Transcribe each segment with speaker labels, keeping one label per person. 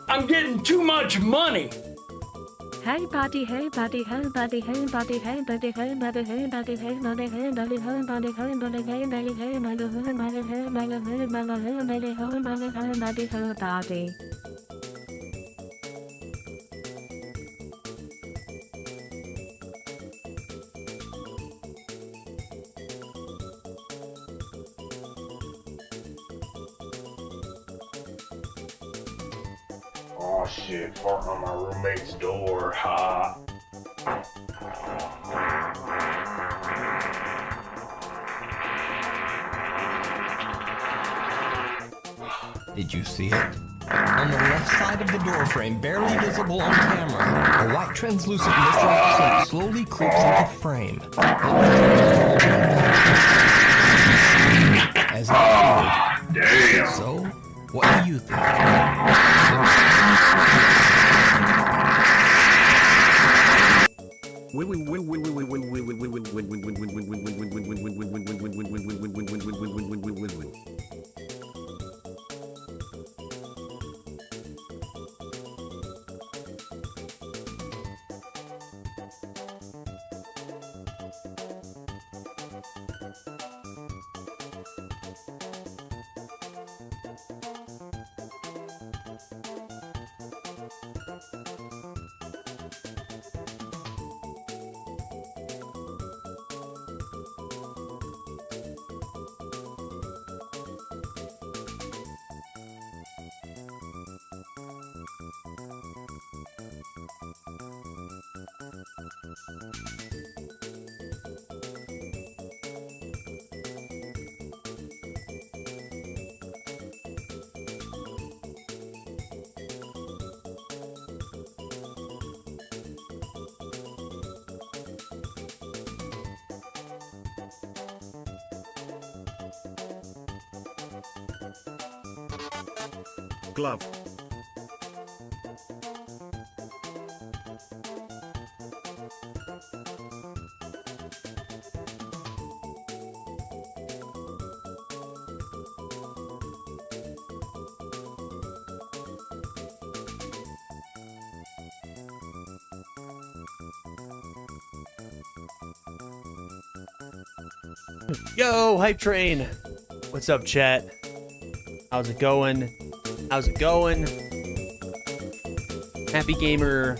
Speaker 1: I'm getting too much money.
Speaker 2: Hey buddy, hey buddy, hey buddy, hey buddy, hey buddy, hey buddy, hey buddy, hey buddy, hey buddy, hey buddy, hey buddy, hey buddy, hey buddy, hey buddy, hey buddy, hey buddy, hey buddy, hey buddy, hey buddy, hey buddy.
Speaker 1: Oh shit, farting on my roommate's door, ha.
Speaker 3: Did you see it? On the left side of the door frame, barely visible on camera, a white translucent mystery shape slowly creeps into frame. As it appeared.
Speaker 1: Damn.
Speaker 3: So, what do you think?
Speaker 4: Glove.
Speaker 5: Yo, Hype Train! What's up, chat? How's it going? How's it going? Happy Gamer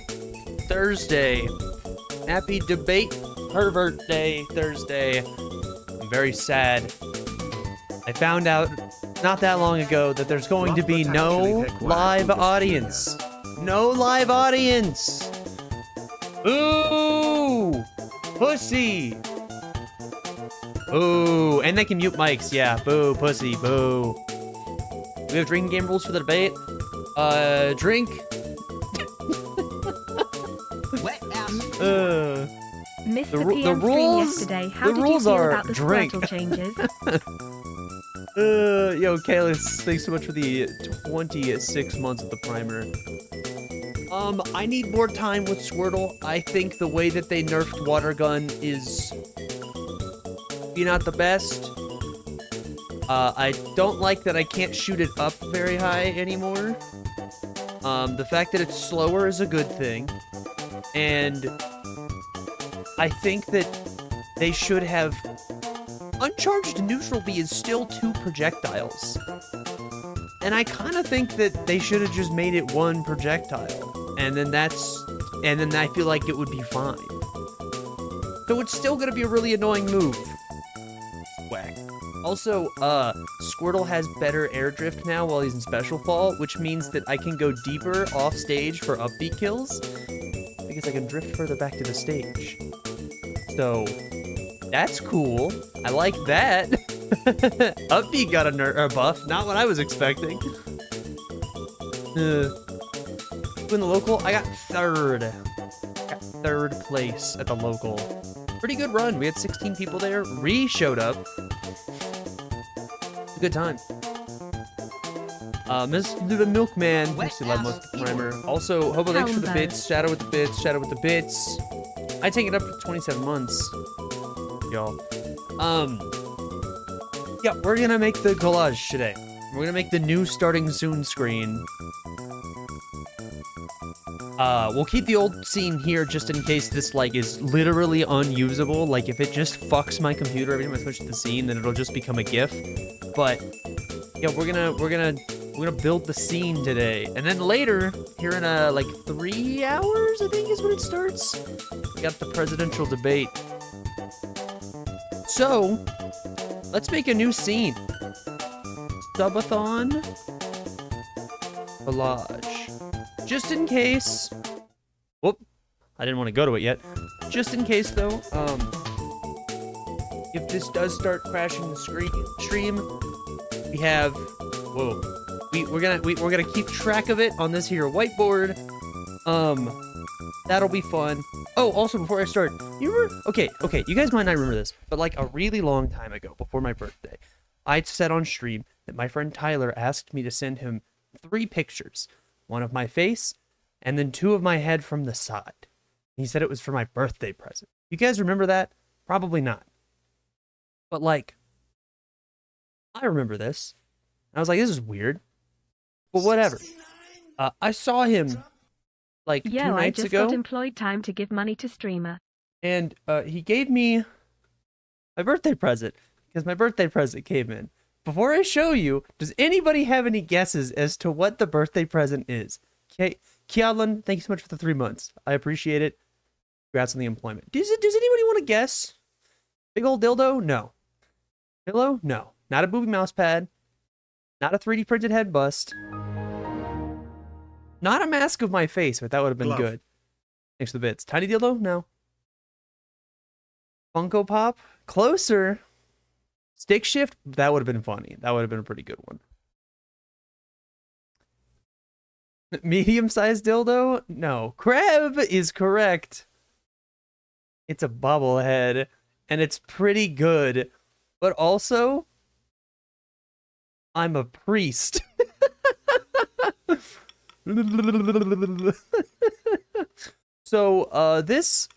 Speaker 5: Thursday. Happy Debate Pervert Day Thursday. I'm very sad. I found out not that long ago that there's going to be no live audience. No live audience! Ooh! Pussy! Boo! And they can mute mics, yeah. Boo, pussy, boo. We have drinking game rules for the debate. Drink.
Speaker 2: Missed the
Speaker 5: rules.
Speaker 2: yesterday. How
Speaker 5: The
Speaker 2: did
Speaker 5: rules
Speaker 2: you feel
Speaker 5: are
Speaker 2: about the
Speaker 5: drink.
Speaker 2: Squirtle changes?
Speaker 5: Yo, Kalis, thanks so much for the 26 months of the primer. I need more time with Squirtle. I think the way that they nerfed Water Gun is not the best. I don't like that I can't shoot it up very high anymore. The fact that it's slower is a good thing. And I think that they should have... Uncharged neutral B is still 2 projectiles. And I kind of think that they should have just made it 1 projectile. And then I feel like it would be fine. So it's still gonna be a really annoying move. Whack. Also, Squirtle has better air drift now while he's in Special Fall, which means that I can go deeper off stage for upbeat kills, because I can drift further back to the stage. So, that's cool. I like that. Upbeat got a buff, not what I was expecting. In the local, I got third. Third place at the local. Pretty good run. We had 16 people there. Ree showed up. It's a good time. Mr. the Milkman. Actually, love most of the primer. Also, Hobo, thanks for the bits. Shadow with the bits. Shadow with the bits. I take it up to 27 months. Y'all. Yeah, we're gonna make the collage today. We're gonna make the new starting soon screen. We'll keep the old scene here just in case this, like, is literally unusable. Like, if it just fucks my computer every time I switch to the scene, then it'll just become a GIF. But, yeah, we're gonna build the scene today. And then later, here in, like, 3 hours, I think is when it starts. We got the presidential debate. So, let's make a new scene. Subathon collage. Just in case. Whoop. I didn't want to go to it yet. Just in case, though, if this does start crashing the stream, we have. Whoa. We're gonna keep track of it on this here whiteboard. That'll be fun. Oh, also before I start, you remember? Okay. You guys might not remember this, but like a really long time ago, before my birthday, I said on stream that my friend Tyler asked me to send him 3 pictures. 1 of my face, and then 2 of my head from the side. He said it was for my birthday present. You guys remember that? Probably not. But like, I remember this. I was like, this is weird. But whatever. I saw him like 2 nights
Speaker 2: I just
Speaker 5: ago.
Speaker 2: got employed time to give money to streamer.
Speaker 5: And he gave me my birthday present, because my birthday present came in. Before I show you, does anybody have any guesses as to what the birthday present is? Okay, Kiadlin, thank you so much for the 3 months. I appreciate it. Congrats on the employment. Does anybody want to guess? Big old dildo? No. Pillow? No. Not a booby mouse pad. Not a 3D printed head bust. Not a mask of my face, but that would have been good. Thanks for the bits. Tiny dildo? No. Funko Pop? Closer. Stick shift? That would have been funny. That would have been a pretty good one. Medium-sized dildo? No. Crab is correct. It's a bobblehead, and it's pretty good. But also, I'm a priest. So, this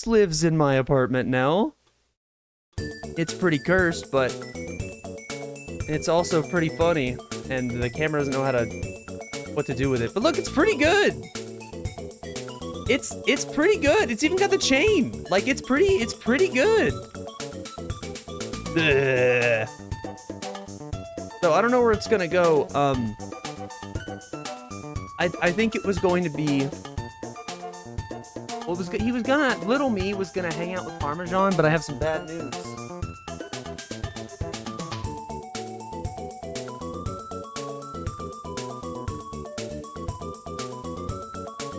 Speaker 5: lives in my apartment now. It's pretty cursed, but it's also pretty funny, and the camera doesn't know what to do with it. But look, it's pretty good. It's pretty good. It's even got the chain. Like, it's pretty good. Ugh. So I don't know where it's gonna go. I think it was going to be. Well, little me was gonna hang out with Parmesan, but I have some bad news.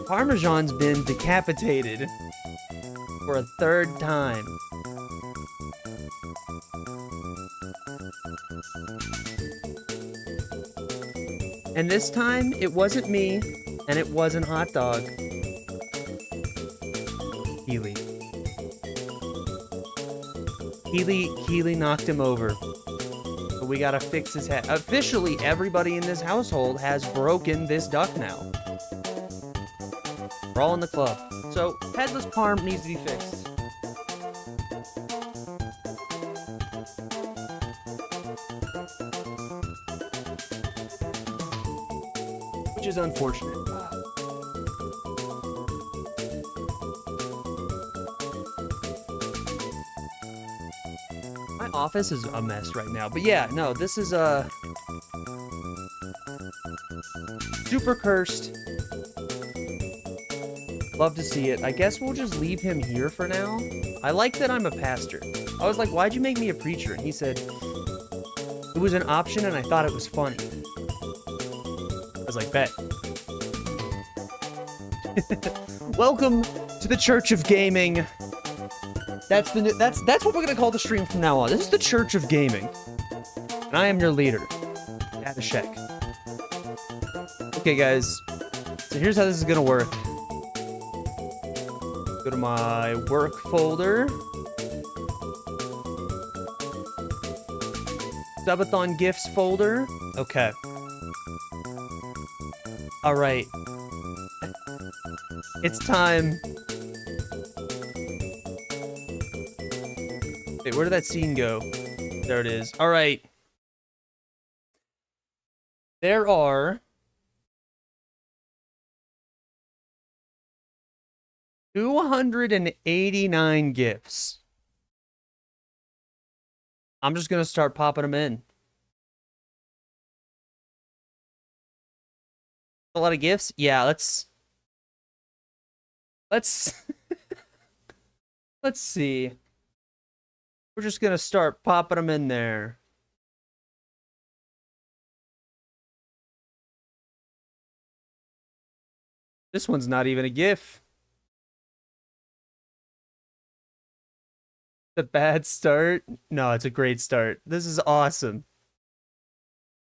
Speaker 5: Parmesan's been decapitated for a 3rd time. And this time, it wasn't me, and it wasn't Hot Dog. Keely. Keely knocked him over. But we gotta fix his head. Officially, everybody in this household has broken this duck now. We're all in the club. So, headless parm needs to be fixed. Which is unfortunate. My office is a mess right now. But yeah, no, this is super cursed. Love to see it. I guess we'll just leave him here for now. I like that I'm a pastor. I was like, why'd you make me a preacher? And he said, it was an option and I thought it was funny. I was like, bet. Welcome to the Church of Gaming. That's what we're gonna call the stream from now on. This is the Church of Gaming. And I am your leader. Abhishek. Okay, guys. So here's how this is gonna work. Go to my work folder. Subathon gifs folder. Okay. Alright. It's time. Wait, where did that scene go? There it is. Alright. There are 289 gifts. I'm just gonna start popping them in. A lot of gifts? Yeah, let's let's see. We're just gonna start popping them in there. This one's not even a GIF. The bad start? No, it's a great start. This is awesome.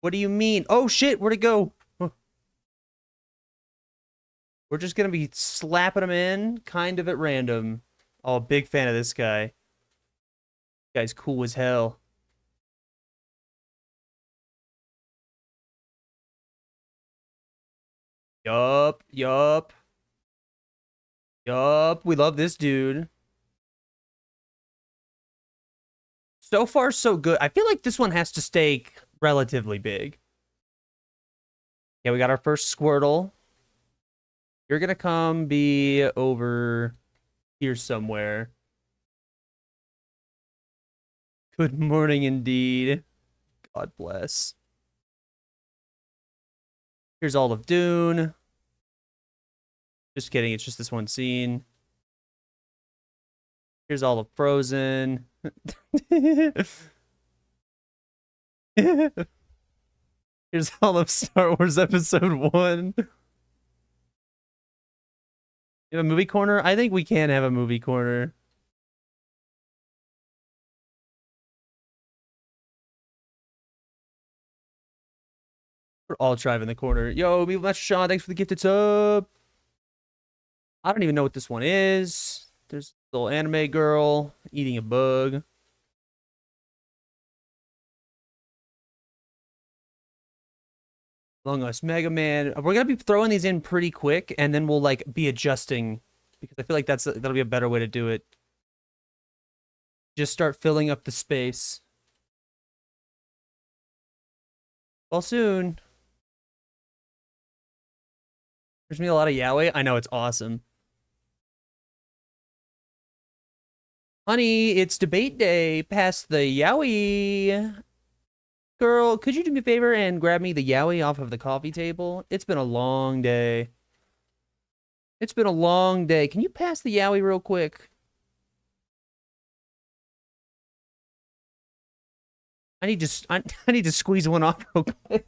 Speaker 5: What do you mean? Oh shit, where'd it go? Huh. We're just gonna be slapping them in, kind of at random. Oh, big fan of this guy. This guy's cool as hell. Yup. We love this dude. So far, so good. I feel like this one has to stay relatively big. Yeah, we got our first Squirtle. You're gonna come be over here somewhere. Good morning indeed. God bless. Here's all of Dune. Just kidding, it's just this one scene. Here's all of Frozen. Here's all of Star Wars Episode 1. You have a movie corner? I think we can have a movie corner. We're all driving in the corner. Yo, me, Master Sean, thanks for the gifted sub. I don't even know what this one is. There's a little anime girl eating a bug. Among Us, Mega Man. We're gonna be throwing these in pretty quick, and then we'll like be adjusting because I feel like that'll be a better way to do it. Just start filling up the space. Well, soon. There's gonna be a lot of yaoi. I know, it's awesome. Honey, it's debate day. Pass the yaoi. Girl, could you do me a favor and grab me the yaoi off of the coffee table? It's been a long day. It's been a long day. Can you pass the yaoi real quick? I need to squeeze one off real quick.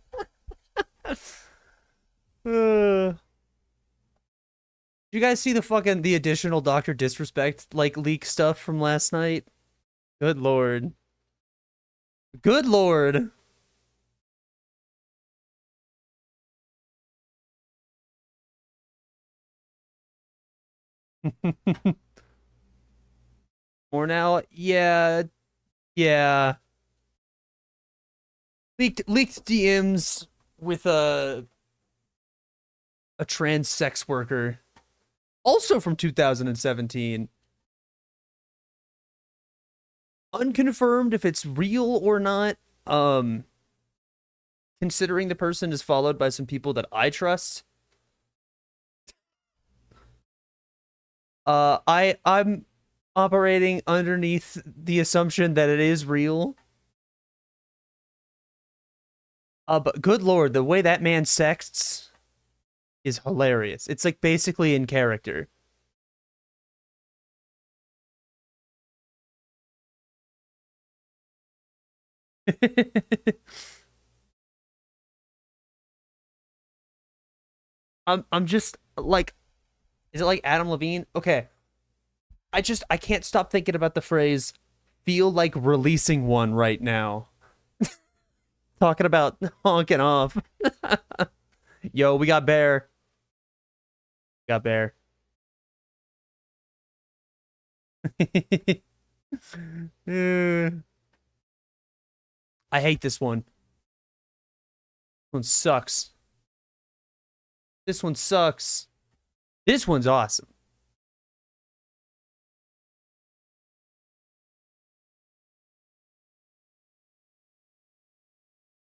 Speaker 5: Did you guys see the additional Dr. Disrespect like leak stuff from last night? Good lord. Good lord. More now? Yeah. Yeah. Leaked DMs with a trans sex worker. also from 2017. Unconfirmed if it's real or not. Considering the person is followed by some people that I trust. I'm operating underneath the assumption that it is real. But good lord, the way that man sexts is hilarious. It's like basically in character. I'm just like, is it like Adam Levine? Okay. I can't stop thinking about the phrase feel like releasing one right now. Talking about honking off. Yo, we got bear. Got bear. I hate this one. This one sucks. This one sucks. This one's awesome.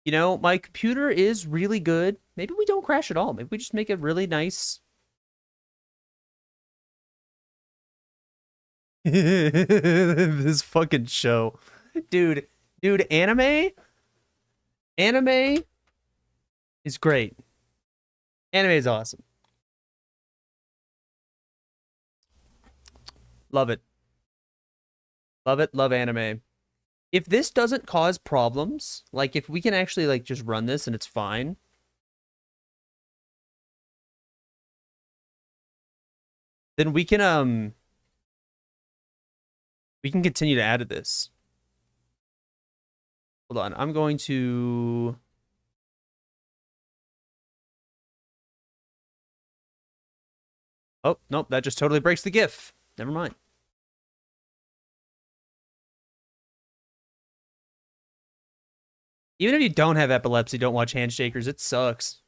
Speaker 5: You know, my computer is really good. Maybe we don't crash at all. Maybe we just make it really nice. This fucking show. Dude, anime is great. Anime is awesome. Love it. Love it. Love anime. If this doesn't cause problems, like if we can actually like just run this and it's fine. Then we can continue to add to this. Hold on. I'm going to Oh, nope, that just totally breaks the GIF. Never mind. Even if you don't have epilepsy, don't watch Handshakers. It sucks.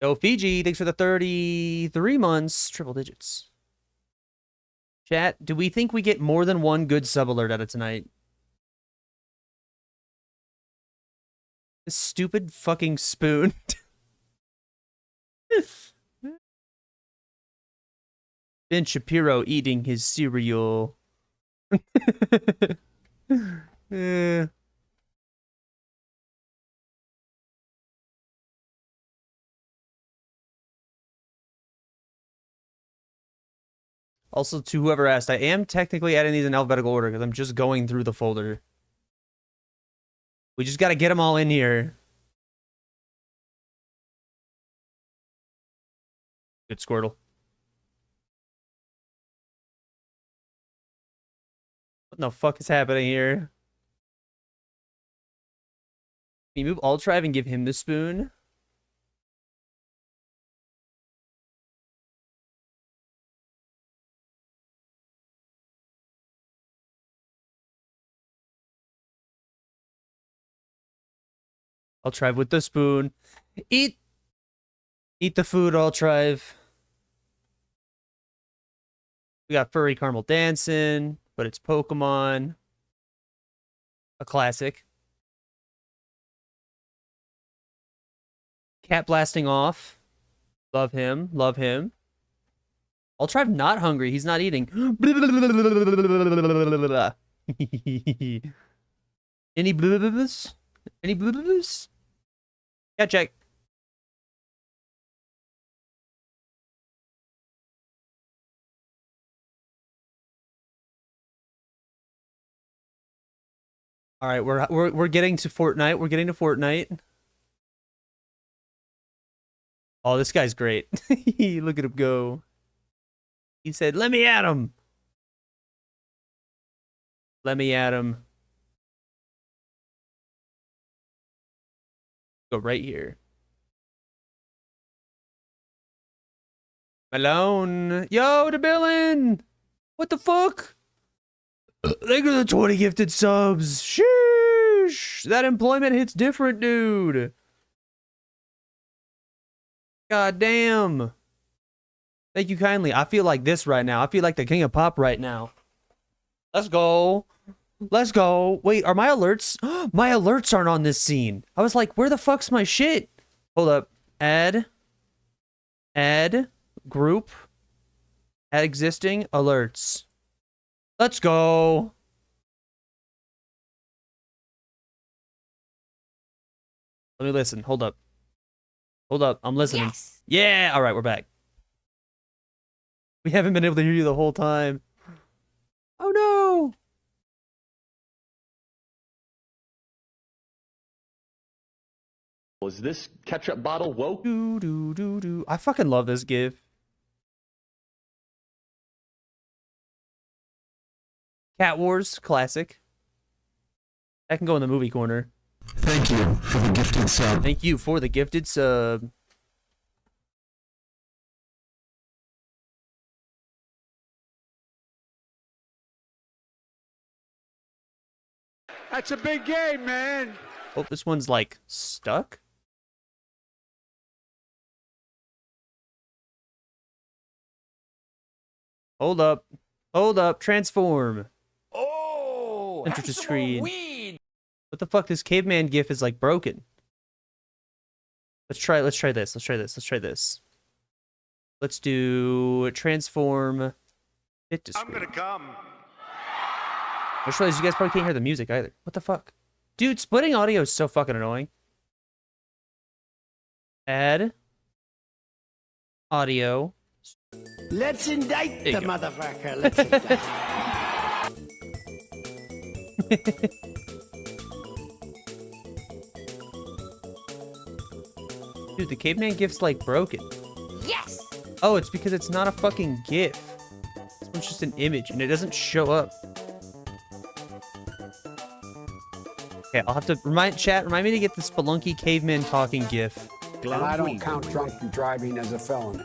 Speaker 5: Yo, Fiji, thanks for the 33 months. Triple digits. Chat, do we think we get more than one good sub alert out of tonight? This stupid fucking spoon. Ben Shapiro eating his cereal. Also, to whoever asked, I am technically adding these in alphabetical order because I'm just going through the folder. We just got to get them all in here. Good Squirtle. What the fuck is happening here? Can you move Alt Drive and give him the spoon? Alt Drive with the spoon. Eat the food, Alt Drive. We got Furry Caramel Dancing, but it's Pokemon. A classic. Cat blasting off. Love him. Love him. Alt Drive not hungry. He's not eating. Any blubs? Any blubs? Yeah, check. All right, we're getting to Fortnite. We're getting to Fortnite. Oh, this guy's great. Look at him go. He said, "Let me at him. Let me at him." Go right here. Malone. Yo, the Billin. What the fuck? Thank you for the 20 gifted subs. Sheesh. That employment hits different, dude. God damn. Thank you kindly. I feel like this right now. I feel like the king of pop right now. Let's go. Let's go. Wait, are my alerts? My alerts aren't on this scene. I was like, where the fuck's my shit? Hold up. Add. Group. Add existing alerts. Let's go. Let me listen. Hold up. Hold up. I'm listening.
Speaker 4: Yes.
Speaker 5: Yeah. All right, we're back. We haven't been able to hear you the whole time. Oh no.
Speaker 6: Is this ketchup bottle woke?
Speaker 5: Do. I fucking love this GIF. Cat Wars, classic. That can go in the movie corner.
Speaker 7: Thank you for the gifted sub.
Speaker 5: Thank you for the gifted sub.
Speaker 8: That's a big game, man.
Speaker 5: Oh, this one's like stuck. Hold up. Hold up. Transform.
Speaker 7: Oh,
Speaker 5: Enter to screen. What the fuck? This caveman GIF is like broken. Let's try this. Let's do transform. Hit to screen.
Speaker 8: I'm gonna come.
Speaker 5: I just realized you guys probably can't hear the music either. What the fuck? Dude, splitting audio is so fucking annoying. Add audio.
Speaker 9: Let's indict
Speaker 5: There you
Speaker 9: the
Speaker 5: go.
Speaker 9: motherfucker. Let's indict.
Speaker 5: Dude, the caveman GIF's like broken.
Speaker 4: Yes.
Speaker 5: Oh, it's because it's not a fucking GIF. This one's just an image and it doesn't show up. Okay, I'll have to remind me to get the Spelunky caveman talking GIF.
Speaker 10: And I don't count drunken driving as a felony.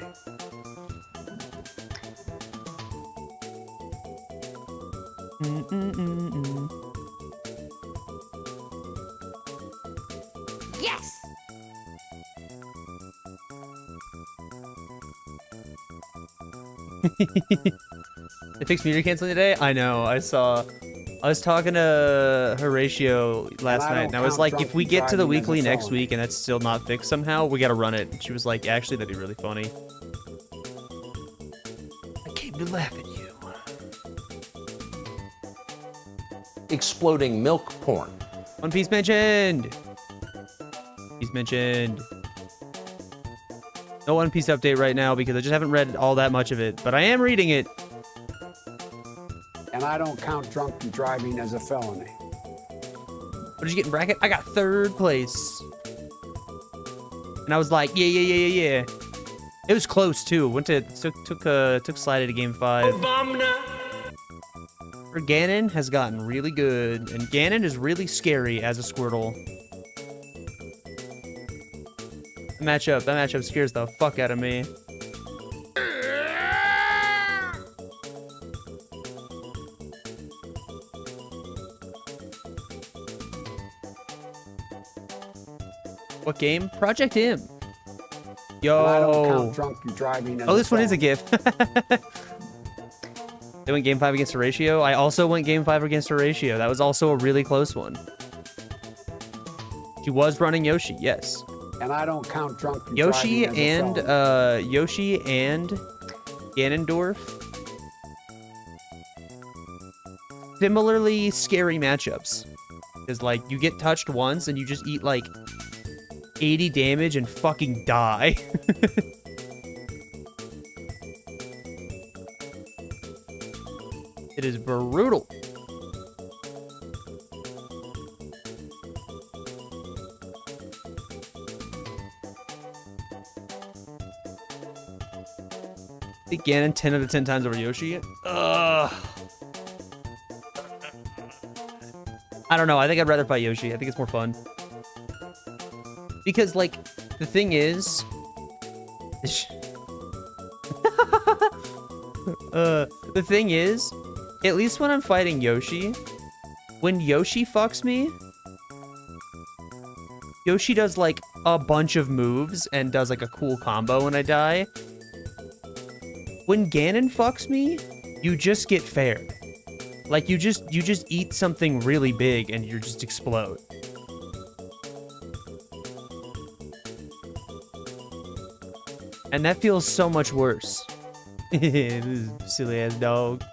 Speaker 4: Yes.
Speaker 5: They fixed meter canceling today? I know, I saw. I was talking to Horatio last
Speaker 10: I
Speaker 5: night,
Speaker 10: don't
Speaker 5: and I was
Speaker 10: count
Speaker 5: like, if
Speaker 10: drunken
Speaker 5: we get to the
Speaker 10: driving as a
Speaker 5: weekly next
Speaker 10: felony.
Speaker 5: week and that's still not fixed somehow, we gotta run it. And she was like, actually, that'd be really funny. I came to laugh at you.
Speaker 11: Exploding milk porn.
Speaker 5: One Piece mentioned! Piece mentioned. No One Piece update right now because I just haven't read all that much of it, but I am reading it.
Speaker 10: And I don't count drunken driving as a felony.
Speaker 5: What did you get in bracket? I got 3rd place. And I was like, yeah. It was close too. Took Slidey to game 5. For Ganon has gotten really good, and Ganon is really scary as a Squirtle. That matchup scares the fuck out of me. What game? Project M. Yo.
Speaker 10: And I don't count drunken driving as
Speaker 5: Oh, this one is a
Speaker 10: felony.
Speaker 5: GIF. They went game 5 against Horatio. I also went game 5 against Horatio. That was also a really close one. She was running Yoshi, yes.
Speaker 10: And I don't count drunken
Speaker 5: Yoshi
Speaker 10: driving as
Speaker 5: and
Speaker 10: a felony.
Speaker 5: Yoshi and Ganondorf. Similarly scary matchups. Because like you get touched once and you just eat like 80 damage and fucking die. It is brutal. I think Ganon 10 out of 10 times over Yoshi. Ugh. I don't know. I think I'd rather fight Yoshi. I think it's more fun. Because, like, the thing is... the thing is, at least when I'm fighting Yoshi, when Yoshi fucks me, Yoshi does, like, a bunch of moves and does, like, a cool combo when I die. When Ganon fucks me, you just get fair. Like you just eat something really big and you just explode. And that feels so much worse. This is a silly ass dog.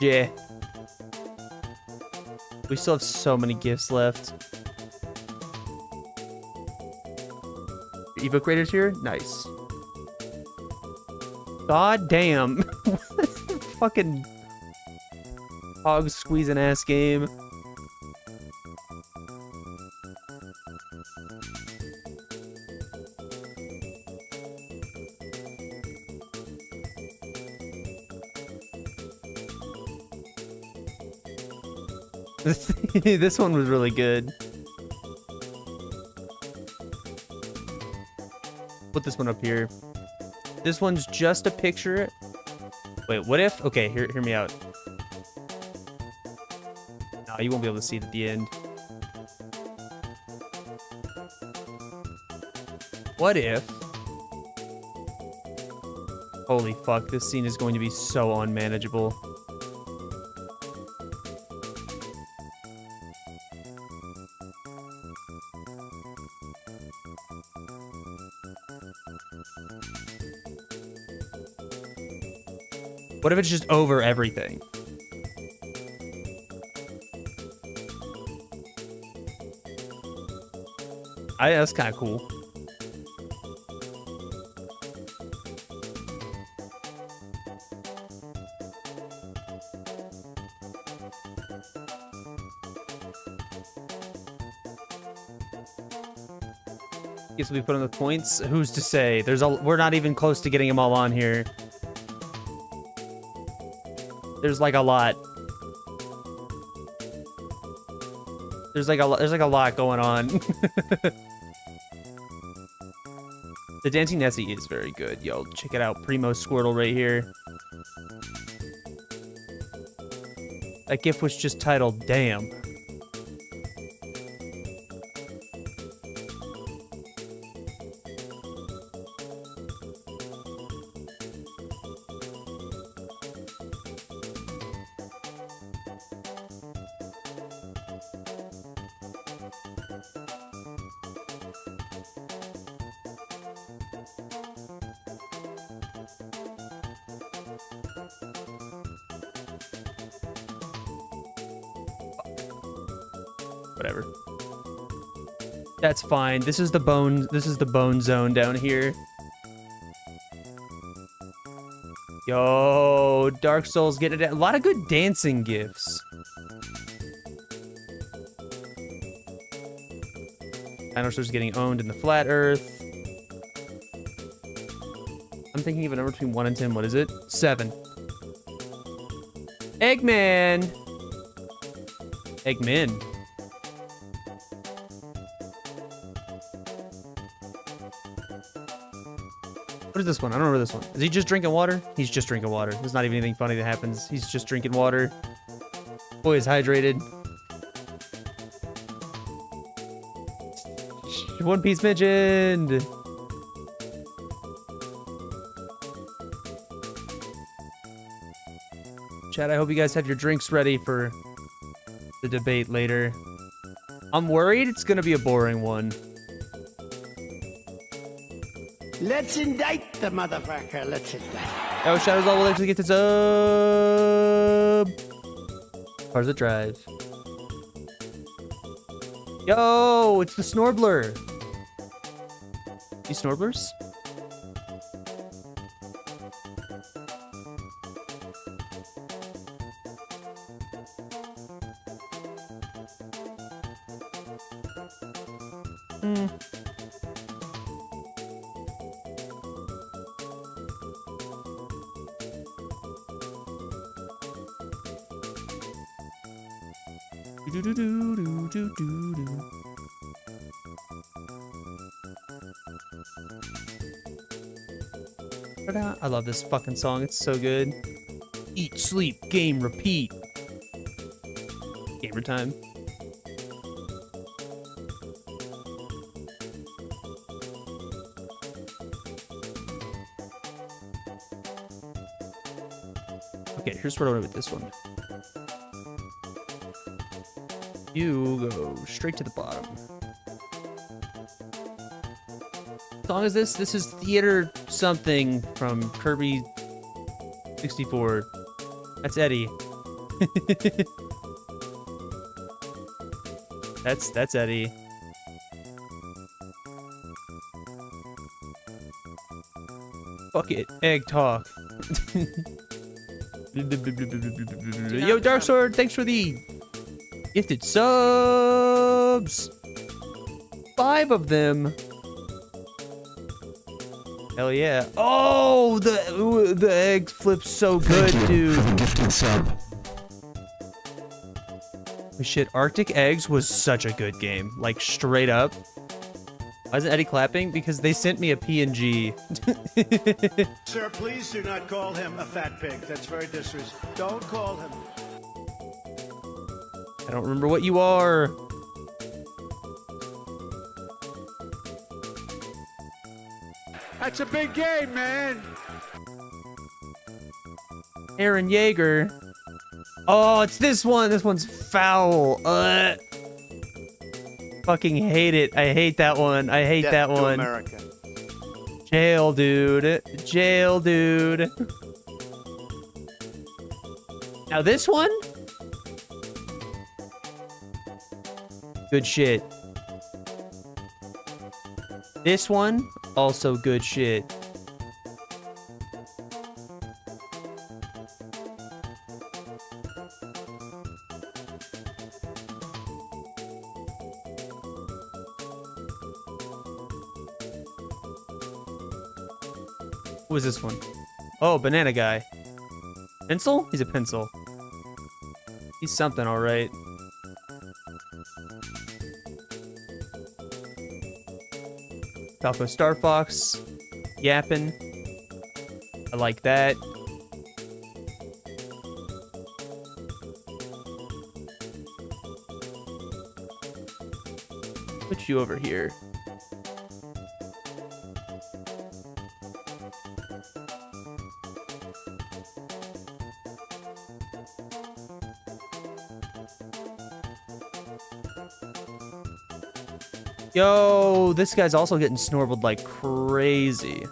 Speaker 5: Yeah. We still have so many gifts left. Ebook raiders here? Nice. God damn. Fucking hog squeezing ass game. This one was really good. Put this one up here. This one's just a picture. Wait, what if? Okay, hear me out. No, you won't be able to see it at the end. What if? Holy fuck, this scene is going to be so unmanageable. What if it's just over everything? That's kind of cool. Guess we put on the points. Who's to say? We're not even close to getting them all on here. There's like a lot. There's like a lot going on. The Dancing Nessie is very good. Yo, check it out. Primo Squirtle right here. That GIF was just titled Damn. Whatever. That's fine. This is the bone zone down here. Yo, Dark Souls getting it. A lot of good dancing gifts. Dinosaurs getting owned in the flat earth. I'm thinking of a number between 1 and 10. What is it? 7. Eggman. Eggman. What is this one? I don't remember this one. Is he just drinking water? He's just drinking water. There's not even anything funny that happens. He's just drinking water. Boy is hydrated. One Piece mentioned. Chat, I hope you guys have your drinks ready for the debate later. I'm worried it's gonna be a boring one.
Speaker 9: Let's indict the motherfucker. Let's indict.
Speaker 5: Oh, Shadows all will actually get to sub. Cars that drive. Yo, it's the Snorbler. These Snorblers? I love this fucking song. It's so good. Eat, sleep, game, repeat. Gamer time. Okay, here's what I want with this one. You go straight to the bottom. What song is this? This is Theater Something from Kirby 64. That's Eddie. That's Eddie. Fuck it, egg talk. Yo, Dark Sword, thanks for the gifted subs. 5 of them. Hell yeah. Oh, the egg flips so good, dude.
Speaker 7: For the gifted sub.
Speaker 5: Oh, shit, Arctic Eggs was such a good game. Like, straight up. Why isn't Eddie clapping? Because they sent me a PNG.
Speaker 9: Sir, please do not call him a fat pig. That's very disrespectful. Don't call him.
Speaker 5: I don't remember what you are.
Speaker 8: That's a big game, man.
Speaker 5: Aaron Yeager. Oh, it's this one. This one's foul. Fucking hate it. I hate that one. I hate
Speaker 9: Death
Speaker 5: that
Speaker 9: to
Speaker 5: one.
Speaker 9: America.
Speaker 5: Jail, dude. Jail, dude. Now this one? Good shit. This one? Also good shit. What was this one? Oh, banana guy. Pencil? He's a pencil. He's something, all right. Falco Star Fox. Yappin'. I like that. Put you over here. Yo, this guy's also getting snorbled like crazy.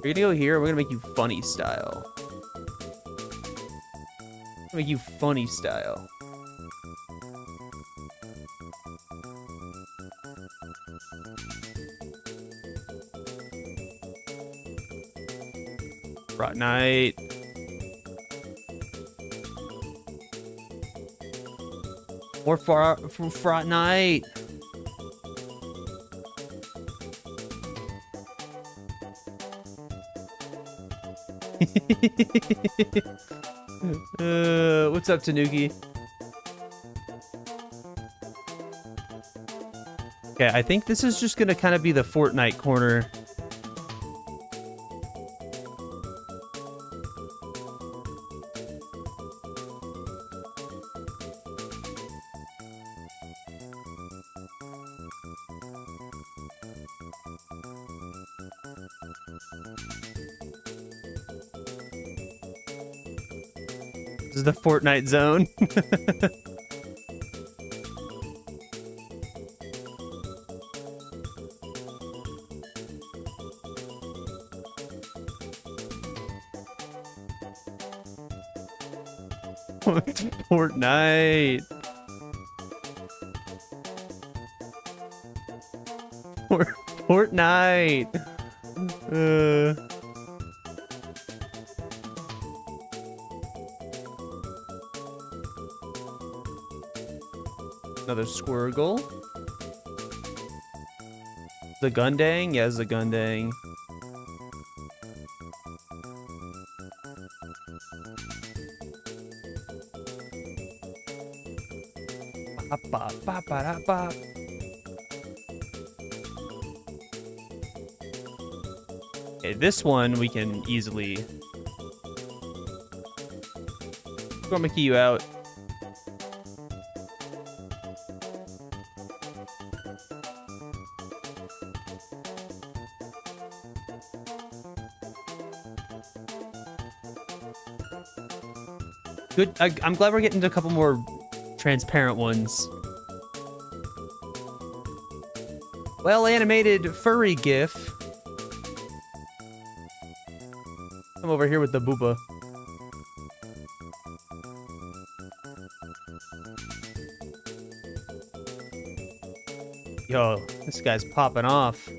Speaker 5: We're gonna go here. We're gonna make you funny style. Make you funny style. Frot Night. More Frot Night. What's up, Tanuki? Okay, I think this is just gonna kind of be the Fortnite corner. This is the Fortnite zone. Fortnite. Fortnite. Another Squirgle. The Gundang? Yeah, it's the Gundang. Okay, this one we can easily chroma key you out. Good. I'm glad we're getting to a couple more transparent ones. Well animated furry gif. Come over here with the booba. Yo, this guy's popping off.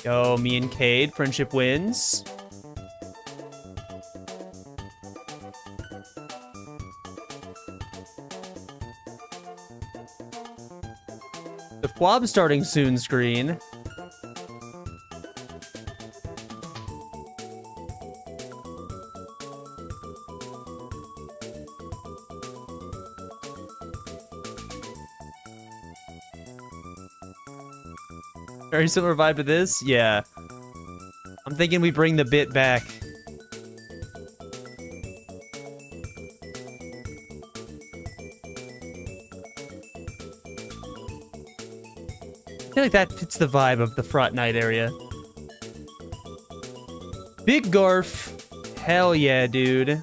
Speaker 5: Yo, me and Cade, friendship wins. The Fwab starting soon screen. Very similar vibe to this? Yeah. I'm thinking we bring the bit back. I feel like that fits the vibe of the Fraught Night area. Big Garf. Hell yeah, dude.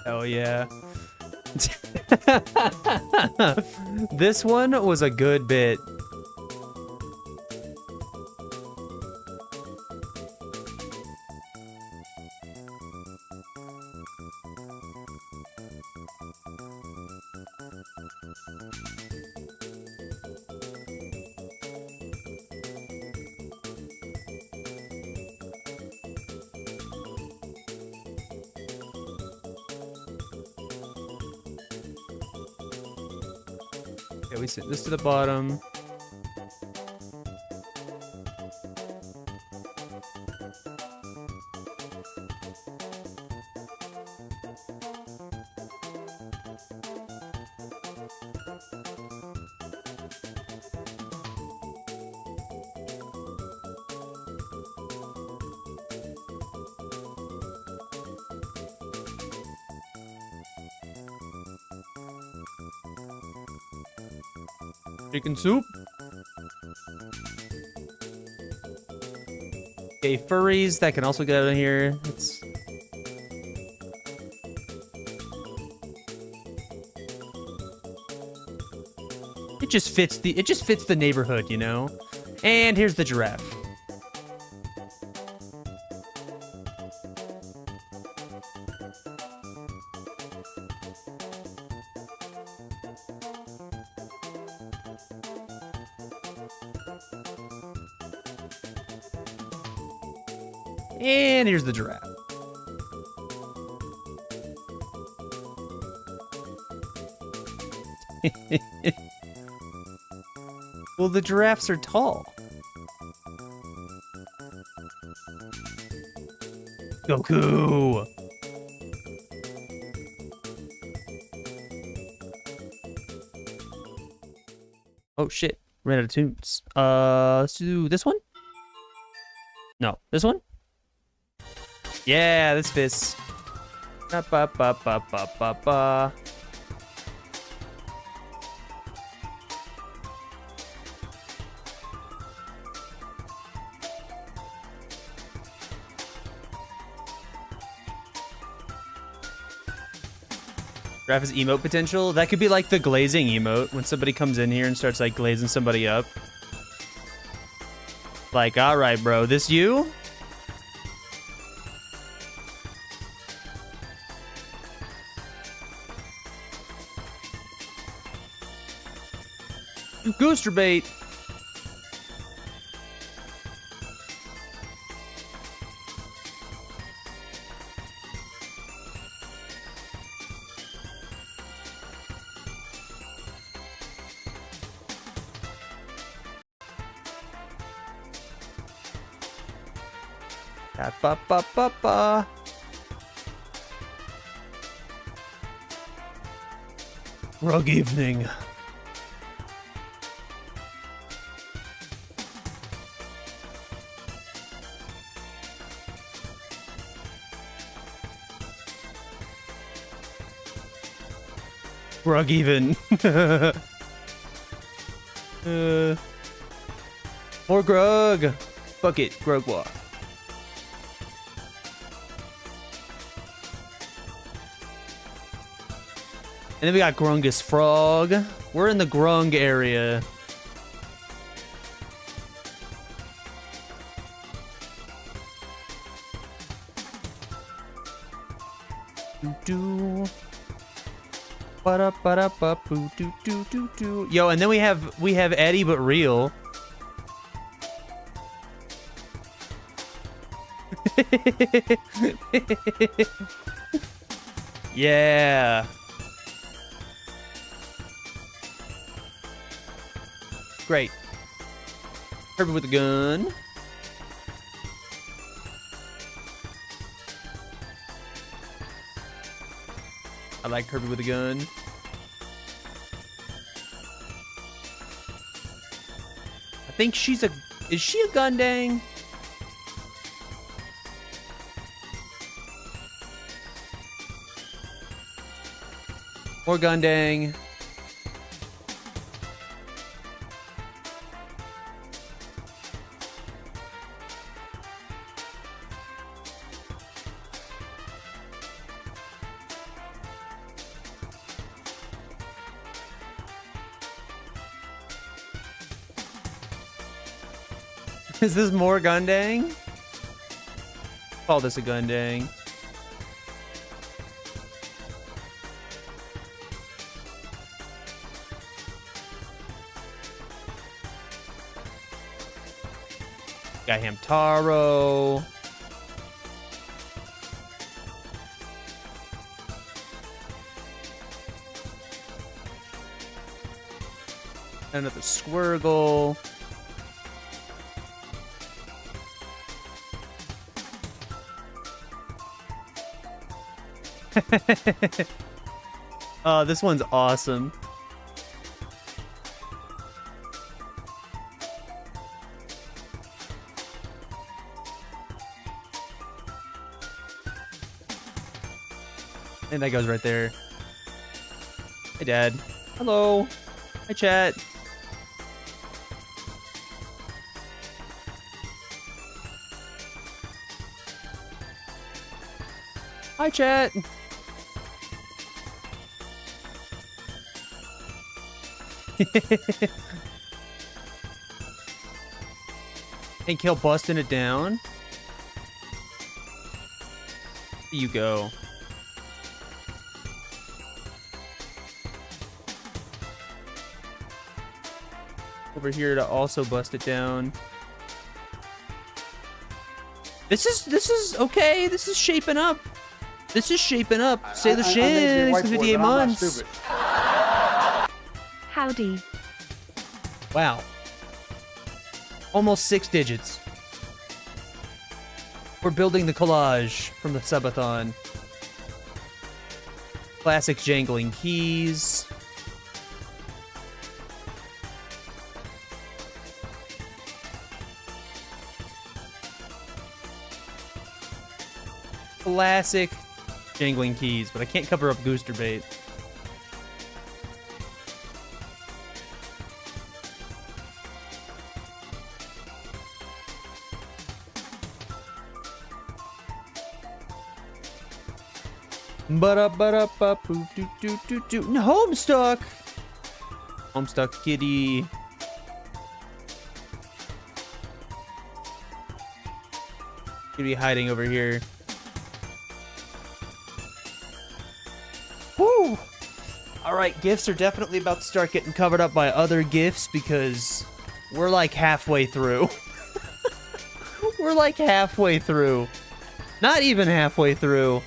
Speaker 5: Oh yeah. This one was a good bit. Okay, we set this to the bottom. Chicken soup. Okay, furries that can also get out of here. It just fits the neighborhood, you know? And here's the giraffe. And here's the giraffe. Well, the giraffes are tall. Goku! Oh shit, ran out of tunes. Let's do this one? No, this one? Yeah, this fits. Ba ba ba ba ba ba ba. Giraffe has emote potential. That could be like the glazing emote when somebody comes in here and starts like glazing somebody up. Like, all right, bro, this you? Gooster bait. Ba ba ba ba. Rug evening. Grug even. More grug. Fuck it, grug walk. And then we got Grungus Frog. We're in the Grung area. Yo, and then we have Eddie but real. Yeah. Great. Herbie with a gun. I like Herbie with a gun. I think she's a... Is she a Gundang? More Gundang. Is this more Gundang? Call this a Gundang. Got Hamtaro. Another Squirgle. Oh, this one's awesome. And that goes right there. Hey, Dad. Hello. Hi, chat. Hi, chat. And kill busting it down. There you go. Over here to also bust it down. This is okay. This is shaping up. This is shaping up. Say the shit. 58 months.
Speaker 2: Howdy.
Speaker 5: Wow. Almost 6 digits. We're building the collage from the subathon. Classic jangling keys. Classic jangling keys, but I can't cover up Gooster Bait. No, Homestuck! Homestuck kitty. Could be hiding over here. Woo! Alright, gifts are definitely about to start getting covered up by other gifts because we're like halfway through. We're like halfway through. Not even halfway through.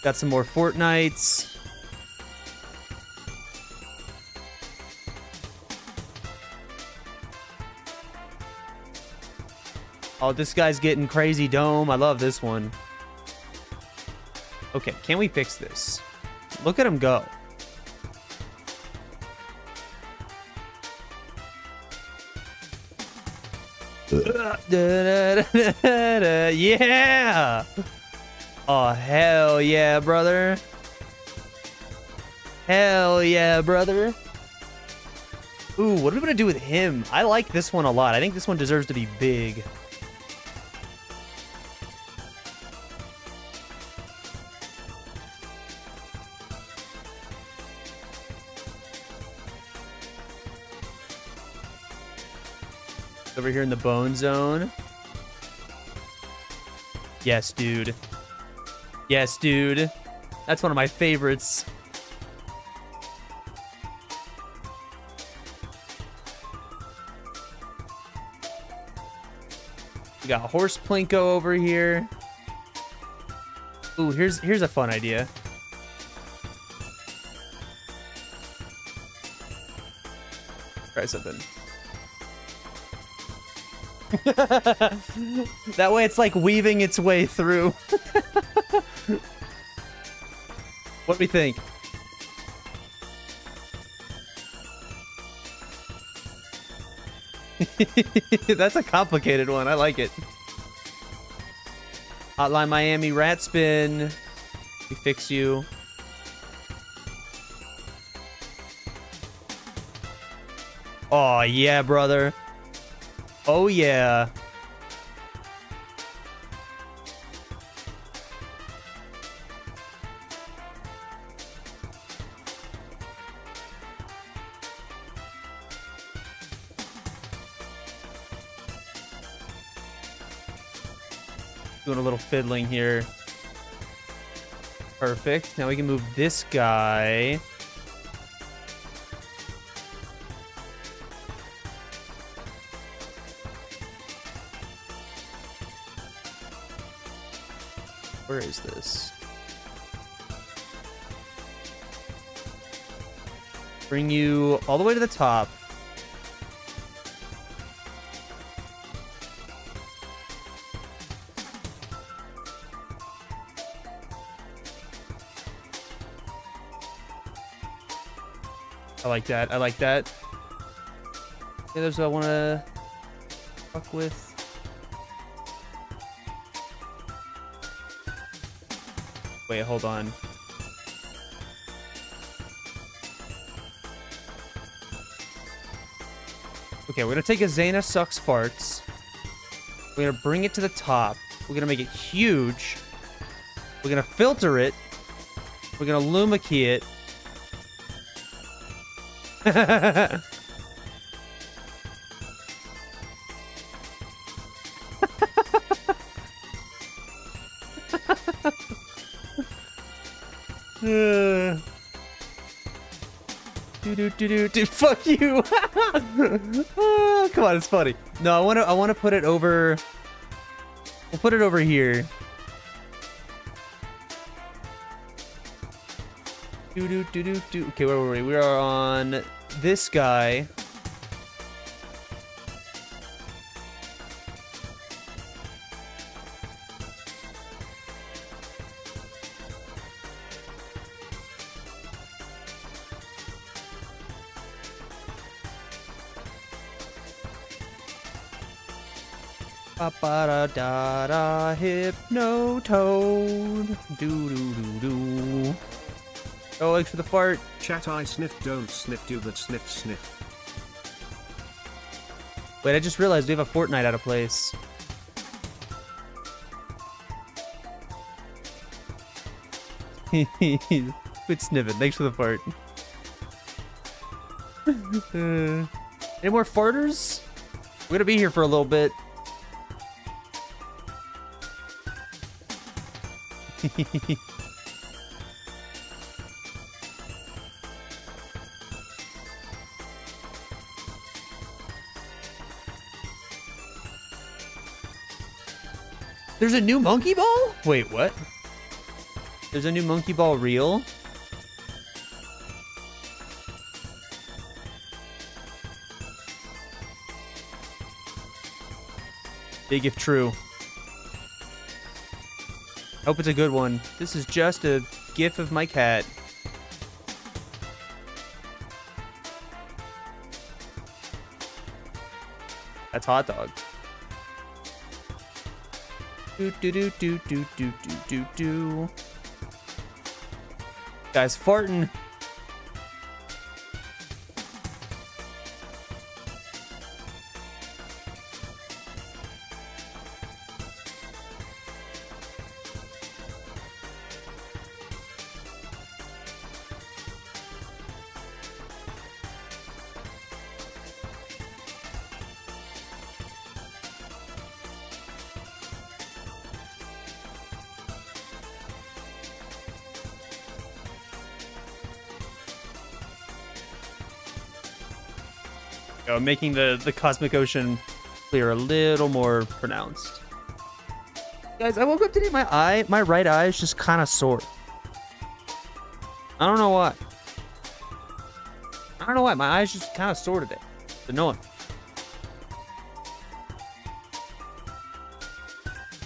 Speaker 5: Got some more Fortnites. Oh, this guy's getting crazy dome. I love this one. Okay, can we fix this? Look at him go. Yeah! Oh, hell yeah, brother. Hell yeah, brother. Ooh, what are we gonna do with him? I like this one a lot. I think this one deserves to be big. Over here in the bone zone. Yes, dude. Yes, dude. That's one of my favorites. We got horse plinko over here. Ooh, here's a fun idea. Try something. That way it's like weaving its way through. What do we think? That's a complicated one. I like it. Hotline Miami rat spin. We fix you. Oh yeah, brother. Oh yeah. Doing a little fiddling here. Perfect. Now we can move this guy. Where is this? Bring you all the way to the top. I like that. I like that. Okay, there's what I want to fuck with. Wait, hold on. Okay, we're gonna take a Zayna sucks farts. We're gonna bring it to the top. We're gonna make it huge. We're gonna filter it. We're gonna luma key it. Fuck you. Oh, come on, it's funny. No, I wanna put it over. We'll put it over here. Okay, where were we? We are on this guy. Ba-ba-da-da-da, hypno-toad. Do-do-do-do. Oh, thanks for the fart.
Speaker 11: Chat, I sniff, don't sniff, do that sniff, sniff.
Speaker 5: Wait, I just realized we have a Fortnite out of place. Quit sniffing. Thanks for the fart. Any more farters? We're gonna be here for a little bit. There's a new monkey ball? Wait, what? There's a new monkey ball reel? Big if true. Hope it's a good one. This is just a gif of my cat. That's hot dog. Do do do do do do do do do. Guys farting. Making the cosmic ocean clear a little more pronounced. Guys, I woke up today, my right eye is just kind of sore. I don't know why. My eye's just kind of sore today. It's annoying.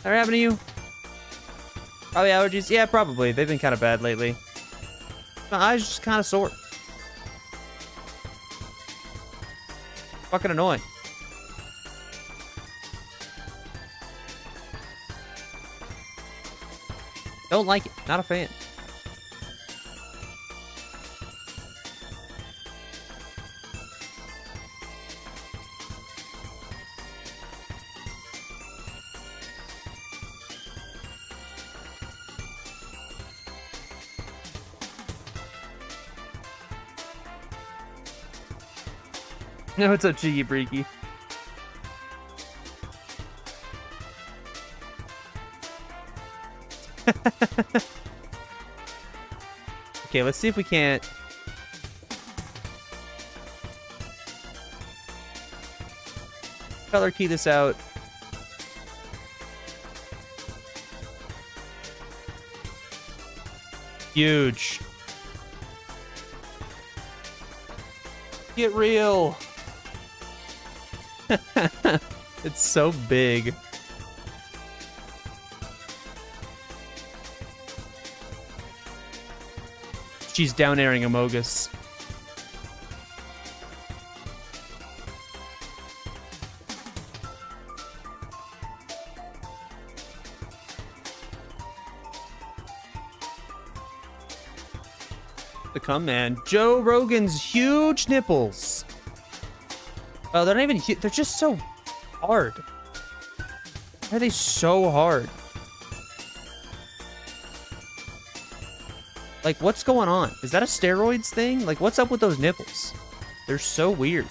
Speaker 5: Ever happened to you? Probably allergies? Yeah, probably. They've been kind of bad lately. My eye's just kind of sore. Fucking annoying. Don't like it. Not a fan. No, what's up, Cheeky Breaky? Okay, let's see if we can't. Color key this out. Huge. Get real. It's so big. She's down airing Amogus. The come man. Joe Rogan's huge nipples. Oh, they're not even huge. They're just so hard. Why are they so hard? Like, what's going on? Is that a steroids thing? Like, what's up with those nipples? They're so weird.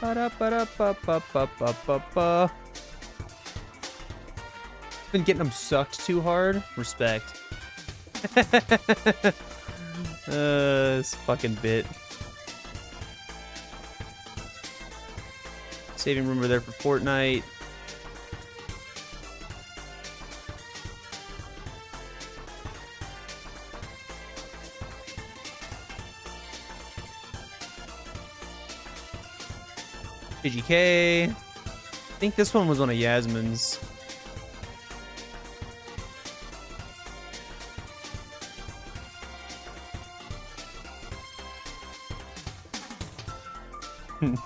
Speaker 5: Ba-da-ba-da-ba-ba-ba-ba-ba. Been getting them sucked too hard. Respect. This fucking bit. Saving room over there for Fortnite. PGK. I think this one was one of Yasmin's.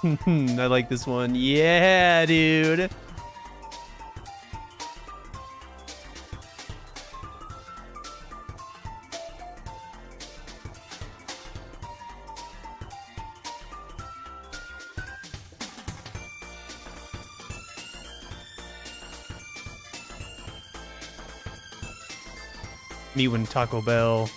Speaker 5: I like this one. Yeah, dude. Me when Taco Bell.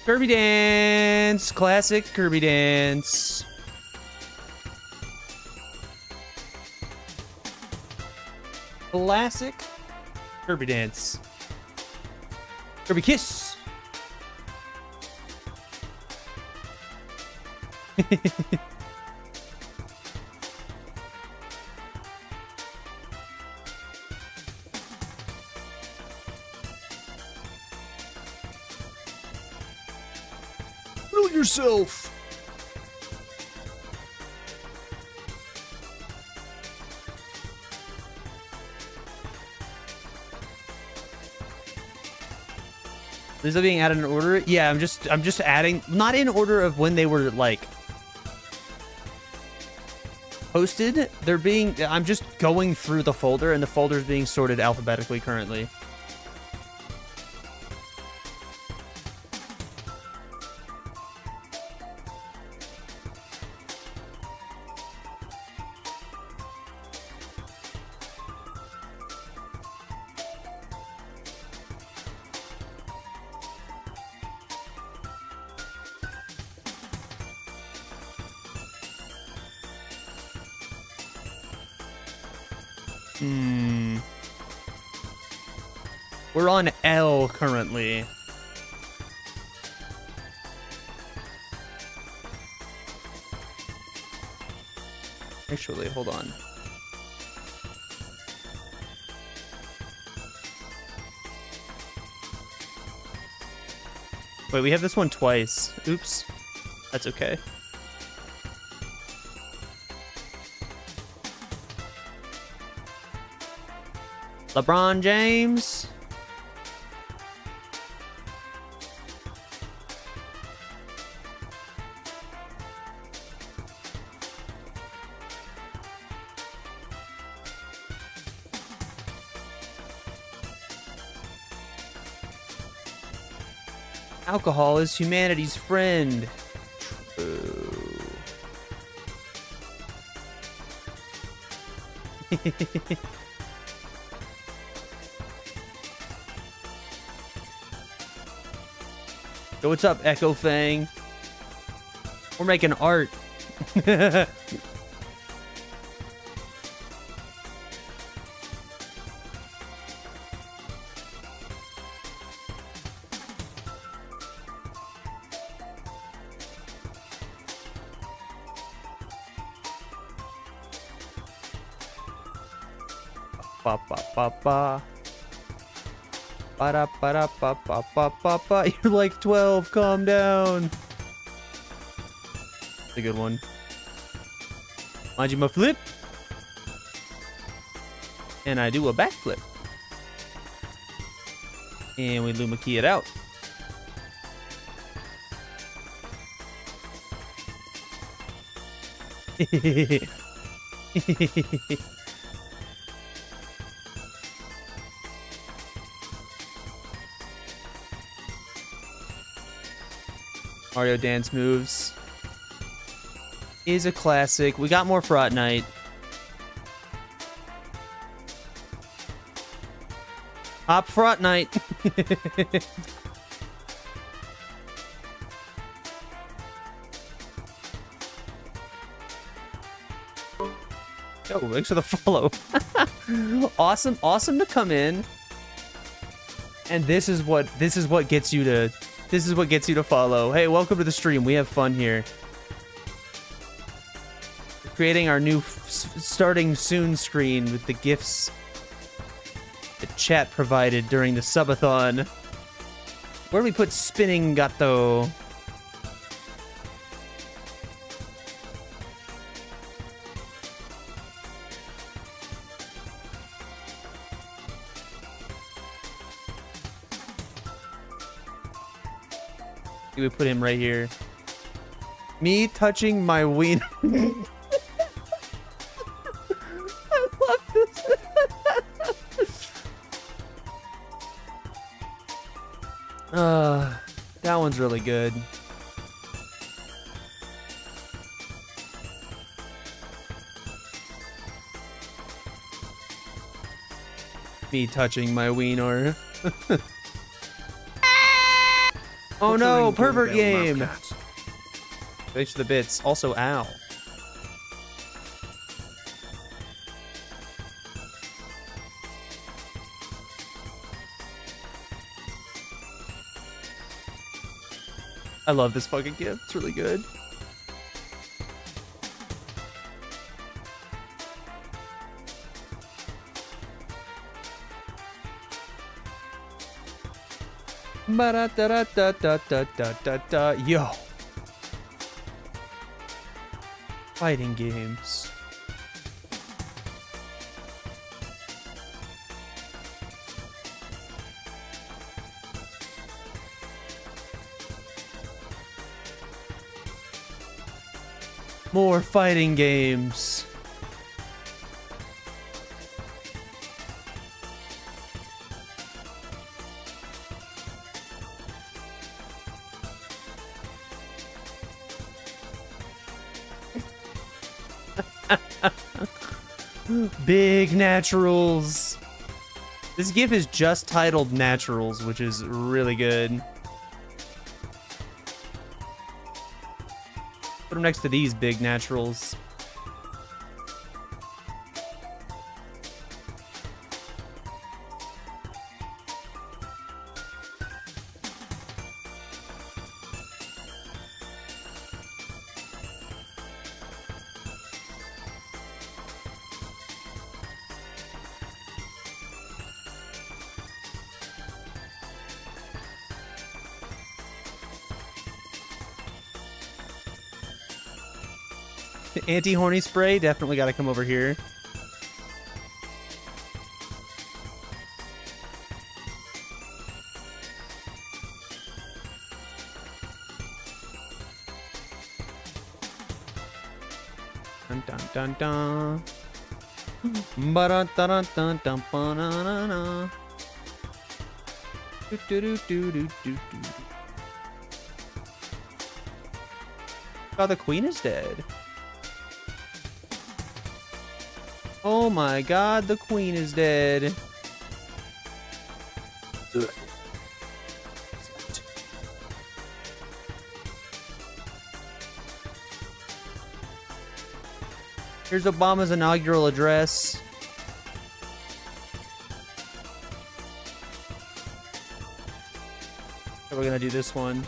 Speaker 5: Kirby Dance! Classic Kirby Dance. Classic Kirby dance. Kirby kiss. Kill yourself. Is that being added in order? Yeah, I'm just adding, not in order of when they were like posted. They're being, I'm just going through the folder, and the folder is being sorted alphabetically currently. We're on L currently. Actually, hold on. Wait, we have this one twice. Oops. That's okay. LeBron James. Alcohol is humanity's friend. True. Yo, what's up, Echo Fang? We're making art. Ba ba ba ba. Ba da ba da ba ba ba ba ba. You're like 12. Calm down. That's a good one. Majima flip. And I do a backflip. And we Luma key it out. Mario dance moves is a classic. We got more Fraught Night. Hop Fraught Night. Yo, thanks for the follow. Awesome to come in. And this is what gets you to follow. Hey, welcome to the stream. We have fun here. We're creating our new starting soon screen with the gifs that chat provided during the subathon. Where do we put spinning gato? We put him right here. Me touching my wiener. I love this. That one's really good. Me touching my wiener. Oh no, pervert game! Thanks for the bits. Also, ow. I love this fucking GIF. It's really good. Ba-da-da-da-da-da-da-da-da. Yo. Fighting games. More fighting games. Big naturals. This GIF is just titled Naturals, which is really good. Put them next to these big naturals. Anti-horny spray, definitely gotta come over here. Dun dun dun dun. Ba-dun-dun-dun-dun-dun-ba-na-na-na. Do-do-do-do-do-do-do. Oh, the queen is dead. Oh my god, the queen is dead. Ugh. Here's Obama's inaugural address. So we're gonna do this one.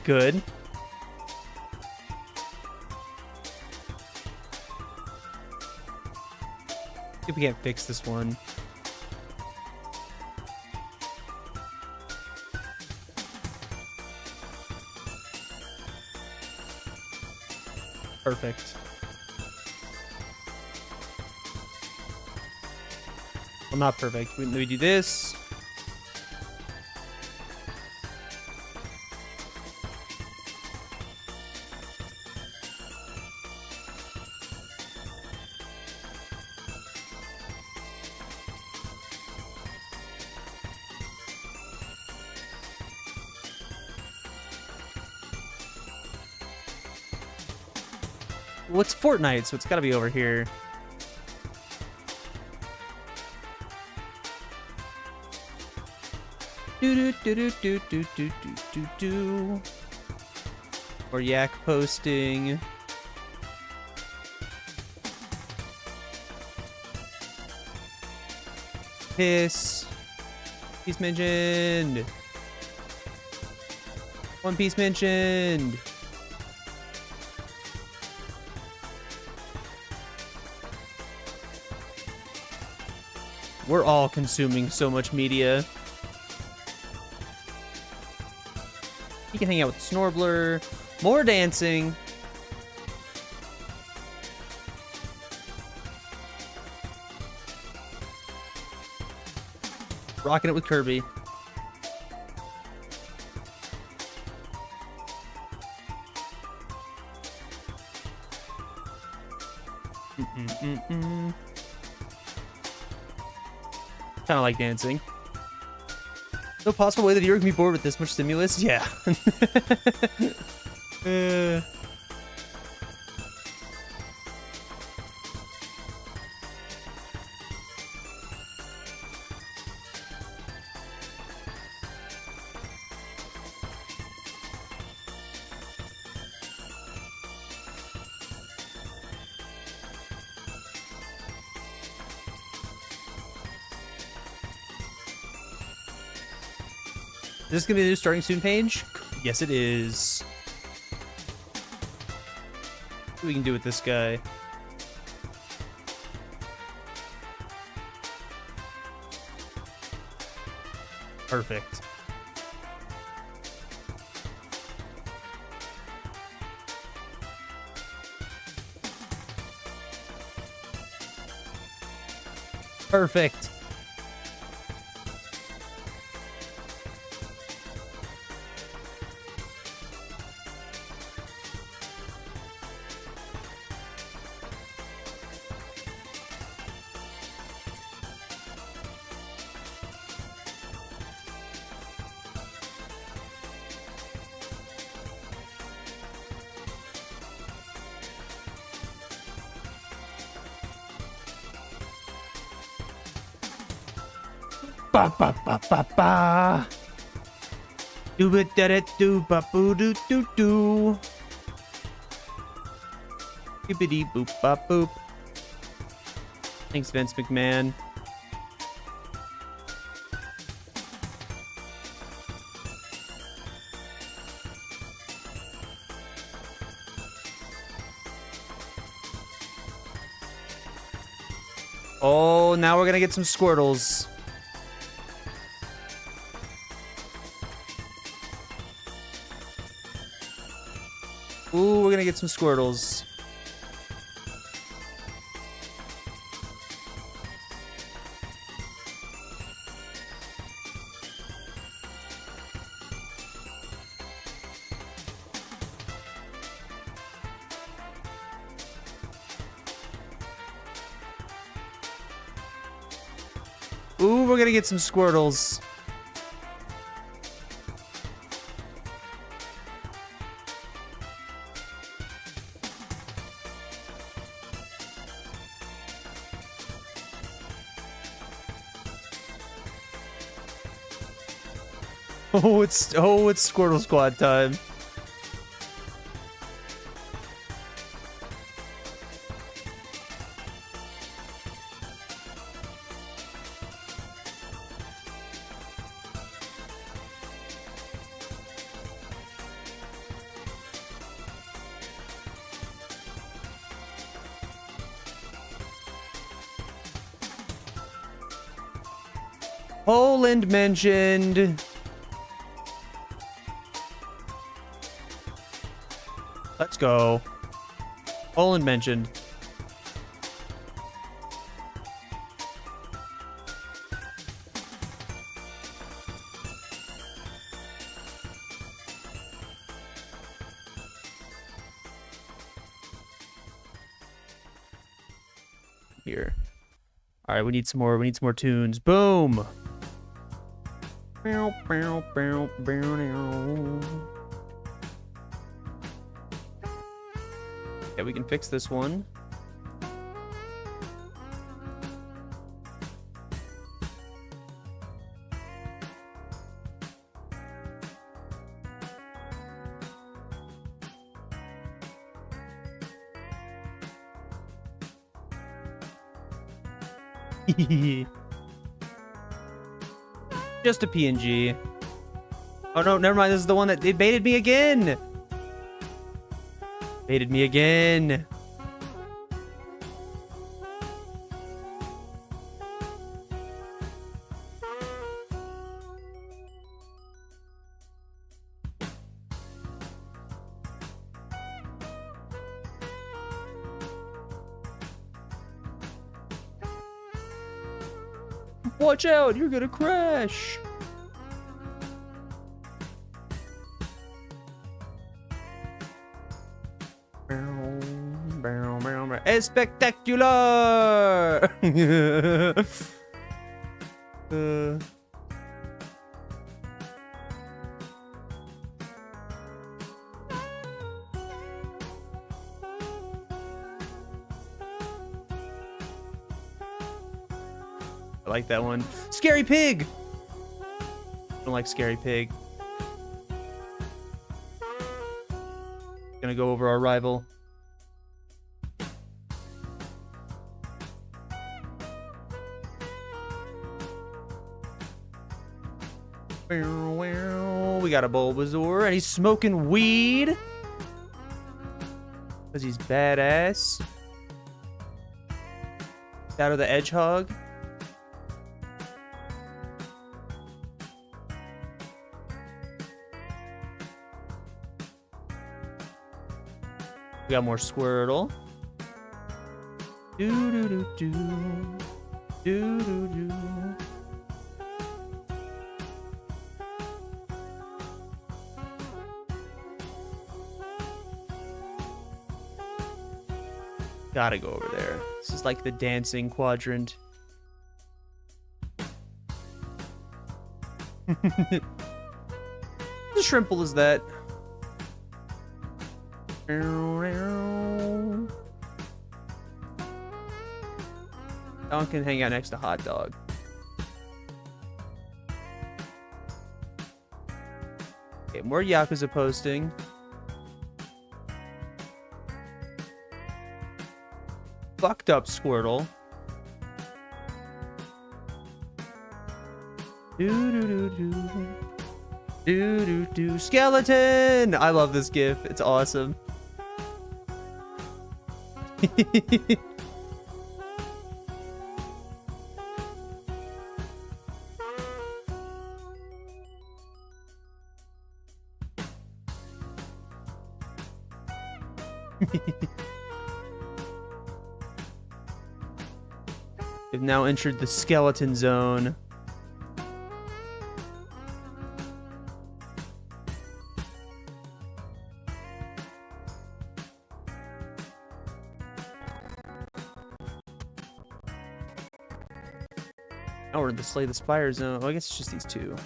Speaker 5: Good. See if we can't fix this one. Perfect. Well, not perfect. We do this. Well, it's Fortnite, so it's gotta be over here. Do do do do do do do do do. Or yak posting. Piss. Piece mentioned. One Piece mentioned. We're all consuming so much media. You can hang out with Snorbler. More dancing. Rocking it with Kirby. Kind of like dancing. No possible way that you're gonna be bored with this much stimulus? Yeah. Is this gonna be the new starting soon page? Yes, it is. See what we can do with this guy. Perfect. Perfect. Ba ba ba ba ba. Do it da it do ba boo do do do. Bippity boop ba boop. Thanks, Vince McMahon. Oh, now we're gonna get some Squirtles. Ooh, we're gonna get some Squirtles. Ooh, we're gonna get some Squirtles. Oh, it's Squirtle Squad time. Poland mentioned. Let's go. Poland mentioned. Here. All right, we need some more. We need some more tunes. Boom. Yeah, we can fix this one. Just a PNG. Oh no, never mind. This is the one that it baited me again. Baited me again. Watch out, you're gonna crash. Spectacular! I like that one. Scary Pig! I don't like Scary Pig. Gonna go over our rival. We got a Bulbasaur, and he's smoking weed. Because he's badass. Shadow the Hedgehog. We got more Squirtle. Do do do do. Do do do. Gotta go over there. This is like the dancing quadrant. The Shrimple is that. That one can hang out next to Hot Dog. Okay, more Yakuza posting. Fucked up Squirtle. Do skeleton. I love this GIF. It's awesome. We've now entered the skeleton zone. Now we're in the Slay the Spire zone. Oh, I guess it's just these two.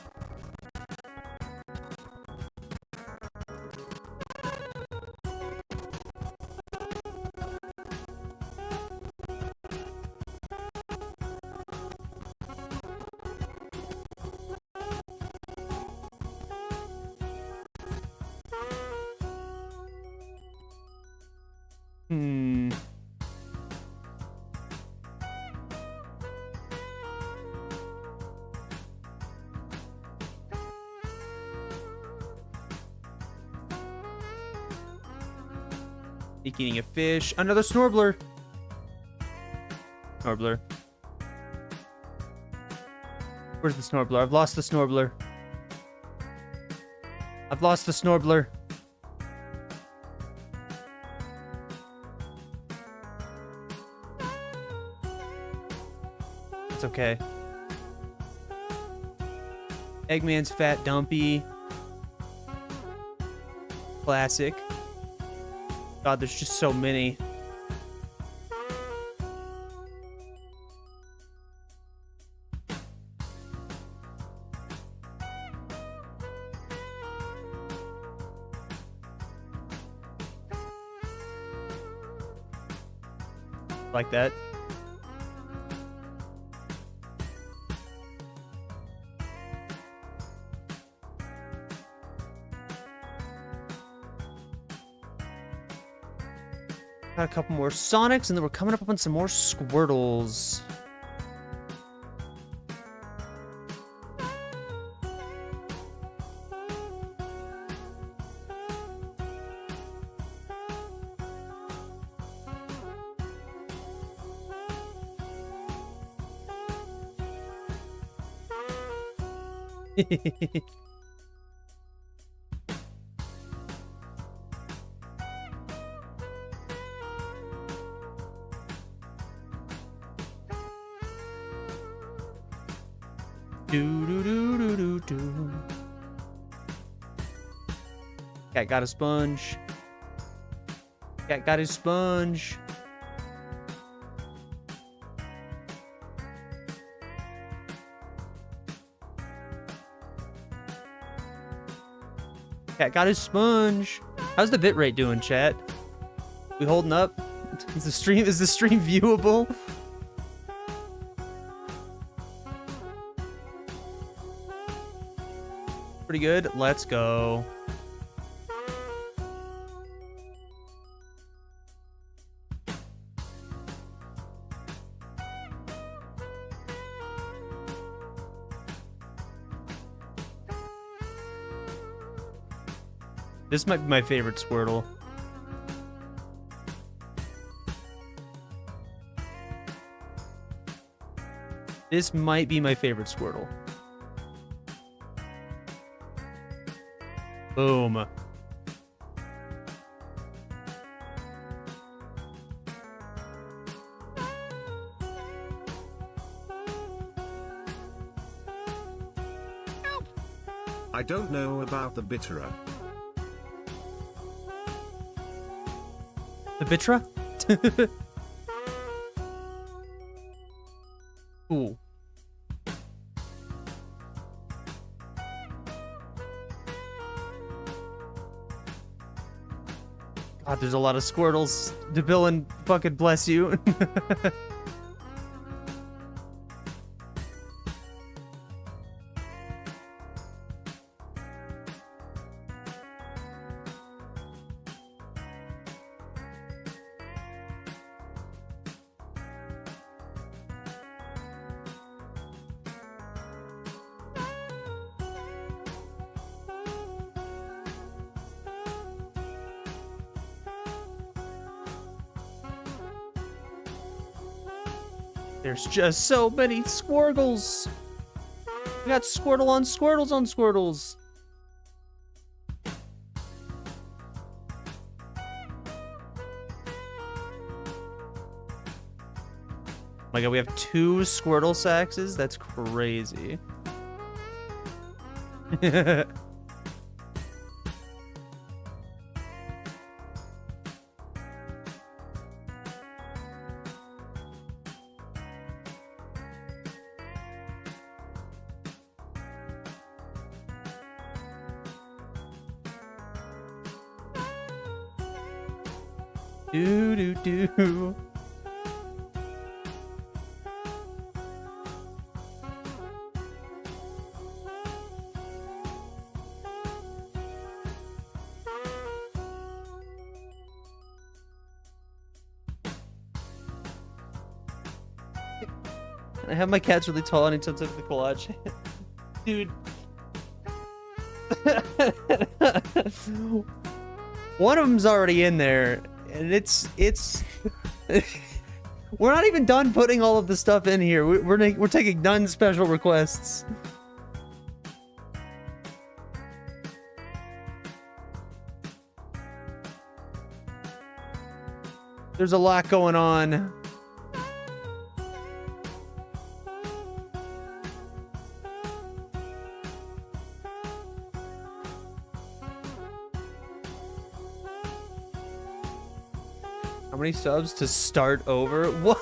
Speaker 5: Eating a fish. Another Snorbler. Snorbler. Where's the Snorbler? I've lost the Snorbler. I've lost the Snorbler. It's okay. Eggman's Fat Dumpy. Classic. God, there's just so many. Like that. Got a couple more Sonics, and then we're coming up on some more Squirtles. Do. Cat got a sponge. Cat got his sponge. Cat got his sponge. How's the bitrate doing, chat? We holding up? Is the stream viewable? Pretty good. Let's go. This might be my favorite Squirtle. This might be my favorite Squirtle. Boom.
Speaker 11: I don't know about the bitterer.
Speaker 5: The Bitra? Ooh. God, there's a lot of Squirtles. DeBillin, fucking bless you. There's just so many Squirtles. We got Squirtle on Squirtles on Squirtles. My God, we have 2 Squirtle Saxes? That's crazy. Do do do. I have my cat's really tall and he took the collage. Dude. One of them's already in there. And it's we're not even done putting all of the stuff in here. We're taking none special requests. There's a lot going on. How many subs to start over? What?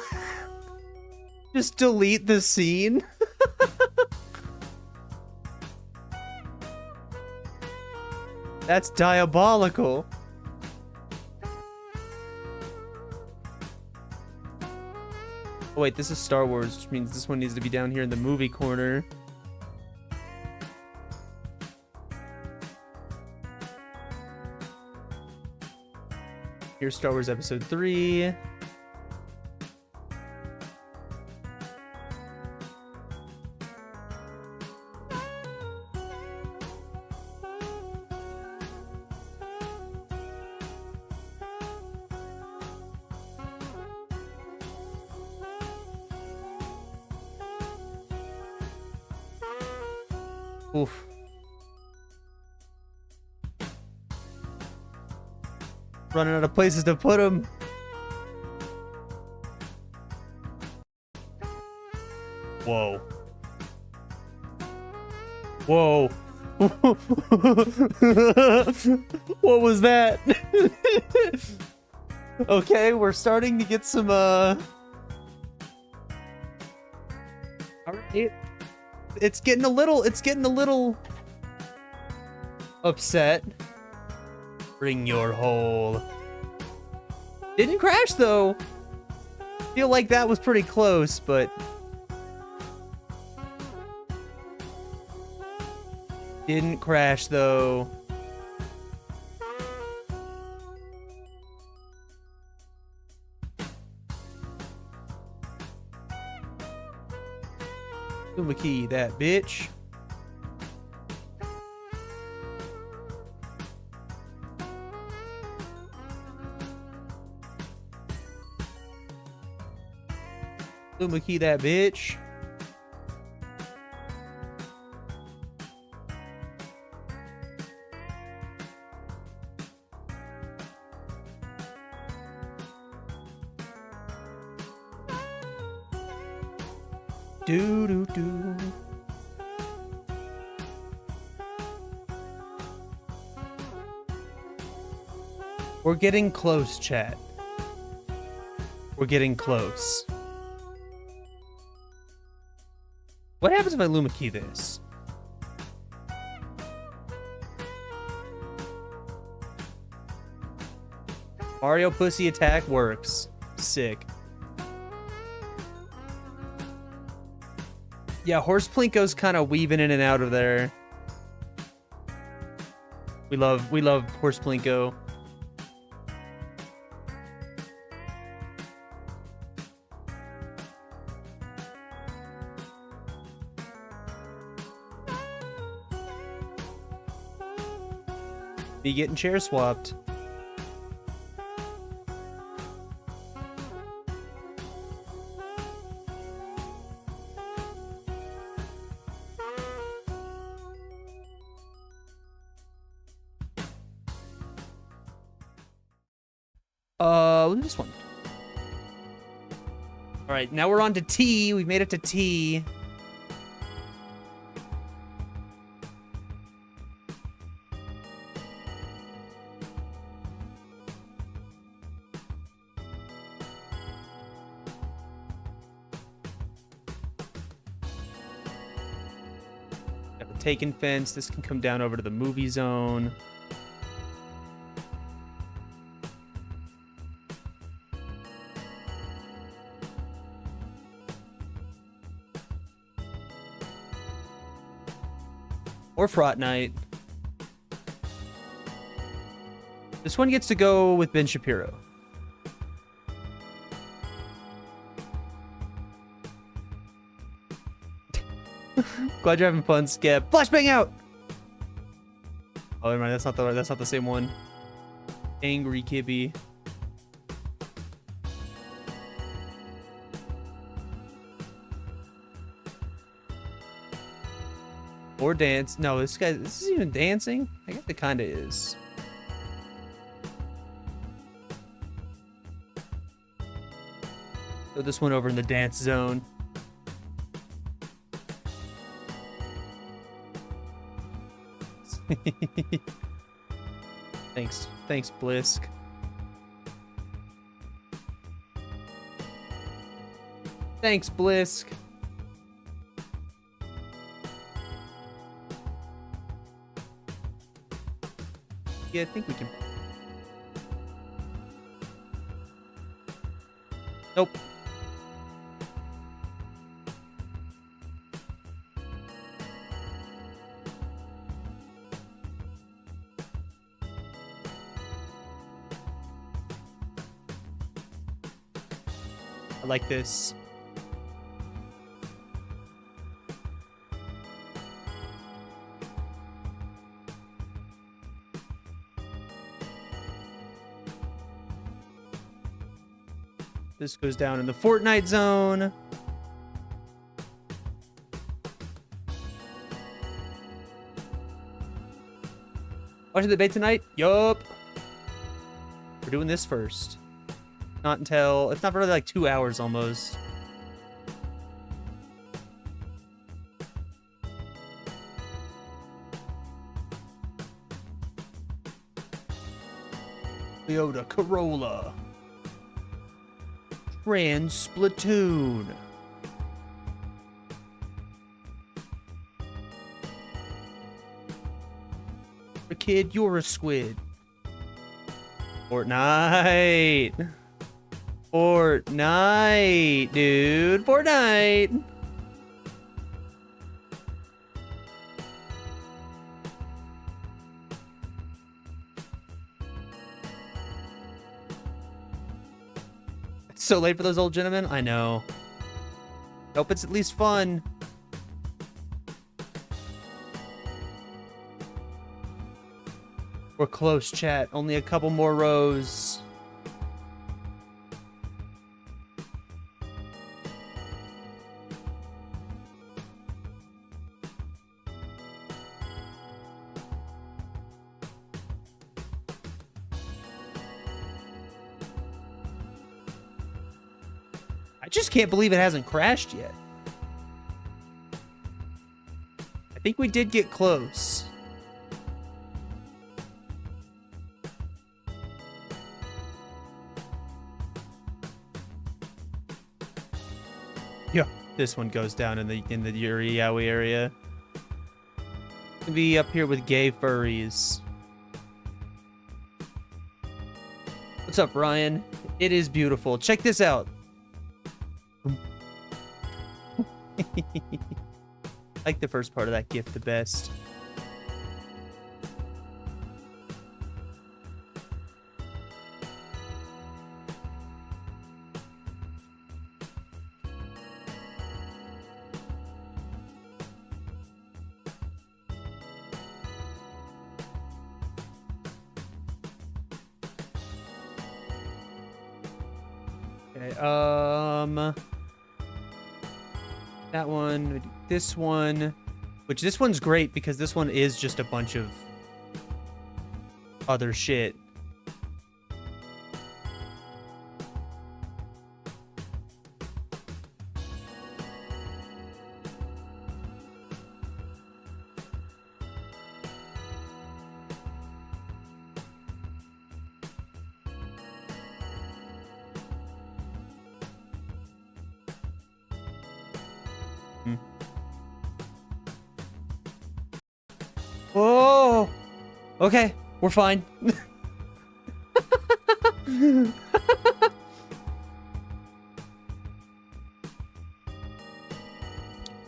Speaker 5: Just delete the scene? That's diabolical. Oh wait, this is Star Wars, which means this one needs to be down here in the movie corner. Here's Star Wars Episode 3. Oof. Running out of places to put them. Whoa. Whoa. What was that? Okay, we're starting to get some Alright. It's getting a little upset. Bring your hole. Didn't crash though. Feel like that was pretty close, but didn't crash though. Key that bitch. Luma key that bitch. Do do do. We're getting close, chat. We're getting close. What happens if I Luma key this? Mario pussy attack works. Sick. Yeah, Horse Plinko's kind of weaving in and out of there. We love Horse Plinko. Be getting chair swapped. Look at this one. All right, now we're on to T. We've made it to T. Got the Taken fence. This can come down over to the movie zone. Or Fraught Night. This one gets to go with Ben Shapiro. Glad you're having fun, Skip. Flashbang out! Oh, never mind. That's not the same one. Angry Kibby. Or dance. No, this is even dancing? I guess it kinda is. Throw this one over in the dance zone. Thanks, Blisk. Thanks, Blisk. Yeah, I think we can. Nope. I like this. This goes down in the Fortnite zone. Watching the debate tonight? Yup. We're doing this first. Not until... It's not really like 2 hours almost. Toyota Corolla. Trans Splatoon. A kid, you're a squid. Fortnite. Fortnite, dude. Fortnite. It's so late for those old gentlemen. I know. Hope it's at least fun. We're close, chat. Only a couple more rows. I just can't believe it hasn't crashed yet. I think we did get close. Yeah, this one goes down in the Yuri Yowie area. Gonna be up here with gay furries. What's up, Ryan? It is beautiful. Check this out. I like the first part of that gift the best. Okay, that one, this one, which this one's great because this one is just a bunch of other shit. Oh, okay, we're fine.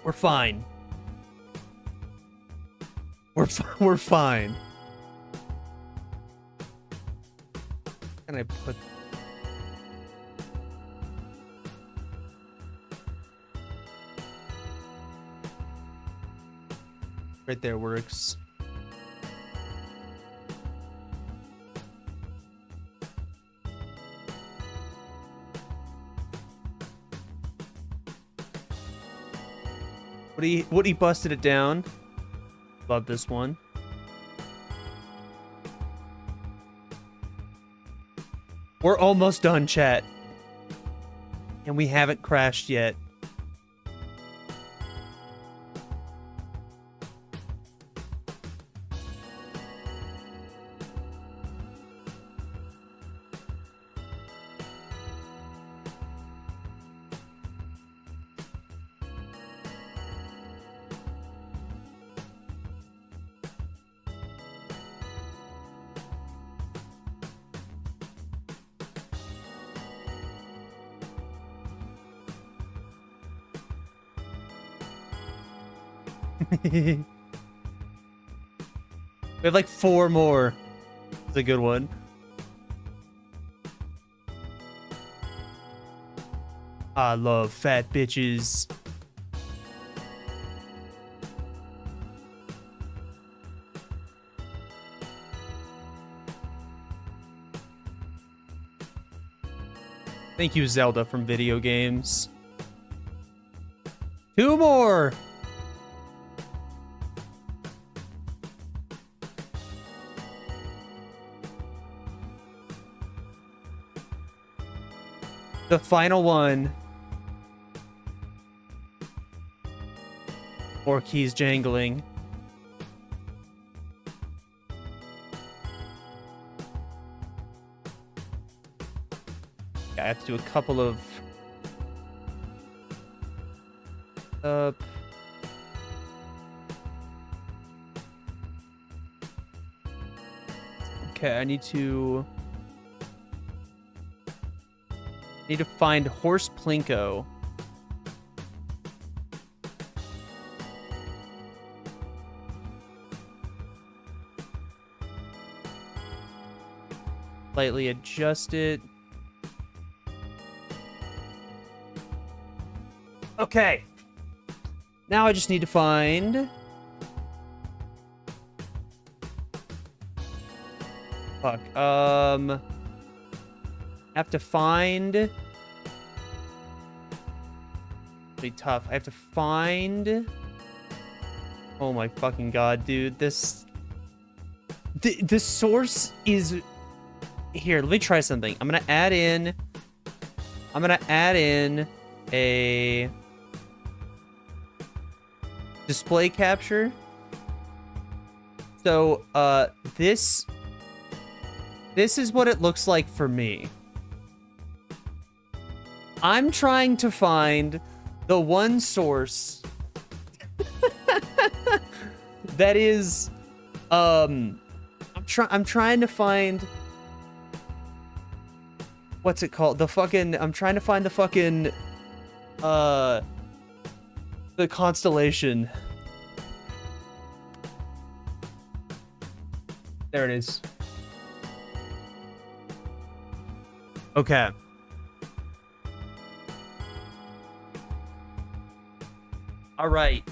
Speaker 5: We're fine. We're fine. Can I put? Right there works. Woody busted it down. Love this one. We're almost done, chat. And we haven't crashed yet. We have like 4 more. It's a good one. I love fat bitches. Thank you, Zelda from video games. 2 more. The final one. More keys jangling. Yeah, I have to do a couple of... Okay, I need to find Horse Plinko. Slightly adjust it. Okay. Now I just need to find... Fuck. Have to find... Pretty tough. I have to find... Oh my fucking god, dude. This... The source is... Here, let me try something. I'm gonna add in a display capture. So, this is what it looks like for me. I'm trying to find the one source that is, I'm trying to find, what's it called? I'm trying to find the fucking, the constellation. There it is. Okay. All right.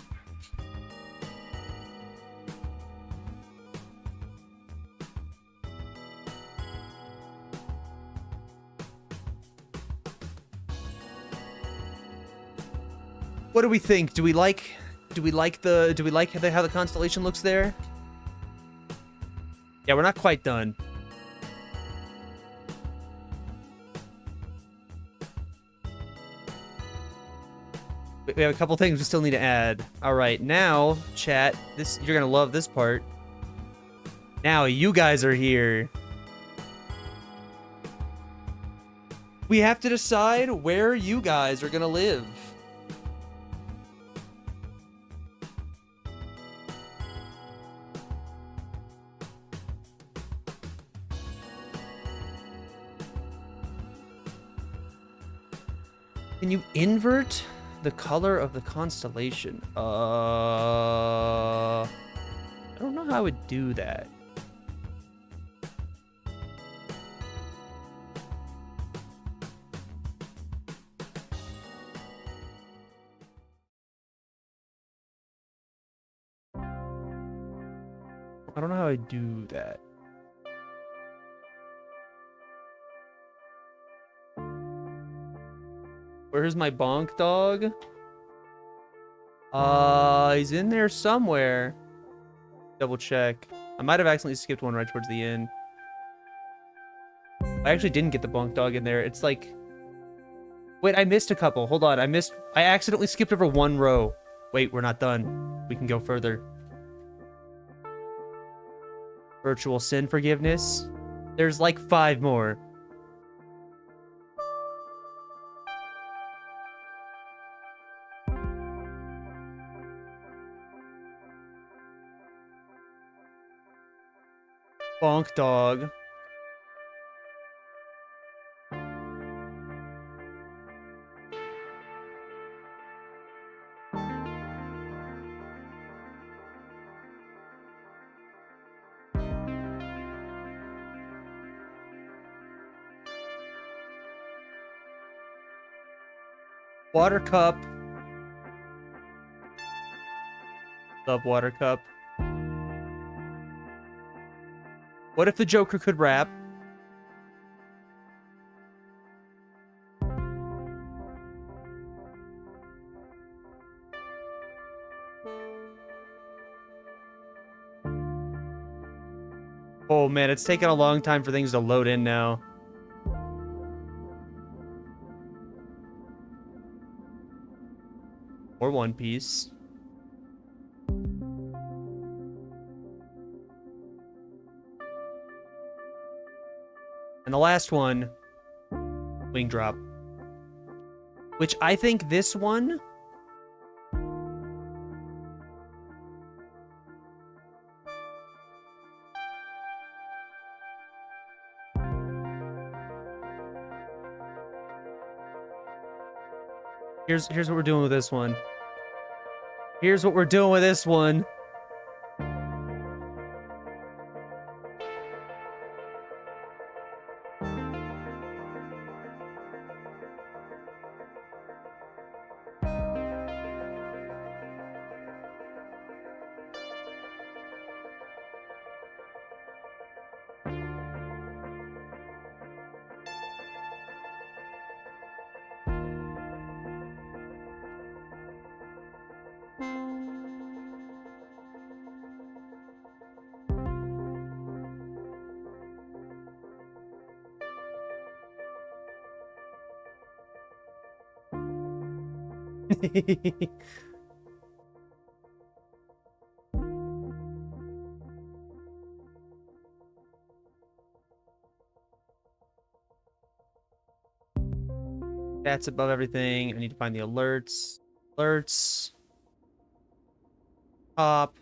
Speaker 5: What do we think? Do we like how the constellation looks there? Yeah, we're not quite done. We have a couple things we still need to add. All right, now, chat, you're gonna love this part. Now you guys are here. We have to decide where you guys are gonna live. Can you invert the color of the constellation? I don't know how I would do that. I don't know how I do that. Where's my bonk dog? He's in there somewhere. Double check. I might have accidentally skipped one right towards the end. I actually didn't get the bonk dog in there. It's like... Wait, I missed a couple. Hold on, I accidentally skipped over one row. Wait, we're not done. We can go further. Virtual sin forgiveness. There's like 5 more. Bonk dog. Water cup. Love water cup. What if the Joker could rap? Oh man, it's taking a long time for things to load in now. Or One Piece. And the last one, Wing Drop. Which I think this one... Here's what we're doing with this one. Here's what we're doing with this one. That's above everything. I need to find the alerts. Alerts. Top.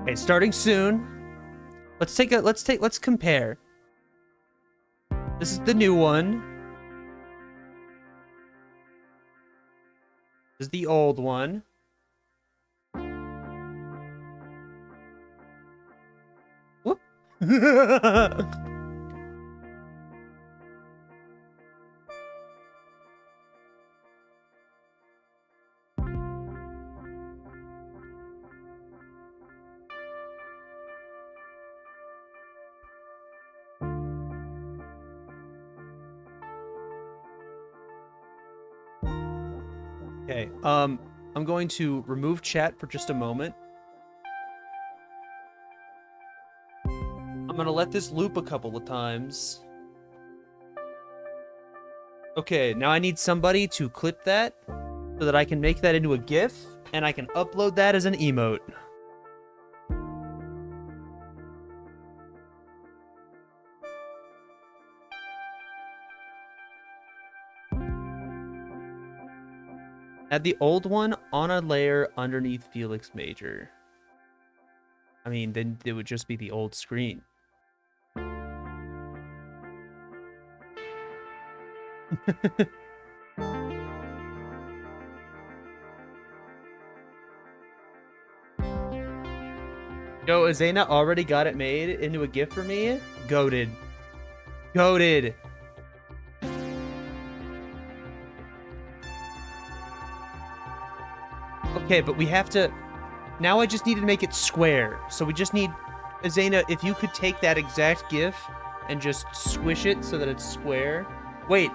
Speaker 5: Okay, starting soon. Let's compare. This is the new one. This is the old one. Whoop. Okay, I'm going to remove chat for just a moment. I'm gonna let this loop a couple of times. Okay, now I need somebody to clip that so that I can make that into a GIF and I can upload that as an emote. Add the old one on a layer underneath Felix Major. I mean, then it would just be the old screen. Yo, Azena already got it made into a GIF for me? Goated. Goated. Okay, but we have to... Now I just need to make it square. So we just need... Azena, if you could take that exact GIF and just squish it so that it's square. Wait.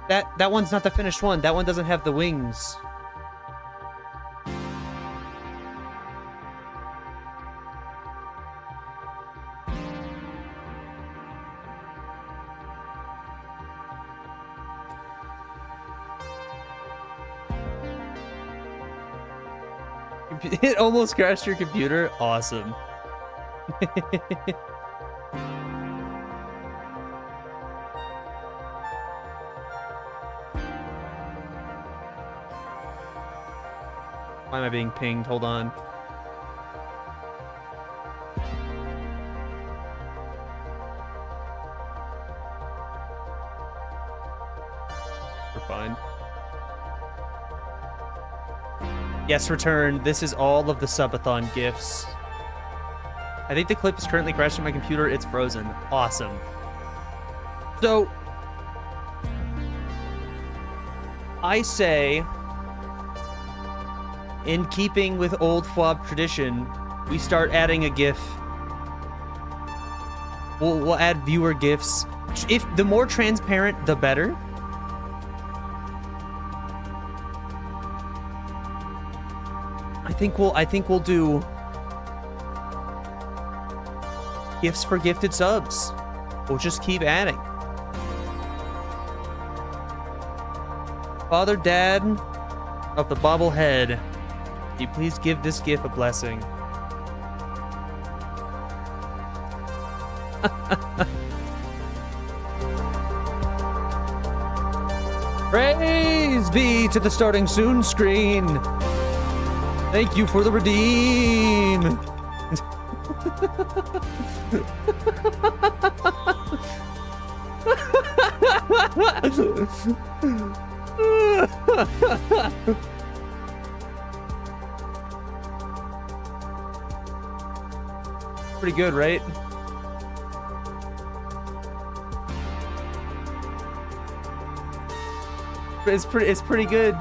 Speaker 5: That one's not the finished one. That one doesn't have the wings. It almost crashed your computer. Awesome. Why am I being pinged? Hold on. We're fine. Yes, return. This is all of the subathon gifts. I think the clip is currently crashing my computer. It's frozen. Awesome. So, I say, in keeping with old FWAB tradition, we start adding a GIF. We'll add viewer GIFs. If the more transparent, the better. I think we'll do gifts for gifted subs. We'll just keep adding. Father, Dad of the bobblehead, can you please give this GIF a blessing? Praise be to the starting soon screen. Thank you for the redeem. Pretty good, right? It's pretty good.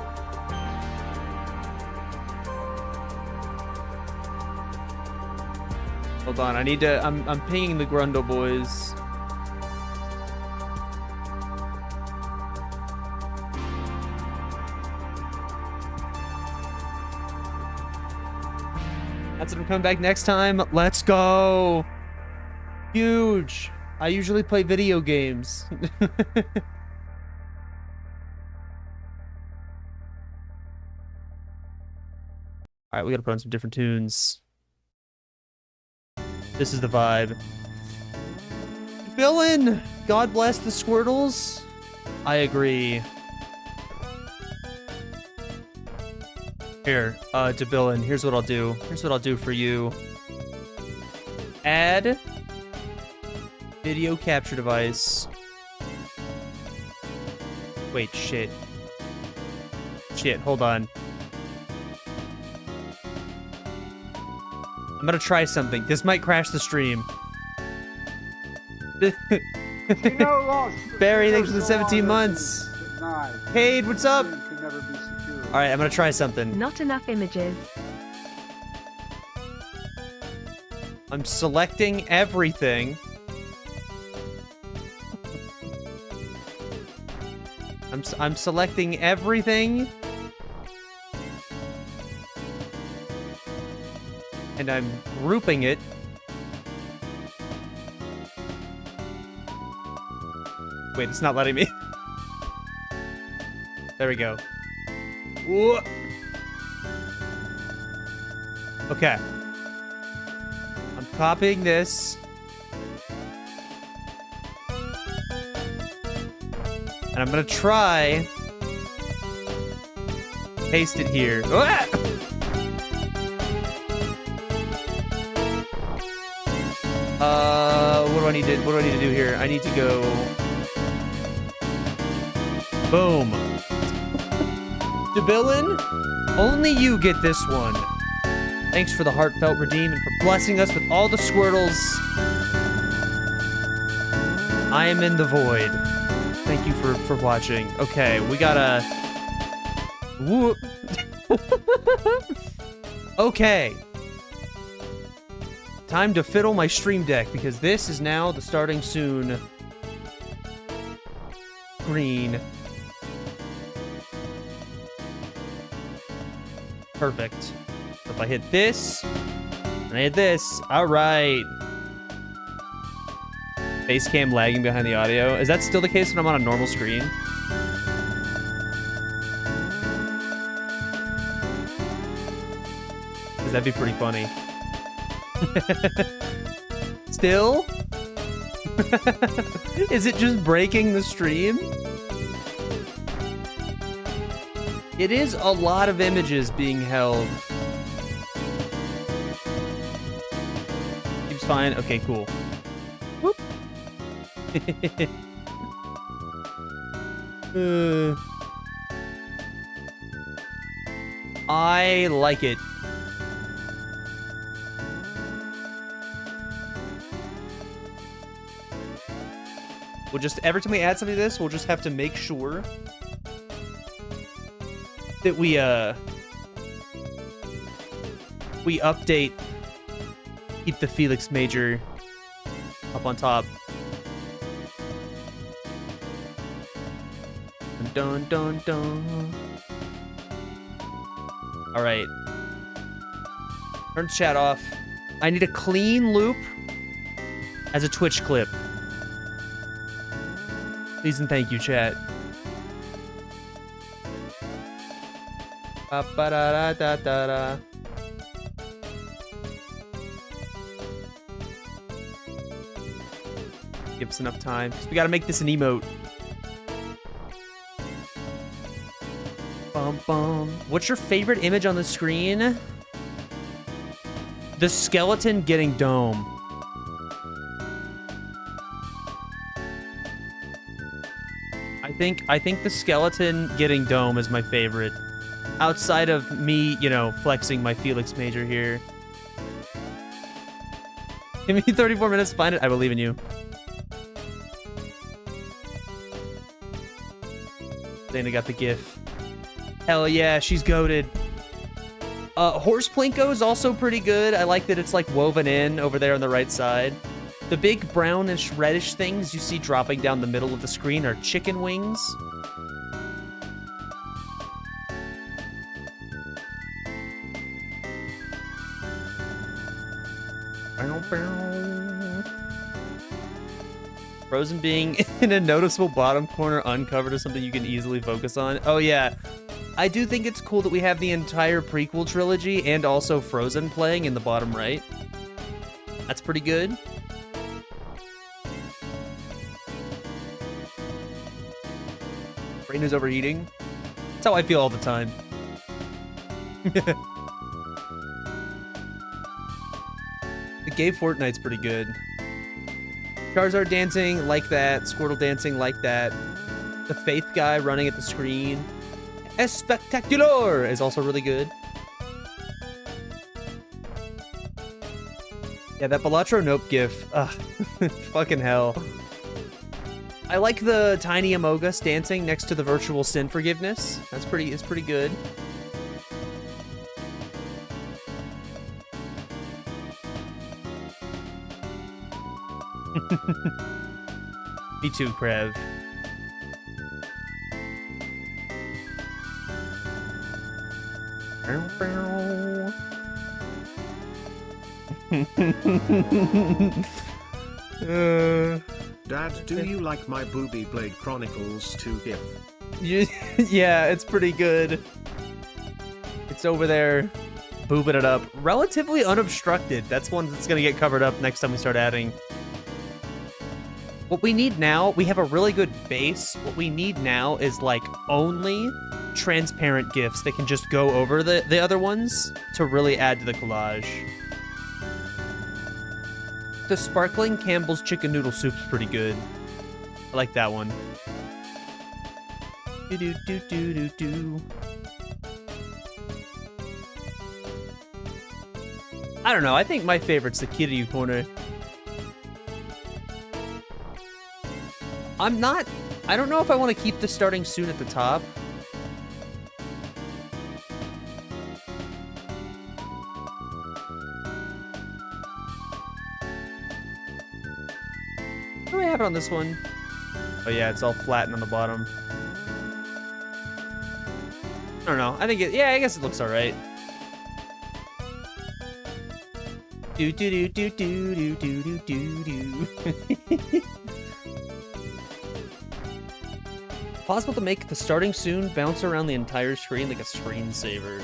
Speaker 5: Hold on, I need to. I'm pinging the Grundle boys. That's it. I'm coming back next time. Let's go. Huge. I usually play video games. All right, we gotta put on some different tunes. This is the vibe. Villain! God bless the Squirtles. I agree. Here, Debilin, here's what I'll do. Here's what I'll do for you. Add video capture device. Wait, shit. Shit, hold on. I'm gonna try something. This might crash the stream. Barry, thanks for the 17 months. Cade, what's up? Alright, I'm gonna try something.
Speaker 2: Not enough images.
Speaker 5: I'm selecting everything. I'm selecting everything. And I'm grouping it. Wait, it's not letting me. There we go. Whoa. Okay. I'm copying this. And I'm gonna try paste it here. Ah! What do I need to do here? I need to go. Boom. Debilin, only you get this one. Thanks for the heartfelt redeem and for blessing us with all the Squirtles. I am in the void. Thank you for watching. Okay, we gotta. Whoop. Okay. Time to fiddle my stream deck because this is now the starting soon screen. Perfect. So if I hit this, and I hit this, all right. Face cam lagging behind the audio. Is that still the case when I'm on a normal screen? Because that'd be pretty funny. Still? Is it just breaking the stream? It is a lot of images being held. Seems fine. Okay, cool. Whoop. I like it. We'll just, every time we add something to this, we'll just have to make sure that we update, keep the Felix Major up on top. Dun dun dun. All right. Turn chat off. I need a clean loop as a Twitch clip. Please and thank you, chat. Ba-da-da-da-da-da. Give us enough time, because we gotta make this an emote. Bum bum. What's your favorite image on the screen? The skeleton getting dome. I think the skeleton getting dome is my favorite. Outside of me, you know, flexing my Felix Major here. Give me 34 minutes to find it. I believe in you. Dana got the gif. Hell yeah, she's goated. Horse Plinko is also pretty good. I like that it's like woven in over there on the right side. The big brownish reddish things you see dropping down the middle of the screen are chicken wings. Frozen being in a noticeable bottom corner uncovered is something you can easily focus on. Oh yeah, I do think it's cool that we have the entire prequel trilogy and also Frozen playing in the bottom right. That's pretty good. Brain is overheating. That's how I feel all the time. The gay Fortnite's pretty good. Charizard dancing, like that. Squirtle dancing, like that. The Faith guy running at the screen. Espectacular is also really good. Yeah, that Balatro Nope gif. Ugh. Fucking hell. I like the tiny Amogus dancing next to the virtual sin forgiveness. It's pretty good. Me too, Krev.
Speaker 11: Dad, do you like my Booby Blade Chronicles 2 gif?
Speaker 5: Yeah, it's pretty good. It's over there, boobing it up. Relatively unobstructed. That's one that's gonna get covered up next time we start adding. What we need now, we have a really good base. What we need now is like only transparent gifs that can just go over the other ones to really add to the collage. The sparkling Campbell's chicken noodle soup's pretty good. I like that one. Do do do do do do. I don't know. I think my favorite's the Kiryu corner. I don't know if I want to keep the starting soon at the top. What do I have it on this one? Oh yeah, it's all flattened on the bottom. I don't know. I think yeah, I guess it looks alright. Do do do do do do do do do. Possible to make the starting soon bounce around the entire screen like a screensaver.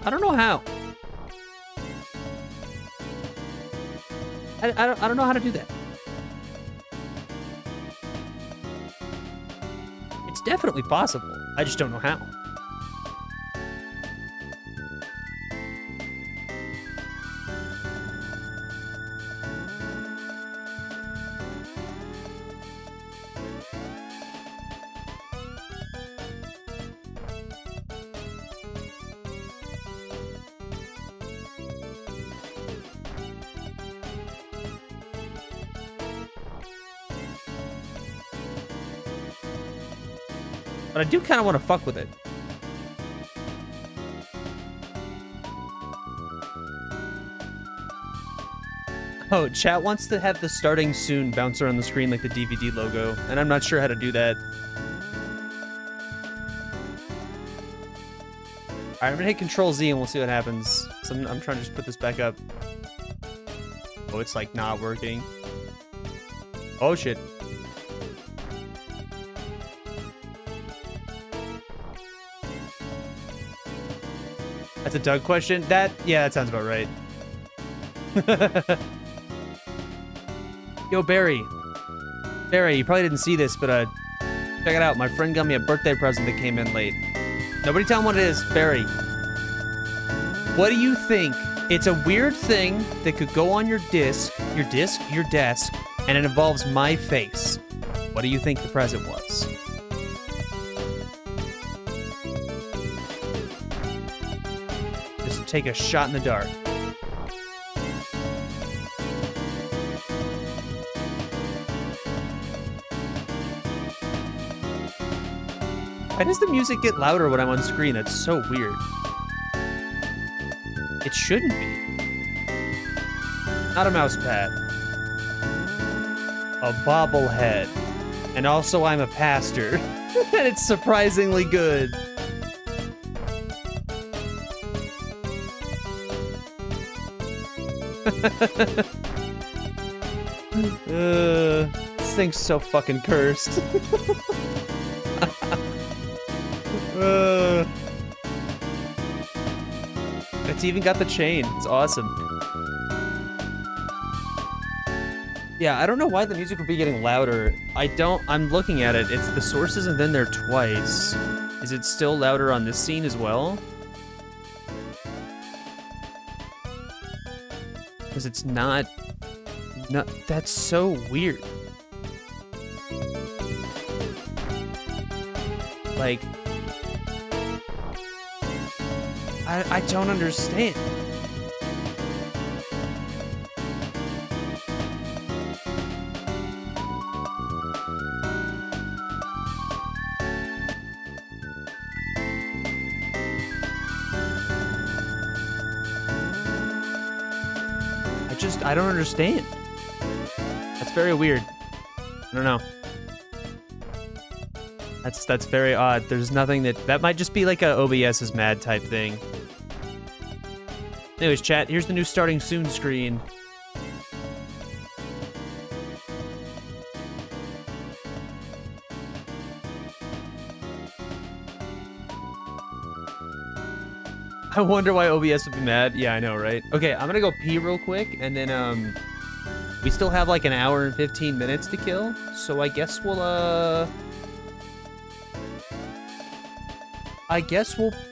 Speaker 5: I don't know how. I don't know how to do that. It's definitely possible. I just don't know how. But I do kind of want to fuck with it. Oh, chat wants to have the starting soon bounce around the screen like the DVD logo, and I'm not sure how to do that. Alright, I'm gonna hit Control Z and we'll see what happens. So I'm trying to just put this back up. Oh, it's like not working. Oh shit. That's a Doug question? Yeah, that sounds about right. Yo, Barry. Barry, you probably didn't see this, but check it out. My friend got me a birthday present that came in late. Nobody tell him what it is, Barry. What do you think? It's a weird thing that could go on your desk, and it involves my face. What do you think the present was? Just take a shot in the dark. Why does the music get louder when I'm on screen? That's so weird. It shouldn't be. Not a mouse pad. A bobblehead. And also I'm a pastor. And it's surprisingly good. This thing's so fucking cursed. It's even got the chain. It's awesome. Yeah, I don't know why the music would be getting louder. I'm looking at it. It's the source isn't in there twice. Is it still louder on this scene as well? Because it's not, that's so weird. Like, I don't understand. I don't understand. That's very weird. I don't know. That's very odd. There's nothing that might just be like a OBS is mad type thing. Anyways, chat, here's the new starting soon screen. I wonder why OBS would be mad. Yeah, I know, right? Okay, I'm gonna go pee real quick, and then, we still have like an hour and 15 minutes to kill, so I guess we'll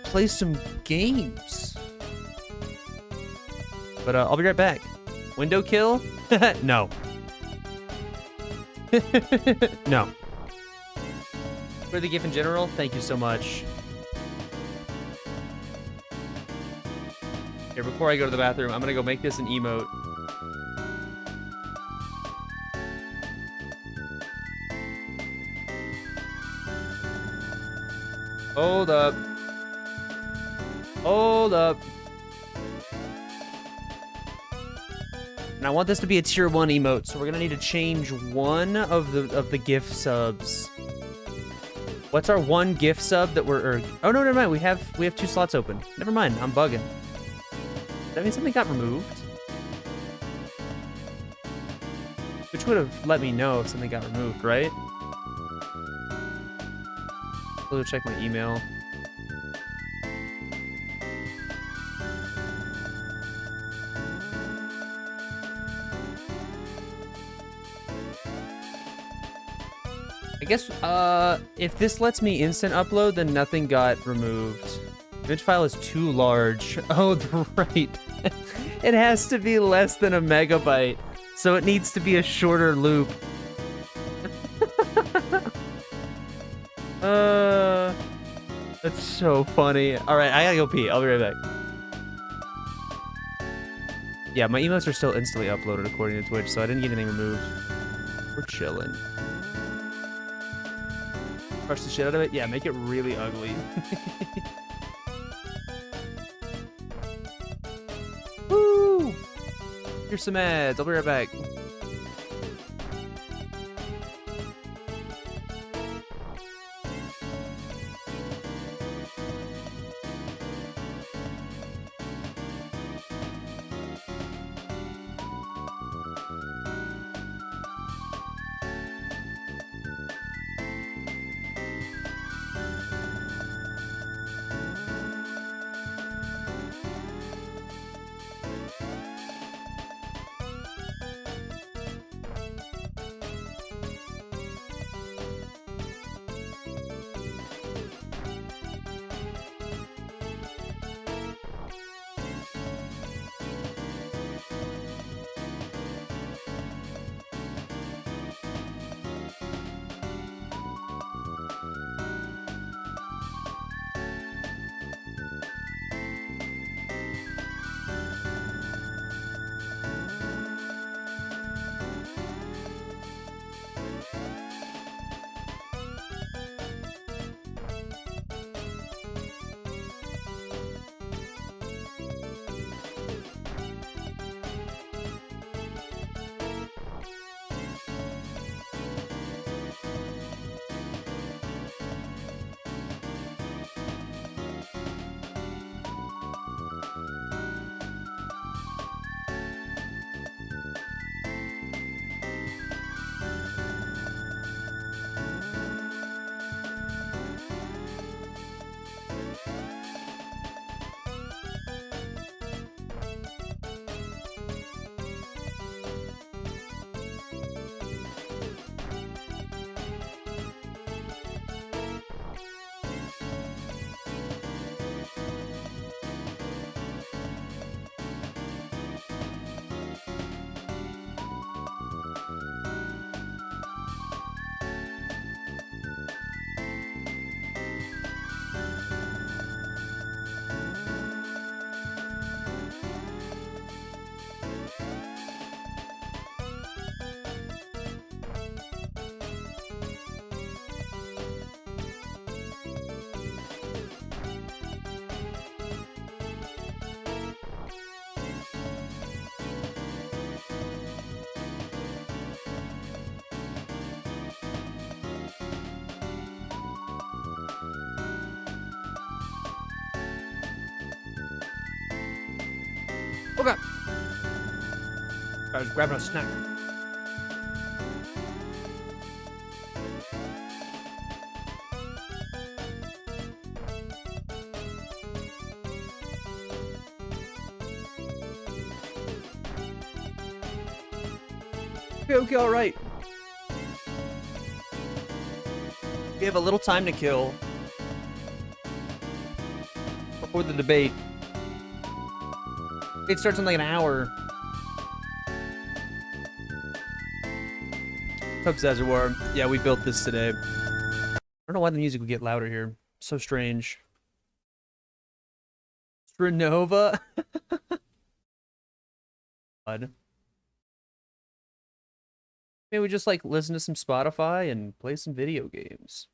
Speaker 5: play some games. But, I'll be right back. Window kill? No. No. For the GIF in general, thank you so much. Here, before I go to the bathroom, I'm gonna go make this an emote. Hold up. Hold up. And I want this to be a tier 1 emote, so we're gonna need to change one of the GIF subs. What's our one GIF sub that oh no, never mind. We have 2 slots open. Never mind, I'm bugging. Does that mean something got removed? Which would have let me know if something got removed, right? I'll go check my email. I guess, if this lets me instant upload, then nothing got removed. Image file is too large. Oh, right. It has to be less than a megabyte, so it needs to be a shorter loop. That's so funny. All right, I gotta go pee. I'll be right back. Yeah, my emails are still instantly uploaded according to Twitch, so I didn't get anything removed. We're chilling. Crush the shit out of it? Yeah, make it really ugly. Woo! Here's some ads. I'll be right back. Okay. I was grabbing a snack. Okay, all right. We have a little time to kill before the debate. It starts in like an hour. Hope Zazarwar. Yeah, we built this today. I don't know why the music would get louder here. So strange. Strenova. God. Maybe we just like listen to some Spotify and play some video games.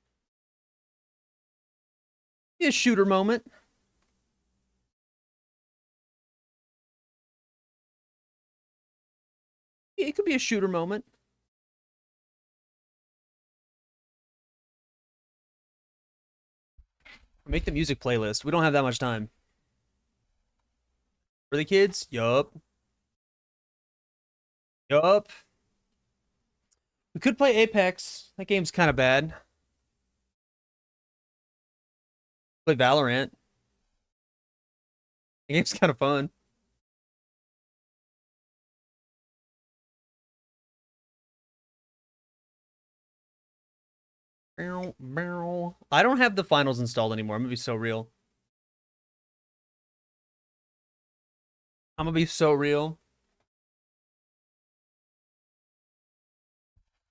Speaker 5: Be a shooter moment. It could be a shooter moment. Make the music playlist. We don't have that much time. For the kids? Yup. Yup. We could play Apex. That game's kind of bad. Play Valorant. The game's kind of fun. I don't have the finals installed anymore. I'm gonna be so real. I'm gonna be so real.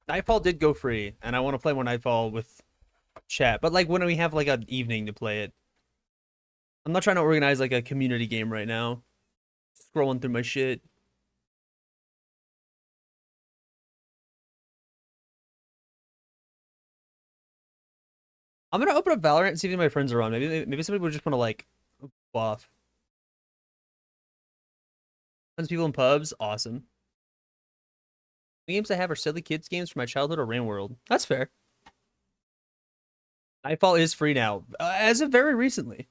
Speaker 5: Nightfall did go free, and I want to play more Nightfall with chat. But like when we have like an evening to play it. I'm not trying to organize like a community game right now. Scrolling through my shit. I'm gonna open up Valorant and see if any of my friends are on. Maybe some people just want to like goof off. Tons of people in pubs, awesome. The games I have are silly kids games from my childhood or Rain World. That's fair. Nightfall is free now, as of very recently.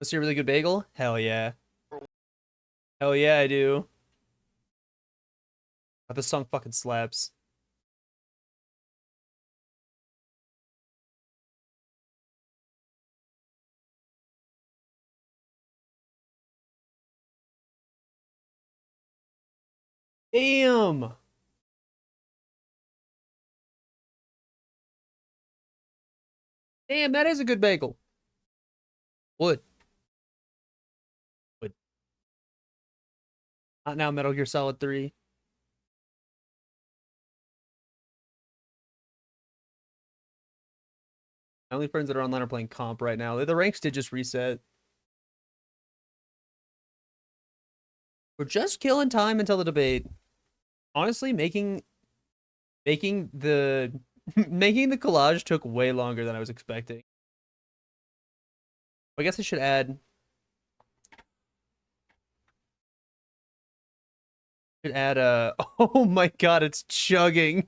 Speaker 5: Let's see a really good bagel? Hell yeah. Hell yeah, I do. Oh, this song fucking slaps. Damn. Damn, that is a good bagel. Wood. Wood. Not now, Metal Gear Solid 3. My only friends that are online are playing comp right now. The ranks did just reset. We're just killing time until the debate. Honestly, making the making the collage took way longer than I was expecting. I guess I should add oh my god, it's chugging.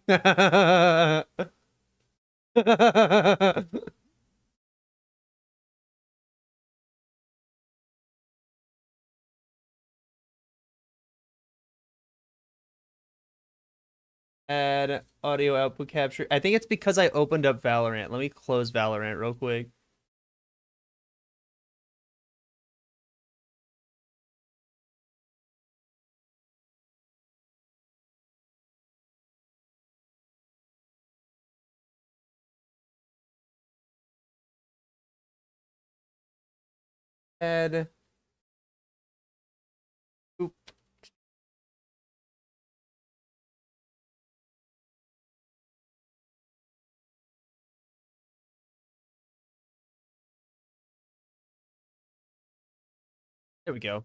Speaker 5: Add audio output capture. I think it's because I opened up Valorant. Let me close Valorant real quick. Add. Oop. There we go.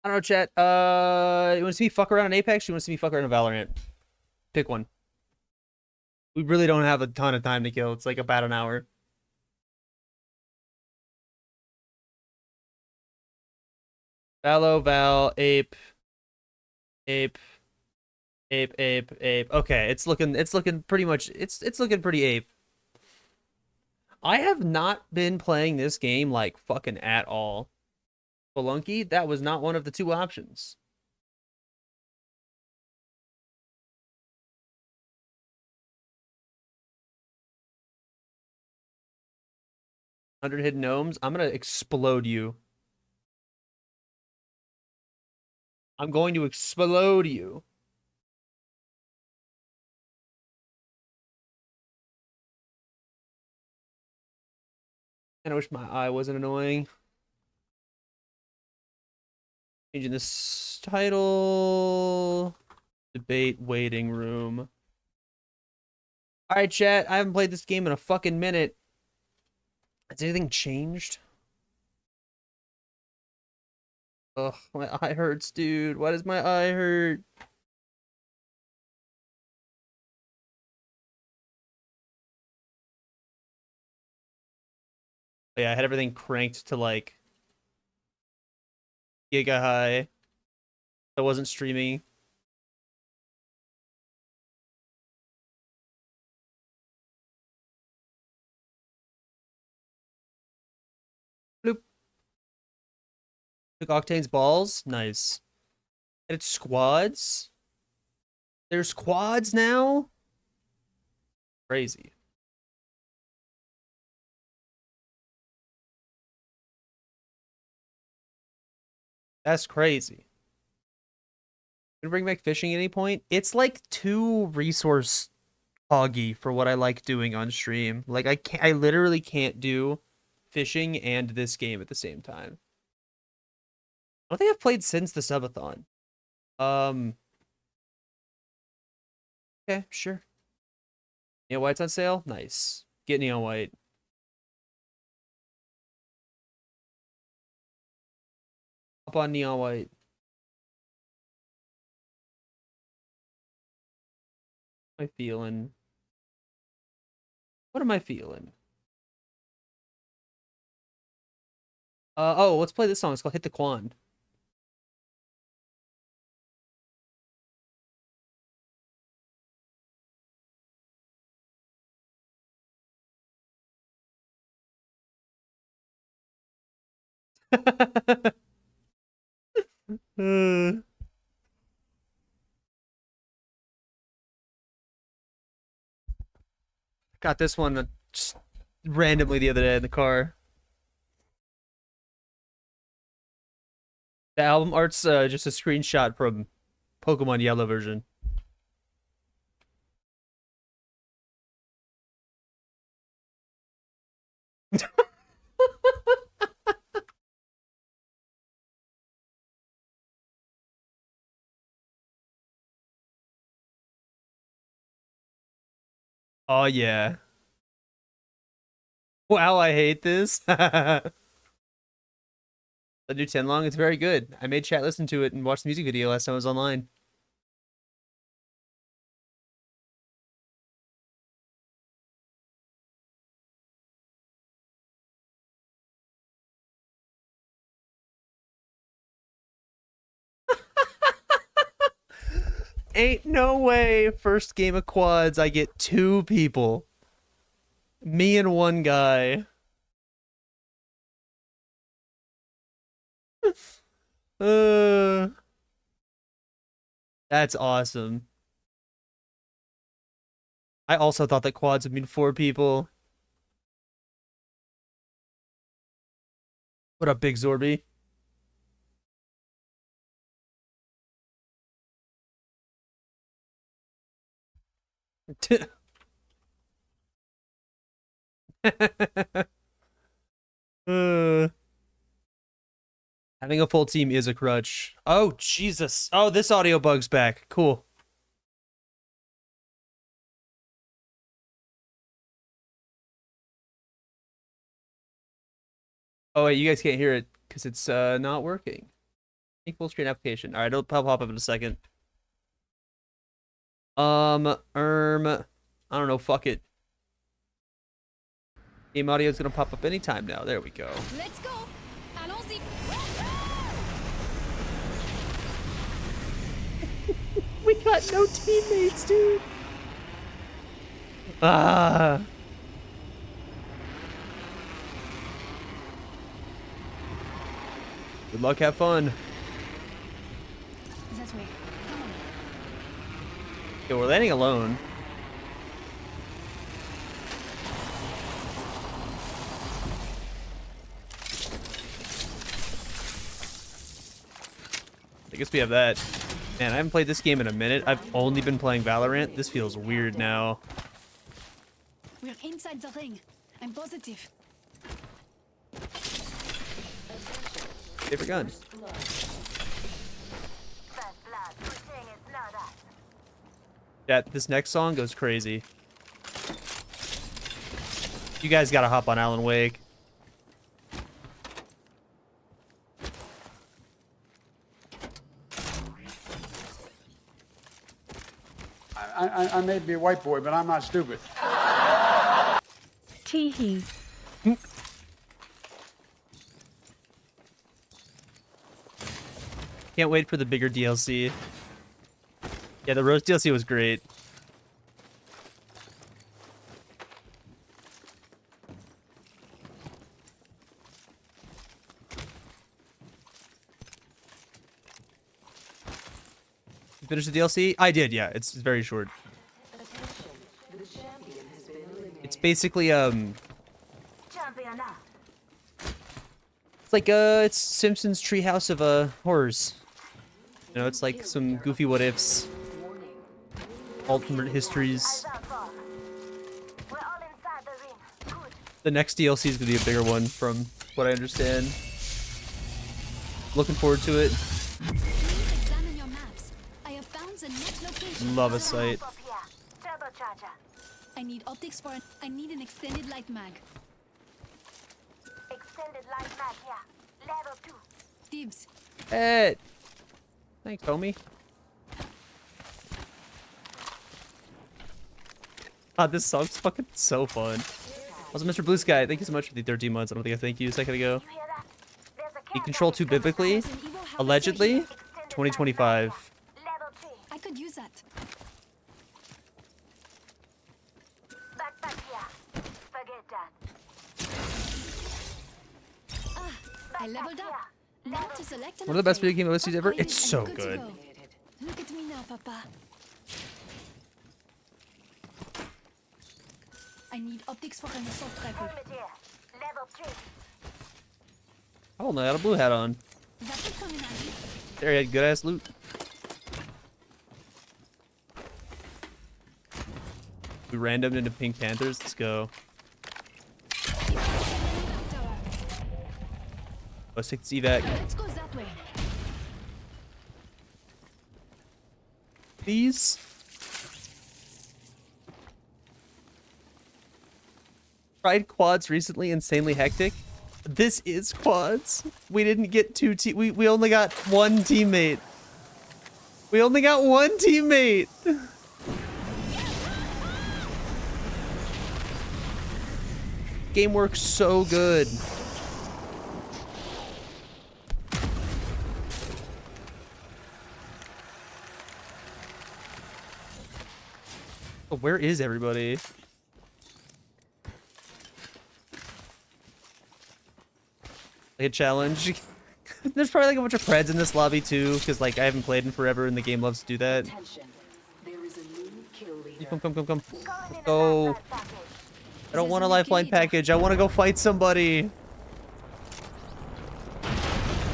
Speaker 5: I don't know, chat. You want to see me fuck around in Apex? You want to see me fuck around in Valorant? Pick one. We really don't have a ton of time to kill. It's like about an hour. Vallo, Val, ape, ape, ape, ape, ape. Okay, it's looking pretty much, it's looking pretty ape. I have not been playing this game like fucking at all. Spelunky, that was not one of the two options. Hundred Hidden Gnomes. I'm gonna explode you. I'm going to explode you. And I wish my eye wasn't annoying. Changing this title. Debate waiting room. Alright, chat. I haven't played this game in a fucking minute. Has anything changed? Ugh, my eye hurts, dude. Why does my eye hurt? But yeah, I had everything cranked to like giga high. I wasn't streaming. Bloop. Took Octane's balls. Nice. And it's squads. There's quads now? Crazy. That's crazy. Gonna bring back fishing at any point? It's like too resource hoggy for what I like doing on stream. Like I literally can't do fishing and this game at the same time. I don't think I've played since the subathon. Okay, sure. Neon White's on sale? Nice. Get Neon White. Up on Neon White. What am I feeling? What am I feeling? Oh, let's play this song. It's called Hit the Quan. Got this one just randomly the other day in the car. The album art's just a screenshot from Pokemon Yellow version. Oh yeah. Wow, I hate this. The new Tenlong, it's very good. I made chat listen to it and watch the music video last time I was online. Ain't no way first game of quads I get 2 people. Me and one guy. That's awesome. I also thought that quads would mean 4 people. What up, Big Zorby? Having a full team is a crutch. Oh, Jesus. Oh, this audio bug's back. Cool. Oh, wait, you guys can't hear it because it's not working. Full screen application. All right, it'll pop up in a second. I don't know. Fuck it. Game audio is gonna pop up anytime now. There we go.
Speaker 4: Let's go. Allons-y.
Speaker 5: got no teammates, dude. Ah. Good luck, have fun.
Speaker 4: That way. Come on.
Speaker 5: Okay, we're landing alone. I guess we have that. Man, I haven't played this game in a minute. I've only been playing Valorant. This feels weird now.
Speaker 4: We're inside the ring. I'm positive.
Speaker 5: Favorite gun. Yeah, this next song goes crazy. You guys gotta hop on Alan Wake.
Speaker 10: I may be a white boy, but I'm not stupid.
Speaker 2: Teehee.
Speaker 5: Can't wait for the bigger DLC. Yeah, the Rose DLC was great. You finished the DLC? I did, yeah. It's very short. It's basically it's like it's Simpsons Treehouse of horrors. You know, it's like some goofy what ifs, alternate histories. The next DLC is gonna be a bigger one, from what I understand. Looking forward to it.
Speaker 4: Examine your maps. I have found the next location.
Speaker 5: Love a sight.
Speaker 4: I need optics for I need an extended light mag.
Speaker 12: Extended light mag here. Level 2.
Speaker 4: Dibs.
Speaker 5: Hey. Thanks, homie. God, this song's fucking so fun. Also, Mr. Blue Sky, thank you so much for the 13 months. I don't think I thanked you a second ago. You control 2 biblically, allegedly, 2025.
Speaker 4: I could use that.
Speaker 12: Backpack here. Forget that.
Speaker 4: Ah, I leveled up. Now to select
Speaker 5: One of the best video game OSTs ever. It's so
Speaker 4: to
Speaker 5: good.
Speaker 4: go. Look at me now, Papa. I need optics for an assault rifle.
Speaker 12: Helmet here. Level 3.
Speaker 5: Oh no, I got a blue hat on.
Speaker 4: That could come in handy.
Speaker 5: There, you had good ass loot. We randomed into Pink Panthers. Let's go. Let's take this evac.
Speaker 4: Let's go that way.
Speaker 5: Please. Tried quads recently, insanely hectic. This is quads. We didn't get we only got one teammate. We only got one teammate. Game works so good. Oh, where is everybody? Like a challenge. There's probably like a bunch of Preds in this lobby too, because like I haven't played in forever and the game loves to do that. Come. Let's go. I don't want a lifeline package. I want to go fight somebody.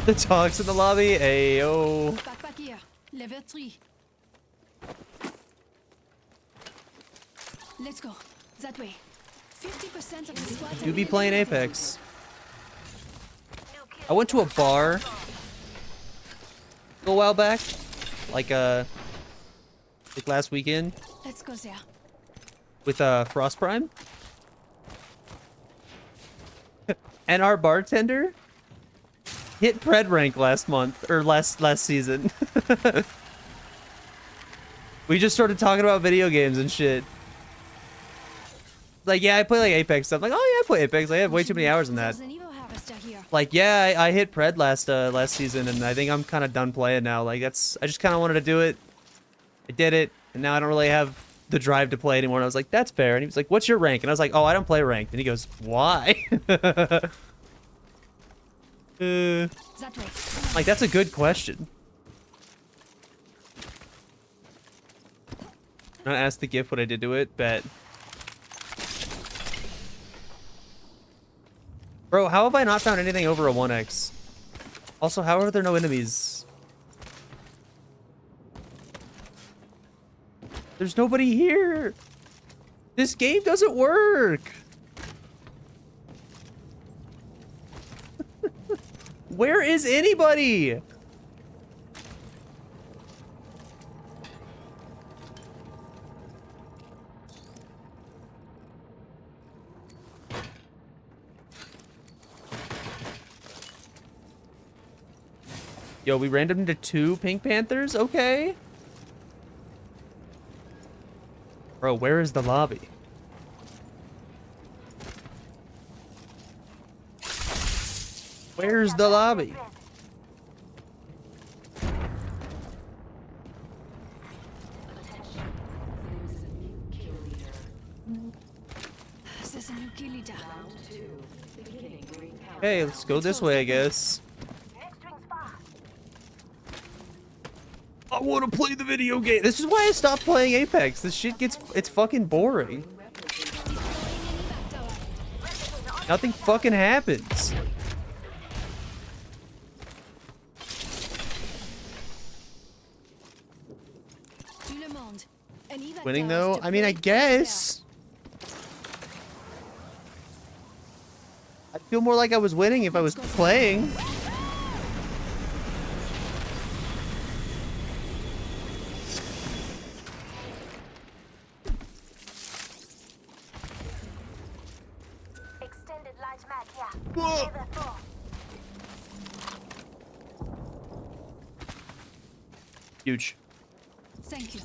Speaker 5: The dogs in the lobby. Ayo.
Speaker 4: Backpack here. Level 3. Let's go. That way. 50% of the squad
Speaker 5: You be playing Apex. I went to a bar a while back, like last weekend.
Speaker 4: Let's go there.
Speaker 5: With Frost Prime. And our bartender hit Pred rank last month or last season. We just started talking about video games and shit. Like, yeah, I play like Apex stuff. Like, oh yeah, I play Apex. I have way too many hours in that. Like, yeah, I hit Pred last season, and I think I'm kind of done playing now. Like, I just kind of wanted to do it I did it, and now I don't really have the drive to play anymore. And I was like, that's fair. And he was like, what's your rank? And I was like, oh, I don't play ranked. And he goes, why? Like, that's a good question. Not ask the gift what I did to it, bet. Bro, how have I not found anything over a 1x? Also, how are there no enemies? There's nobody here. This game doesn't work. Where is anybody? Yo, we randomed into 2 Pink Panthers? Okay. Bro, where is the lobby? Where's the lobby?
Speaker 4: There's a new kill leader.
Speaker 5: Hey, let's go this way, I guess. I want to play the video game. This is why I stopped playing Apex. This shit it's fucking boring. Nothing fucking happens. Winning though? I mean, I guess. I'd feel more like I was winning if I was playing.
Speaker 12: Extended light mag here.
Speaker 5: Whoa.
Speaker 12: Level 4.
Speaker 5: Huge.
Speaker 4: Thank you.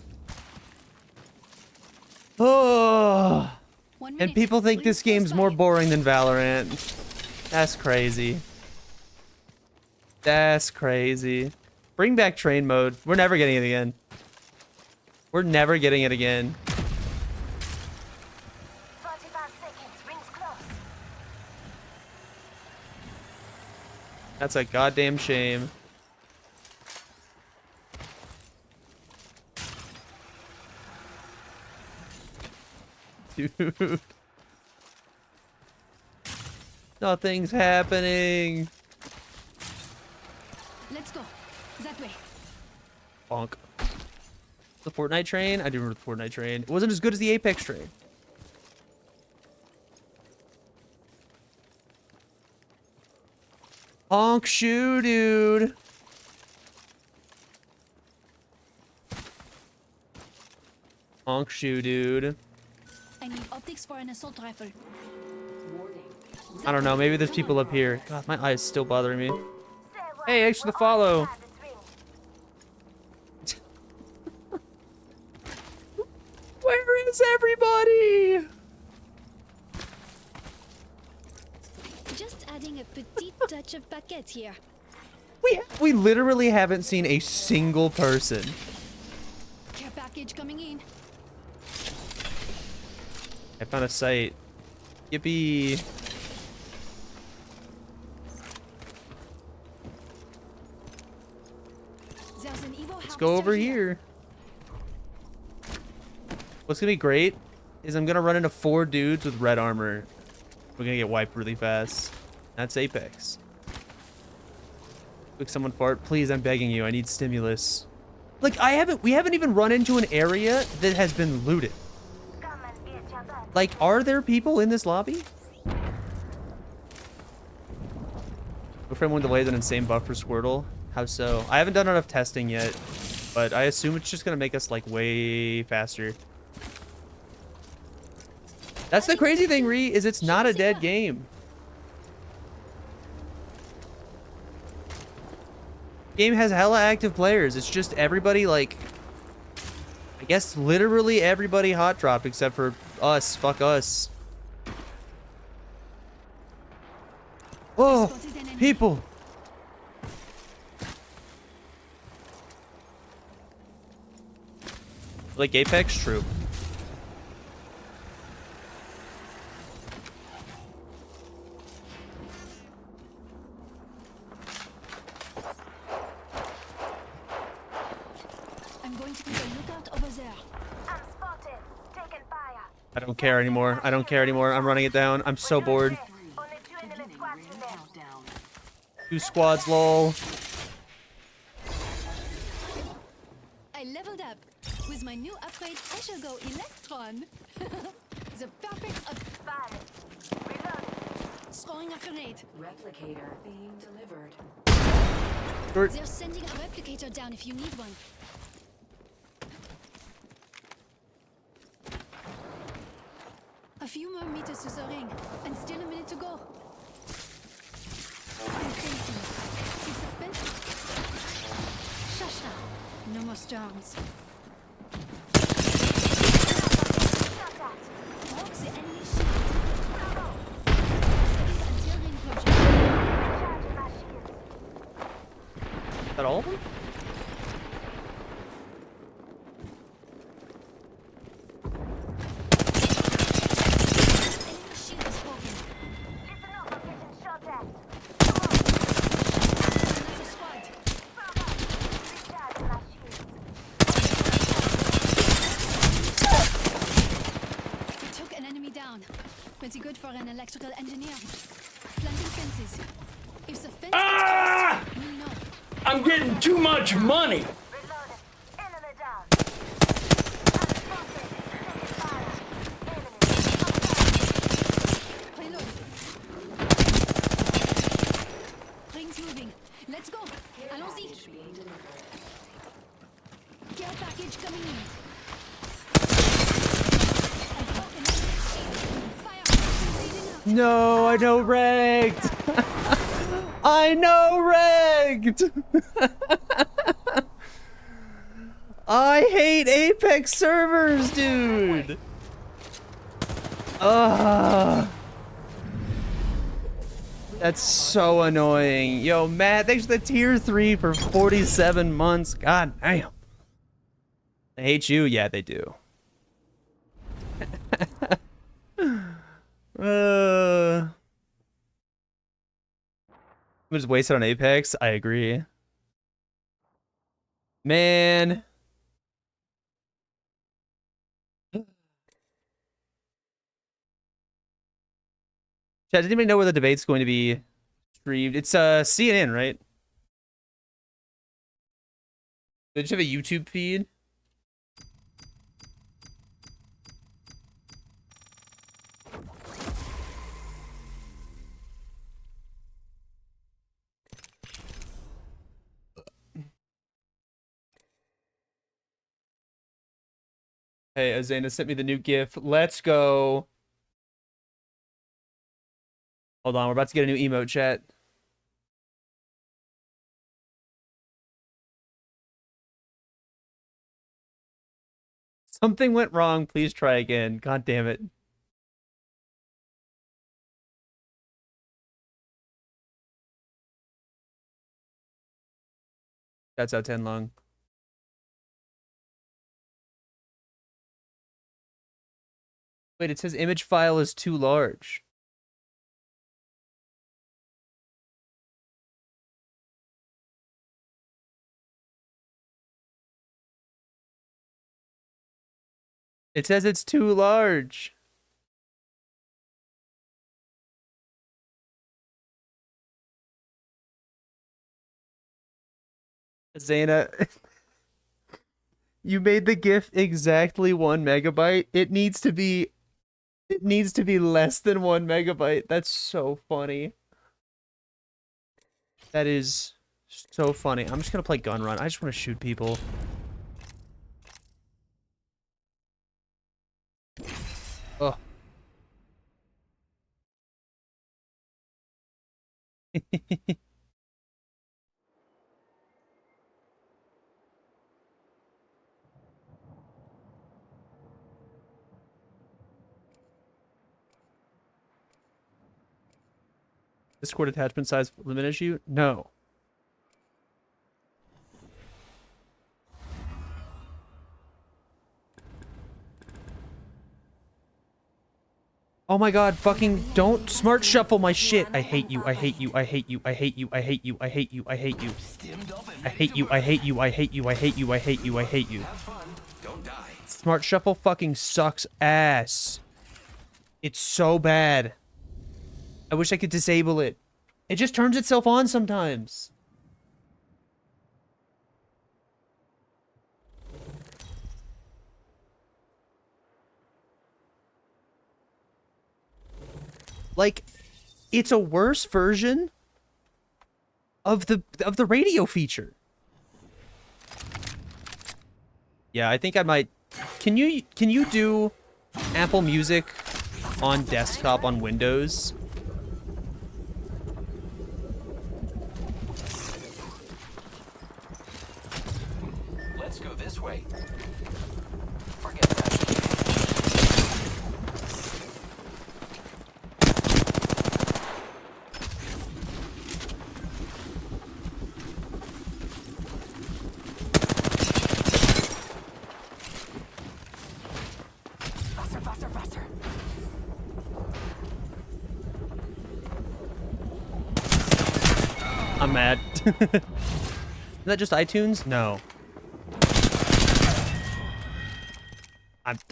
Speaker 5: Oh.
Speaker 4: 1
Speaker 5: And
Speaker 4: minute.
Speaker 5: people think this
Speaker 4: Please
Speaker 5: game's more
Speaker 4: by.
Speaker 5: boring than Valorant. That's crazy. That's crazy. Bring back train mode. We're never getting it again. We're never getting it again.
Speaker 12: 45 seconds. Rings close.
Speaker 5: That's a goddamn shame. Dude. Nothing's happening.
Speaker 4: Let's go. That way.
Speaker 5: Bonk. The Fortnite train? I do remember the Fortnite train. It wasn't as good as the Apex train. Honk shoe, dude. Honk shoe, dude.
Speaker 4: I need optics for an assault rifle.
Speaker 5: I don't know. Maybe there's people up here. God, my eye is still bothering me. Hey, thanks for the follow. Where is everybody?
Speaker 4: Just adding a petite touch of paquette here.
Speaker 5: We literally haven't seen a single person.
Speaker 4: Care package coming in.
Speaker 5: I found a site. Yippee.
Speaker 4: There's an Evo
Speaker 5: Let's go over here. What's gonna be great is I'm gonna run into 4 dudes with red armor. We're gonna get wiped really fast. That's Apex. Quick, someone fart. Please, I'm begging you. I need stimulus. Like, we haven't even run into an area that has been looted. Like, are there people in this lobby? My friend went delays an insane buff for Squirtle. How so? I haven't done enough testing yet, but I assume it's just gonna make us like way faster. That's the crazy thing, Ree, is it's not a dead game. Game has hella active players. It's just everybody, like, I guess literally everybody hot dropped except for us. Fuck us. Oh, people. Like Apex? True.
Speaker 4: I'm going to keep a lookout over there.
Speaker 12: I'm spotted. Taking fire.
Speaker 5: I don't care anymore. I don't care anymore. I'm running it down. I'm so bored.
Speaker 12: Only 2 enemy squads left.
Speaker 5: 2 squads, lol.
Speaker 4: I leveled up. With my new upgrade, I shall go Electron. The perfect up.
Speaker 12: Fire. Reloading.
Speaker 4: Throwing a grenade.
Speaker 12: Replicator being delivered.
Speaker 4: They're sending a replicator down if you need one. A few more meters to the ring, and still a minute to go. I'm thinking. Shush now. No more storms. Walk the enemy shield. Seconds until ring closure.
Speaker 12: Charging my shields.
Speaker 5: Is that all of them?
Speaker 4: Enemy shield is broken.
Speaker 12: Listen up, I'm getting shot at.
Speaker 4: Another squad.
Speaker 12: Recharging my shields.
Speaker 4: We took an enemy down. Pretty good for an electrical engineer. Planting fences. If the fence gets crossed, we'll know.
Speaker 8: I'm getting too much money.
Speaker 12: Reloading. Enemy down. I'm spotted. Taking fire. Enemy.
Speaker 4: Reload. Rings moving. Let's go. Allons-y. Care package coming in. A broken enemy. Fire. Leading up.
Speaker 5: No, I know regged. I know regged. I hate Apex servers, dude. Ugh. That's so annoying. Yo, Matt, thanks for the tier 3 for 47 months. God damn. They hate you? Yeah, they do. I'm just wasted on Apex. I agree. Man. Chat, did anybody know where the debate's going to be streamed? It's CNN, right? Did you have a YouTube feed? Hey, Azana sent me the new GIF. Let's go. Hold on, we're about to get a new emote, chat. Something went wrong. Please try again. God damn it. That's out 10 long. Wait, it says image file is too large. It says it's too large. Zaina, you made the GIF exactly 1 megabyte. It needs to be less than 1 megabyte. That's so funny. That is so funny. I'm just gonna play gun run. I just want to shoot people. Oh. Discord attachment size diminish you? No. Oh my god, fucking don't smart shuffle my shit. I hate you, I hate you, I hate you, I hate you, I hate you, I hate you, I hate you. I hate you, I hate you, I hate you, I hate you, I hate you, I hate you. Smart shuffle fucking sucks ass. It's so bad. I wish I could disable it. It just turns itself on sometimes. Like, it's a worse version of the radio feature. Yeah, I think I might. Can you do Apple Music on desktop on Windows?
Speaker 3: Let's go this way. Forget that. Faster, faster, faster.
Speaker 5: I'm mad. Is that just iTunes? No.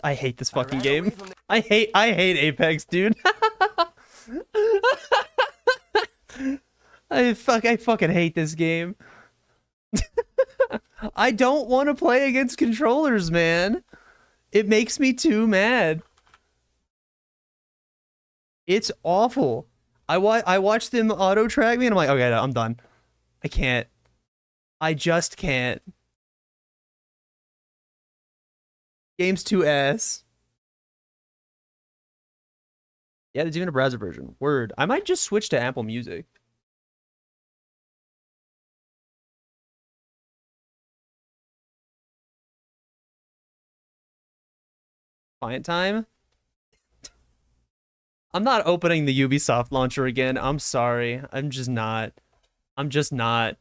Speaker 5: I hate this fucking game. I hate Apex, dude. I fucking hate this game. I don't want to play against controllers, man. It makes me too mad. It's awful. I watched them auto track me and I'm like, okay, no, I'm done. I can't. I just can't. Game's too ass. Yeah, there's even a browser version. Word. I might just switch to Apple Music. Client time? I'm not opening the Ubisoft launcher again. I'm sorry. I'm just not. I'm just not.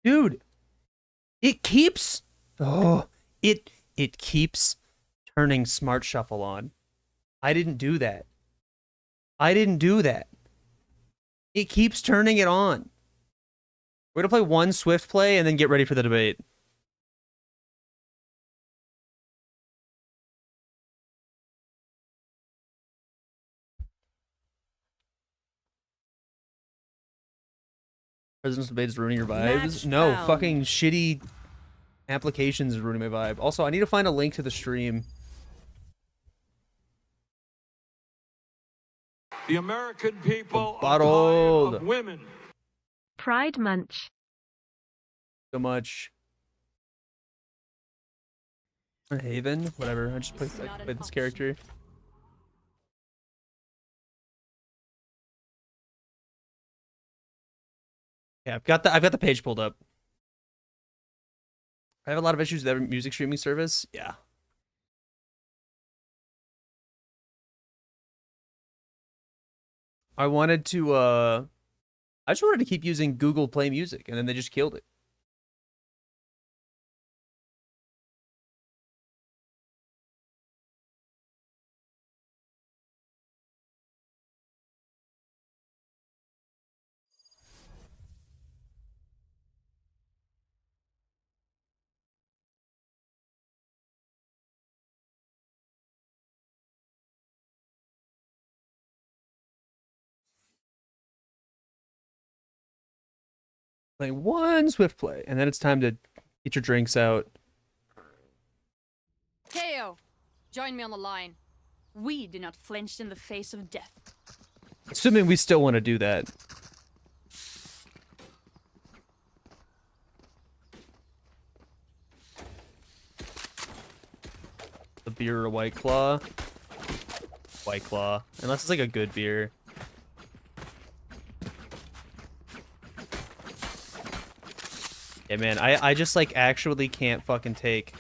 Speaker 5: Dude, it keeps it keeps turning Smart Shuffle on. I didn't do that. I didn't do that. It keeps turning it on. We're gonna play one Swift play and then get ready for the debate. President's debate is ruining your vibes. No, fucking shitty applications is ruining my vibe. Also, I need to find a link to the stream.
Speaker 8: The American people are
Speaker 5: Bottled.
Speaker 8: tired of women.
Speaker 2: Pride Munch.
Speaker 5: So much. Haven, whatever. I just played this character. Yeah, I've got the page pulled up. I have a lot of issues with every music streaming service. Yeah. I wanted to I just wanted to keep using Google Play Music, and then they just killed it. Playing one Swift play, and then it's time to get your drinks out.
Speaker 13: Teo, join me on the line. We do not flinch in the face of death.
Speaker 5: Assuming we still want to do that. The beer or White Claw? White Claw. Unless it's like a good beer. Yeah, man, I just like actually can't fucking take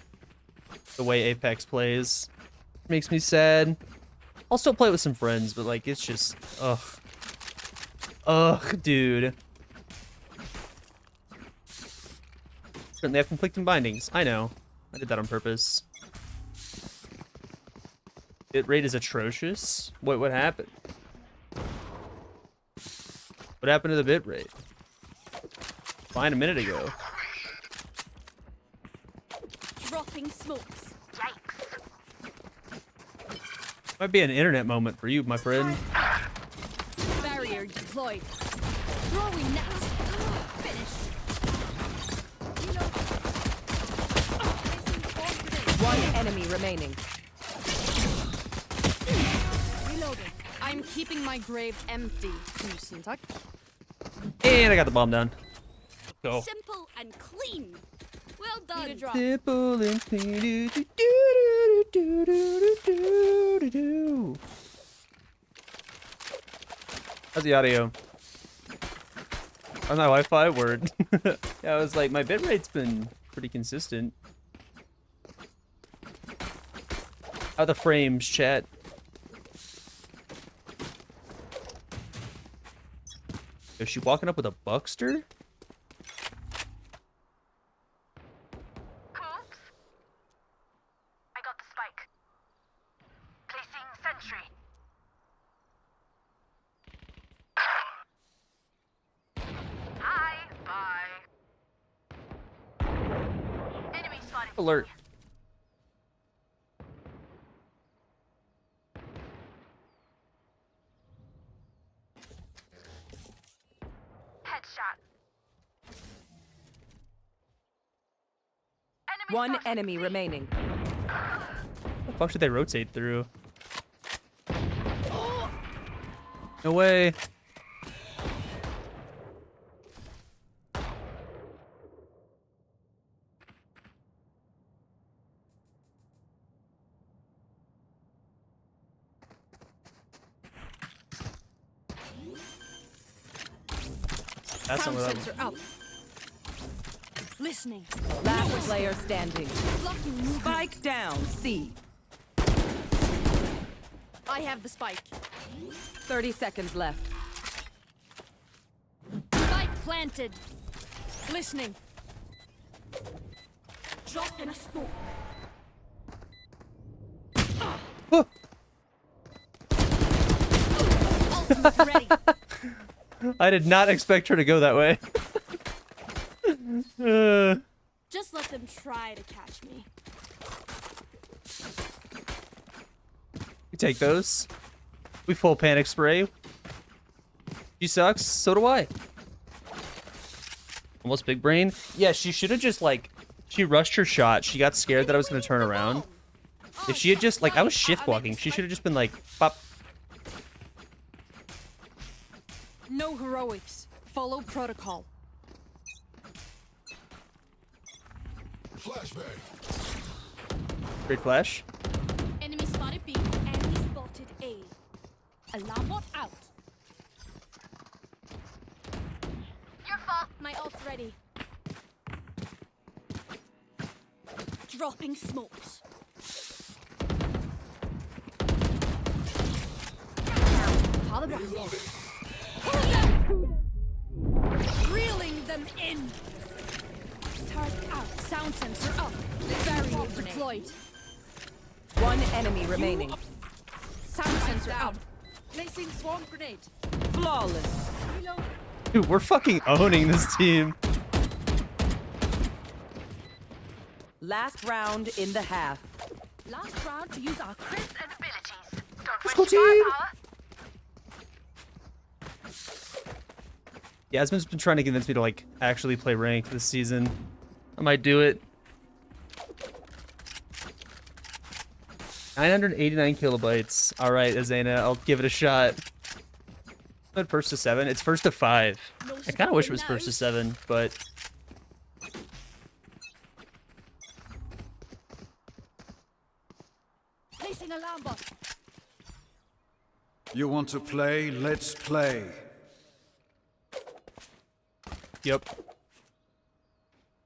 Speaker 5: the way Apex plays. It makes me sad. I'll still play with some friends, but like it's just ugh. Ugh, dude. Certainly have conflicting bindings. I know. I did that on purpose. Bit rate is atrocious. What happened? What happened to the bit rate? Fine a minute ago.
Speaker 4: Dropping smokes.
Speaker 5: Might be an internet moment for you, my friend.
Speaker 4: Barrier deployed. Throwing net. Finish.
Speaker 14: One enemy remaining.
Speaker 4: Reloading.
Speaker 13: I'm keeping my grave empty. Tusen tack.
Speaker 5: And I got the bomb down. Go.
Speaker 4: Simple and clean. Well done.
Speaker 5: Simple and clean. Do. How's the audio? On my Wi-Fi word. Yeah, I was like, my bitrate's been pretty consistent. How the frames, chat? Is she walking up with a Buckster?
Speaker 12: Coops? I got the spike. Placing sentry. Hi, bye. Enemy spotted.
Speaker 5: Alert.
Speaker 12: Headshot.
Speaker 14: One enemy remaining.
Speaker 5: What the fuck should they rotate through? No way. That's
Speaker 4: Sound
Speaker 5: some of
Speaker 4: sensor up. Listening.
Speaker 14: Last player standing.
Speaker 4: Blocking movement.
Speaker 14: Spike down. C.
Speaker 4: I have the spike.
Speaker 14: 30 seconds left.
Speaker 4: Spike planted. Listening. Drop in a smoke. Ultimate ready.
Speaker 5: I did not expect her to go that way.
Speaker 4: Just let them try to catch me.
Speaker 5: We take those. We full panic spray. She sucks. So do I. Almost big brain. Yeah, she should have just like, she rushed her shot. She got scared that I was going to turn around. If she had just like, I was shift walking. She should have just been like, pop.
Speaker 13: No heroics. Follow protocol.
Speaker 5: Great flash.
Speaker 4: Enemy spotted B. Enemy spotted A. Alarm bot out. Your fault. My ult's ready. Dropping smokes. Reeling them in. Target out. Sound sensor up. Barrier deployed.
Speaker 14: One enemy remaining.
Speaker 4: Sound sensor out. Placing swarm grenade.
Speaker 14: Flawless.
Speaker 4: Reload.
Speaker 5: Dude, we're fucking owning this team.
Speaker 14: Last round in the half.
Speaker 4: Last round to use our crit
Speaker 12: And abilities. Don't
Speaker 5: Let's go,
Speaker 12: waste
Speaker 5: team.
Speaker 12: firepower.
Speaker 5: Yasmin's been trying to convince me to like actually play ranked this season. I might do it. 989 kilobytes. All right, Azena, I'll give it a shot. But first to 7. It's first to 5. I kind of wish it was first to 7, but
Speaker 4: placing alarm bot.
Speaker 8: You want to play? Let's play.
Speaker 5: yep.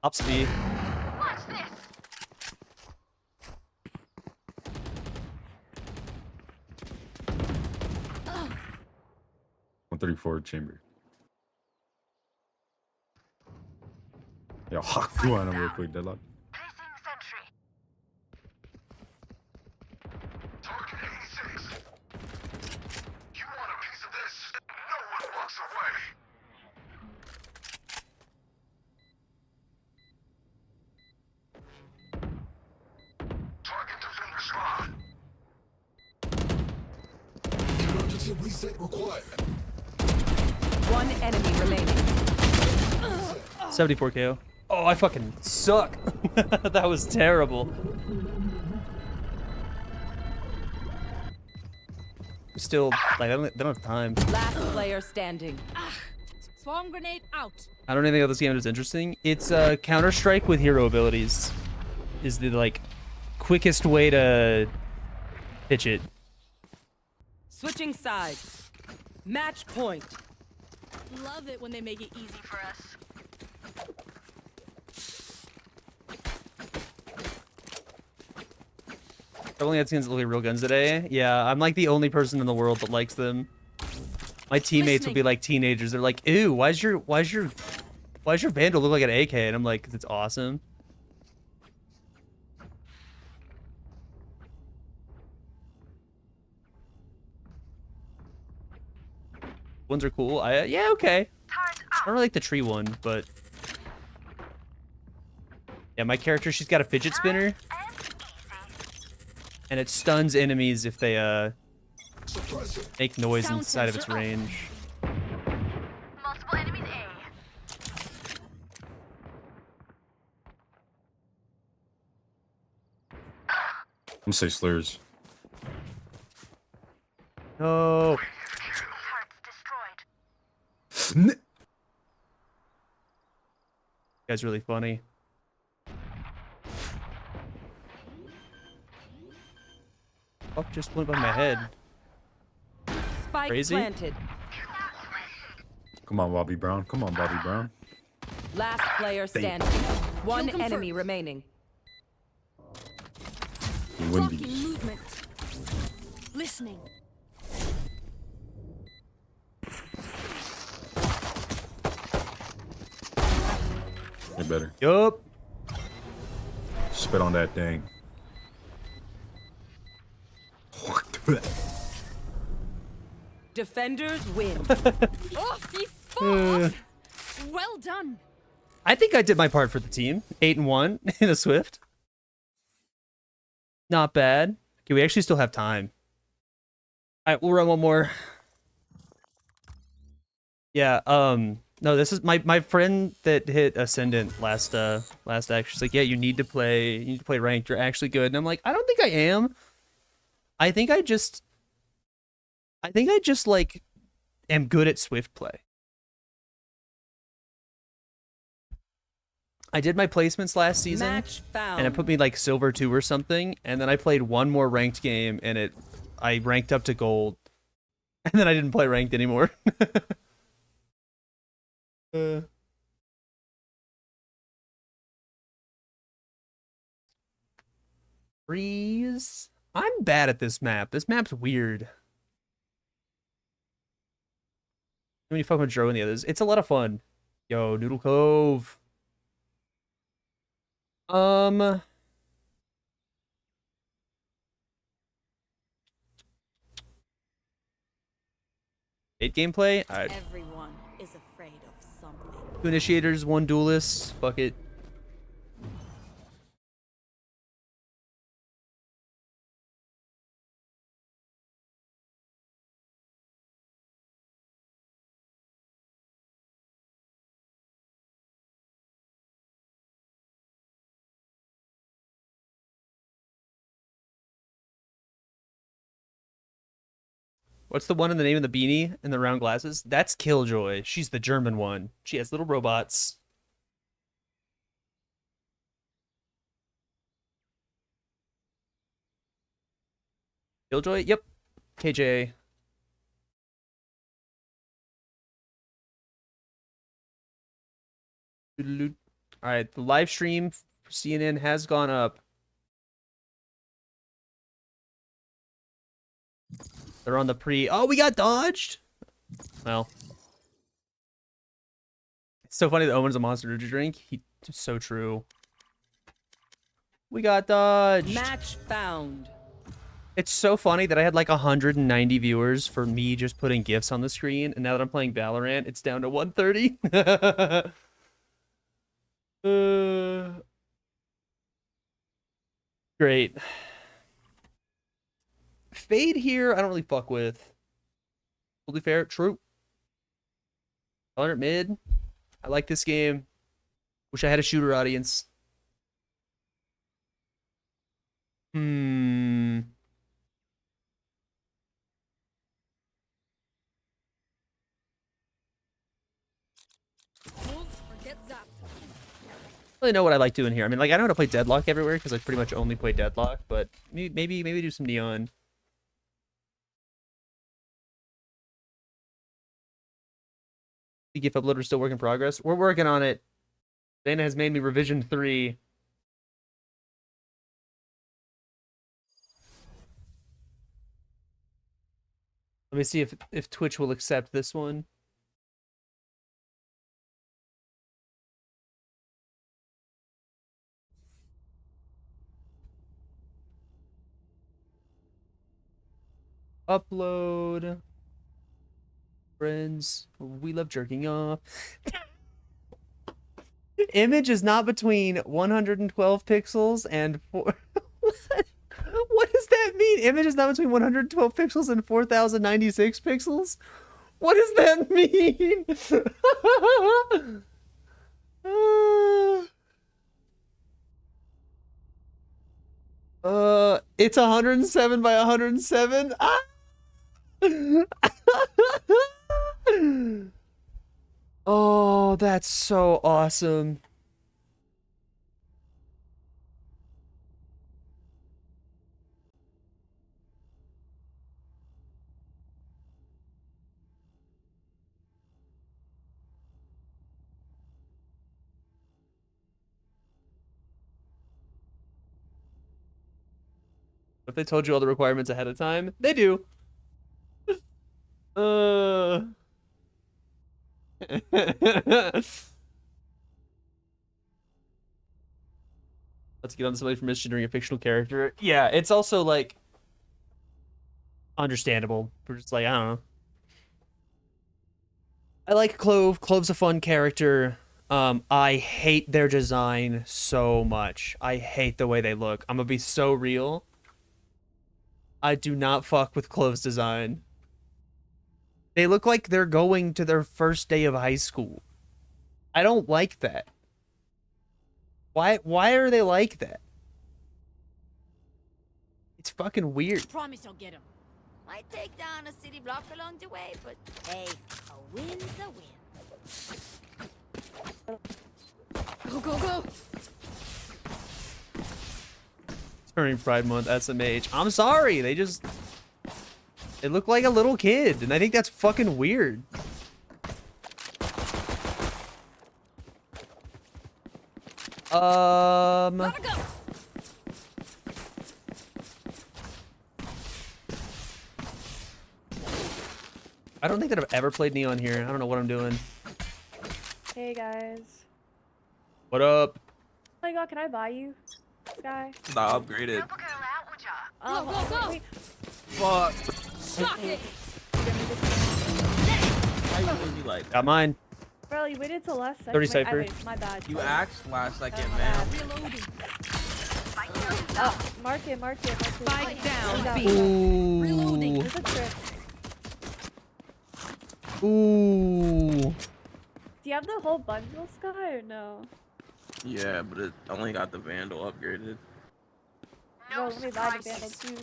Speaker 5: Up speed.
Speaker 12: Watch this.
Speaker 15: 134 chamber. Yo, hawk on him real quick, deadlock.
Speaker 12: Placing sentry.
Speaker 14: One enemy remaining.
Speaker 5: 74 KO. Oh, I fucking suck. That was terrible. Still, like, they don't have time.
Speaker 14: Last player standing.
Speaker 13: Swarm grenade out.
Speaker 5: I don't even think this game is interesting. It's Counter-Strike with hero abilities. Is the, like, quickest way to pitch it.
Speaker 14: Switching sides. Match point.
Speaker 4: Love it when they make it easy for us.
Speaker 5: I've only had skins that look like real guns today. Yeah, I'm like the only person in the world that likes them. My teammates will be like teenagers. They're like, "Ew, why's your Vandal look like an AK?" And I'm like, "'Cause it's awesome." Ones are cool. Yeah, okay. I don't really like the tree one, but yeah, my character, she's got a fidget spinner. And it stuns enemies if they make noise inside of its range.
Speaker 12: Multiple enemies A.
Speaker 15: I'm gonna say slurs.
Speaker 5: No.
Speaker 12: Hearts destroyed.
Speaker 5: You guys really funny. Fuck just went by my head.
Speaker 14: Spike
Speaker 5: Crazy?
Speaker 14: planted.
Speaker 15: Come on, Bobby Brown. Come on, Bobby Brown.
Speaker 14: Last player standing. One enemy remaining.
Speaker 15: You win
Speaker 4: Blocking
Speaker 15: these.
Speaker 4: movement. Listening.
Speaker 15: They better.
Speaker 5: Yup.
Speaker 15: Spit on that thing.
Speaker 14: Defenders win.
Speaker 13: Oh, FIFA! Well done.
Speaker 5: I think I did my part for the team. 8-1 in a Swift. Not bad. Okay, we actually still have time. All right, we'll run one more. Yeah, no, this is my friend that hit Ascendant last act. She's like, yeah, you need to play ranked. You're actually good. And I'm like, I don't think I am. I think I just like am good at Swift play. I did my placements last season,
Speaker 14: Match found.
Speaker 5: and it put me like silver 2 or something. And then I played one more ranked game, and I ranked up to gold, and then I didn't play ranked anymore. Freeze. I'm bad at this map. This map's weird. When you fuck with Joe and the others, it's a lot of fun. Yo, Noodle Cove. Eight gameplay.
Speaker 4: Everyone is afraid of something.
Speaker 5: 2 initiators, 1 duelist. Fuck it. What's the one in the name of the beanie and the round glasses? That's Killjoy. She's the German one. She has little robots. Killjoy? Yep. KJ. Alright, the live stream for CNN has gone up. They're on the pre... Oh, we got dodged! Well. It's so funny that Owen's a Monster Energy drink. It's so true. We got dodged.
Speaker 14: Match found.
Speaker 5: It's so funny that I had like 190 viewers for me just putting gifs on the screen, and now that I'm playing Valorant, it's down to 130. Great. Fade here, I don't really fuck with. Totally fair, true. Valorant mid. I like this game. Wish I had a shooter audience. Really know what I like doing here. I mean, like, I know how to play Deadlock everywhere because I pretty much only play Deadlock, but maybe do some Neon. The GIF uploader still work in progress. We're working on it. Dana has made me revision 3. Let me see if Twitch will accept this one. Upload. Friends, we love jerking off. Image is not between 112 pixels and 4... What does that mean? Image is not between 112 pixels and 4096 pixels? What does that mean? It's 107 by 107. Ah! Oh, that's so awesome. If they told you all the requirements ahead of time, they do. Let's get on somebody for misgendering a fictional character. Yeah, it's also like understandable. We're just like, I don't know. I like Clove. Clove's a fun character. I hate their design so much. I hate the way they look. I'm gonna be so real. I do not fuck with Clove's design. They look like they're going to their first day of high school. I don't like that. Why are they like that? It's fucking weird.
Speaker 12: Promise I'll get him. Might take down a city block along the way, but hey, a win's a win.
Speaker 4: Go, go, go!
Speaker 5: Turning Pride Month SMH. I'm sorry, they look like a little kid, and I think that's fucking weird.
Speaker 4: Gotta go.
Speaker 5: I don't think that I've ever played Neon here. I don't know what I'm doing.
Speaker 16: Hey guys.
Speaker 5: What up?
Speaker 16: Oh my god, can I buy you, Sky?
Speaker 17: Nah, upgraded.
Speaker 4: Go, go, go!
Speaker 16: Wait.
Speaker 17: Fuck.
Speaker 4: Suck it!
Speaker 17: Why you be like?
Speaker 5: Got mine.
Speaker 16: Bro, you waited till last second.
Speaker 5: 30
Speaker 16: Wait,
Speaker 5: Cypher.
Speaker 16: wait, my bad.
Speaker 17: You
Speaker 16: Sorry.
Speaker 17: asked last second,
Speaker 16: my
Speaker 17: man.
Speaker 16: bad.
Speaker 4: Reloading.
Speaker 16: Mark it.
Speaker 4: Spike down, B.
Speaker 5: Ooh.
Speaker 4: Reloading.
Speaker 16: There's a trip.
Speaker 5: Ooh.
Speaker 16: Do you have the whole bundle, Sky, or no?
Speaker 17: Yeah, but it only got the Vandal upgraded.
Speaker 16: Bro, let me buy the bundle too.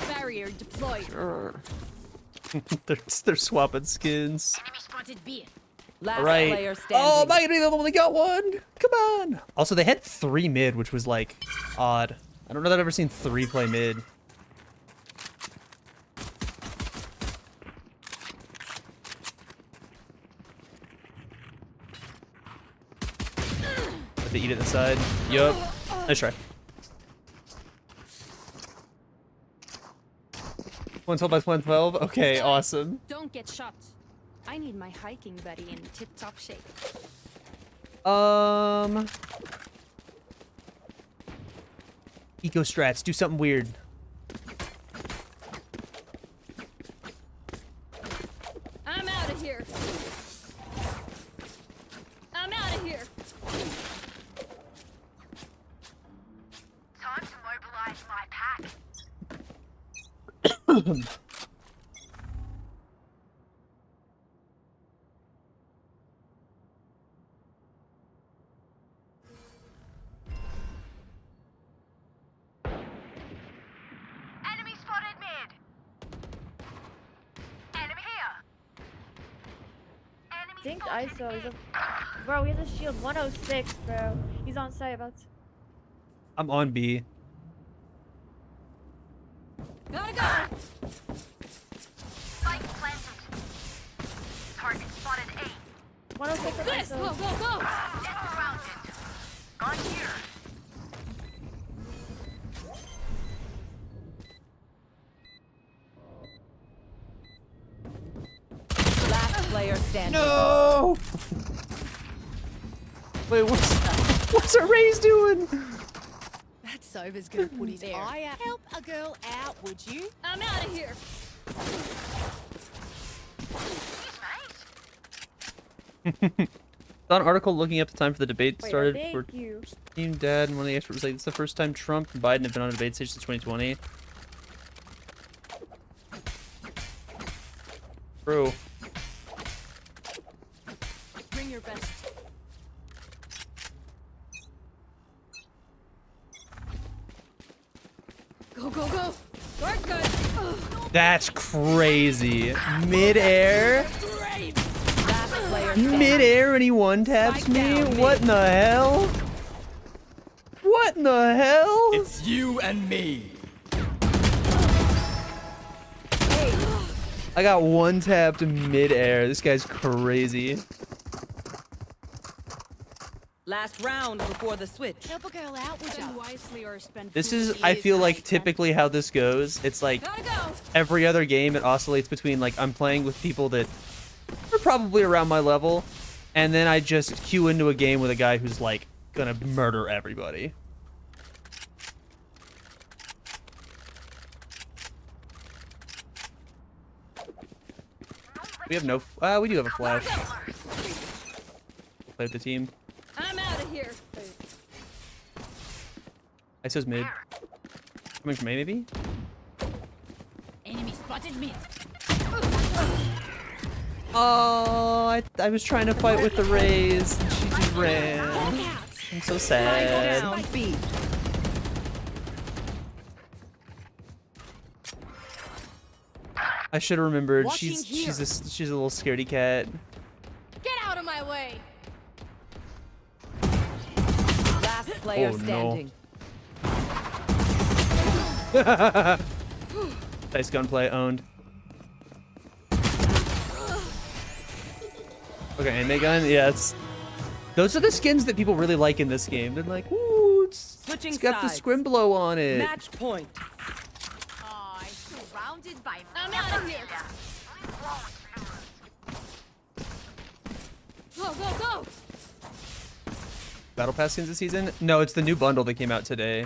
Speaker 4: Barrier deployed.
Speaker 17: Sure.
Speaker 5: they're swapping skins.
Speaker 12: Enemy spotted B.
Speaker 14: Last
Speaker 5: All right.
Speaker 14: player standing.
Speaker 5: Oh, am I gonna be the one that got one? Come on. Also, they had 3 mid, which was like odd. I don't know that I've ever seen 3 play mid. Did they eat it inside? Yup. Nice try. 112 by 112? Okay, awesome.
Speaker 4: Don't get shot. I need my hiking buddy in tip-top shape.
Speaker 5: Eco strats, do something weird.
Speaker 13: of here. I'm out of here.
Speaker 12: Time to mobilize my pack. Enemy spotted mid. Enemy here. Enemy
Speaker 16: Dinked
Speaker 12: spotted
Speaker 16: ISO. He's
Speaker 12: mid.
Speaker 16: a... Bro, he has a shield 106, bro. He's on site about to...
Speaker 5: I'm on B.
Speaker 13: Gotta go.
Speaker 12: Spike planted. Target spotted A.
Speaker 16: 106 on
Speaker 13: This,
Speaker 16: ISO.
Speaker 13: go, go, go.
Speaker 12: It's surrounded. Gun here.
Speaker 14: Last player standing.
Speaker 5: No! Wait, what's a Raze doing?
Speaker 4: That Sova's gonna put his eye out. Help a girl out, would you?
Speaker 13: I'm out of here.
Speaker 5: Saw an article looking up the time for the debate
Speaker 16: Wait,
Speaker 5: started
Speaker 16: thank
Speaker 5: for
Speaker 16: you.
Speaker 5: Team Dad, and one of the experts was like, it's the first time Trump and Biden have been on a debate stage since 2020. True.
Speaker 13: Bring your best. Go, go, go. Guard, guard.
Speaker 5: That's crazy. Mid-air?
Speaker 14: Last player standing.
Speaker 5: Mid-air and he one-taps
Speaker 14: Spike
Speaker 5: me?
Speaker 14: down,
Speaker 5: What in the hell? What in the hell?
Speaker 3: It's you and me.
Speaker 5: I got one-tapped mid-air. This guy's crazy.
Speaker 14: Last round before the switch.
Speaker 4: Help a girl out, would
Speaker 13: Spend
Speaker 4: you?
Speaker 13: wisely or spend
Speaker 5: This is,
Speaker 13: foolishly.
Speaker 5: I feel like, typically how this goes. It's like,
Speaker 13: Gotta go.
Speaker 5: every other game, it oscillates between, like, I'm playing with people that are probably around my level, and then I just queue into a game with a guy who's, like, gonna murder everybody. We have no, we do have a flash. Play with the team.
Speaker 13: I'm out of here.
Speaker 5: ISO's mid. Coming from A, maybe?
Speaker 4: Enemy spotted mid.
Speaker 5: Oh, I was trying to fight with the Raze, and she just ran. I'm so sad.
Speaker 14: Down B.
Speaker 5: I should have remembered.
Speaker 4: Watching
Speaker 5: She's a little scaredy cat.
Speaker 13: Get out of my way.
Speaker 14: Last player
Speaker 5: Oh, no.
Speaker 14: standing.
Speaker 5: Nice gunplay, owned. Okay, anime gun, yeah, those are the skins that people really like in this game. They're like, ooh, it's got the
Speaker 14: sides.
Speaker 5: scrimblow on it.
Speaker 14: Match point.
Speaker 12: Oh, surrounded by
Speaker 13: I'm out of here. Go, go, go.
Speaker 5: Battle Pass skins this season? No, it's the new bundle that came out today.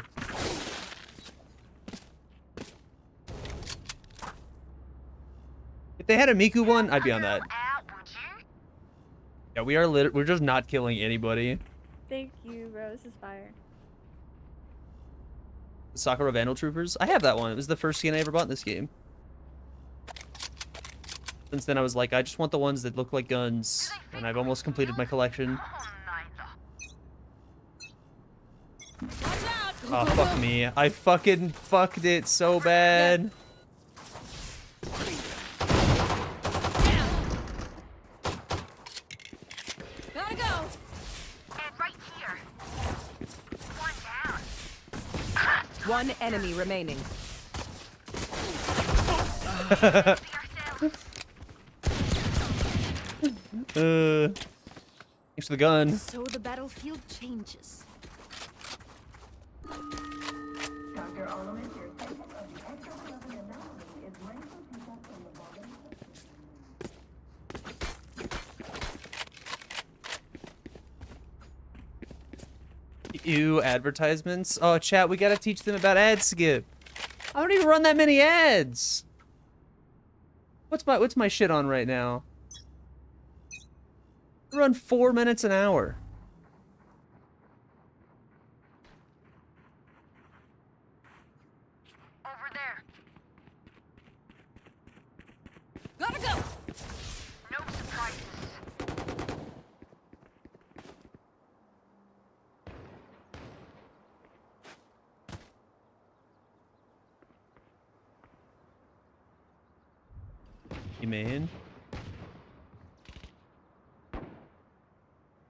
Speaker 5: If they had a Miku one, I'd be on that. Yeah, we're just not killing anybody.
Speaker 16: Thank you, bro. This is fire.
Speaker 5: Sakura Vandal Troopers? I have that one. It was the first skin I ever bought in this game. Since then, I was like, I just want the ones that look like guns. And I've almost completed my collection. Oh, fuck me. I fucking fucked it so bad.
Speaker 13: Gotta go.
Speaker 12: And right here. One down.
Speaker 14: One enemy remaining.
Speaker 5: Thanks for the gun.
Speaker 4: So the battlefield changes.
Speaker 5: Ew, advertisements. Oh, chat, we gotta teach them about ad skip. I don't even run that many ads. What's my shit on right now? Run 4 minutes an hour.
Speaker 12: Over there.
Speaker 4: Gotta go!
Speaker 12: No surprises.
Speaker 5: You man.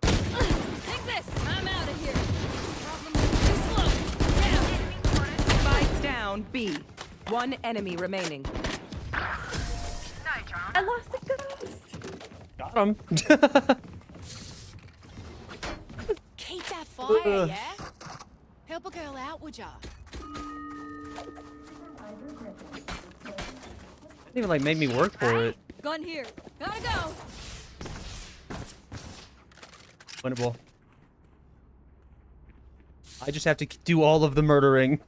Speaker 4: Take this! I'm out of here. Problem too slow. Down.
Speaker 14: Spike down B. One enemy remaining.
Speaker 16: I lost the ghost.
Speaker 5: Got him.
Speaker 4: Keep that fire, yeah? Help a girl out, would ya?
Speaker 5: Didn't even like make me work for it.
Speaker 4: Gun here. Gotta go.
Speaker 5: Winnable. I just have to do all of the murdering.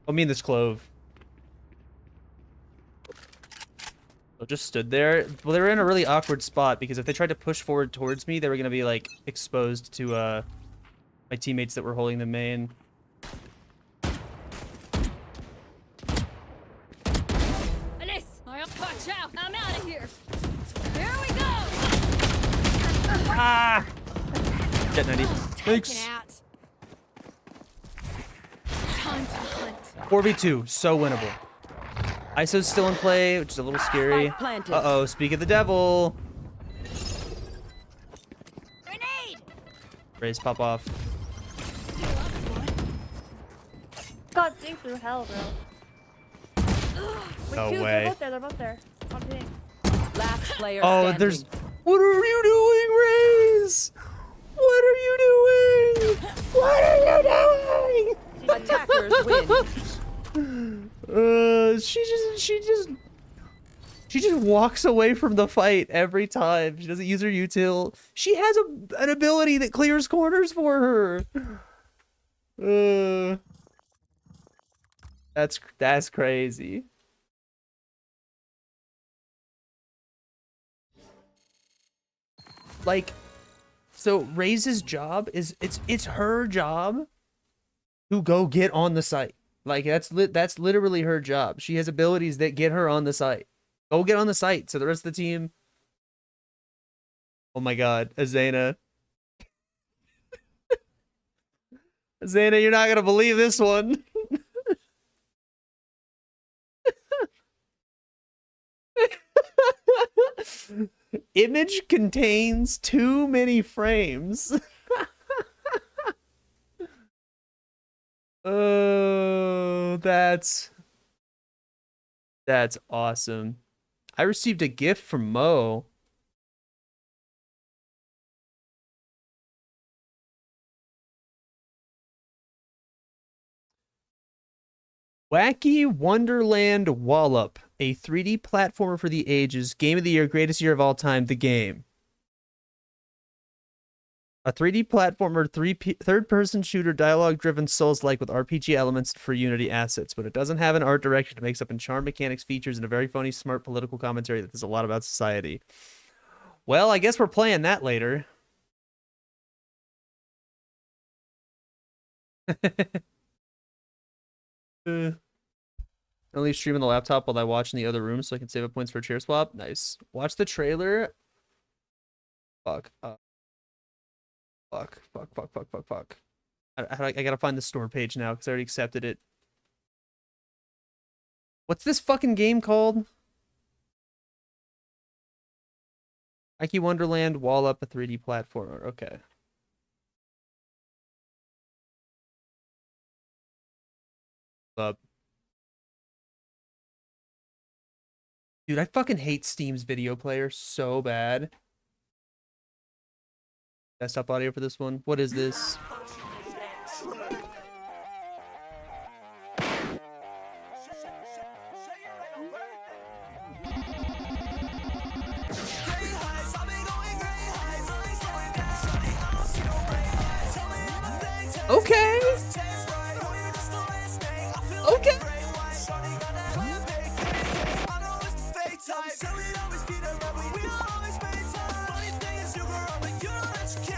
Speaker 5: I mean this clove. I just stood there. Well, they were in a really awkward spot because if they tried to push forward towards me, they were gonna be like exposed to my teammates that were holding the main.
Speaker 4: Alice, watch out. I'm out of here. Here we go.
Speaker 5: Ah! Jet 90. Thanks.
Speaker 4: Out. Time to hunt.
Speaker 5: 4v2, so winnable. ISO's still in play, which is a little scary. Uh-oh, speak of the devil.
Speaker 12: Grenade!
Speaker 5: Raise pop off.
Speaker 16: God, sing through hell, bro. Wait,
Speaker 5: No
Speaker 16: two,
Speaker 5: way.
Speaker 16: They're both there. On ping.
Speaker 14: Last player
Speaker 5: Oh,
Speaker 14: standing.
Speaker 5: there's... What are you doing, Raze? What are you doing? What are you doing?
Speaker 14: Attackers win.
Speaker 5: She just walks away from the fight every time. She doesn't use her util. She has an ability that clears corners for her. That's crazy. Like, so Raze's job is it's her job to go get on the site. Like that's literally her job. She has abilities that get her on the site. Go get on the site so the rest of the team. Oh my god, Azena. Azena, you're not gonna believe this one. Image contains too many frames. Oh, that's awesome. I received a gift from Mo. Wacky Wonderland Wallop, a 3D platformer for the ages, game of the year, greatest year of all time, the game. A 3D platformer, third-person shooter, dialogue-driven Souls-like with RPG elements for Unity assets, but it doesn't have an art direction. It makes up in charm mechanics, features, and a very funny, smart political commentary that says a lot about society. Well, I guess we're playing that later. I'll leave stream on the laptop while I watch in the other room so I can save up points for a chair swap. Nice. Watch the trailer. Fuck. Fuck. I gotta find the store page now because I already accepted it. What's this fucking game called? Wacky Wonderland Wall Up, a 3D platformer. Okay. Up. Dude, I fucking hate Steam's video player so bad. Desktop audio for this one. What is this? Okay. Okay.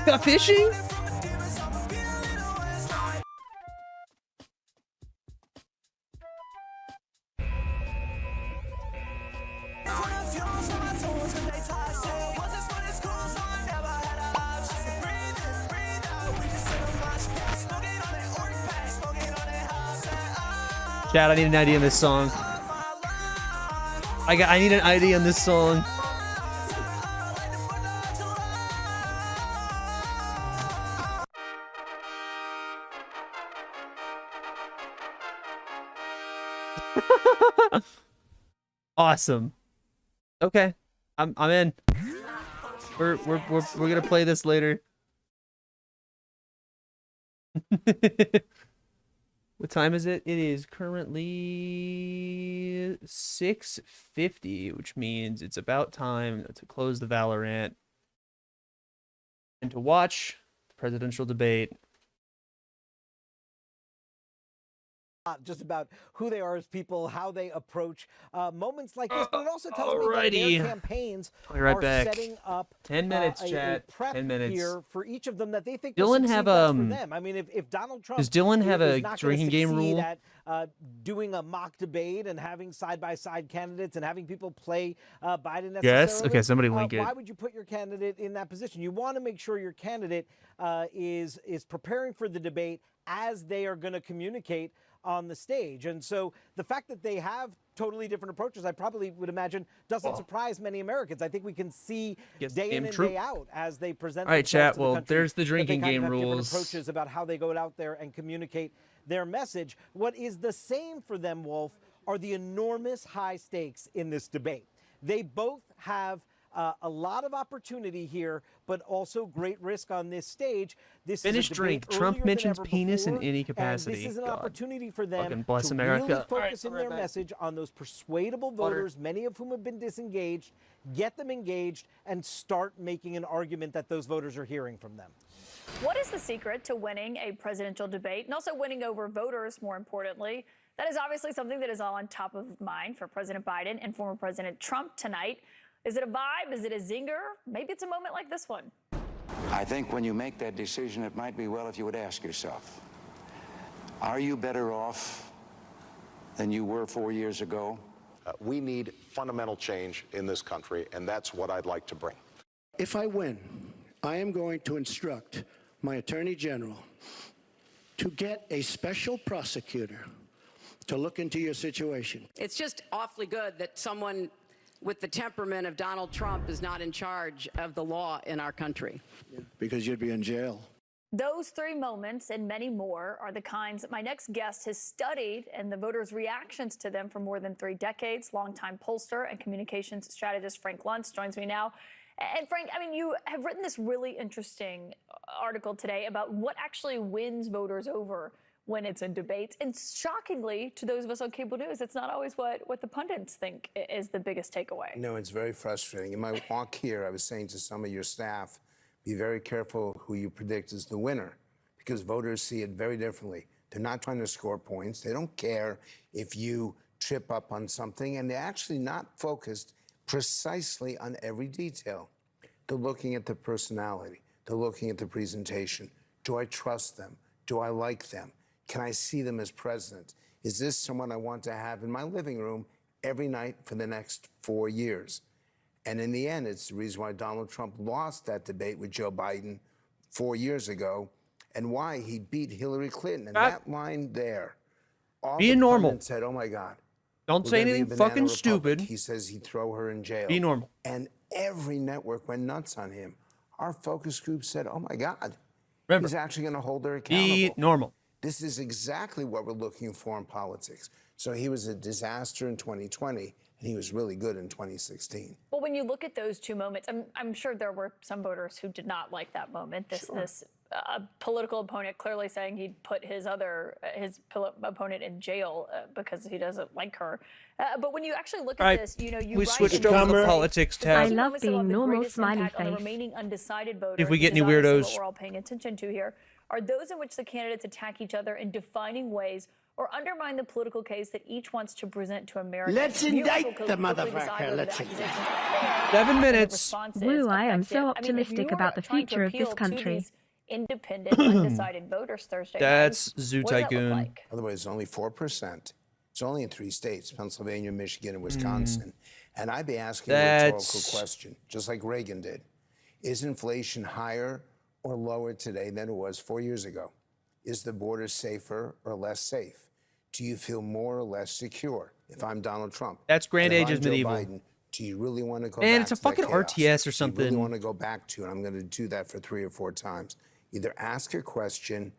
Speaker 5: Got fishing? Chad, I need an idea on this song. I need an idea on this song. Awesome. Okay, I'm in. We're gonna play this later. What time is it? It is currently 6:50, which means it's about time to close the Valorant and to watch the presidential debate.
Speaker 18: Just about who they are as people, how they approach moments like this, but it also tells me that their campaigns are setting up
Speaker 5: 10 minutes,
Speaker 18: a
Speaker 5: chat.
Speaker 18: prep
Speaker 5: 10 minutes.
Speaker 18: here for each of them that they think
Speaker 5: Dylan
Speaker 18: will
Speaker 5: have
Speaker 18: best for them. I mean, if Donald Trump
Speaker 5: does Dylan have
Speaker 18: is
Speaker 5: a
Speaker 18: not
Speaker 5: drinking game rule?
Speaker 18: at doing a mock debate and having side-by-side candidates and having people play Biden necessarily,
Speaker 5: Yes? Okay, somebody link it.
Speaker 18: why would you put your candidate in that position? You want to make sure your candidate is preparing for the debate as they are going to communicate on the stage. And so the fact that they have totally different approaches, I probably would imagine, doesn't surprise many Americans. I think we can see day in and day out as they present.
Speaker 5: All right, chat.
Speaker 18: To the
Speaker 5: Well,
Speaker 18: country,
Speaker 5: there's the drinking
Speaker 18: that they
Speaker 5: game
Speaker 18: kind of have
Speaker 5: rules.
Speaker 18: different approaches about how they go out there and communicate their message. What is the same for them, Wolf, are the enormous high stakes in this debate. They both have a lot of opportunity here, but also great risk on this stage. This
Speaker 5: Finish
Speaker 18: is a
Speaker 5: drink.
Speaker 18: debate
Speaker 5: Trump
Speaker 18: earlier than
Speaker 5: mentions
Speaker 18: ever
Speaker 5: penis
Speaker 18: before,
Speaker 5: in any capacity.
Speaker 18: And this is an
Speaker 5: God.
Speaker 18: opportunity for them
Speaker 5: Fucking bless
Speaker 18: to
Speaker 5: America.
Speaker 18: really
Speaker 5: All right,
Speaker 18: focus in
Speaker 5: I'll be
Speaker 18: their
Speaker 5: right back.
Speaker 18: message on those persuadable voters, many of whom have been disengaged, get them engaged, and start making an argument that those voters are hearing from them.
Speaker 19: What is the secret to winning a presidential debate and also winning over voters, more importantly? That is obviously something that is all on top of mind for President Biden and former President Trump tonight. Is it a vibe? Is it a zinger? Maybe it's a moment like this one.
Speaker 20: I think when you make that decision, it might be well if you would ask yourself, are you better off than you were 4 years ago?
Speaker 21: We need fundamental change in this country, and that's what I'd like to bring.
Speaker 9: If I win, I am going to instruct my Attorney General to get a special prosecutor to look into your situation.
Speaker 14: It's just awfully good that someone with the temperament of Donald Trump is not in charge of the law in our country.
Speaker 9: Because you'd be in jail.
Speaker 19: Those three moments and many more are the kinds that my next guest has studied and the voters' reactions to them for more than 3 decades. Longtime pollster and communications strategist Frank Luntz joins me now. And Frank, I mean, you have written this really interesting article today about what actually wins voters over when it's in debates. And shockingly, to those of us on cable news, it's not always what the pundits think is the biggest takeaway.
Speaker 22: No, it's very frustrating. In my walk here, I was saying to some of your staff, be very careful who you predict is the winner, because voters see it very differently. They're not trying to score points. They don't care if you trip up on something, and they're actually not focused precisely on every detail. They're looking at the personality. They're looking at the presentation. Do I trust them? Do I like them? Can I see them as president? Is this someone I want to have in my living room every night for the next 4 years? And in the end, it's the reason why Donald Trump lost that debate with Joe Biden 4 years ago and why he beat Hillary Clinton. And that line there, all
Speaker 5: Being
Speaker 22: the
Speaker 5: normal.
Speaker 22: pundits said, oh my God.
Speaker 5: Don't
Speaker 22: we're
Speaker 5: say
Speaker 22: gonna be a
Speaker 5: anything
Speaker 22: banana
Speaker 5: fucking
Speaker 22: republic.
Speaker 5: stupid.
Speaker 22: He says he'd throw her in jail.
Speaker 5: Be normal.
Speaker 22: And every network went nuts on him. Our focus group said, oh my God.
Speaker 5: Remember,
Speaker 22: he's actually going to hold her accountable.
Speaker 5: Be normal.
Speaker 22: This is exactly what we're looking for in politics. So he was a disaster in 2020, and he was really good in 2016.
Speaker 19: Well, when you look at those two moments, I'm sure there were some voters who did not like that moment. This political opponent clearly saying he'd put his opponent in jail because he doesn't like her. But when you actually look at this, you know, you
Speaker 5: we
Speaker 19: write
Speaker 5: switched
Speaker 19: in
Speaker 5: over to
Speaker 19: the
Speaker 5: the politics tab.
Speaker 2: I love being normal, smiley
Speaker 19: on the
Speaker 2: face.
Speaker 19: remaining undecided voters,
Speaker 5: If we get
Speaker 19: which
Speaker 5: any
Speaker 19: is obviously
Speaker 5: weirdos.
Speaker 19: what we're all paying attention to here, are those in which the candidates attack each other in defining ways or undermine the political case that each wants to present to Americans.
Speaker 9: Let's
Speaker 19: Viewers will
Speaker 9: indict
Speaker 19: quickly
Speaker 9: the
Speaker 19: decide
Speaker 9: motherfucker.
Speaker 19: whether the
Speaker 9: Let's
Speaker 19: accusations
Speaker 9: indict.
Speaker 19: are fair
Speaker 5: 7
Speaker 19: and the
Speaker 5: minutes.
Speaker 19: responses
Speaker 2: Woo, I am
Speaker 19: effective.
Speaker 2: so
Speaker 19: I mean, if
Speaker 2: optimistic
Speaker 19: you're
Speaker 2: about the
Speaker 19: trying to
Speaker 2: future of this
Speaker 19: appeal to
Speaker 2: country.
Speaker 19: these independent, undecided voters Thursday
Speaker 5: That's
Speaker 19: night,
Speaker 5: Zoo
Speaker 19: what does that look
Speaker 5: Tycoon.
Speaker 19: like?
Speaker 22: By the way, it's only 4%. It's only in 3 states, Pennsylvania, Michigan, and Wisconsin. And I'd be asking a rhetorical
Speaker 5: That's-
Speaker 22: question, just like Reagan did. Is inflation higher or lower today than it was 4 years ago? Is the border safer or less safe? Do you feel more or less secure? If I'm Donald Trump.
Speaker 5: That's Grand
Speaker 22: and if
Speaker 5: Ages
Speaker 22: I'm Joe
Speaker 5: Medieval.
Speaker 22: Biden, do you really want to go
Speaker 5: Man,
Speaker 22: back
Speaker 5: it's a
Speaker 22: to that
Speaker 5: fucking
Speaker 22: chaos?
Speaker 5: RTS or
Speaker 22: Do you really
Speaker 5: something.
Speaker 22: want to go back to, and I'm going to do that for 3 or 4 times. Either ask a question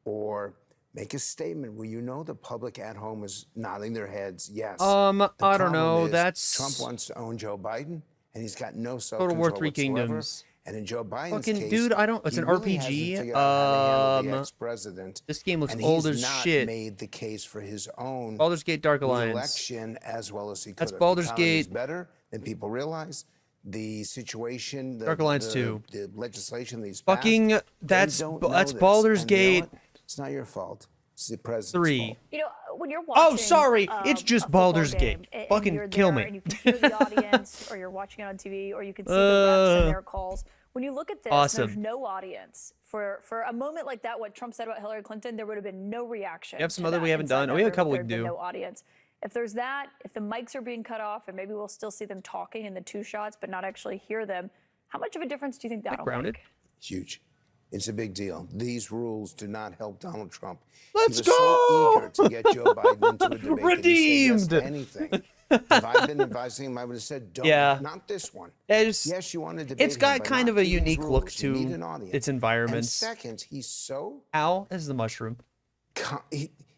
Speaker 22: or make a statement where you know the public at home is nodding their heads, yes. The
Speaker 5: I don't
Speaker 22: problem
Speaker 5: know.
Speaker 22: is
Speaker 5: That's
Speaker 22: Trump wants to own Joe Biden, and he's got no
Speaker 5: Total War
Speaker 22: self-control
Speaker 5: 3
Speaker 22: whatsoever.
Speaker 5: Kingdoms.
Speaker 22: And in Joe Biden's
Speaker 5: Fucking
Speaker 22: case,
Speaker 5: dude, I don't. It's
Speaker 22: he
Speaker 5: an
Speaker 22: really
Speaker 5: RPG.
Speaker 22: hasn't figured out how to handle the ex-president.
Speaker 5: This game looks
Speaker 22: and
Speaker 5: old
Speaker 22: he's
Speaker 5: as
Speaker 22: not
Speaker 5: shit.
Speaker 22: made the case for his own
Speaker 5: Baldur's Gate Dark Alliance.
Speaker 22: election as well as he could.
Speaker 5: That's
Speaker 22: have.
Speaker 5: Baldur's
Speaker 22: The economy is
Speaker 5: Gate.
Speaker 22: better than people realize. The situation,
Speaker 5: Dark Alliance 2.
Speaker 22: the legislation that he's
Speaker 5: Fucking.
Speaker 22: passed,
Speaker 5: That's
Speaker 22: they don't know
Speaker 5: that's
Speaker 22: this.
Speaker 5: Baldur's
Speaker 22: And you know
Speaker 5: Gate
Speaker 22: what? It's not your fault. It's the president's
Speaker 5: 3.
Speaker 22: fault.
Speaker 19: You know, when you're watching,
Speaker 5: Oh, sorry. It's just
Speaker 19: a football
Speaker 5: Baldur's
Speaker 19: game,
Speaker 5: Gate.
Speaker 19: and
Speaker 5: Fucking
Speaker 19: you're
Speaker 5: kill
Speaker 19: there
Speaker 5: me.
Speaker 19: And you can hear the audience, or you're watching it on TV, or you can see the reps and their calls. When you look at this,
Speaker 5: Awesome.
Speaker 19: there's no audience. For a moment like that, what Trump said about Hillary Clinton, there would have been no reaction.
Speaker 5: You have some
Speaker 19: to
Speaker 5: other
Speaker 19: that
Speaker 5: we haven't
Speaker 19: inside
Speaker 5: done.
Speaker 19: that
Speaker 5: We have a
Speaker 19: room
Speaker 5: couple
Speaker 19: if
Speaker 5: we can
Speaker 19: there had
Speaker 5: do.
Speaker 19: been no audience. If there's that, if the mics are being cut off, and maybe we'll still see them talking in the 2 shots, but not actually hear them, how much of a difference do you think that'll
Speaker 5: grounded.
Speaker 19: make?
Speaker 22: Huge. It's a big deal. These rules do not help Donald Trump.
Speaker 5: Let's
Speaker 22: he was so eager to get Joe Biden into a debate that he said yes to
Speaker 5: Redeemed.
Speaker 22: anything. If I'd been advising him, I would have said, don't,
Speaker 5: Yeah.
Speaker 22: not this one.
Speaker 5: It's-
Speaker 22: Yes, you want to debate
Speaker 5: It's got
Speaker 22: him, but
Speaker 5: kind
Speaker 22: not
Speaker 5: of a
Speaker 22: these
Speaker 5: unique look
Speaker 22: rules. You need
Speaker 5: to
Speaker 22: an audience.
Speaker 5: its
Speaker 22: And
Speaker 5: environments.
Speaker 22: second, he's so
Speaker 5: Ow, this is the mushroom.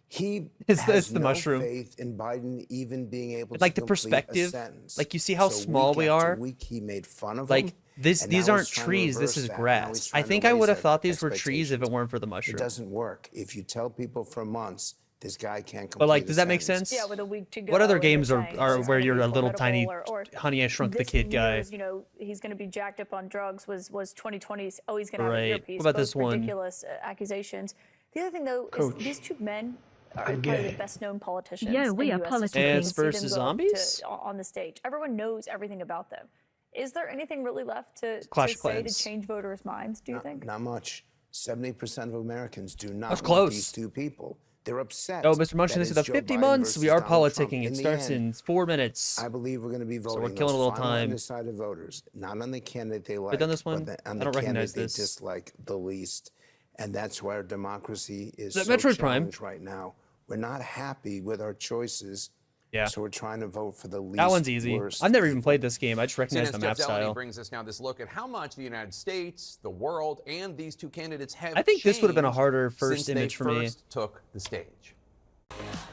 Speaker 22: he
Speaker 5: It's
Speaker 22: has
Speaker 5: the
Speaker 22: no
Speaker 5: mushroom.
Speaker 22: faith in Biden even being able
Speaker 5: Like
Speaker 22: to
Speaker 5: the
Speaker 22: complete
Speaker 5: perspective.
Speaker 22: a sentence.
Speaker 5: Like you see how
Speaker 22: So
Speaker 5: small
Speaker 22: week
Speaker 5: we
Speaker 22: after
Speaker 5: are.
Speaker 22: week, he made fun of
Speaker 5: Like
Speaker 22: him,
Speaker 5: this,
Speaker 22: and
Speaker 5: these
Speaker 22: now
Speaker 5: aren't
Speaker 22: he's trying to
Speaker 5: trees. This
Speaker 22: reverse
Speaker 5: is
Speaker 22: that. Now
Speaker 5: grass.
Speaker 22: he's
Speaker 5: I
Speaker 22: trying
Speaker 5: think
Speaker 22: to
Speaker 5: I would have
Speaker 22: raise
Speaker 5: thought these were trees
Speaker 22: expectations.
Speaker 5: if it weren't for the mushroom.
Speaker 22: It doesn't work. If you tell people for months, this guy can't complete
Speaker 5: But like,
Speaker 22: a
Speaker 5: does that make
Speaker 22: sentence.
Speaker 5: sense?
Speaker 19: Yeah, with a week to go.
Speaker 5: What other
Speaker 19: and you're
Speaker 5: games are,
Speaker 19: saying
Speaker 5: are
Speaker 19: this is
Speaker 5: where
Speaker 19: gonna
Speaker 5: you're
Speaker 19: be
Speaker 5: a little tiny
Speaker 19: formidable, or
Speaker 5: Honey I Shrunk the
Speaker 19: this
Speaker 5: Kid guy?
Speaker 19: year's, you know, he's going to be jacked up on drugs was 2020's, oh, he's going to have
Speaker 5: Right.
Speaker 19: an earpiece.
Speaker 5: What about
Speaker 19: Both
Speaker 5: this one?
Speaker 19: ridiculous accusations. The other thing, though,
Speaker 5: Coach.
Speaker 19: is these 2 men are probably the best-known politicians
Speaker 2: Yeah, we
Speaker 19: in
Speaker 2: are
Speaker 19: US
Speaker 2: politicking.
Speaker 19: history.
Speaker 5: Ants
Speaker 19: You see them
Speaker 5: versus
Speaker 19: go
Speaker 5: zombies?
Speaker 19: on the stage. Everyone knows everything about them. Is there anything really left to
Speaker 5: Clash
Speaker 19: say
Speaker 5: of Clans.
Speaker 19: to change voters' minds, do you think?
Speaker 22: Not much. 70% of Americans do not
Speaker 5: That's
Speaker 22: want
Speaker 5: close.
Speaker 22: these 2 people. They're upset.
Speaker 5: Oh, Mr. Munch,
Speaker 22: that
Speaker 5: this is
Speaker 22: it's
Speaker 5: the
Speaker 22: Joe
Speaker 5: 50
Speaker 22: Biden
Speaker 5: months.
Speaker 22: versus
Speaker 5: We are
Speaker 22: Donald Trump.
Speaker 5: politicking. It
Speaker 22: the
Speaker 5: starts
Speaker 22: end,
Speaker 5: in 4 minutes.
Speaker 22: I believe we're going to be voting
Speaker 5: we're killing a little
Speaker 22: those final
Speaker 5: time.
Speaker 22: undecided voters, not on the candidate they like,
Speaker 5: Have I done this one?
Speaker 22: but on
Speaker 5: I
Speaker 22: the
Speaker 5: don't recognize
Speaker 22: candidate
Speaker 5: this.
Speaker 22: they dislike the least. And that's why our democracy is
Speaker 5: that
Speaker 22: so
Speaker 5: Metroid Prime?
Speaker 22: challenged right now. We're not happy with our choices.
Speaker 5: Yeah.
Speaker 22: So we're trying to vote for the least
Speaker 5: That one's easy.
Speaker 22: worst
Speaker 5: I've never even played this game. I just recognize the
Speaker 1: CNN's
Speaker 5: map
Speaker 1: Jeff Zeleny
Speaker 5: style.
Speaker 1: brings us now this look at how much the United States, the world, and these 2 candidates have
Speaker 5: I think this would have been a
Speaker 1: changed
Speaker 5: harder
Speaker 1: since
Speaker 5: first
Speaker 1: they
Speaker 5: image for me.
Speaker 1: first took the stage.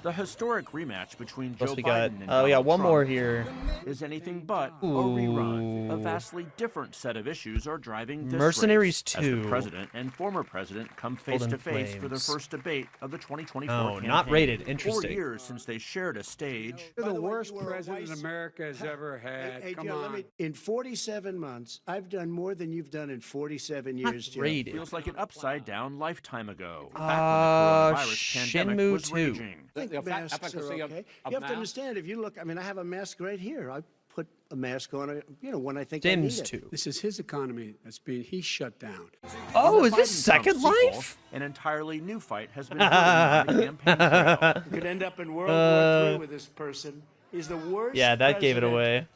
Speaker 6: The historic rematch between
Speaker 5: Plus
Speaker 6: Joe
Speaker 5: we got,
Speaker 6: Biden and
Speaker 5: oh yeah,
Speaker 6: Donald
Speaker 5: one
Speaker 6: Trump
Speaker 5: more here.
Speaker 6: is anything but a
Speaker 5: Ooh.
Speaker 6: rerun. A vastly different set of issues are driving this
Speaker 5: Mercenaries
Speaker 6: race as
Speaker 5: 2.
Speaker 6: the president and former president come face
Speaker 5: Golden
Speaker 6: to face for their
Speaker 5: Flames.
Speaker 6: first debate of the 2024
Speaker 5: Oh,
Speaker 6: campaign.
Speaker 5: not rated.
Speaker 6: 4
Speaker 5: Interesting.
Speaker 6: years since they shared a stage.
Speaker 10: You're the worst president America has ever had.
Speaker 9: Hey,
Speaker 10: Come
Speaker 9: Joe,
Speaker 10: on.
Speaker 9: in 47 months, I've done more than you've done in 47 years, Joe.
Speaker 5: rated.
Speaker 6: Feels like an upside-down lifetime ago. Back when the coronavirus pandemic
Speaker 5: Shenmue
Speaker 6: was
Speaker 5: 2.
Speaker 6: raging.
Speaker 9: I think masks are okay. You have to understand, if you look, I mean, I have a mask right here. I put a mask on, when I think I need
Speaker 5: Sims
Speaker 9: it.
Speaker 5: 2.
Speaker 10: This is his economy that's being, he's shut down.
Speaker 5: Oh, is
Speaker 6: The
Speaker 5: this
Speaker 6: Biden
Speaker 5: Second
Speaker 6: Trump sequel,
Speaker 5: Life?
Speaker 6: An entirely new fight has been brewing on the campaign trail.
Speaker 9: You could end up in World War III with this person. He's the worst
Speaker 5: Yeah, that gave it
Speaker 9: president
Speaker 5: away.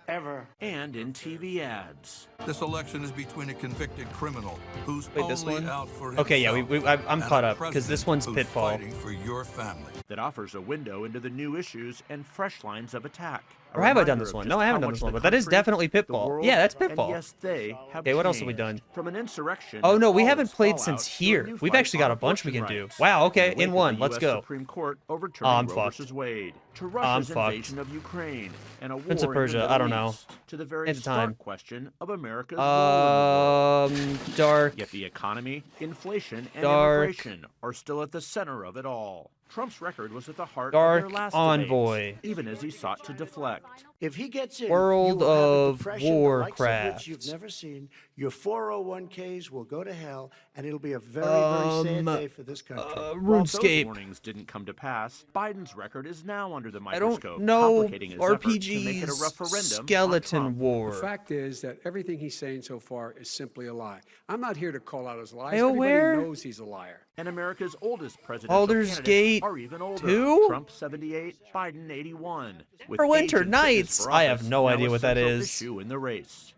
Speaker 9: ever.
Speaker 6: And in TV ads.
Speaker 23: This election is between a convicted criminal who's
Speaker 5: Wait, this
Speaker 23: only
Speaker 5: one?
Speaker 23: out for
Speaker 5: Okay, yeah,
Speaker 23: himself
Speaker 5: I'm
Speaker 23: and
Speaker 5: caught
Speaker 23: a
Speaker 5: up because this
Speaker 23: president
Speaker 5: one's
Speaker 23: who's
Speaker 5: Pitfall.
Speaker 23: fighting for your family.
Speaker 6: That offers a window into the new issues and fresh lines of attack. A
Speaker 5: Or have I done
Speaker 6: reminder
Speaker 5: this
Speaker 6: of
Speaker 5: one?
Speaker 6: just
Speaker 5: No, I haven't
Speaker 6: how
Speaker 5: done
Speaker 6: much
Speaker 5: this one,
Speaker 6: the
Speaker 5: but that is
Speaker 6: country,
Speaker 5: definitely
Speaker 6: the
Speaker 5: Pitfall.
Speaker 6: world,
Speaker 5: Yeah, that's
Speaker 6: and
Speaker 5: Pitfall.
Speaker 6: yes, they have
Speaker 5: Okay, what else have we
Speaker 6: changed.
Speaker 5: done?
Speaker 6: From an insurrection.
Speaker 5: Oh no, we
Speaker 6: all
Speaker 5: haven't
Speaker 6: its
Speaker 5: played
Speaker 6: fallout
Speaker 5: since
Speaker 6: to a
Speaker 5: here.
Speaker 6: new
Speaker 5: We've
Speaker 6: fight
Speaker 5: actually got
Speaker 6: on
Speaker 5: a bunch we can
Speaker 6: abortion
Speaker 5: do.
Speaker 6: rights.
Speaker 5: Wow, okay,
Speaker 6: In the
Speaker 5: in
Speaker 6: wake
Speaker 5: one.
Speaker 6: of the
Speaker 5: Let's
Speaker 6: US
Speaker 5: go.
Speaker 6: Supreme Court overturning
Speaker 5: I'm
Speaker 6: Roe
Speaker 5: fucked.
Speaker 6: versus Wade, to
Speaker 5: I'm
Speaker 6: Russia's
Speaker 5: fucked.
Speaker 6: invasion of Ukraine, and a war
Speaker 5: Prince of
Speaker 6: in the
Speaker 5: Persia,
Speaker 6: Middle
Speaker 5: I don't know.
Speaker 6: East, to the very
Speaker 5: It's time.
Speaker 6: stark question of America's role in the world.
Speaker 5: Dark.
Speaker 6: Yet the economy, inflation, and
Speaker 5: Dark.
Speaker 6: immigration are still at the center of it all. Trump's record was at the heart
Speaker 5: Dark
Speaker 6: of their last
Speaker 5: Envoy.
Speaker 6: debates, even as he sought to deflect.
Speaker 9: If he gets in,
Speaker 5: World
Speaker 9: you will have a
Speaker 5: of
Speaker 9: depression the likes of
Speaker 5: Warcraft.
Speaker 9: which you've never seen. Your 401ks will go to hell, and it'll be a very, very sad day for this country.
Speaker 6: While those
Speaker 5: RuneScape.
Speaker 6: warnings didn't come to pass, Biden's record is now under the
Speaker 5: I
Speaker 6: microscope,
Speaker 5: don't know
Speaker 6: complicating his effort to make it a
Speaker 5: RPG's
Speaker 6: referendum
Speaker 5: Skeleton
Speaker 6: on Trump.
Speaker 5: War.
Speaker 10: The fact is that everything he's saying so far is simply a lie. I'm not here to call out his lies.
Speaker 5: BioWare?
Speaker 10: Everybody knows he's a liar.
Speaker 6: And America's oldest presidential
Speaker 5: Baldur's
Speaker 6: candidates
Speaker 5: Gate
Speaker 6: are even older.
Speaker 5: 2?
Speaker 6: Trump 78, Biden 81. With
Speaker 5: For Winter
Speaker 6: age and fitness
Speaker 5: Nights?
Speaker 6: for
Speaker 5: I have
Speaker 6: office
Speaker 5: no
Speaker 6: now
Speaker 5: idea
Speaker 6: a
Speaker 5: what that
Speaker 6: central
Speaker 5: is.
Speaker 6: Issue in the race.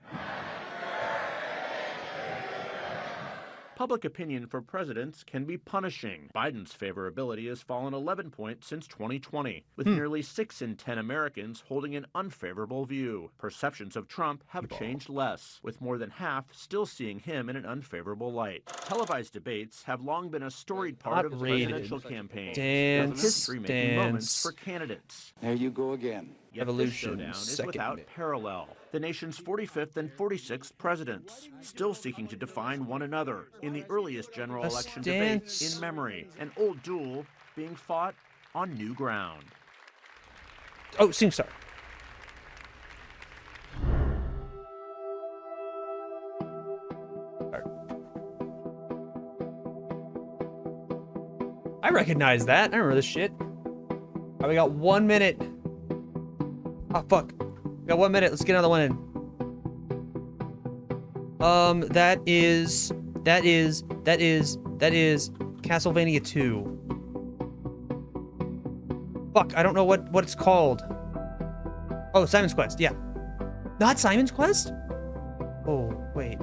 Speaker 6: Public opinion for presidents can be punishing. Biden's favorability has fallen 11 points since 2020, with nearly 6 in 10 Americans holding an unfavorable view. Perceptions of Trump have changed less, with more than half still seeing him in an unfavorable light. Televised debates have long been a storied part of the presidential campaign, with history-making moments for candidates.
Speaker 20: There you go again.
Speaker 6: Yet this showdown is without parallel. The nation's 45th and 46th presidents, still seeking to define one another in the earliest general election debate in memory, an old duel being fought on new ground.
Speaker 5: Oh, SingStar. I recognize that. I remember this shit. All right, we got 1 minute. Oh, fuck. We got 1 minute. Let's get another one in. That is Castlevania 2. Fuck, I don't know what it's called. Oh, Simon's Quest, yeah. Not Simon's Quest? Oh, wait,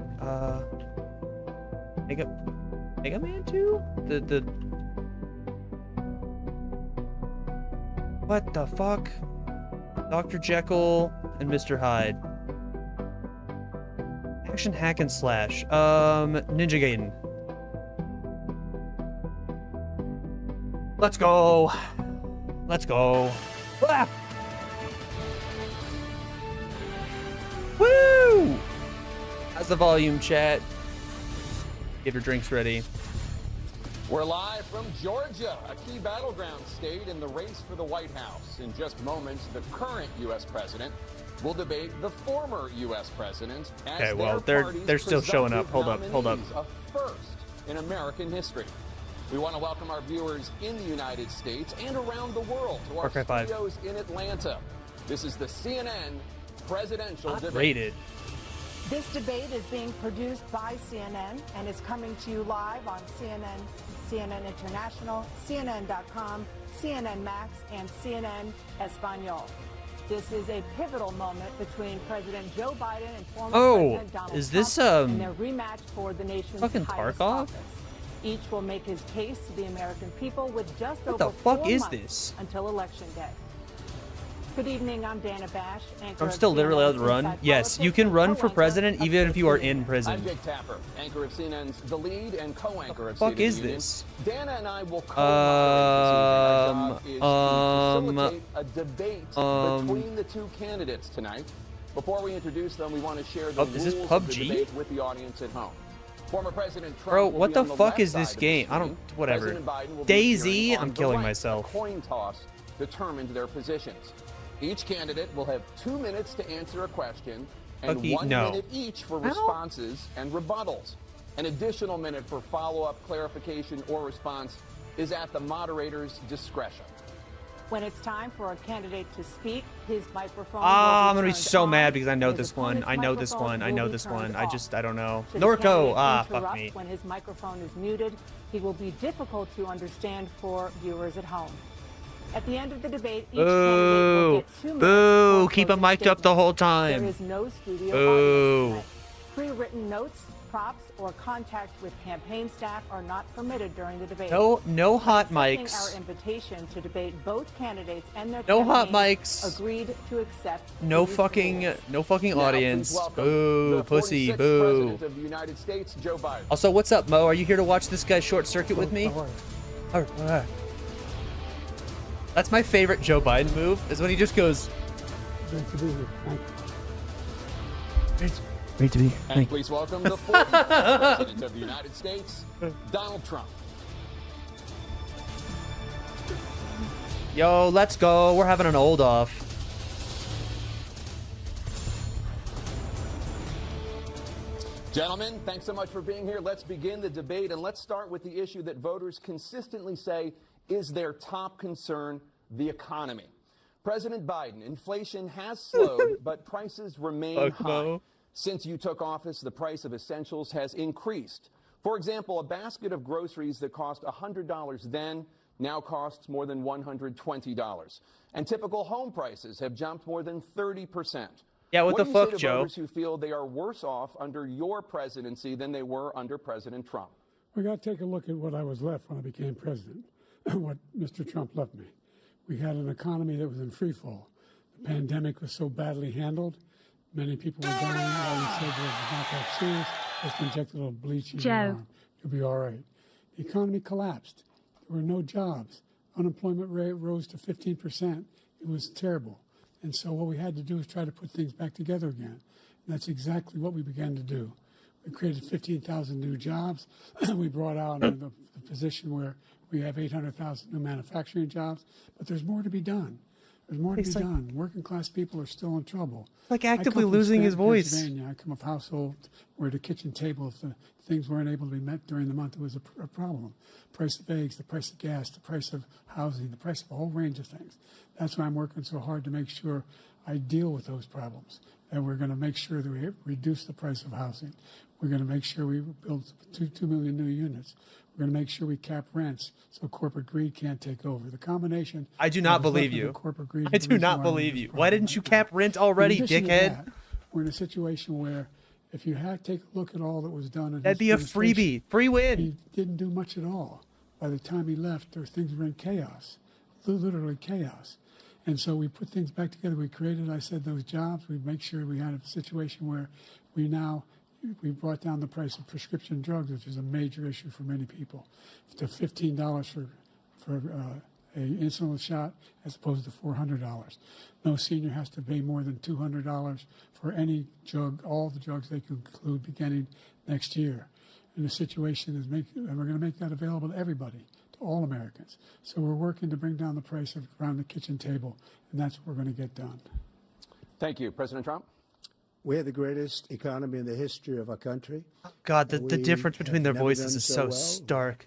Speaker 5: Mega Man 2? What the fuck? Dr. Jekyll and Mr. Hyde. Action hack and slash. Ninja Gaiden. Let's go. Let's go. Ah! Woo! How's the volume, chat? Get your drinks ready.
Speaker 1: We're live from Georgia, a key battleground state in the race for the White House. In just moments, the current U.S. president will debate the former U.S. president as
Speaker 5: Okay, well, they're still showing up. Hold up.
Speaker 1: a first in American history. We want to welcome our viewers in the United States and around the world to our
Speaker 5: Far Cry 5.
Speaker 1: studios in Atlanta. This is the CNN presidential debate.
Speaker 5: Rated.
Speaker 7: This debate is being produced by CNN and is coming to you live on CNN, CNN International, CNN.com, CNN Max, and CNN Espanol. This is a pivotal moment between President Joe Biden and former President Donald
Speaker 5: is this,
Speaker 7: Trump in their rematch for the nation's
Speaker 5: fucking
Speaker 7: highest
Speaker 5: Tarkov?
Speaker 7: office. Each will make his case to the American people with just
Speaker 5: What
Speaker 7: over
Speaker 5: the fuck
Speaker 7: 4
Speaker 5: is
Speaker 7: months
Speaker 5: this?
Speaker 7: until Election Day. Good evening, I'm Dana Bash. Anchor
Speaker 5: I'm
Speaker 7: of
Speaker 5: still literally allowed
Speaker 7: CNN's
Speaker 5: to run.
Speaker 7: Inside
Speaker 5: Yes, you
Speaker 7: Politics
Speaker 5: can
Speaker 7: and
Speaker 5: run for
Speaker 7: co-anchor
Speaker 5: president
Speaker 7: of
Speaker 5: even if you are in
Speaker 1: I'm
Speaker 5: prison.
Speaker 1: Jake Tapper, anchor of CNN's The Lead and co-anchor of
Speaker 5: fuck
Speaker 1: State of
Speaker 5: is
Speaker 1: the Union.
Speaker 5: this?
Speaker 1: Dana and I will co-moderate this evening. Our job is to facilitate a debate between the two candidates tonight. Before we introduce them, we want to share the
Speaker 5: Oh, is this
Speaker 1: rules of the
Speaker 5: PUBG?
Speaker 1: debate with the audience at home. Former President Trump
Speaker 5: Bro,
Speaker 1: will
Speaker 5: what
Speaker 1: be
Speaker 5: the
Speaker 1: on
Speaker 5: fuck
Speaker 1: left
Speaker 5: is
Speaker 1: side
Speaker 5: this
Speaker 1: of the
Speaker 5: game? I
Speaker 1: screen.
Speaker 5: don't, whatever.
Speaker 1: President Biden will be
Speaker 5: DayZ,
Speaker 1: appearing on
Speaker 5: I'm
Speaker 1: the
Speaker 5: killing
Speaker 1: right.
Speaker 5: myself.
Speaker 1: A coin toss determined their positions. Each candidate will have 2 minutes to answer a question and
Speaker 5: Okay,
Speaker 1: 1
Speaker 5: no.
Speaker 1: minute each for
Speaker 5: I don't-
Speaker 1: responses and rebuttals. An additional minute for follow-up, clarification, or response is at the moderator's discretion.
Speaker 7: When it's time for a candidate to speak, his microphone
Speaker 5: Ah, I'm
Speaker 7: will
Speaker 5: gonna be
Speaker 7: turned
Speaker 5: so
Speaker 7: on,
Speaker 5: mad because I know
Speaker 7: and his
Speaker 5: this one.
Speaker 7: opponent's
Speaker 5: I know this
Speaker 7: microphone
Speaker 5: one. I
Speaker 7: will
Speaker 5: know
Speaker 7: be
Speaker 5: this
Speaker 7: turned
Speaker 5: one. I
Speaker 7: off.
Speaker 5: just, I don't know.
Speaker 7: Should a
Speaker 5: Norco!
Speaker 7: candidate
Speaker 5: Ah, fuck
Speaker 7: interrupt
Speaker 5: me.
Speaker 7: When his microphone is muted, he will be difficult to understand for viewers at home. At the end of the debate, each candidate will
Speaker 5: Boo!
Speaker 7: get 2 minutes
Speaker 5: Boo!
Speaker 7: for
Speaker 5: Keep it
Speaker 7: closing
Speaker 5: mic'd up the
Speaker 7: statements.
Speaker 5: whole time.
Speaker 7: There is no studio
Speaker 5: Boo.
Speaker 7: audience tonight. Pre-written notes, props, or contact with campaign staff are not permitted during the debate.
Speaker 5: No hot
Speaker 7: Accepting
Speaker 5: mics.
Speaker 7: Our invitation to debate both candidates and their
Speaker 5: No hot
Speaker 7: campaigns
Speaker 5: mics.
Speaker 7: Agreed to accept.
Speaker 5: No
Speaker 7: these
Speaker 5: fucking
Speaker 7: rules.
Speaker 1: Now,
Speaker 5: audience.
Speaker 1: please welcome
Speaker 5: Boo,
Speaker 1: the
Speaker 5: pussy,
Speaker 1: 46th
Speaker 5: boo.
Speaker 1: President of the United States, Joe Biden.
Speaker 5: Also, what's up, Mo? Are you here to watch this guy short circuit with me? That's my favorite Joe Biden move, is when he just goes. Great to be here.
Speaker 1: And please welcome the 45th President of the United States, Donald Trump.
Speaker 5: Yo, let's go. We're having an old off.
Speaker 1: Gentlemen, thanks so much for being here. Let's begin the debate, and let's start with the issue that voters consistently say is their top concern, the economy. President Biden, inflation has slowed, but prices remain high. Since you took office, the price of essentials has increased. For example, a basket of groceries that cost $100 then now costs more than $120. And typical home prices have jumped more than 30%.
Speaker 5: Yeah, what the fuck,
Speaker 1: do you say to
Speaker 5: Joe?
Speaker 1: voters who feel they are worse off under your presidency than they were under President Trump?
Speaker 8: We got to take a look at what I was left when I became president, what Mr. Trump left me. We had an economy that was in free fall. The pandemic was so badly handled. Many people were dying. All we said was not that serious. Just inject a little bleach in your arm. You'll be all right. The economy collapsed. There were no jobs. Unemployment rate rose to 15%. It was terrible. And so what we had to do is try to put things back together again. And that's exactly what we began to do. We created 15,000 new jobs. We brought out the position where we have 800,000 new manufacturing jobs. But there's more to be done. There's more to be done. Working class people are still in trouble.
Speaker 5: Like actively losing his voice.
Speaker 8: Pennsylvania. I come from a household where the kitchen table, if the things weren't able to be met during the month, it was a problem. Price of eggs, the price of gas, the price of housing, the price of a whole range of things. That's why I'm working so hard to make sure I deal with those problems. And we're going to make sure that we reduce the price of housing. We're going to make sure we build 2 million new units. We're going to make sure we cap rents so corporate greed can't take over. The combination.
Speaker 5: I do not believe you. I do not believe you. Why didn't you cap rent already, dickhead?
Speaker 8: That, we're in a situation where if you had to take a look at all that was done,
Speaker 5: that'd be a freebie, free win.
Speaker 8: He didn't do much at all. By the time he left, things were in chaos, literally chaos. And so we put things back together. We created, I said, those jobs. We make sure we had a situation where we brought down the price of prescription drugs, which is a major issue for many people, to $15 for a insulin shot as opposed to $400. No senior has to pay more than $200 for any drug, all the drugs they can include beginning next year. And the situation is and we're going to make that available to everybody, to all Americans. So we're working to bring down the price around the kitchen table, and that's what we're going to get done.
Speaker 1: Thank you. President Trump?
Speaker 9: We have the greatest economy in the history of our country.
Speaker 5: God, the difference between their voices is so stark.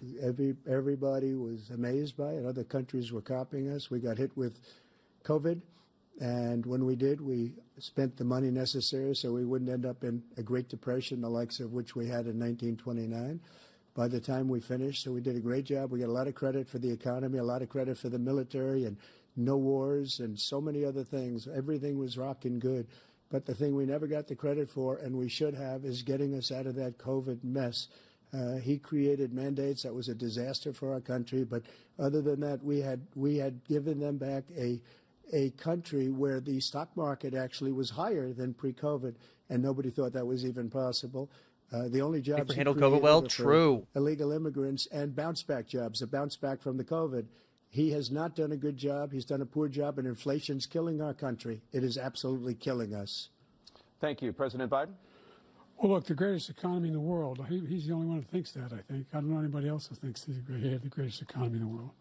Speaker 9: Everybody was amazed by it. Other countries were copying us. We got hit with COVID, and when we did, we spent the money necessary so we wouldn't end up in a Great Depression, the likes of which we had in 1929. By the time we finished, so we did a great job. We got a lot of credit for the economy, a lot of credit for the military, and no wars, and so many other things. Everything was rocking good. But the thing we never got the credit for, and we should have, is getting us out of that COVID mess. He created mandates that was a disaster for our country. But other than that, we had given them back a country where the stock market actually was higher than pre-COVID, and nobody thought that was even possible. The only jobs he
Speaker 5: handled
Speaker 9: created
Speaker 5: COVID well,
Speaker 9: were for
Speaker 5: true.
Speaker 9: illegal immigrants and bounce back jobs, a bounce back from the COVID. He has not done a good job. He's done a poor job, and inflation's killing our country. It is absolutely killing us.
Speaker 1: Thank you. President Biden?
Speaker 8: Well, look, the greatest economy in the world, he's the only one who thinks that, I think. I don't know anybody else who thinks he had the greatest economy in the world.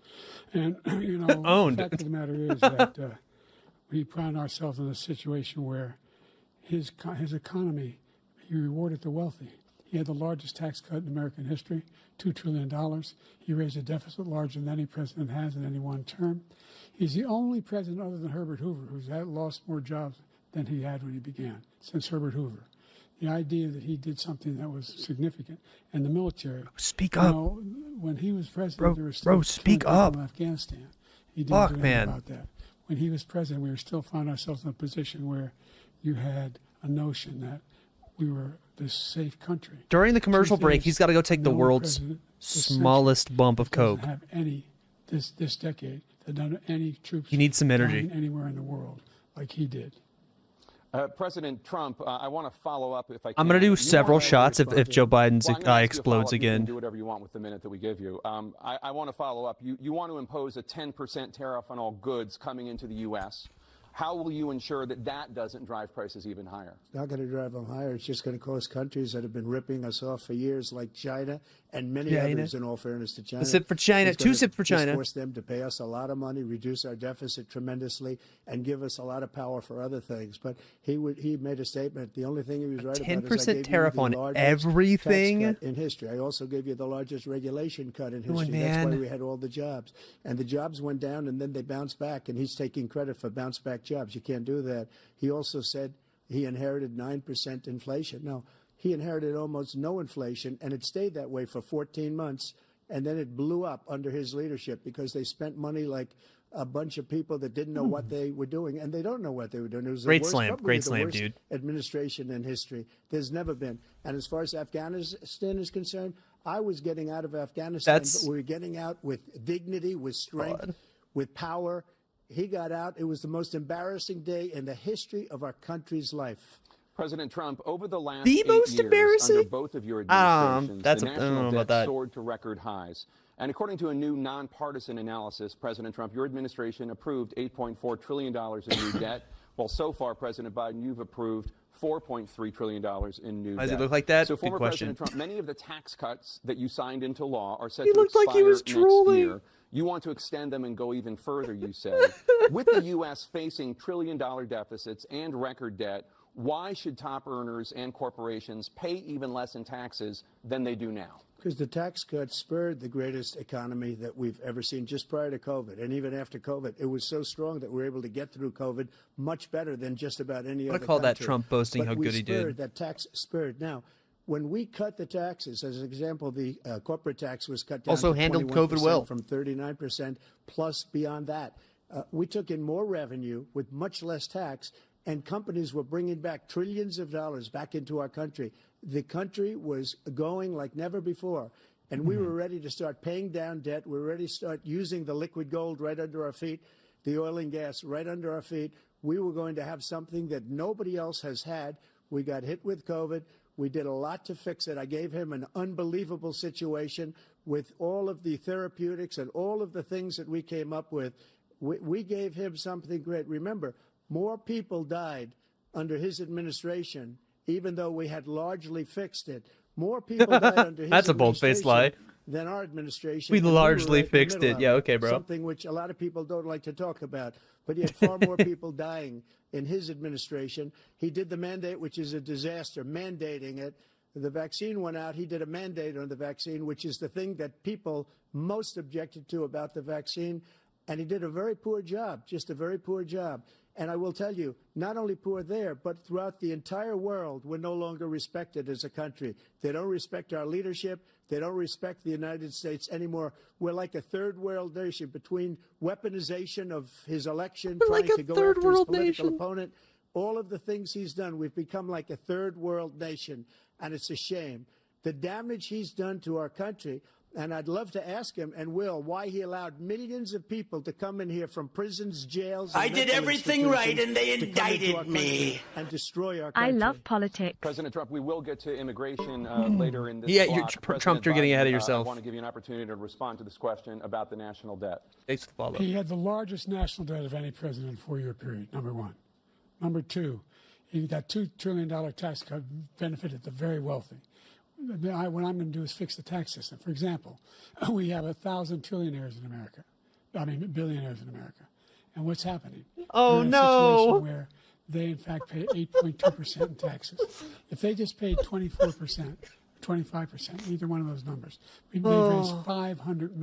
Speaker 8: And, the fact of the matter is that we found ourselves in a situation where his economy, he rewarded the wealthy. He had the largest tax cut in American history, $2 trillion. He raised a deficit larger than any president has in any one term. He's the only president other than Herbert Hoover who's lost more jobs than he had when he began, since Herbert Hoover. The idea that he did something that was significant. And the military.
Speaker 5: Speak up.
Speaker 8: When he was president, there were still
Speaker 5: bro, speak up.
Speaker 8: in Afghanistan. He didn't do anything about that. When he was president, we were still found ourselves in a position where you had a notion that we were this safe country.
Speaker 5: During the commercial break, he's got to go take the world's smallest bump of coke.
Speaker 8: Have any this decade that done any troops.
Speaker 5: He needs some energy
Speaker 8: anywhere in the world like he did.
Speaker 1: President Trump, I want to follow up if I can.
Speaker 5: I'm going to do several shots if Joe Biden's explodes again.
Speaker 1: You can do whatever you want with the minute that we give you. I want to follow up. You want to impose a 10% tariff on all goods coming into the U.S. How will you ensure that that doesn't drive prices even higher?
Speaker 9: It's not going to drive them higher. It's just going to cost countries that have been ripping us off for years, like China and many others, in all fairness to China.
Speaker 5: A sip for China,
Speaker 9: It's gonna
Speaker 5: 2 sips for
Speaker 9: just
Speaker 5: China.
Speaker 9: force them to pay us a lot of money, reduce our deficit tremendously, and give us a lot of power for other things. But he made a statement. The only thing he was right about is I
Speaker 5: 10%
Speaker 9: gave you
Speaker 5: tariff
Speaker 9: the
Speaker 5: on
Speaker 9: largest
Speaker 5: everything?
Speaker 9: tax cut in history. I also gave you the largest regulation cut in
Speaker 5: Come on,
Speaker 9: history. That's why
Speaker 5: man.
Speaker 9: we had all the jobs. And the jobs went down, and then they bounced back, and he's taking credit for bounce back jobs. You can't do that. He also said he inherited 9% inflation. No, he inherited almost no inflation, and it stayed that way for 14 months, and then it blew up under his leadership because they spent money like a bunch of people that didn't know what they were doing, and they don't know what they were doing. It was the
Speaker 5: Great
Speaker 9: worst,
Speaker 5: slam.
Speaker 9: probably
Speaker 5: Great
Speaker 9: the
Speaker 5: slam,
Speaker 9: worst
Speaker 5: dude.
Speaker 9: administration in history. There's never been. And as far as Afghanistan is concerned, I was getting out of Afghanistan, but we were getting out with dignity, with strength, with power. He got out. It was the most embarrassing day in the history of our country's life.
Speaker 1: President Trump, over the last
Speaker 5: The
Speaker 1: 8
Speaker 5: most
Speaker 1: years,
Speaker 5: embarrassing?
Speaker 1: under both of your administrations,
Speaker 5: that's
Speaker 1: the
Speaker 5: I don't know
Speaker 1: national
Speaker 5: about
Speaker 1: debt
Speaker 5: that.
Speaker 1: soared to record highs. And according to a new nonpartisan analysis, President Trump, your administration approved $8.4 trillion in new debt, while so far, President Biden, you've approved $4.3 trillion in new debt.
Speaker 5: Why does he look like that?
Speaker 1: So,
Speaker 5: Good
Speaker 1: former
Speaker 5: question.
Speaker 1: President Trump, many of the tax cuts that you signed into law are set
Speaker 5: He
Speaker 1: to
Speaker 5: looked like he
Speaker 1: expire
Speaker 5: was
Speaker 1: next
Speaker 5: drooling.
Speaker 1: year. You want to extend them and go even further, you say. With the U.S. facing trillion-dollar deficits and record debt, why should top earners and corporations pay even less in taxes than they do now?
Speaker 9: Because the tax cuts spurred the greatest economy that we've ever seen just prior to COVID. And even after COVID, it was so strong that we were able to get through COVID much better than just about any other
Speaker 5: I call that
Speaker 9: country.
Speaker 5: Trump boasting
Speaker 9: But
Speaker 5: how
Speaker 9: we
Speaker 5: good he did.
Speaker 9: spurred, that tax spurred. Now, when we cut the taxes, as an example, the corporate tax was cut down
Speaker 5: Also
Speaker 9: to
Speaker 5: handled
Speaker 9: 21%
Speaker 5: COVID well.
Speaker 9: from 39% plus beyond that. We took in more revenue with much less tax, and companies were bringing back trillions of dollars back into our country. The country was going like never before, and we were ready to start paying down debt. We were ready to start using the liquid gold right under our feet, the oil and gas right under our feet. We were going to have something that nobody else has had. We got hit with COVID. We did a lot to fix it. I gave him an unbelievable situation with all of the therapeutics and all of the things that we came up with. We gave him something great. Remember, more people died under his administration, even though we had largely fixed it. More people died under his
Speaker 5: That's a bold-faced lie.
Speaker 9: than our administration.
Speaker 5: We
Speaker 9: and were
Speaker 5: largely
Speaker 9: right in the
Speaker 5: fixed
Speaker 9: middle
Speaker 5: it.
Speaker 9: of
Speaker 5: Yeah, okay, bro.
Speaker 9: Something which a lot of people don't like to talk about. But he had far more people dying in his administration. He did the mandate, which is a disaster, mandating it. The vaccine went out. He did a mandate on the vaccine, which is the thing that people most objected to about the vaccine. And he did a very poor job, just a very poor job. And I will tell you, not only poor there, but throughout the entire world, we're no longer respected as a country. They don't respect our leadership. They don't respect the United States anymore. We're like a third world nation between weaponization of his election, trying to go after his political opponent, all of the things he's done. We've become like a third world nation, and it's a shame. The damage he's done to our country. And I'd love to ask him, and will, why he allowed millions of people to come in here from prisons, jails. And
Speaker 11: I did
Speaker 9: mental
Speaker 11: everything right, and they
Speaker 9: institutions to come into our
Speaker 11: indicted me.
Speaker 9: country and destroy our
Speaker 2: I
Speaker 9: country.
Speaker 2: love politics.
Speaker 1: President Trump, we will get to immigration later in this
Speaker 5: Yeah,
Speaker 1: block.
Speaker 5: you're
Speaker 1: President
Speaker 5: Trump, you're getting
Speaker 1: Biden,
Speaker 5: ahead of yourself.
Speaker 1: I want to give you an opportunity to respond to this question about the national debt.
Speaker 5: Thanks for the follow.
Speaker 8: He had the largest national debt of any president in a 4-year period, number one. Number two, that $2 trillion tax cut benefited the very wealthy. What I'm going to do is fix the tax system. For example, we have 1,000 trillionaires in America. I mean, billionaires in America. And what's happening?
Speaker 5: Oh,
Speaker 8: We're in a
Speaker 5: no.
Speaker 8: situation where they, in fact, pay 8.2% in taxes. If they just paid 24%, 25%, either one of those numbers, we'd raise $500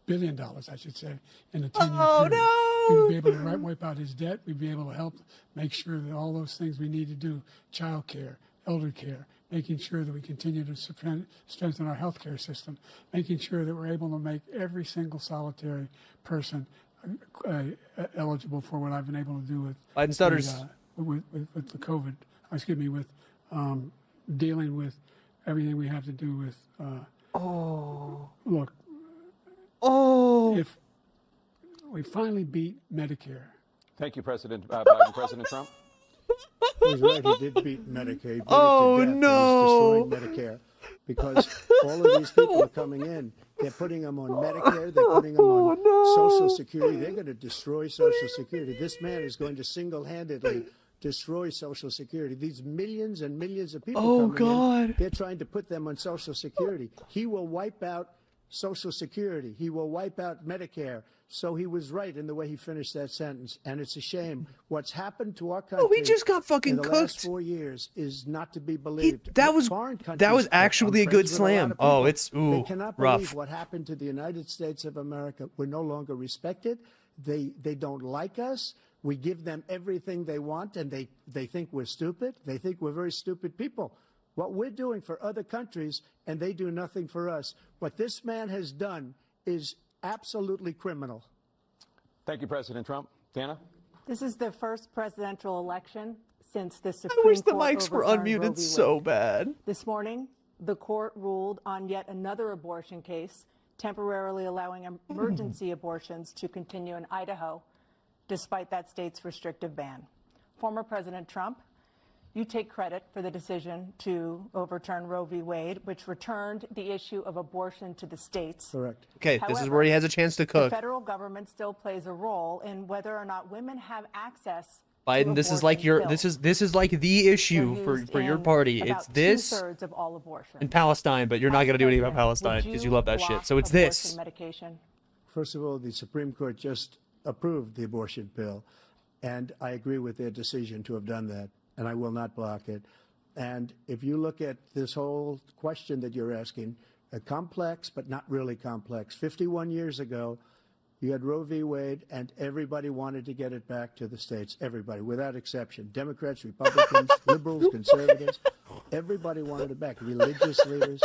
Speaker 8: billion, I should say, in a 10-year period. We'd be able to wipe out his debt. We'd be able to help make sure that all those things we need to do, child care, elder care, making sure that we continue to strengthen our healthcare system, making sure that we're able to make every single solitary person eligible for what I've been able to do with
Speaker 5: Biden stutters.
Speaker 8: with the COVID. Excuse me, with dealing with everything we have to do with. Look. If we finally beat Medicare.
Speaker 1: Thank you, President Biden. President Trump.
Speaker 9: He's right. He did beat Medicare. He beat it to death. And he's destroying Medicare because all of these people are coming in. They're putting them on Medicare. They're putting them on Social Security. They're going to destroy Social Security. This man is going to single-handedly destroy Social Security. These millions and millions of people they're trying to put them on Social Security. He will wipe out Social Security. He will wipe out Medicare. So he was right in the way he finished that sentence. And it's a shame. What's happened to our country
Speaker 5: he just got fucking
Speaker 9: in the
Speaker 5: cooked.
Speaker 9: last 4 years is not to be believed.
Speaker 5: That was actually a good
Speaker 9: I'm friends with a lot
Speaker 5: slam.
Speaker 9: of
Speaker 5: Oh,
Speaker 9: people.
Speaker 5: it's
Speaker 9: They cannot
Speaker 5: rough.
Speaker 9: believe what happened to the United States of America. We're no longer respected. They don't like us. We give them everything they want, and they think we're stupid. They think we're very stupid people. What we're doing for other countries, and they do nothing for us. What this man has done is absolutely criminal.
Speaker 1: Thank you, President Trump. Dana?
Speaker 7: This is the first presidential election since the
Speaker 5: I
Speaker 7: Supreme
Speaker 5: wish the
Speaker 7: Court
Speaker 5: mics were
Speaker 7: overturned Roe
Speaker 5: unmuted
Speaker 7: v.
Speaker 5: so
Speaker 7: Wade.
Speaker 5: bad.
Speaker 7: This morning, the court ruled on yet another abortion case, temporarily allowing emergency abortions to continue in Idaho, despite that state's restrictive ban. Former President Trump, you take credit for the decision to overturn Roe v. Wade, which returned the issue of abortion to the states.
Speaker 9: Correct.
Speaker 5: Okay, this is where he has a chance to
Speaker 7: The
Speaker 5: cook.
Speaker 7: federal government still plays a role in whether or not women have access
Speaker 5: Biden, this is like your this is like the issue for your party. It's this
Speaker 7: two-thirds of all abortions.
Speaker 5: and Palestine, but you're not gonna do anything about Palestine because you love that shit. So it's this.
Speaker 7: Medication.
Speaker 9: First of all, the Supreme Court just approved the abortion bill, and I agree with their decision to have done that, and I will not block it. And if you look at this whole question that you're asking, complex but not really complex. 51 years ago, you had Roe v. Wade, and everybody wanted to get it back to the states. Everybody, without exception. Democrats, Republicans, liberals, conservatives. Everybody wanted it back. Religious leaders.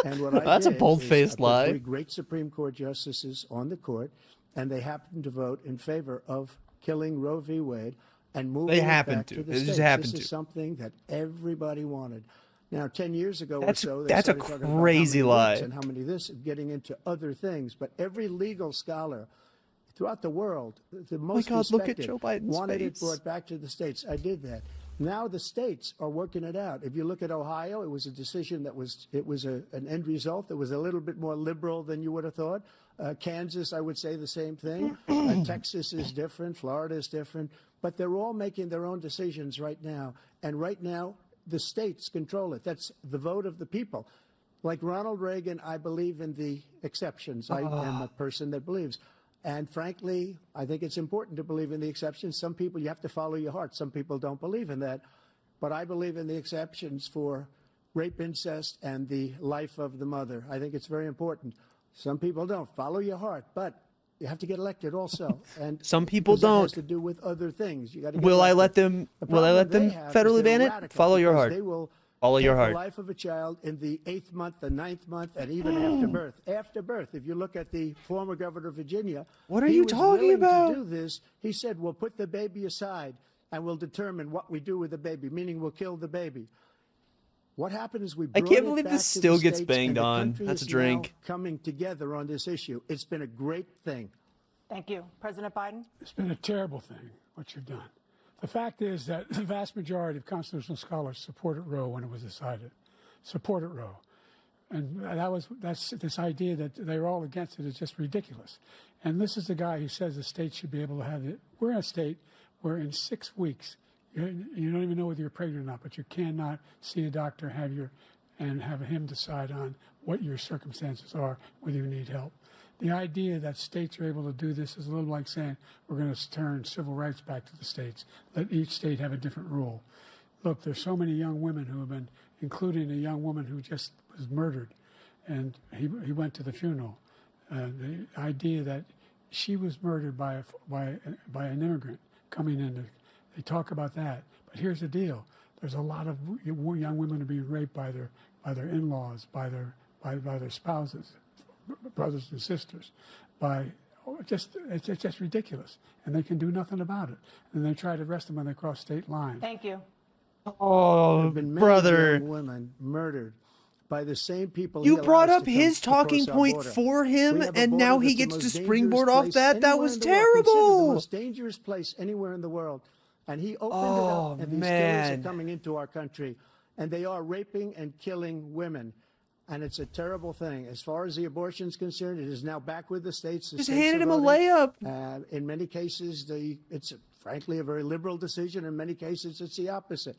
Speaker 9: And what
Speaker 5: That's a
Speaker 9: I did
Speaker 5: bold-faced
Speaker 9: is I put
Speaker 5: lie.
Speaker 9: 3 great Supreme Court justices on the court, and they happened to vote in favor of killing Roe v. Wade and moving
Speaker 5: They
Speaker 9: it
Speaker 5: happened
Speaker 9: back
Speaker 5: to.
Speaker 9: to the
Speaker 5: They just
Speaker 9: states.
Speaker 5: happened
Speaker 9: This is
Speaker 5: to.
Speaker 9: something that everybody wanted. Now, 10 years ago
Speaker 5: That's-
Speaker 9: or so, they
Speaker 5: that's a
Speaker 9: started talking about how
Speaker 5: crazy
Speaker 9: many
Speaker 5: lie.
Speaker 9: weeks and how many this, getting into other things. But every legal scholar throughout the world, the most
Speaker 5: God, look at
Speaker 9: respected,
Speaker 5: Joe Biden's
Speaker 9: wanted
Speaker 5: face.
Speaker 9: it brought back to the states. I did that. Now the states are working it out. If you look at Ohio, it was a decision that was an end result that was a little bit more liberal than you would have thought. Kansas, I would say the same thing. Texas is different. Florida is different. But they're all making their own decisions right now. And right now, the states control it. That's the vote of the people. Like Ronald Reagan, I believe in the exceptions. I am a person that believes. And frankly, I think it's important to believe in the exceptions. Some people, you have to follow your heart. Some people don't believe in that. But I believe in the exceptions for rape, incest, and the life of the mother. I think it's very important. Some people don't. Follow your heart. But you have to get elected also. And
Speaker 5: Some people
Speaker 9: because that
Speaker 5: don't.
Speaker 9: has to do with other things. You got to get
Speaker 5: Will I
Speaker 9: elected.
Speaker 5: let them?
Speaker 9: The
Speaker 5: Will I let
Speaker 9: problem
Speaker 5: them
Speaker 9: they have is
Speaker 5: federally
Speaker 9: they're
Speaker 5: ban it?
Speaker 9: radical
Speaker 5: Follow your
Speaker 9: because
Speaker 5: heart.
Speaker 9: They will
Speaker 5: Follow your
Speaker 9: take
Speaker 5: heart.
Speaker 9: the life of a child in the 8th month, the 9th month, and even after birth. After birth, if you look at the former governor of Virginia,
Speaker 5: What are
Speaker 9: he
Speaker 5: you
Speaker 9: was
Speaker 5: talking
Speaker 9: willing
Speaker 5: about?
Speaker 9: to do this. He said, "We'll put the baby aside, and we'll determine what we do with the baby," meaning we'll kill the baby. What happened is we
Speaker 5: I
Speaker 9: brought
Speaker 5: can't
Speaker 9: it
Speaker 5: believe
Speaker 9: back
Speaker 5: this
Speaker 9: to
Speaker 5: still
Speaker 9: the
Speaker 5: gets
Speaker 9: states,
Speaker 5: banged
Speaker 9: and the
Speaker 5: on.
Speaker 9: country
Speaker 5: That's a
Speaker 9: is
Speaker 5: drink.
Speaker 9: now coming together on this issue. It's been a great thing.
Speaker 7: Thank you. President Biden?
Speaker 8: It's been a terrible thing, what you've done. The fact is that the vast majority of constitutional scholars supported Roe when it was decided. Supported Roe. And that's this idea that they're all against it is just ridiculous. And this is the guy who says the state should be able to have it. We're in a state where in 6 weeks, you don't even know whether you're pregnant or not, but you cannot see a doctor, and have him decide on what your circumstances are, whether you need help. The idea that states are able to do this is a little like saying we're going to turn civil rights back to the states. Let each state have a different rule. Look, there's so many young women who have been, including a young woman who just was murdered, and he went to the funeral. The idea that she was murdered by an immigrant coming in, they talk about that. But here's the deal: there's a lot of young women are being raped by their in-laws, by their spouses, brothers and sisters, it's just ridiculous, and they can do nothing about it. And they try to arrest them when they cross state lines.
Speaker 7: Thank you.
Speaker 5: Oh,
Speaker 9: There have been many
Speaker 5: brother.
Speaker 9: young women murdered by the same people.
Speaker 5: You
Speaker 9: he
Speaker 5: brought
Speaker 9: allows
Speaker 5: up
Speaker 9: to come
Speaker 5: his talking
Speaker 9: across our
Speaker 5: point
Speaker 9: border.
Speaker 5: for him,
Speaker 9: We have a
Speaker 5: and
Speaker 9: border
Speaker 5: now he
Speaker 9: that's the
Speaker 5: gets to
Speaker 9: most
Speaker 5: springboard
Speaker 9: dangerous
Speaker 5: off
Speaker 9: place
Speaker 5: that. That
Speaker 9: anywhere
Speaker 5: was
Speaker 9: in the world. Considered the
Speaker 5: terrible.
Speaker 9: most dangerous place anywhere in the world. And he opened it
Speaker 5: Oh,
Speaker 9: up, and these killers
Speaker 5: man.
Speaker 9: are coming into our country, and they are raping and killing women. and it's a terrible thing. As far as the abortion is concerned, it is now back with the states. The
Speaker 5: Just
Speaker 9: states
Speaker 5: handed
Speaker 9: are
Speaker 5: him a
Speaker 9: voting.
Speaker 5: layup.
Speaker 9: In many cases, it's frankly a very liberal decision. In many cases, it's the opposite.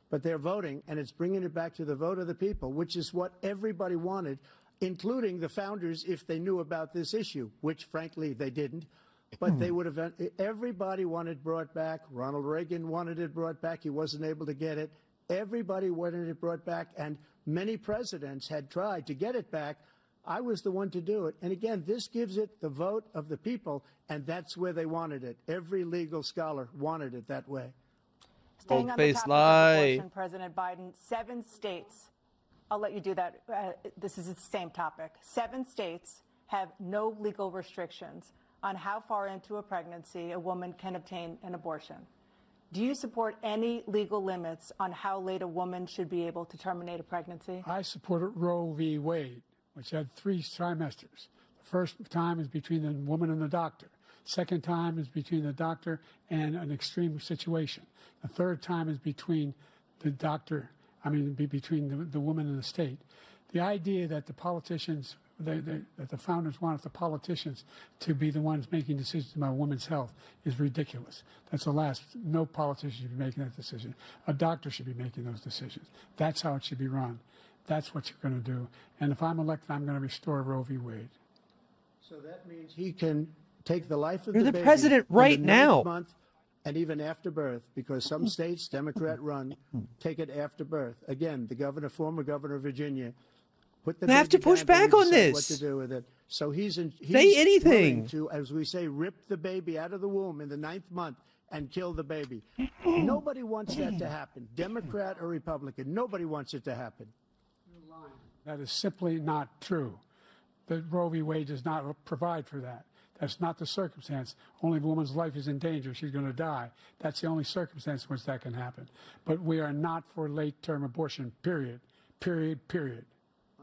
Speaker 9: But they're voting, and it's bringing it back to the vote of the people, which is what everybody wanted, including the founders, if they knew about this issue, which, frankly, they didn't. But they would have. Everybody wanted brought back. Ronald Reagan wanted it brought back. He wasn't able to get it. Everybody wanted it brought back, and many presidents had tried to get it back. I was the one to do it. And again, this gives it the vote of the people, and that's where they wanted it. Every legal scholar wanted it that way.
Speaker 7: Staying on the
Speaker 5: Bold-faced
Speaker 7: topic
Speaker 5: lie.
Speaker 7: of abortion, President Biden, 7 states, I'll let you do that. This is the same topic. 7 states have no legal restrictions on how far into a pregnancy a woman can obtain an abortion. Do you support any legal limits on how late a woman should be able to terminate a pregnancy?
Speaker 8: I supported Roe v. Wade, which had 3 trimesters. The first time is between the woman and the doctor. Second time is between the doctor and an extreme situation. The third time is between the doctor, between the woman and the state. The idea that the politicians, that the founders wanted the politicians to be the ones making decisions about women's health is ridiculous. That's the last. No politician should be making that decision. A doctor should be making those decisions. That's how it should be run. That's what you're going to do. And if I'm elected, I'm going to restore Roe v. Wade.
Speaker 9: So that means he can take the life of
Speaker 5: You're
Speaker 9: the
Speaker 5: the
Speaker 9: baby
Speaker 5: president
Speaker 9: in
Speaker 5: right
Speaker 9: the
Speaker 5: now.
Speaker 9: 9th month and even after birth, because some states, Democrat run, take it after birth. Again, the former governor of Virginia, put the
Speaker 5: They have to
Speaker 9: baby
Speaker 5: push
Speaker 9: down, then
Speaker 5: back on
Speaker 9: decide
Speaker 5: this.
Speaker 9: What to do with it? So he's
Speaker 5: Say anything.
Speaker 9: willing to, as we say, rip the baby out of the womb in the 9th month and kill the baby. Nobody wants that to happen, Democrat or Republican. Nobody wants it to happen.
Speaker 8: That is simply not true. The Roe v. Wade does not provide for that. That's not the circumstance. Only if a woman's life is in danger, she's going to die. That's the only circumstance in which that can happen. But we are not for late-term abortion, period. Period, period.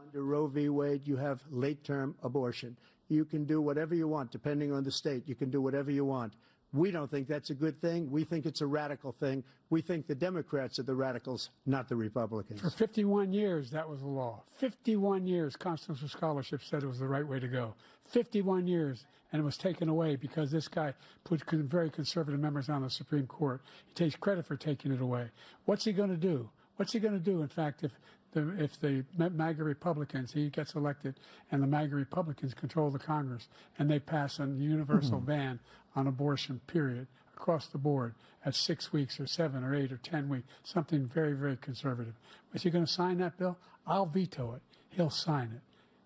Speaker 9: Under Roe v. Wade, you have late-term abortion. You can do whatever you want, depending on the state. You can do whatever you want. We don't think that's a good thing. We think it's a radical thing. We think the Democrats are the radicals, not the Republicans.
Speaker 8: For 51 years, that was the law. 51 years, constitutional scholarship said it was the right way to go. 51 years, and it was taken away because this guy put very conservative members on the Supreme Court. He takes credit for taking it away. What's he going to do? What's he going to do, in fact, if the MAGA Republicans, he gets elected, and the MAGA Republicans control the Congress, and they pass a universal ban on abortion, period, across the board at 6 weeks or 7 or 8 or 10 weeks, something very, very conservative. Is he going to sign that bill? I'll veto it. He'll sign it.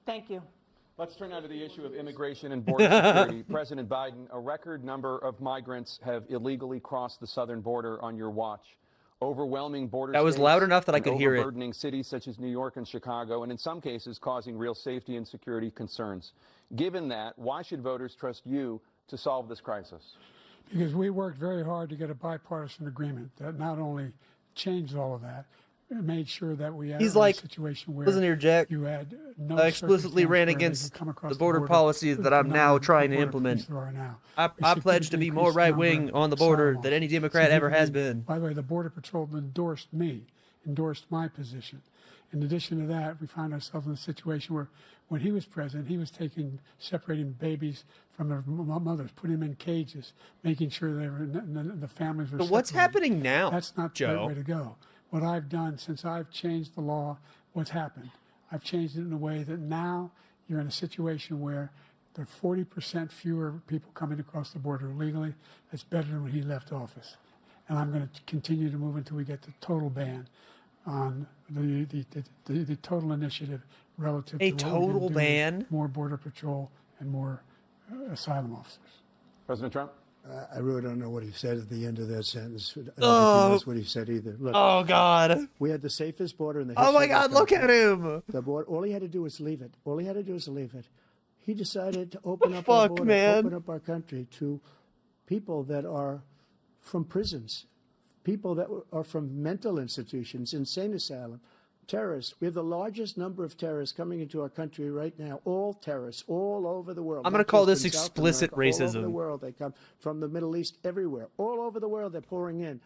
Speaker 7: Thank you.
Speaker 1: Let's turn now to the issue of immigration and border security. President Biden, a record number of migrants have illegally crossed the southern border on your watch. Overwhelming border
Speaker 5: That was
Speaker 1: states
Speaker 5: loud enough that I
Speaker 1: and
Speaker 5: could hear it.
Speaker 1: overburdening cities such as New York and Chicago, and in some cases causing real safety and security concerns. Given that, why should voters trust you to solve this crisis?
Speaker 8: Because we worked very hard to get a bipartisan agreement that not only changed all of that, it made sure that we had
Speaker 5: He's
Speaker 8: a
Speaker 5: like,
Speaker 8: situation where
Speaker 5: listen here, Jack.
Speaker 8: you had no
Speaker 5: I explicitly
Speaker 8: circumstance
Speaker 5: ran
Speaker 8: where they
Speaker 5: against
Speaker 8: could come across
Speaker 5: the border
Speaker 8: border
Speaker 5: policies
Speaker 8: with
Speaker 5: that
Speaker 8: the
Speaker 5: I'm
Speaker 8: number
Speaker 5: now
Speaker 8: of
Speaker 5: trying to
Speaker 8: border
Speaker 5: implement.
Speaker 8: police there are now.
Speaker 5: I
Speaker 8: We
Speaker 5: pledge to be more
Speaker 8: significantly increased
Speaker 5: right-wing
Speaker 8: the number
Speaker 5: on the
Speaker 8: of
Speaker 5: border
Speaker 8: asylum
Speaker 5: than any
Speaker 8: officers.
Speaker 5: Democrat ever has
Speaker 8: Significantly.
Speaker 5: been.
Speaker 8: By the way, the Border Patrol endorsed me, endorsed my position. In addition to that, we found ourselves in a situation where when he was president, he was separating babies from their mothers, putting them in cages, making sure the families were
Speaker 5: So what's
Speaker 8: separated.
Speaker 5: happening now,
Speaker 8: That's not the
Speaker 5: Joe?
Speaker 8: right way to go. What I've done since I've changed the law, what's happened? I've changed it in a way that now you're in a situation where there are 40% fewer people coming across the border illegally. That's better than when he left office. And I'm going to continue to move until we get the total ban on the total initiative relative
Speaker 5: A
Speaker 8: to what we're
Speaker 5: total
Speaker 8: gonna do,
Speaker 5: ban?
Speaker 8: more border patrol and more asylum officers.
Speaker 1: President Trump?
Speaker 9: I really don't know what he said at the end of that sentence. I don't think
Speaker 5: Oh.
Speaker 9: he knows what he said either. Look,
Speaker 5: Oh, God.
Speaker 9: we had the safest border in the
Speaker 5: Oh,
Speaker 9: history
Speaker 5: my
Speaker 9: of this
Speaker 5: God, look
Speaker 9: country.
Speaker 5: at him.
Speaker 9: The border, all he had to do was leave it. All he had to do was leave it. He decided to open up
Speaker 5: Fuck,
Speaker 9: our border,
Speaker 5: man.
Speaker 9: open up our country to people that are from prisons, people that are from mental institutions, insane asylum, terrorists. We have the largest number of terrorists coming into our country right now. All terrorists, all over the world.
Speaker 5: I'm gonna
Speaker 9: not
Speaker 5: call
Speaker 9: just
Speaker 5: this
Speaker 9: in South
Speaker 5: explicit
Speaker 9: America, all over
Speaker 5: racism.
Speaker 9: the world, they come from the Middle East, everywhere, all over the world. They're pouring in,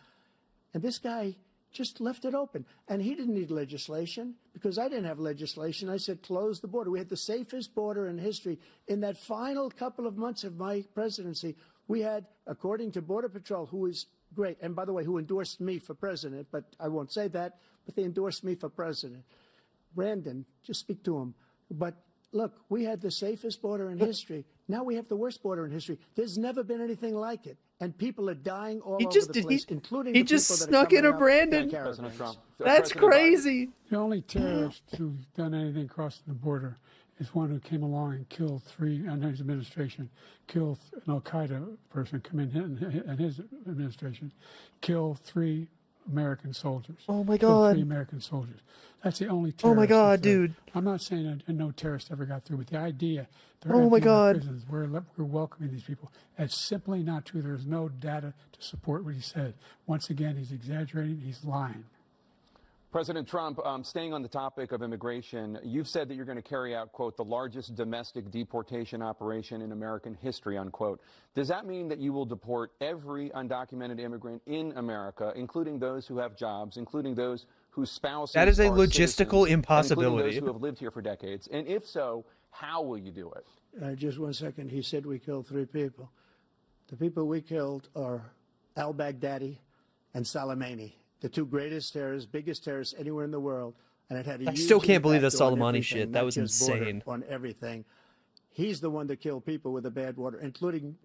Speaker 9: and this guy just left it open. And he didn't need legislation because I didn't have legislation. I said, close the border. We had the safest border in history. In that final couple of months of my presidency, we had, according to Border Patrol, who is great, and by the way, who endorsed me for president, but I won't say that, but they endorsed me for president. Brandon, just speak to him. But look, we had the safest border in history. Now we have the worst border in history. There's never been anything like it. And people are dying all over the place, including the people that are
Speaker 5: snuck in a
Speaker 9: coming out
Speaker 5: Brandon.
Speaker 9: by
Speaker 1: President Trump.
Speaker 5: That's
Speaker 1: President
Speaker 5: crazy.
Speaker 8: The only terrorist who's done anything crossing the border is one who came along and killed three, under his administration, killed an Al-Qaeda person come in his administration, killed 3 American soldiers.
Speaker 5: Oh my
Speaker 8: Killed
Speaker 5: God.
Speaker 8: 3 American soldiers. That's the only terrorist.
Speaker 5: Oh my God,
Speaker 8: that's there.
Speaker 5: dude.
Speaker 8: I'm not saying that no terrorist ever got through, but the idea they're
Speaker 5: Oh my
Speaker 8: emptying the
Speaker 5: God.
Speaker 8: prisons, we're welcoming these people. That's simply not true. There's no data to support what he said. Once again, he's exaggerating. He's lying.
Speaker 1: President Trump, staying on the topic of immigration, you've said that you're going to carry out, quote, the largest domestic deportation operation in American history, unquote. Does that mean that you will deport every undocumented immigrant in America, including those who have jobs, including those whose spouses
Speaker 5: That is a
Speaker 1: are
Speaker 5: logistical
Speaker 1: citizens,
Speaker 5: impossibility.
Speaker 1: including those who have lived here for decades? And if so, how will you do it?
Speaker 9: Just 1 second. He said we killed 3 people. The people we killed are al-Baghdadi and Soleimani, the 2 greatest terrorists, biggest terrorists anywhere in the world. And it had a
Speaker 5: I
Speaker 9: huge
Speaker 5: still can't believe that
Speaker 9: impact on
Speaker 5: Soleimani
Speaker 9: everything,
Speaker 5: shit.
Speaker 9: not
Speaker 5: That was
Speaker 9: just border,
Speaker 5: insane.
Speaker 9: on everything. He's the one that killed people with the bad water, including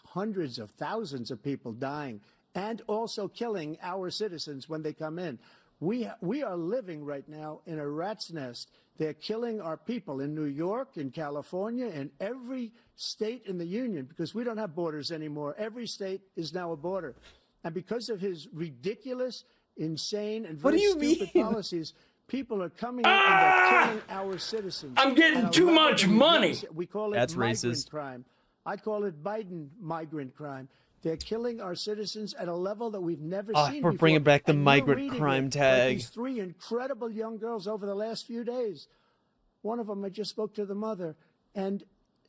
Speaker 9: hundreds of thousands of people dying and also killing our citizens when they come in. We are living right now in a rat's nest. They're killing our people in New York, in California, in every state in the union because we don't have borders anymore. Every state is now a border. And because of his ridiculous, insane, and
Speaker 5: What
Speaker 9: very
Speaker 5: do you
Speaker 9: stupid
Speaker 5: mean?
Speaker 9: policies, people are coming in and they're killing our citizens.
Speaker 11: I'm getting
Speaker 9: At a
Speaker 11: too
Speaker 9: level
Speaker 11: much
Speaker 9: that we've
Speaker 11: money.
Speaker 9: never seen. We call it
Speaker 5: That's
Speaker 9: migrant
Speaker 5: racist.
Speaker 9: crime. I call it Biden migrant crime. They're killing our citizens at a level that we've never seen
Speaker 5: We're
Speaker 9: before.
Speaker 5: bringing back the
Speaker 9: And you're
Speaker 5: migrant
Speaker 9: reading
Speaker 5: crime
Speaker 9: it,
Speaker 5: tag.
Speaker 9: Like these 3 incredible young girls over the last few days. One of them, I just spoke to the mother, and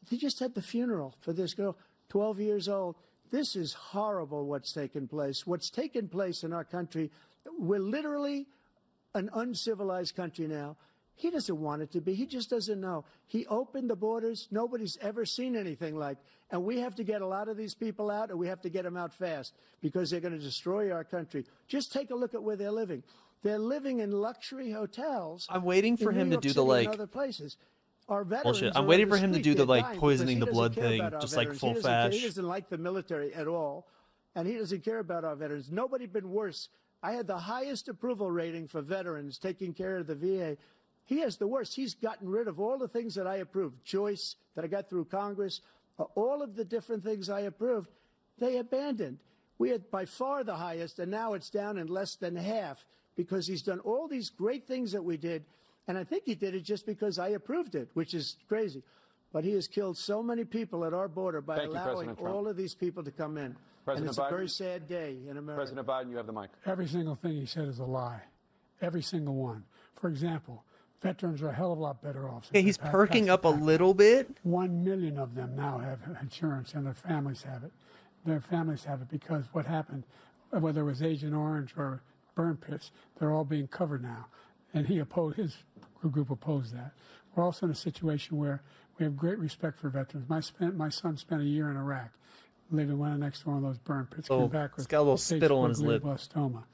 Speaker 9: he just had the funeral for this girl, 12 years old. This is horrible what's taken place. What's taken place in our country, we're literally an uncivilized country now. He doesn't want it to be. He just doesn't know. He opened the borders. Nobody's ever seen anything like. And we have to get a lot of these people out, and we have to get them out fast because they're going to destroy our country. Just take a look at where they're living. They're living in luxury hotels.
Speaker 5: I'm waiting for
Speaker 9: in
Speaker 5: him
Speaker 9: New
Speaker 5: to
Speaker 9: York
Speaker 5: do the,
Speaker 9: City
Speaker 5: like-
Speaker 9: and other places. Our veterans
Speaker 5: Bullshit. I'm
Speaker 9: are
Speaker 5: waiting
Speaker 9: on
Speaker 5: for
Speaker 9: the
Speaker 5: him to
Speaker 9: street.
Speaker 5: do the,
Speaker 9: They're
Speaker 5: like,
Speaker 9: dying
Speaker 5: poisoning
Speaker 9: because
Speaker 5: the
Speaker 9: he doesn't
Speaker 5: blood
Speaker 9: care
Speaker 5: thing,
Speaker 9: about our
Speaker 5: just, like,
Speaker 9: veterans.
Speaker 5: full
Speaker 9: He doesn't care.
Speaker 5: fash.
Speaker 9: He doesn't like the military at all, and he doesn't care about our veterans. Nobody been worse. I had the highest approval rating for veterans taking care of the VA. He has the worst. He's gotten rid of all the things that I approved. Choice that I got through Congress, all of the different things I approved, they abandoned. We had by far the highest, and now it's down in less than half because he's done all these great things that we did. And I think he did it just because I approved it, which is crazy. But he has killed so many people at our border by
Speaker 1: Thank you,
Speaker 9: allowing
Speaker 1: President Trump.
Speaker 9: all of these people to come in.
Speaker 1: President
Speaker 9: and it's
Speaker 1: Biden.
Speaker 9: a very sad day in America.
Speaker 1: President Biden, you have the mic.
Speaker 8: Every single thing he said is a lie. Every single one. For example, veterans are a hell of a lot better off.
Speaker 5: Okay, he's perking up a little bit.
Speaker 8: 1 million of them now have insurance, and their families have it. Their families have it because what happened, whether it was Agent Orange or burn pits, they're all being covered now. And his group opposed that. We're also in a situation where we have great respect for veterans. My son spent a year in Iraq, living right next to one of those burn pits.
Speaker 5: Oh,
Speaker 8: Came back with
Speaker 5: he's got a little
Speaker 8: stage
Speaker 5: spittle
Speaker 8: 4
Speaker 5: on his lip.
Speaker 8: glioblastoma.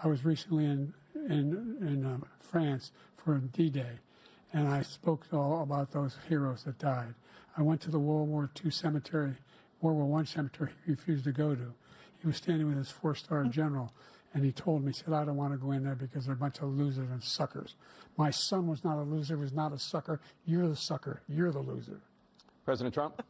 Speaker 8: I was recently in France for D-Day, and I spoke all about those heroes that died. I went to the World War II cemetery, World War I cemetery he refused to go to. He was standing with his 4-star general, and he told me, he said, I don't want to go in there because they're a bunch of losers and suckers. My son was not a loser, was not a sucker. You're the sucker. You're the loser.
Speaker 1: President Trump?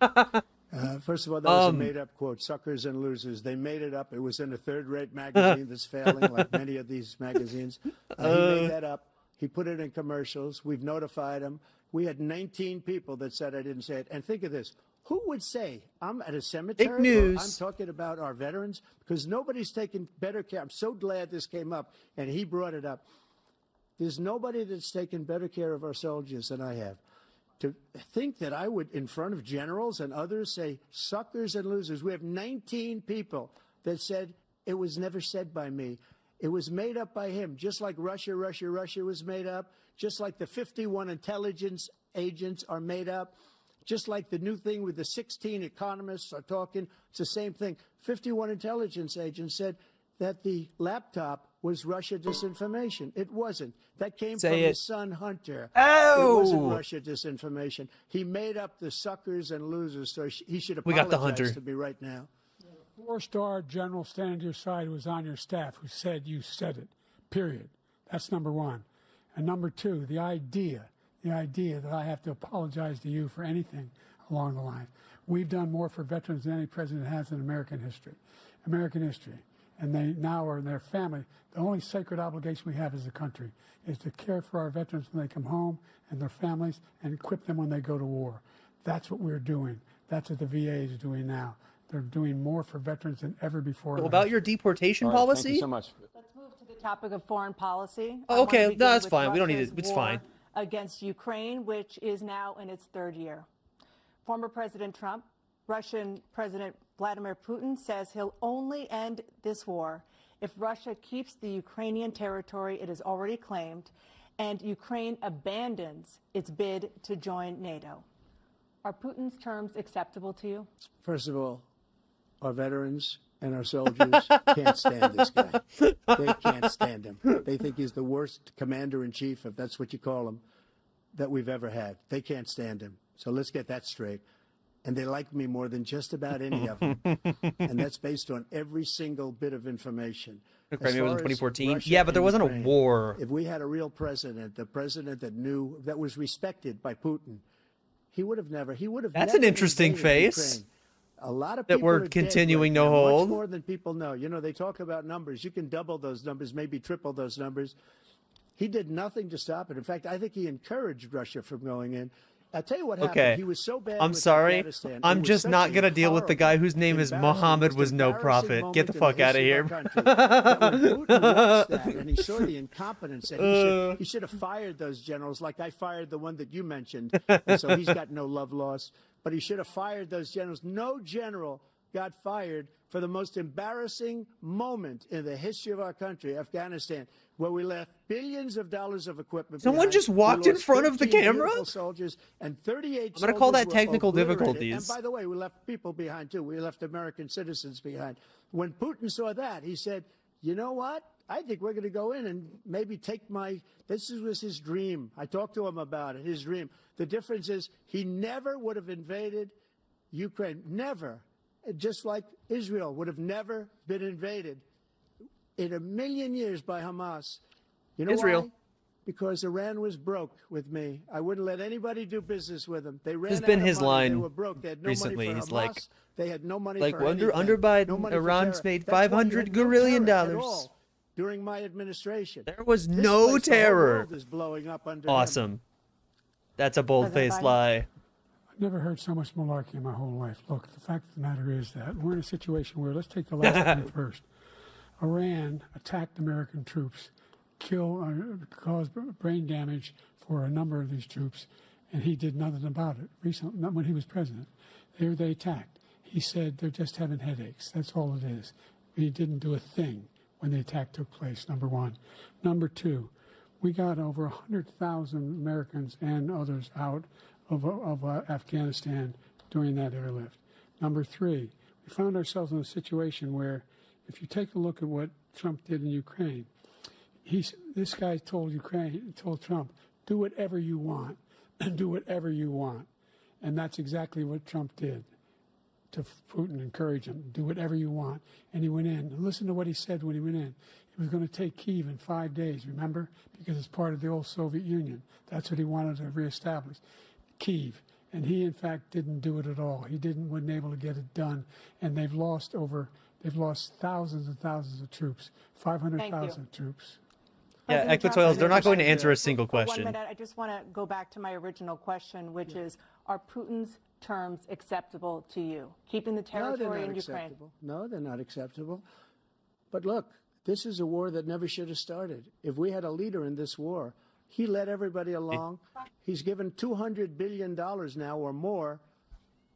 Speaker 9: First of all, that was a made-up quote, suckers and losers. They made it up. It was in a third-rate magazine that's failing, like many of these magazines. He made that up. He put it in commercials. We've notified him. We had 19 people that said I didn't say it. And think of this. Who would say I'm at a cemetery?
Speaker 5: Fake news.
Speaker 9: Or I'm talking about our veterans? Because nobody's taken better care. I'm so glad this came up, and he brought it up. There's nobody that's taken better care of our soldiers than I have. To think that I would, in front of generals and others, say suckers and losers. We have 19 people that said it was never said by me. It was made up by him, just like Russia was made up, just like the 51 intelligence agents are made up, just like the new thing with the 16 economists are talking. It's the same thing. 51 intelligence agents said that the laptop was Russia disinformation. It wasn't. That came from his son, Hunter.
Speaker 5: Oh!
Speaker 9: It wasn't Russia disinformation. He made up the suckers and losers, so he should
Speaker 5: We got the
Speaker 9: apologize
Speaker 5: Hunter.
Speaker 9: to me right now.
Speaker 8: Four-star general standing to your side who was on your staff who said you said it, period. That's number one. And number two, the idea that I have to apologize to you for anything along the line. We've done more for veterans than any president has in American history. And they now are in their family. The only sacred obligation we have as a country is to care for our veterans when they come home and their families and equip them when they go to war. That's what we're doing. That's what the VA is doing now. They're doing more for veterans than ever before.
Speaker 5: Well, about your deportation policy?
Speaker 1: Thank you so much.
Speaker 7: Let's move to the topic of foreign policy.
Speaker 5: Oh, okay, no, that's fine. We don't need it. It's fine.
Speaker 7: Against Ukraine, which is now in its third year. Former President Trump, Russian President Vladimir Putin says he'll only end this war if Russia keeps the Ukrainian territory it has already claimed and Ukraine abandons its bid to join NATO. Are Putin's terms acceptable to you?
Speaker 9: First of all, our veterans and our soldiers can't stand this guy. They can't stand him. They think he's the worst commander-in-chief, if that's what you call him, that we've ever had. They can't stand him. So let's get that straight. And they like me more than just about any of them. And that's based on every single bit of information.
Speaker 5: Ukraine was in 2014. Yeah, but there wasn't a war.
Speaker 9: If we had a real president, the president that knew, that was respected by Putin, he would have never.
Speaker 5: That's an interesting face.
Speaker 9: Ukraine. A lot of
Speaker 5: that
Speaker 9: people
Speaker 5: we're
Speaker 9: are
Speaker 5: continuing
Speaker 9: dead right
Speaker 5: to
Speaker 9: now,
Speaker 5: hold.
Speaker 9: much more than people know. You know, they talk about numbers. You can double those numbers, maybe triple those numbers. He did nothing to stop it. In fact, I think he encouraged Russia from going in. I'll tell you what happened.
Speaker 5: Okay.
Speaker 9: He was so bad.
Speaker 5: I'm
Speaker 9: with
Speaker 5: sorry.
Speaker 9: Afghanistan.
Speaker 5: I'm
Speaker 9: It was
Speaker 5: just
Speaker 9: such
Speaker 5: not
Speaker 9: a
Speaker 5: going to deal with the guy whose name is Muhammad was no prophet. Get the fuck out of here.
Speaker 9: That when Putin watched that and he saw the incompetence, and he should have fired those generals like I fired the one that you mentioned. And so he's got no love lost. But he should have fired those generals. No general got fired for the most embarrassing moment in the history of our country, Afghanistan, where we left billions of dollars of equipment.
Speaker 5: Someone just walked in front of the camera?
Speaker 9: Soldiers and 38
Speaker 5: I'm going to call that
Speaker 9: soldiers were
Speaker 5: technical
Speaker 9: obliterated.
Speaker 5: difficulties.
Speaker 9: And by the way, we left people behind too. We left American citizens behind. When Putin saw that, he said, you know what? I think we're going to go in and maybe take my, this was his dream. I talked to him about it, his dream. The difference is he never would have invaded Ukraine. Never. Just like Israel would have never been invaded in a million years by Hamas. You know
Speaker 5: Israel.
Speaker 9: why? Because Iran was broke with me. I wouldn't let anybody do business with them. They ran
Speaker 5: This has
Speaker 9: out
Speaker 5: been
Speaker 9: of
Speaker 5: his
Speaker 9: money.
Speaker 5: line
Speaker 9: They were broke. They had no
Speaker 5: recently.
Speaker 9: money for
Speaker 5: He's
Speaker 9: Hamas.
Speaker 5: like,
Speaker 9: they had no money
Speaker 5: like
Speaker 9: for
Speaker 5: under
Speaker 9: anything.
Speaker 5: Biden,
Speaker 9: No money for
Speaker 5: Iran's
Speaker 9: terror.
Speaker 5: made
Speaker 9: That's why you
Speaker 5: $500
Speaker 9: had no
Speaker 5: billion
Speaker 9: terror at all during my administration.
Speaker 5: There was
Speaker 9: This
Speaker 5: no
Speaker 9: place, the whole
Speaker 5: terror.
Speaker 9: world is blowing up under him.
Speaker 5: Awesome. That's a bold-faced lie.
Speaker 8: I've never heard so much malarkey in my whole life. Look, the fact of the matter is that we're in a situation where, let's take the last point first. Iran attacked American troops, caused brain damage for a number of these troops, and he did nothing about it. Recently, not when he was president. They attacked. He said they're just having headaches. That's all it is. He didn't do a thing when the attack took place, number one. Number two, we got over 100,000 Americans and others out of Afghanistan during that airlift. Number three, we found ourselves in a situation where, if you take a look at what Trump did in Ukraine, this guy told Trump, do whatever you want, and do whatever you want. And that's exactly what Trump did to Putin, encourage him, do whatever you want. And he went in. And listen to what he said when he went in. He was going to take Kyiv in 5 days, remember? Because it's part of the old Soviet Union. That's what he wanted to reestablish. Kyiv, and he in fact didn't do it at all. He wasn't able to get it done, and they've lost thousands and thousands of troops, 500,000 troops.
Speaker 5: Yeah,
Speaker 7: President Trump,
Speaker 5: Equatoils, they're not going to answer a single
Speaker 7: for 1
Speaker 5: question.
Speaker 7: minute, I just want to go back to my original question, which is, are Putin's terms acceptable to you? Keeping the territory in Ukraine?
Speaker 9: No, they're not acceptable. But look, this is a war that never should have started. If we had a leader in this war, he led everybody along. He's given $200 billion now or more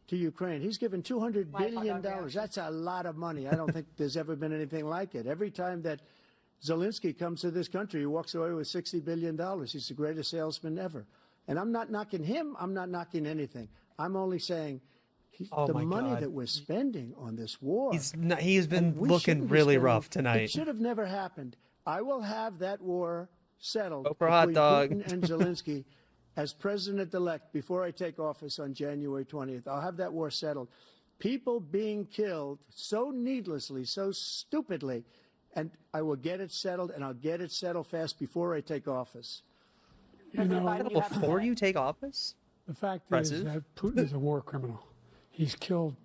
Speaker 9: to Ukraine. He's given $200 billion. That's a lot of money. I don't think there's ever been anything like it. Every time that Zelensky comes to this country. He walks away with $60 billion. He's the greatest salesman ever. And I'm not knocking him. I'm not knocking anything. I'm only saying the money that we're spending on this war.
Speaker 5: He's been looking really rough tonight.
Speaker 9: It should have never happened. I will have that war settled
Speaker 5: for hot
Speaker 9: between
Speaker 5: dog.
Speaker 9: Putin and Zelensky as president-elect before I take office on January 20th. I'll have that war settled. People being killed so needlessly, so stupidly, and I will get it settled, and I'll get it settled fast before I take office.
Speaker 8: You know,
Speaker 5: Before you take office?
Speaker 8: The fact is that Putin is a war criminal. He's killed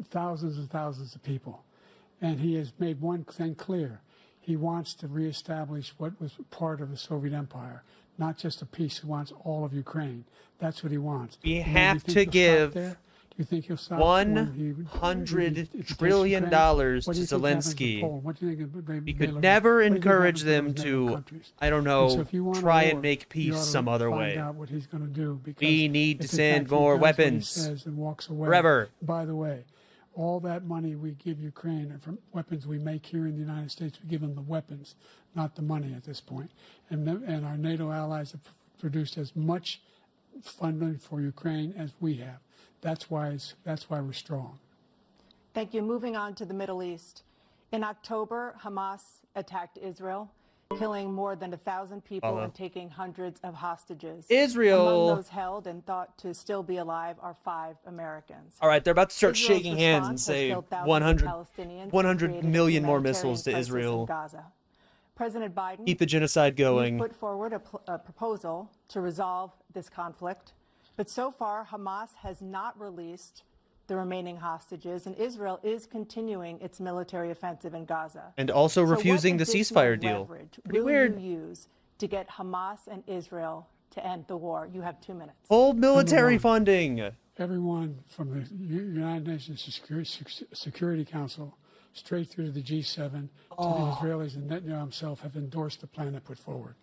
Speaker 8: thousands and thousands of people. And he has made one thing clear. He wants to reestablish what was part of the Soviet Empire, not just a piece. He wants all of Ukraine. That's what he wants.
Speaker 5: We have to give
Speaker 8: you think he'll stop
Speaker 5: $100 trillion to Zelensky. He could never encourage them to, I don't know, try and make peace some other way. We need to send more weapons. Forever.
Speaker 8: By the way, all that money we give Ukraine are from weapons we make here in the United States. We give them the weapons, not the money at this point. And our NATO allies have produced as much funding for Ukraine as we have. That's why we're strong.
Speaker 7: Thank you. Moving on to the Middle East. In October, Hamas attacked Israel, killing more than 1,000 people and taking hundreds of hostages.
Speaker 5: Israel.
Speaker 7: Among those held and thought to still be alive are 5 Americans.
Speaker 5: All right, they're about to start
Speaker 7: Israel's
Speaker 5: shaking hands and
Speaker 7: response
Speaker 5: say
Speaker 7: has killed thousands of
Speaker 5: 100
Speaker 7: Palestinians,
Speaker 5: million more
Speaker 7: created a
Speaker 5: missiles to
Speaker 7: humanitarian crisis in
Speaker 5: Israel.
Speaker 7: Gaza. President Biden
Speaker 5: Keep the genocide going.
Speaker 7: He put forward a proposal to resolve this conflict, but so far Hamas has not released the remaining hostages, and Israel is continuing its military offensive in Gaza.
Speaker 5: And also
Speaker 7: So
Speaker 5: refusing
Speaker 7: what
Speaker 5: the
Speaker 7: additional
Speaker 5: ceasefire deal.
Speaker 7: leverage
Speaker 5: Pretty
Speaker 7: will
Speaker 5: weird.
Speaker 7: you use to get Hamas and Israel to end the war? You have 2 minutes.
Speaker 5: Full military funding.
Speaker 8: Everyone from the United Nations Security Council straight through to the G7 to the Israelis and Netanyahu himself have endorsed the plan I put forward.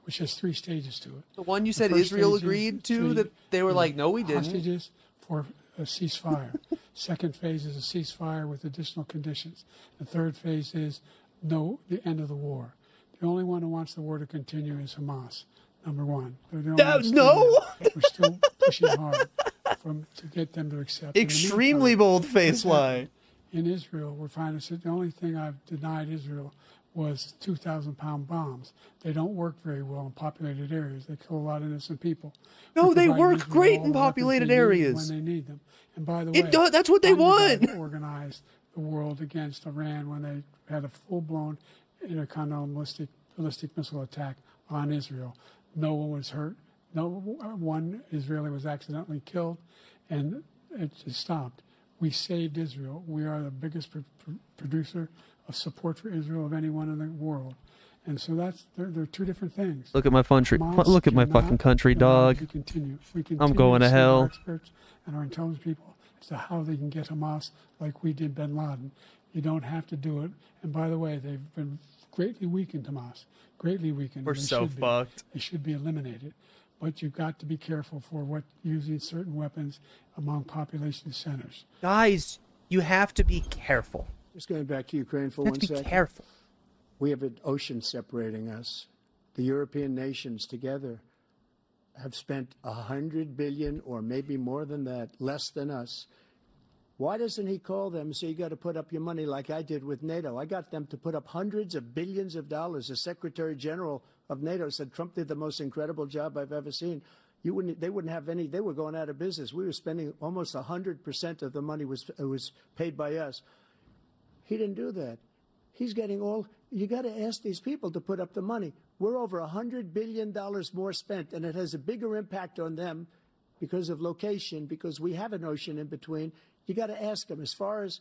Speaker 8: Which has 3 stages to it.
Speaker 5: The one you
Speaker 8: The
Speaker 5: said
Speaker 8: first
Speaker 5: Israel
Speaker 8: stage is
Speaker 5: agreed to, that they were like, no, we didn't.
Speaker 8: Hostages for a ceasefire. Second phase is a ceasefire with additional conditions. The third phase is the end of the war. The only one who wants the war to continue is Hamas, number one. They're the only ones we're still pushing hard to get them to accept.
Speaker 5: Extremely bold face lie.
Speaker 8: In Israel, we're finding the only thing I've denied Israel was 2,000-pound bombs. They don't work very well in populated areas. They kill a lot of innocent people.
Speaker 5: No, they work great in populated areas.
Speaker 8: When they need them. And by the way,
Speaker 5: that's what they want.
Speaker 8: Organized the world against Iran when they had a full-blown intercontinental ballistic missile attack on Israel. No one was hurt. No one Israeli was accidentally killed, and it just stopped. We saved Israel. We are the biggest producer of support for Israel of anyone in the world. And so they're 2 different things.
Speaker 5: Look at my country. Look at my fucking country, dog. I'm going to hell.
Speaker 8: Our experts and our intelligence people as to how they can get Hamas like we did bin Laden. You don't have to do it. And by the way, they've been greatly weakened, Hamas. Greatly weakened.
Speaker 5: We're so fucked.
Speaker 8: They should be eliminated. But you've got to be careful for using certain weapons among population centers.
Speaker 5: Guys, you have to be careful.
Speaker 9: Just going back to Ukraine for
Speaker 5: You have
Speaker 9: 1
Speaker 5: to be
Speaker 9: second.
Speaker 5: careful.
Speaker 9: We have an ocean separating us. The European nations together have spent $100 billion, or maybe more than that, less than us. Why doesn't he call them and say, you got to put up your money like I did with NATO? I got them to put up hundreds of billions of dollars. The Secretary General of NATO said Trump did the most incredible job I've ever seen. They wouldn't have any. They were going out of business. We were spending almost 100% of the money was paid by us. He didn't do that. He's getting all. You got to ask these people to put up the money. We're over $100 billion more spent, and it has a bigger impact on them because of location, because we have an ocean in between. You got to ask them. As far as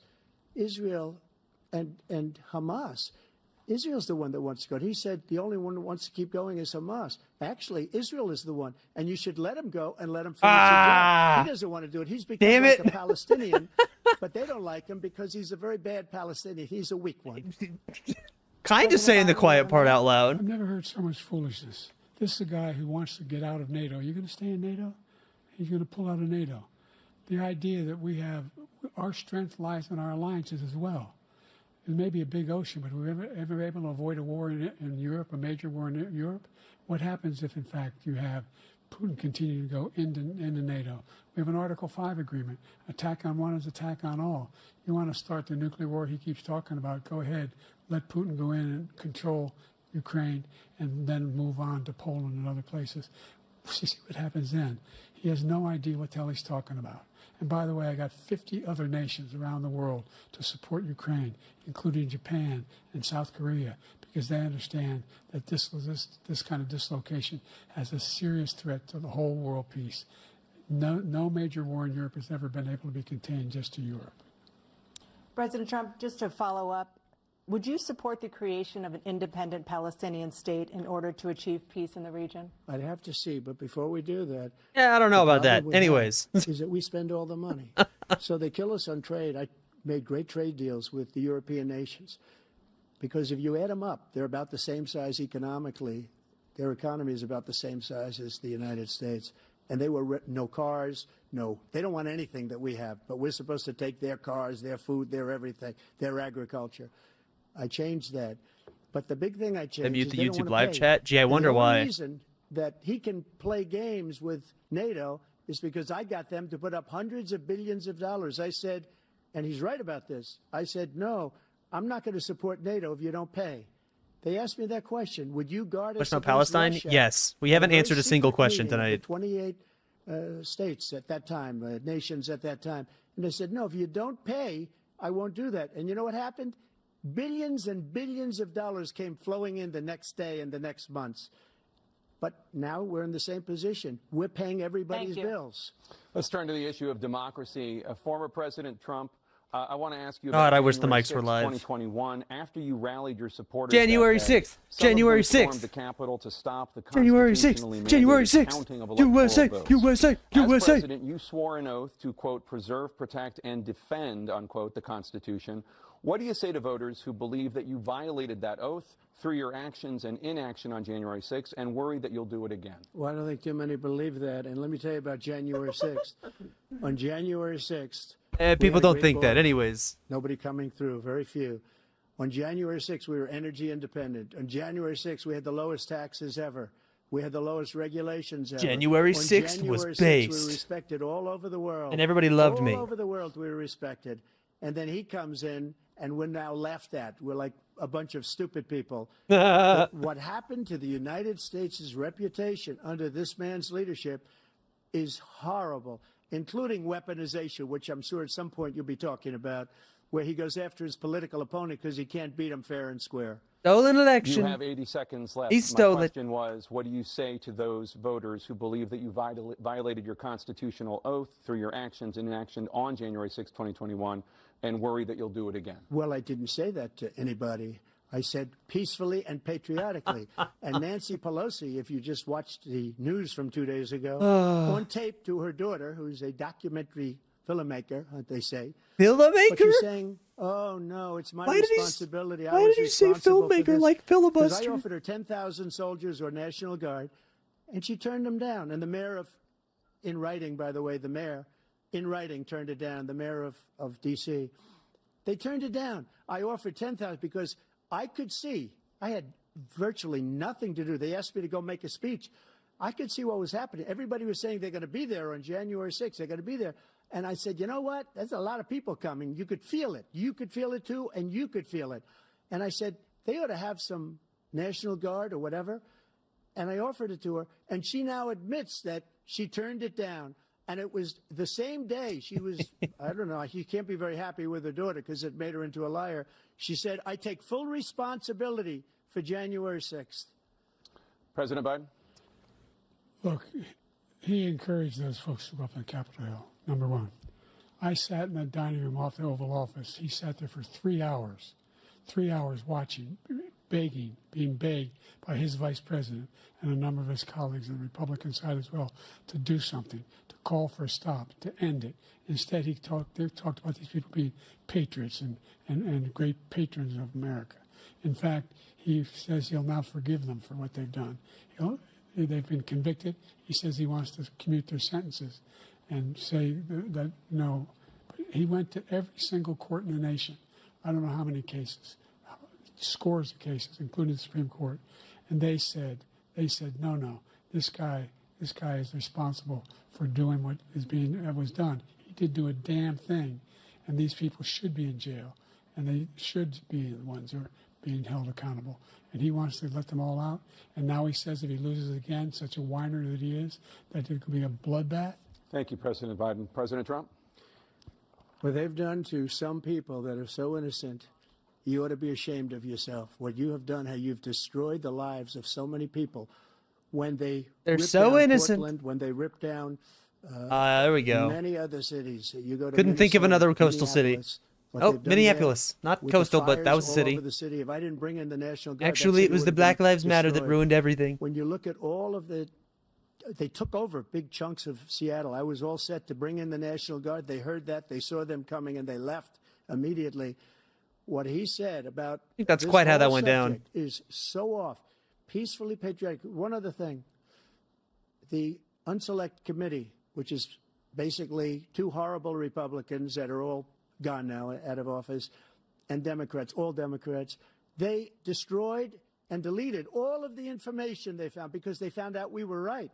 Speaker 9: Israel and Hamas, Israel's the one that wants to go. He said the only one that wants to keep going is Hamas. Actually, Israel is the one, and you should let him go and let him finish the job. He doesn't want to do it. He's become like a Palestinian, but they don't like him because he's a very bad Palestinian. He's a weak one.
Speaker 5: Kind of saying the quiet part out loud.
Speaker 8: I've never heard so much foolishness. This is a guy who wants to get out of NATO. You're going to stay in NATO? He's going to pull out of NATO. The idea that we have our strength lies in our alliances as well. It may be a big ocean, but were we ever able to avoid a war in Europe, a major war in Europe? What happens if, in fact, you have Putin continue to go into NATO? We have an Article 5 agreement. Attack on one is attack on all. You want to start the nuclear war he keeps talking about, go ahead. Let Putin go in and control Ukraine and then move on to Poland and other places. See what happens then. He has no idea what the hell he's talking about. And by the way, I got 50 other nations around the world to support Ukraine, including Japan and South Korea, because they understand that this kind of dislocation has a serious threat to the whole world peace. No major war in Europe has ever been able to be contained just to Europe.
Speaker 7: President Trump, just to follow up, would you support the creation of an independent Palestinian state in order to achieve peace in the region?
Speaker 9: I'd have to see, but before we do that...
Speaker 5: Yeah, I don't know about that. Anyways.
Speaker 9: Is that we spend all the money. So they kill us on trade. I made great trade deals with the European nations. Because if you add them up, they're about the same size economically. Their economy is about the same size as the United States. And they were no cars, they don't want anything that we have. But we're supposed to take their cars, their food, their everything, their agriculture. I changed that. But the big thing I changed
Speaker 5: They mute
Speaker 9: is
Speaker 5: the
Speaker 9: they don't
Speaker 5: YouTube
Speaker 9: wanna
Speaker 5: live
Speaker 9: pay.
Speaker 5: chat? Gee, I
Speaker 9: And
Speaker 5: wonder
Speaker 9: the only
Speaker 5: why.
Speaker 9: reason that he can play games with NATO is because I got them to put up hundreds of billions of dollars. I said, and he's right about this, I said, no, I'm not going to support NATO if you don't pay. They asked me that question. Would you guard us
Speaker 5: Question on
Speaker 9: against
Speaker 5: Palestine?
Speaker 9: Russia?
Speaker 5: Yes. We
Speaker 9: At
Speaker 5: haven't
Speaker 9: very
Speaker 5: answered a single
Speaker 9: secret
Speaker 5: question
Speaker 9: meeting of
Speaker 5: tonight.
Speaker 9: the 28 states at that time, nations at that time. And they said, no, if you don't pay, I won't do that. And you know what happened? Billions and billions of dollars came flowing in the next day and the next months. But now we're in the same position. We're paying everybody's bills.
Speaker 1: Let's turn to the issue of democracy. Former President Trump, I want to ask you
Speaker 5: God,
Speaker 1: about
Speaker 5: I wish the
Speaker 1: January
Speaker 5: mics were
Speaker 1: 6th,
Speaker 5: live.
Speaker 1: 2021. After you rallied your supporters
Speaker 5: January
Speaker 1: that day,
Speaker 5: 6th.
Speaker 1: some of
Speaker 5: January
Speaker 1: them stormed
Speaker 5: 6th.
Speaker 1: the Capitol to stop the
Speaker 5: January
Speaker 1: constitutionally
Speaker 5: 6th. January
Speaker 1: mandated
Speaker 5: 6th.
Speaker 1: counting of electoral
Speaker 5: USA.
Speaker 1: votes.
Speaker 5: USA.
Speaker 1: As
Speaker 5: USA.
Speaker 1: president, you swore an oath to, quote, preserve, protect, and defend, unquote, the Constitution. What do you say to voters who believe that you violated that oath through your actions and inaction on January 6th and worry that you'll do it again?
Speaker 9: Well, I don't think too many believe that. And let me tell you about January 6th. On January 6th,
Speaker 5: People don't think that anyways.
Speaker 9: Nobody coming through, very few. On January 6th, we were energy independent. On January 6th, we had the lowest taxes ever. We had the lowest regulations ever.
Speaker 5: January
Speaker 9: On
Speaker 5: 6th
Speaker 9: January
Speaker 5: was
Speaker 9: 6th,
Speaker 5: based.
Speaker 9: We were respected all over the world.
Speaker 5: And everybody loved me.
Speaker 9: All over the world, we were respected. And then he comes in, and we're now laughed at. We're like a bunch of stupid people. But what happened to the United States' reputation under this man's leadership is horrible, including weaponization, which I'm sure at some point you'll be talking about, where he goes after his political opponent because he can't beat him fair and square.
Speaker 5: Stolen election.
Speaker 1: You have 80 seconds left.
Speaker 5: He stole
Speaker 1: My
Speaker 5: it.
Speaker 1: question was, what do you say to those voters who believe that you violated your constitutional oath through your actions and inaction on January 6, 2021, and worry that you'll do it again?
Speaker 9: Well, I didn't say that to anybody. I said peacefully and patriotically. And Nancy Pelosi, if you just watched the news from 2 days ago, on tape to her daughter, who's a documentary filmmaker, they say.
Speaker 5: Filmmaker?
Speaker 9: But she's saying, oh, no, it's my responsibility.
Speaker 5: Why did he say filmmaker like filibuster?
Speaker 9: Because I offered her 10,000 soldiers or National Guard, and she turned them down. And the mayor in writing, by the way, the mayor, in writing, turned it down, the mayor of D.C. They turned it down. I offered 10,000 because I could see, I had virtually nothing to do. They asked me to go make a speech. I could see what was happening. Everybody was saying they're going to be there on January 6th. They're going to be there. And I said, you know what? There's a lot of people coming. You could feel it. You could feel it, too, and you could feel it. And I said, they ought to have some National Guard or whatever. And I offered it to her. And she now admits that she turned it down. And it was the same day she was, I don't know, she can't be very happy with her daughter because it made her into a liar. She said, I take full responsibility for January 6th.
Speaker 1: President Biden?
Speaker 8: Look, he encouraged those folks to go up on Capitol Hill, number one. I sat in that dining room off the Oval Office. He sat there for 3 hours watching, begging, being begged by his vice president and a number of his colleagues on the Republican side as well to do something, to call for a stop, to end it. Instead, they talked about these people being patriots and great patrons of America. In fact, he says he'll now forgive them for what they've done. They've been convicted. He says he wants to commute their sentences and say that no. But he went to every single court in the nation I don't know how many cases, scores of cases, including the Supreme Court, and they said, no, this guy is responsible for doing what was done. He did do a damn thing, and these people should be in jail, and they should be the ones who are being held accountable. And he wants to let them all out. And now he says if he loses again, such a whiner that he is, that it could be a bloodbath.
Speaker 1: Thank you, President Biden. President Trump?
Speaker 9: What they've done to some people that are so innocent, you ought to be ashamed of yourself. What you have done, how you've destroyed the lives of so many people. When they're
Speaker 5: so innocent.
Speaker 9: Portland, when they ripped down
Speaker 5: there we go.
Speaker 9: many other cities. You go to
Speaker 5: Couldn't think of
Speaker 9: Minnesota,
Speaker 5: another coastal city.
Speaker 9: Minneapolis, what
Speaker 5: Oh,
Speaker 9: they've done
Speaker 5: Minneapolis.
Speaker 9: there
Speaker 5: Not
Speaker 9: with
Speaker 5: coastal,
Speaker 9: the
Speaker 5: but that was a
Speaker 9: fires
Speaker 5: city.
Speaker 9: all over the city. If I didn't bring in the National Guard,
Speaker 5: Actually,
Speaker 9: that
Speaker 5: it was
Speaker 9: city
Speaker 5: the
Speaker 9: would
Speaker 5: Black
Speaker 9: have been
Speaker 5: Lives Matter that
Speaker 9: destroyed.
Speaker 5: ruined everything.
Speaker 9: When you look at all of they took over big chunks of Seattle. I was all set to bring in the National Guard. They heard that. They saw them coming, and they left immediately. What he said about
Speaker 5: I think that's
Speaker 9: this
Speaker 5: quite how that
Speaker 9: whole
Speaker 5: went down.
Speaker 9: subject is so off. Peacefully patriotic. One other thing. The Unselect Committee, which is basically two horrible Republicans that are all gone now, out of office, and Democrats, all Democrats, they destroyed and deleted all of the information they found because they found out we were right.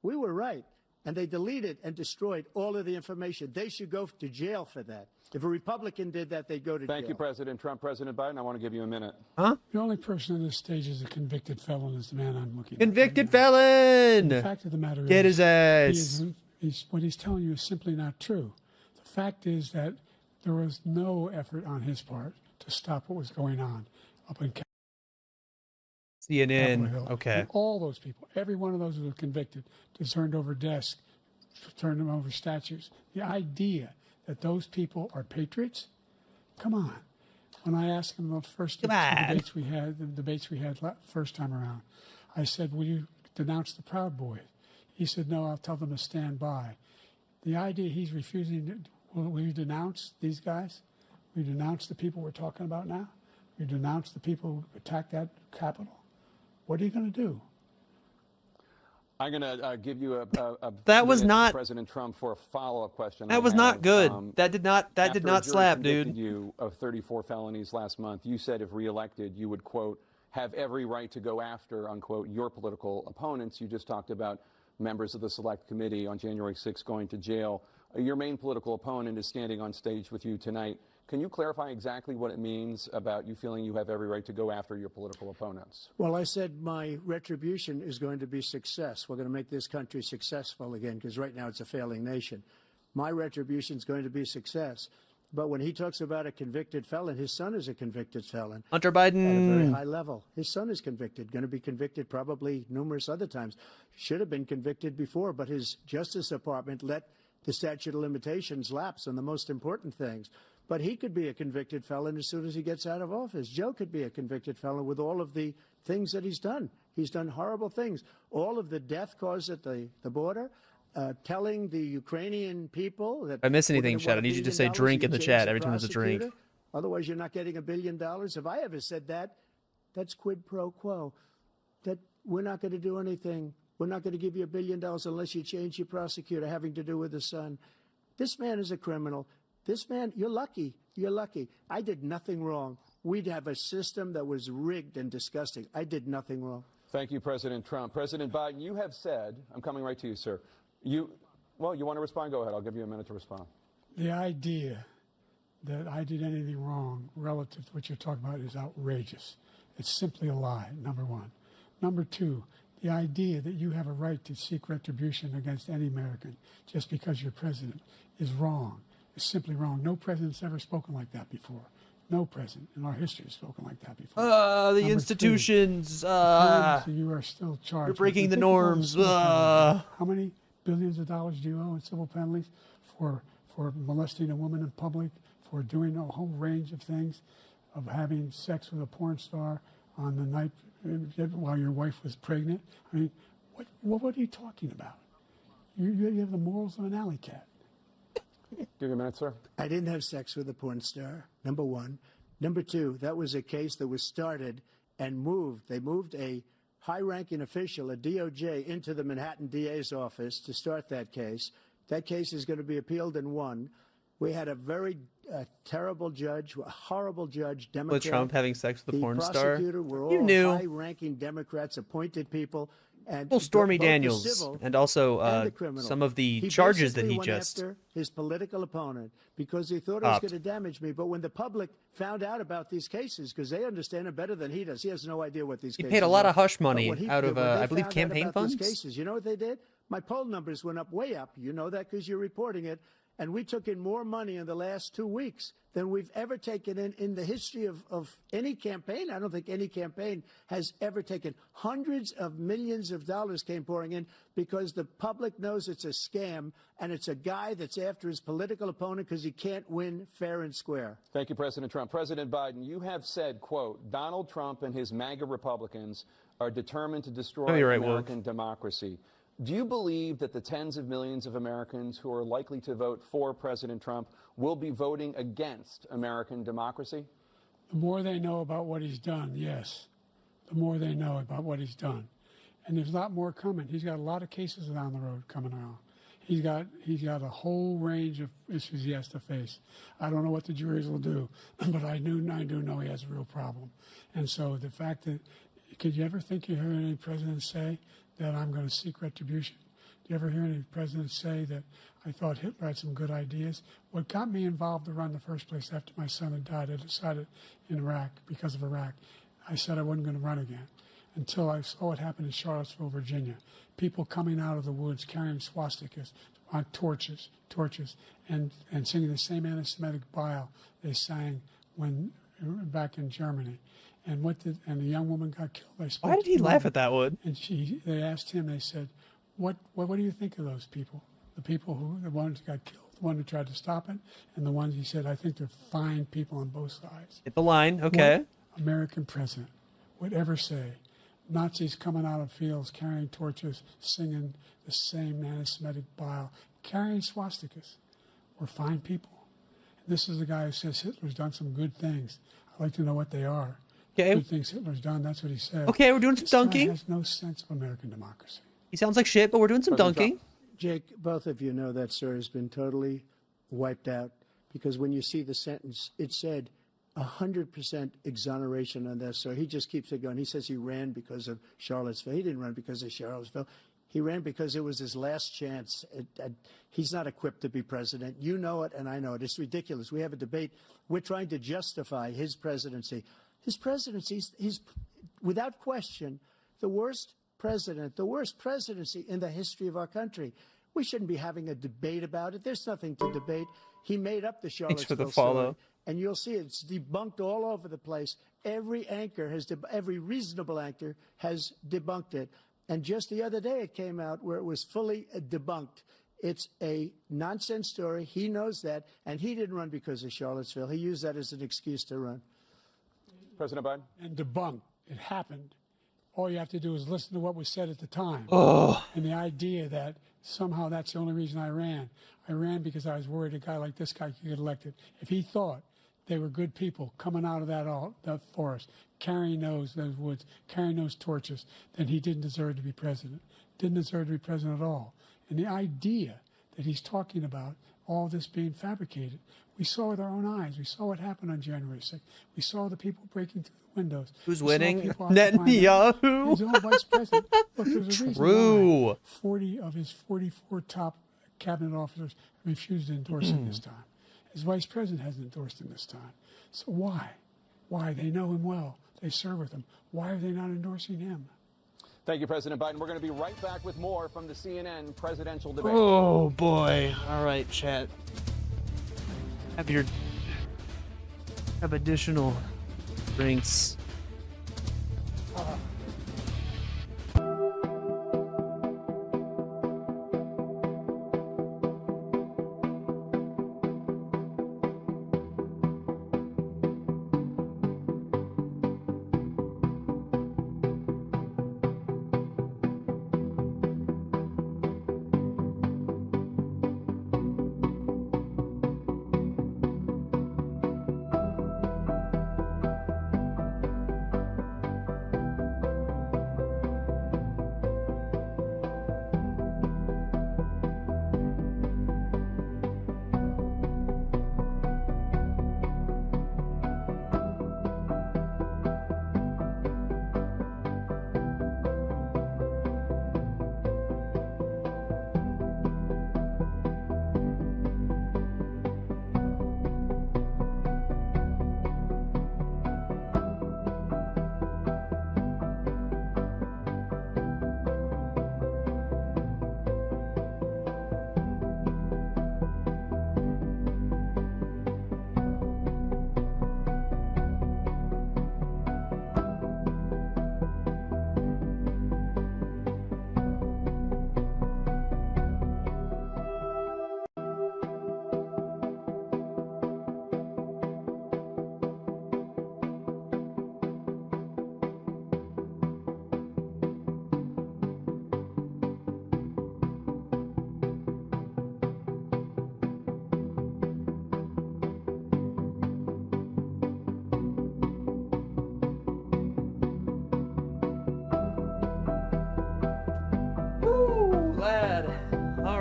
Speaker 9: We were right. And they deleted and destroyed all of the information. They should go to jail for that. If a Republican did that, they'd go to jail.
Speaker 1: Thank you, President Trump. President Biden, I want to give you a minute.
Speaker 5: Huh?
Speaker 8: The only person on this stage is a convicted felon is the man I'm looking at.
Speaker 5: Convicted felon!
Speaker 8: The fact of the matter
Speaker 5: Get
Speaker 8: is,
Speaker 5: his ass.
Speaker 8: what he's telling you is simply not true. The fact is that there was no effort on his part to stop what was going on up in Capitol
Speaker 5: CNN.
Speaker 8: Hill.
Speaker 5: Okay.
Speaker 8: And all those people, every one of those who were convicted, turned over desks, turned them over statues. The idea that those people are patriots, come on. When I asked him the first debates we had first time around, I said, will you denounce the Proud Boys? He said, no, I'll tell them to stand by. The idea he's refusing, will you denounce these guys? Will you denounce the people we're talking about now? Will you denounce the people who attacked that Capitol? What are you going to do?
Speaker 1: I'm going to give you a
Speaker 5: that was
Speaker 1: minute,
Speaker 5: not
Speaker 1: President Trump, for a follow-up question.
Speaker 5: That was not good. That did not slap, dude.
Speaker 1: After you of 34 felonies last month, you said if reelected, you would, quote, have every right to go after, unquote, your political opponents. You just talked about members of the Select Committee on January 6th going to jail. Your main political opponent is standing on stage with you tonight. Can you clarify exactly what it means about you feeling you have every right to go after your political opponents?
Speaker 9: Well, I said my retribution is going to be success. We're going to make this country successful again, because right now it's a failing nation. My retribution is going to be success. But when he talks about a convicted felon, his son is a convicted felon.
Speaker 5: Hunter Biden.
Speaker 9: At a very high level. His son is convicted, going to be convicted probably numerous other times. Should have been convicted before, but his Justice Department let the statute of limitations lapse on the most important things. But he could be a convicted felon as soon as he gets out of office. Joe could be a convicted felon with all of the things that he's done. He's done horrible things. All of the death caused at the border, telling the Ukrainian people that...
Speaker 5: If I miss anything, Chad, I need you to say drink in the chat every time there's a drink.
Speaker 9: Otherwise, you're not getting $1 billion. If I ever said that, that's quid pro quo. That we're not going to do anything. We're not going to give you $1 billion unless you change your prosecutor having to do with the son. This man is a criminal. This man, you're lucky. You're lucky. I did nothing wrong. We'd have a system that was rigged and disgusting. I did nothing wrong.
Speaker 1: Thank you, President Trump. President Biden, you have said, I'm coming right to you, sir. You want to respond? Go ahead. I'll give you a minute to respond.
Speaker 8: The idea that I did anything wrong relative to what you're talking about is outrageous. It's simply a lie, number one. Number two, the idea that you have a right to seek retribution against any American just because you're president is wrong. It's simply wrong. No president's ever spoken like that before. No president in our history has spoken like that before.
Speaker 5: The institutions.
Speaker 8: So you are still charged.
Speaker 5: You're breaking the
Speaker 8: Think of all
Speaker 5: norms.
Speaker 8: civil penalties. How many billions of dollars do you owe in civil penalties for molesting a woman in public, for doing a whole range of things, of having sex with a porn star on the night while your wife was pregnant? I mean, what are you talking about? You have the morals of an alley cat.
Speaker 1: Give you a minute, sir.
Speaker 9: I didn't have sex with a porn star, number one. Number two, that was a case that was started and moved. They moved a high-ranking official, a DOJ, into the Manhattan DA's office to start that case. That case is going to be appealed and won. We had a very a terrible judge, a horrible judge, Democrat.
Speaker 5: With Trump having sex with a porn star?
Speaker 9: Prosecutor were all
Speaker 5: You knew.
Speaker 9: high-ranking Democrats, appointed people. And
Speaker 5: Well, Stormy
Speaker 9: both the
Speaker 5: Daniels
Speaker 9: civil
Speaker 5: and also
Speaker 9: and the criminal.
Speaker 5: some of the
Speaker 9: He
Speaker 5: charges that
Speaker 9: basically
Speaker 5: he
Speaker 9: went
Speaker 5: just
Speaker 9: after his political opponent because he thought it was
Speaker 5: upped.
Speaker 9: going to damage me. But when the public found out about these cases, because they understand it better than he does, he has no idea what these
Speaker 5: He
Speaker 9: cases
Speaker 5: paid a lot
Speaker 9: are.
Speaker 5: of hush
Speaker 9: But
Speaker 5: money
Speaker 9: what he
Speaker 5: out
Speaker 9: did,
Speaker 5: of,
Speaker 9: when they
Speaker 5: I believe,
Speaker 9: found out
Speaker 5: campaign
Speaker 9: about these
Speaker 5: funds?
Speaker 9: cases, you know what they did? My poll numbers went up, way up. You know that because you're reporting it. And we took in more money in the last 2 weeks than we've ever taken in the history of any campaign. I don't think any campaign has ever taken. Hundreds of millions of dollars came pouring in because the public knows it's a scam, and it's a guy that's after his political opponent because he can't win fair and square.
Speaker 1: Thank you, President Trump. President Biden, you have said, quote, Donald Trump and his MAGA Republicans are determined to destroy
Speaker 5: you're right, Wolf.
Speaker 1: American democracy. Do you believe that the tens of millions of Americans who are likely to vote for President Trump will be voting against American democracy?
Speaker 8: The more they know about what he's done, yes. The more they know about what he's done. And there's a lot more coming. He's got a lot of cases down the road coming around. He's got a whole range of issues he has to face. I don't know what the juries will do, but I do know he has a real problem. And so the fact that, could you ever think you heard any president say that I'm going to seek retribution? Do you ever hear any president say that I thought Hitler had some good ideas? What got me involved to run in the first place after my son had died, I decided in Iraq, because of Iraq, I said I wasn't going to run again until I saw what happened in Charlottesville, Virginia. People coming out of the woods carrying swastikas, torches, and singing the same anti-Semitic bile they sang when back in Germany. And the young woman got killed.
Speaker 5: Why did he laugh at that one?
Speaker 8: And they asked him, they said, what do you think of those people? The ones who got killed, the one who tried to stop it, and the ones he said, I think they're fine people on both sides.
Speaker 5: Hit the line, okay.
Speaker 8: What American president would ever say, Nazis coming out of fields, carrying torches, singing the same anti-Semitic bile, carrying swastikas, were fine people. And this is the guy who says Hitler's done some good things. I'd like to know what they are.
Speaker 5: Okay.
Speaker 8: Good things Hitler's done, that's what he said.
Speaker 5: Okay, we're doing some
Speaker 8: This guy
Speaker 5: dunking.
Speaker 8: has no sense of American democracy.
Speaker 5: He sounds like shit, but we're doing some dunking.
Speaker 9: Jake, both of you know that story has been totally wiped out because when you see the sentence, it said 100% exoneration on that. So he just keeps it going. He says he ran because of Charlottesville. He didn't run because of Charlottesville. He ran because it was his last chance. He's not equipped to be president. You know it, and I know it. It's ridiculous. We have a debate. We're trying to justify his presidency. His presidency, he's without question the worst president, the worst presidency in the history of our country. We shouldn't be having a debate about it. There's nothing to debate. He made up the
Speaker 5: Thanks for the
Speaker 9: Charlottesville
Speaker 5: follow.
Speaker 9: story, and you'll see it's debunked all over the place. Every reasonable anchor has debunked it. And just the other day it came out where it was fully debunked. It's a nonsense story. He knows that, and he didn't run because of Charlottesville. He used that as an excuse to run.
Speaker 1: President Biden?
Speaker 8: And debunked. It happened. All you have to do is listen to what was said at the time.
Speaker 5: Oh.
Speaker 8: And the idea that somehow that's the only reason I ran. I ran because I was worried a guy like this guy could get elected. If he thought they were good people coming out of that forest, carrying those woods, carrying those torches, then he didn't deserve to be president. Didn't deserve to be president at all. And the idea that he's talking about all this being fabricated, we saw with our own eyes. We saw what happened on January 6th. We saw the people breaking through the windows.
Speaker 5: Who's
Speaker 8: We saw
Speaker 5: winning?
Speaker 8: people occupying
Speaker 5: Netanyahu.
Speaker 8: his own vice president. Look, there's a reason
Speaker 5: True.
Speaker 8: why 40 of his 44 top cabinet officers refused to endorse him this time. His vice president hasn't endorsed him this time. So why? Why? They know him well. They serve with him. Why are they not endorsing him?
Speaker 1: Thank you, President Biden. We're going to be right back with more from the CNN presidential debate.
Speaker 5: Oh, boy. All right, chat. Have additional drinks.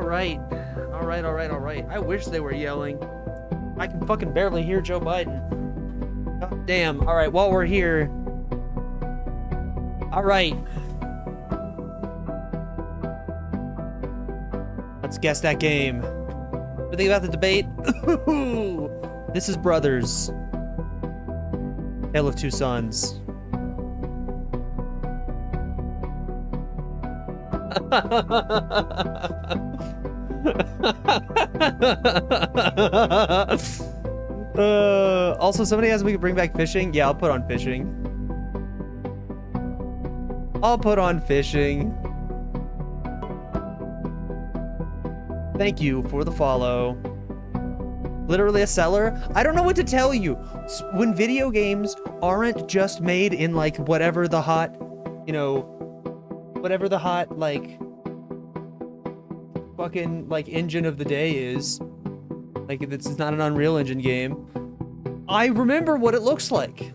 Speaker 5: right. All right, all right, all right. I wish they were yelling. I can fucking barely hear Joe Biden. God damn. All right, while we're here. All right. Let's guess that game. What do you think about the debate? This is Brothers. Tale of Two Sons. Also, somebody asked if we could bring back fishing. Yeah, I'll put on fishing. I'll put on fishing. Thank you for the follow. Literally a seller? I don't know what to tell you. When video games aren't just made in like whatever the hot, you know, whatever the hot like fucking like engine of the day is, like if it's not an Unreal Engine game, I remember what it looks like.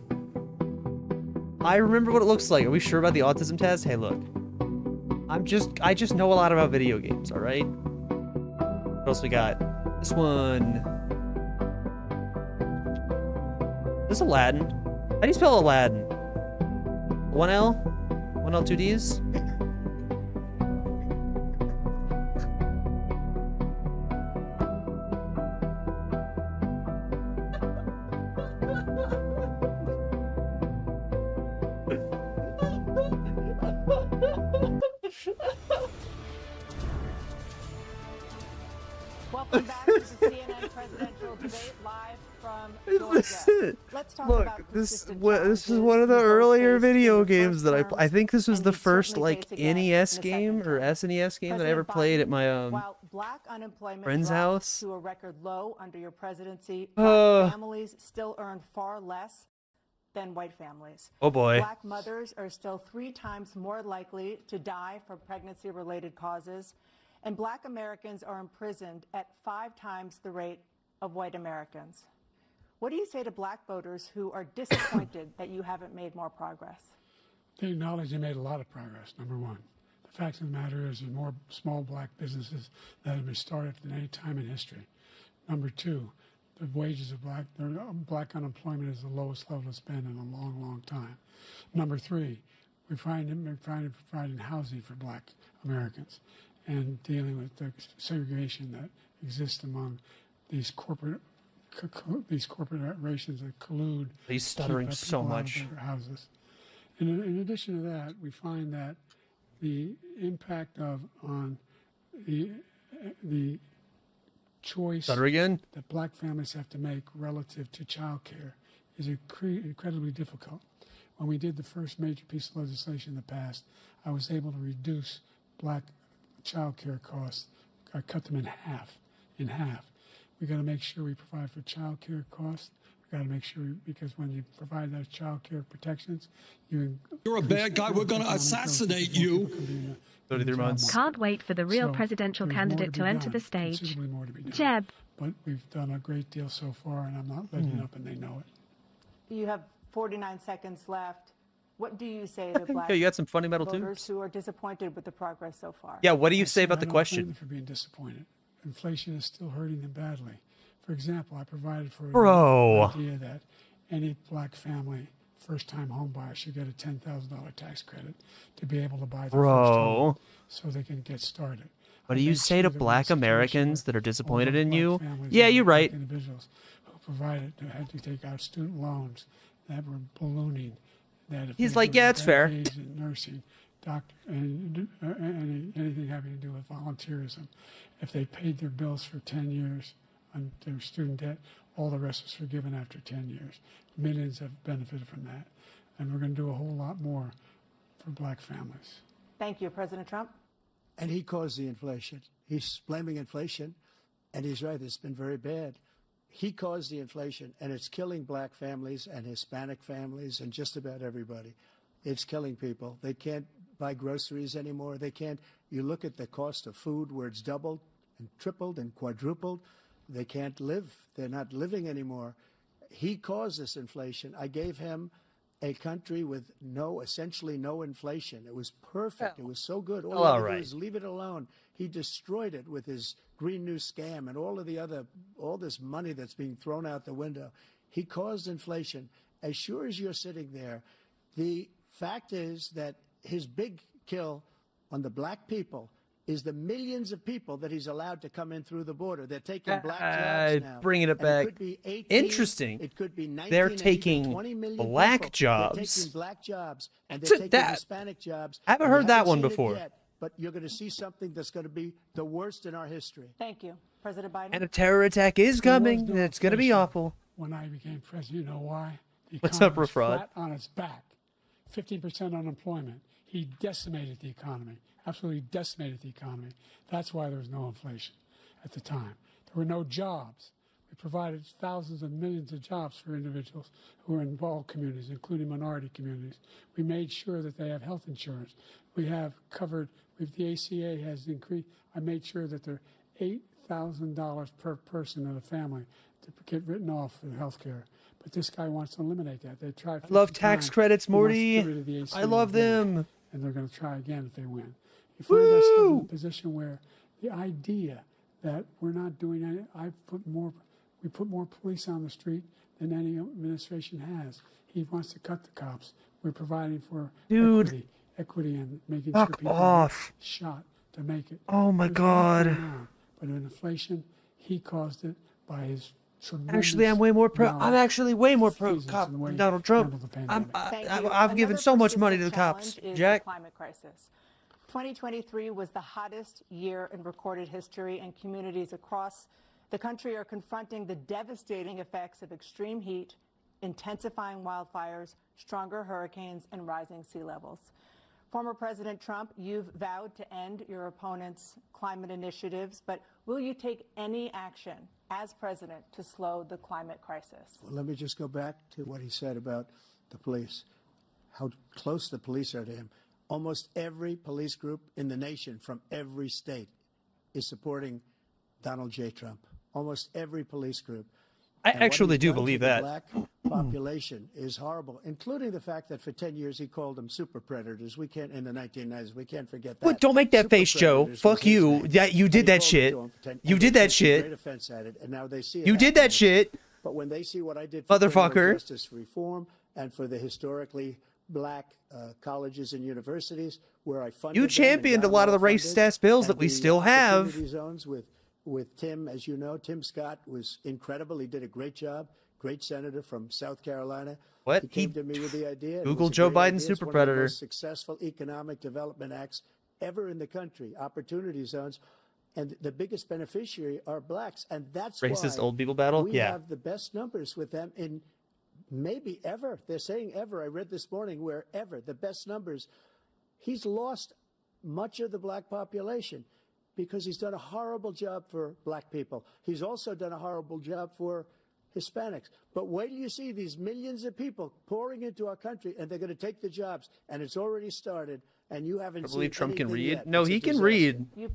Speaker 5: I remember what it looks like. Are we sure about the autism test? Hey, look. I just know a lot about video games, all right? What else we got? This one. This is Aladdin. How do you spell Aladdin? 1L? 1L, 2 Ds?
Speaker 7: Welcome back to the CNN presidential debate live from Georgia. Let's talk about
Speaker 5: This is one of the earlier video games that I think this was the first like NES game or SNES game that I ever played at my
Speaker 7: while black unemployment
Speaker 5: friend's
Speaker 7: dropped
Speaker 5: house.
Speaker 7: to a record low under your presidency, black families still earn far less than white families.
Speaker 5: Oh boy.
Speaker 7: Black mothers are still 3 times more likely to die from pregnancy-related causes, and black Americans are imprisoned at 5 times the rate of white Americans. What do you say to black voters who are disappointed that you haven't made more progress?
Speaker 8: They acknowledge they made a lot of progress, number one. The fact of the matter is there's more small black businesses that have been started than any time in history. Number two, the wages of black unemployment is the lowest level it's been in a long, long time. Number three, we're providing housing for black Americans and dealing with the segregation that exists among these corporations that collude.
Speaker 5: He's stuttering
Speaker 8: to keep
Speaker 5: so
Speaker 8: people out of
Speaker 5: much.
Speaker 8: their houses. And in addition to that, we find that the impact on the choice that black families have to make relative to child care is incredibly difficult. When we did the first major piece of legislation in the past, I was able to reduce black child care costs. I cut them in half. We got to make sure we provide for child care costs. We got to make sure, because when you provide those child care protections,
Speaker 11: You're a bad guy. We're going to assassinate you.
Speaker 5: 33 months.
Speaker 2: Can't wait for the real presidential candidate to enter the stage. Jeb.
Speaker 8: But we've done a great deal so far, and I'm not letting up, and they know it.
Speaker 7: You have 49 seconds left. What do you say to black
Speaker 5: Yeah, you got some funny metal
Speaker 7: voters
Speaker 5: tubes.
Speaker 7: who are disappointed with the progress so far?
Speaker 5: Yeah, what do you say
Speaker 8: I
Speaker 5: about the
Speaker 8: don't blame
Speaker 5: question?
Speaker 8: them for being disappointed. Inflation is still hurting them badly. For example, I provided for
Speaker 5: Bro.
Speaker 8: the idea that any black family, first-time home buyer, should get a $10,000 tax credit to be able to buy their first home so they can get started.
Speaker 5: What do you say to black Americans that are disappointed in you? Yeah, you're right.
Speaker 8: Individuals who had to take out student loans that were ballooning. That if
Speaker 5: He's
Speaker 8: they
Speaker 5: like,
Speaker 8: were
Speaker 5: yeah, it's fair.
Speaker 8: engaged in nursing, doctor, and anything having to do with volunteerism, if they paid their bills for 10 years on their student debt, all the rest was forgiven after 10 years. Millions have benefited from that, and we're going to do a whole lot more for black families.
Speaker 7: Thank you, President Trump.
Speaker 9: And he caused the inflation. He's blaming inflation, and he's right, it's been very bad. He caused the inflation, and it's killing black families and Hispanic families and just about everybody. It's killing people. They can't buy groceries anymore. They can't. You look at the cost of food where it's doubled and tripled and quadrupled. They can't live. They're not living anymore. He caused this inflation. I gave him a country with essentially no inflation. It was perfect. It was so good. All
Speaker 5: All
Speaker 9: he had to
Speaker 5: right.
Speaker 9: do was leave it alone. He destroyed it with his Green New scam and all this money that's being thrown out the window. He caused inflation. As sure as you're sitting there, the fact is that his big kill on the black people is the millions of people that he's allowed to come in through the border. They're taking black jobs now.
Speaker 5: Bringing it
Speaker 9: And
Speaker 5: back.
Speaker 9: could be 18,
Speaker 5: Interesting.
Speaker 9: It could be 19,
Speaker 5: They're
Speaker 9: and even
Speaker 5: taking
Speaker 9: 20 million
Speaker 5: black
Speaker 9: people.
Speaker 5: jobs.
Speaker 9: They're taking black jobs, and
Speaker 5: So
Speaker 9: they're taking
Speaker 5: that-
Speaker 9: Hispanic jobs.
Speaker 5: I haven't
Speaker 9: and you
Speaker 5: heard that one
Speaker 9: seen it
Speaker 5: before.
Speaker 9: yet, but you're going to see something that's going to be the worst in our history.
Speaker 7: Thank you. President Biden.
Speaker 5: And a terror attack is
Speaker 8: There was
Speaker 5: coming,
Speaker 8: no
Speaker 5: and it's going to be
Speaker 8: inflation
Speaker 5: awful.
Speaker 8: When I became president, you know why? The
Speaker 5: What's
Speaker 8: economy
Speaker 5: up,
Speaker 8: was
Speaker 5: Rafrad?
Speaker 8: flat on its back. 15% unemployment. He decimated the economy. Absolutely decimated the economy. That's why there was no inflation at the time. There were no jobs. We provided thousands of millions of jobs for individuals who are in all communities, including minority communities. We made sure that they have health insurance. We have covered, the ACA has increased. I made sure that there are $8,000 per person in a family to get written off for health care. But this guy wants to eliminate that. They tried.
Speaker 5: I love
Speaker 8: 50
Speaker 5: tax
Speaker 8: times.
Speaker 5: credits,
Speaker 8: He wants to
Speaker 5: Morty.
Speaker 8: get rid of the ACA
Speaker 5: I love
Speaker 8: again,
Speaker 5: them.
Speaker 8: and they're going to try again if they win. You find ourselves in a position where the idea that we're not doing any, we put more police on the street than any administration has. He wants to cut the cops. We're providing for equity and making sure
Speaker 5: Fuck
Speaker 8: people
Speaker 5: off.
Speaker 8: get shot to make it.
Speaker 5: Oh my
Speaker 8: There's a lot
Speaker 5: God.
Speaker 8: going on. But in inflation, he caused it by his tremendous
Speaker 5: Actually, I'm way more pro.
Speaker 8: knowledge.
Speaker 5: I'm actually way more pro
Speaker 8: Reasons
Speaker 5: cop
Speaker 8: in the way
Speaker 5: than
Speaker 8: he
Speaker 5: Donald Trump.
Speaker 8: handled the pandemic.
Speaker 5: I've given so much money to the cops.
Speaker 7: Challenge is
Speaker 5: Jack.
Speaker 7: the climate crisis. 2023 was the hottest year in recorded history, and communities across the country are confronting the devastating effects of extreme heat, intensifying wildfires, stronger hurricanes, and rising sea levels. Former President Trump, you've vowed to end your opponent's climate initiatives, but will you take any action as president to slow the climate crisis?
Speaker 9: Well, let me just go back to what he said about the police, how close the police are to him. Almost every police group in the nation from every state is supporting Donald J. Trump. Almost every police group.
Speaker 5: I
Speaker 9: And what
Speaker 5: actually
Speaker 9: he's
Speaker 5: do
Speaker 9: done to
Speaker 5: believe
Speaker 9: the
Speaker 5: that.
Speaker 9: black population is horrible, including the fact that for 10 years he called them super predators. We can't, in the 1990s, we can't forget that.
Speaker 5: What? Don't make that
Speaker 9: Super
Speaker 5: face, Joe.
Speaker 9: predators was
Speaker 5: Fuck
Speaker 9: his
Speaker 5: you.
Speaker 9: name.
Speaker 5: Yeah, you
Speaker 9: And
Speaker 5: did
Speaker 9: he
Speaker 5: that
Speaker 9: called it
Speaker 5: shit.
Speaker 9: to 'em for 10
Speaker 5: You
Speaker 9: and
Speaker 5: did
Speaker 9: they
Speaker 5: that
Speaker 9: took
Speaker 5: shit.
Speaker 9: Great offense at it, and now they see it
Speaker 5: You did that
Speaker 9: happening.
Speaker 5: shit.
Speaker 9: But when they see what I did for criminal
Speaker 5: Motherfucker.
Speaker 9: justice reform and for the historically black colleges and universities, where I funded
Speaker 5: You
Speaker 9: them and
Speaker 5: championed a
Speaker 9: got
Speaker 5: lot of
Speaker 9: well
Speaker 5: the
Speaker 9: funded,
Speaker 5: racist ass bills that
Speaker 9: and
Speaker 5: we
Speaker 9: the
Speaker 5: still have.
Speaker 9: opportunity zones with Tim, as you know, Tim Scott was incredible. He did a great job. Great senator from South Carolina.
Speaker 5: What?
Speaker 9: He came to me with the idea. and it
Speaker 5: Google
Speaker 9: was a
Speaker 5: Joe
Speaker 9: great
Speaker 5: Biden
Speaker 9: idea. It's
Speaker 5: super
Speaker 9: one of the
Speaker 5: predator.
Speaker 9: most successful economic development acts ever in the country. Opportunity zones. And the biggest beneficiary are blacks. And that's
Speaker 5: Racist
Speaker 9: why
Speaker 5: old people battle?
Speaker 9: we
Speaker 5: Yeah.
Speaker 9: have the best numbers with them in maybe ever. They're saying ever. I read this morning where ever. The best numbers. He's lost much of the black population because he's done a horrible job for black people. He's also done a horrible job for Hispanics. But wait till you see these millions of people pouring into our country, and they're going to take the jobs, and it's already started, and you haven't
Speaker 5: I
Speaker 9: seen
Speaker 5: believe Trump can
Speaker 9: anything
Speaker 5: read.
Speaker 9: yet.
Speaker 5: No,
Speaker 9: It's a
Speaker 5: he can
Speaker 9: disaster.
Speaker 5: read. He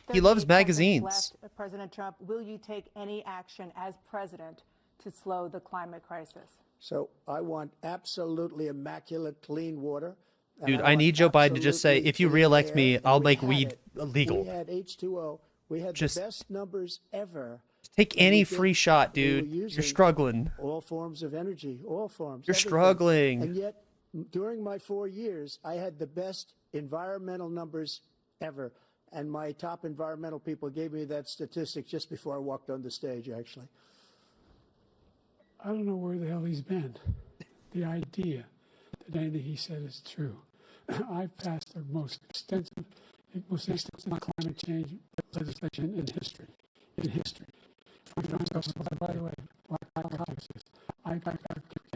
Speaker 7: 38
Speaker 5: loves
Speaker 7: seconds
Speaker 5: magazines.
Speaker 7: Left, President Trump, will you take any action as president to slow the climate crisis?
Speaker 9: So I want absolutely immaculate clean water. and
Speaker 5: Dude, I
Speaker 9: want
Speaker 5: need Joe Biden to just say,
Speaker 9: absolutely
Speaker 5: if you
Speaker 9: clean
Speaker 5: reelect
Speaker 9: air,
Speaker 5: me,
Speaker 9: and
Speaker 5: I'll
Speaker 9: we
Speaker 5: make
Speaker 9: had
Speaker 5: weed
Speaker 9: it.
Speaker 5: illegal.
Speaker 9: We had H2O. We had
Speaker 5: Just
Speaker 9: the best numbers ever.
Speaker 5: Take
Speaker 9: And
Speaker 5: any
Speaker 9: we
Speaker 5: free
Speaker 9: did-
Speaker 5: shot,
Speaker 9: we were
Speaker 5: dude. You're
Speaker 9: using
Speaker 5: struggling.
Speaker 9: All forms of energy, all forms.
Speaker 5: You're
Speaker 9: everything.
Speaker 5: struggling.
Speaker 9: And yet, during my 4 years, I had the best environmental numbers ever. And my top environmental people gave me that statistic just before I walked on the stage, actually.
Speaker 8: I don't know where the hell he's been. The idea that anything he said is true. I've passed the most extensive climate change legislation in history. By the way, black colleges. I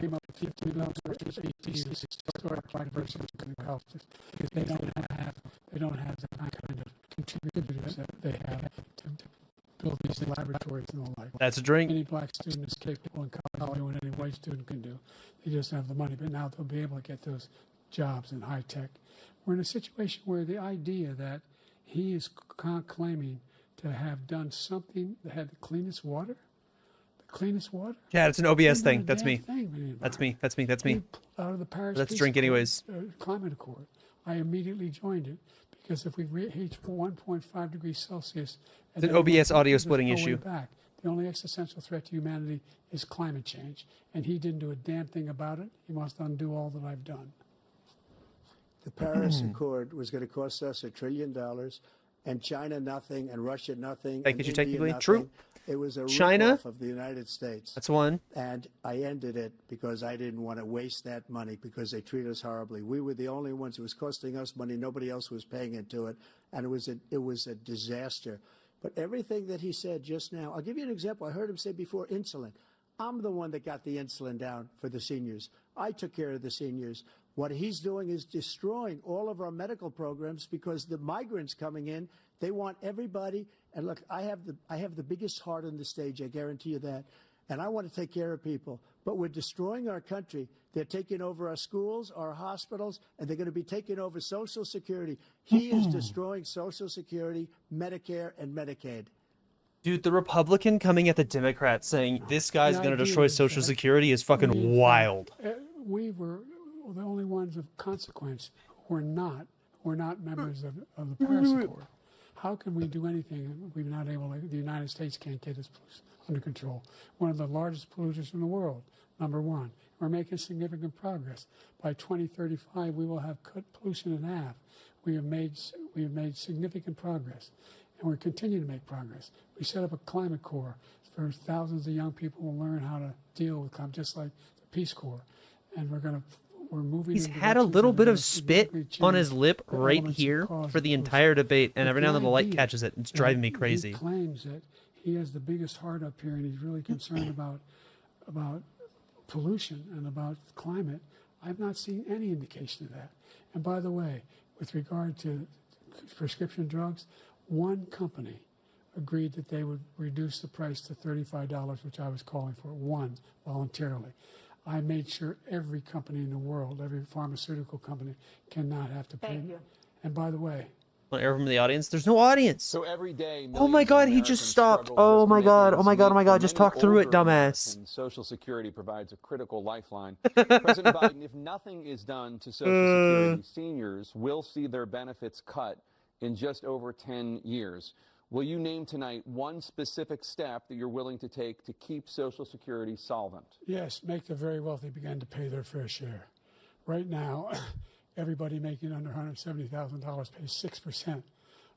Speaker 8: came up with 15 bills for HBCUs to start diversity in the colleges because they don't have the kind of contributors that they have to build these laboratories and the like.
Speaker 5: That's a drink.
Speaker 8: Any black student is capable in college doing what any white student can do. They just don't have the money. But now they'll be able to get those jobs in high tech. We're in a situation where the idea that he is claiming to have done something that had the cleanest water, the Cleanest water?
Speaker 5: Yeah, it's an OBS
Speaker 8: Ain't
Speaker 5: thing.
Speaker 8: not a
Speaker 5: That's
Speaker 8: damn
Speaker 5: me.
Speaker 8: thing for the
Speaker 5: That's me.
Speaker 8: environment.
Speaker 5: That's me. That's me.
Speaker 8: We pulled out of the Paris
Speaker 5: Let's
Speaker 8: Peace
Speaker 5: drink
Speaker 8: Accord,
Speaker 5: anyways.
Speaker 8: Climate Accord. I immediately joined it because if we reach 1.5 degrees Celsius,
Speaker 5: It's an OBS audio
Speaker 8: there's
Speaker 5: splitting
Speaker 8: no way
Speaker 5: issue.
Speaker 8: back. The only existential threat to humanity is climate change, and he didn't do a damn thing about it. He wants to undo all that I've done.
Speaker 9: The Paris Accord was going to cost us $1 trillion, and China nothing, and Russia nothing.
Speaker 5: That
Speaker 9: and
Speaker 5: gets you
Speaker 9: India
Speaker 5: technically
Speaker 9: nothing.
Speaker 5: true.
Speaker 9: It was a
Speaker 5: China?
Speaker 9: ripoff of the United States.
Speaker 5: That's one.
Speaker 9: And I ended it because I didn't want to waste that money because they treat us horribly. We were the only ones. It was costing us money. Nobody else was paying into it, and it was a disaster. But everything that he said just now, I'll give you an example. I heard him say before insulin. I'm the one that got the insulin down for the seniors. I took care of the seniors. What he's doing is destroying all of our medical programs because the migrants coming in, they want everybody. And look, I have the biggest heart on the stage. I guarantee you that. And I want to take care of people. But we're destroying our country. They're taking over our schools, our hospitals, and they're going to be taking over Social Security. He is destroying Social Security, Medicare, and Medicaid.
Speaker 5: Dude, the Republican coming at the Democrats saying this guy's
Speaker 8: The
Speaker 5: going to
Speaker 8: idea
Speaker 5: destroy
Speaker 8: is
Speaker 5: Social
Speaker 8: that
Speaker 5: Security is fucking
Speaker 8: we,
Speaker 5: wild.
Speaker 8: We were the only ones of consequence who were not members of the Paris Accord. How can we do anything? We're not able to, the United States can't get its pollution under control. One of the largest polluters in the world, number one. We're making significant progress. By 2035, we will have cut pollution in half. We have made significant progress, and we're continuing to make progress. We set up a climate corps for thousands of young people who will learn how to deal with climate, just like the Peace Corps. And we're moving.
Speaker 5: He's
Speaker 8: in
Speaker 5: had a
Speaker 8: directions
Speaker 5: little
Speaker 8: that are
Speaker 5: bit
Speaker 8: gonna
Speaker 5: of spit
Speaker 8: significantly
Speaker 5: on his
Speaker 8: change
Speaker 5: lip
Speaker 8: the
Speaker 5: right
Speaker 8: elements of
Speaker 5: here
Speaker 8: cause
Speaker 5: for
Speaker 8: of
Speaker 5: the
Speaker 8: pollution.
Speaker 5: entire debate, and
Speaker 8: But
Speaker 5: every now and then the light
Speaker 8: idea
Speaker 5: catches it. It's
Speaker 8: that
Speaker 5: driving me crazy.
Speaker 8: He claims that he has the biggest heart up here, and he's really concerned about pollution and about climate. I've not seen any indication of that. And by the way, with regard to prescription drugs, one company agreed that they would reduce the price to $35, which I was calling for, one, voluntarily. I made sure every company in the world, every pharmaceutical company, cannot have to pay.
Speaker 16: Thank you.
Speaker 8: And by the way,
Speaker 5: Air from the audience. There's no audience.
Speaker 1: So every day,
Speaker 5: Oh my God, he just stopped. Oh my God. Oh my God. Oh my God. Just talk through it, dumbass.
Speaker 1: Social Security provides a critical lifeline. President Biden, if nothing is done to Social Security, seniors will see their benefits cut in just over 10 years. Will you name tonight one specific step that you're willing to take to keep Social Security solvent?
Speaker 8: yes, make the very wealthy begin to pay their fair share. Right now, everybody making under $170,000 pays 6%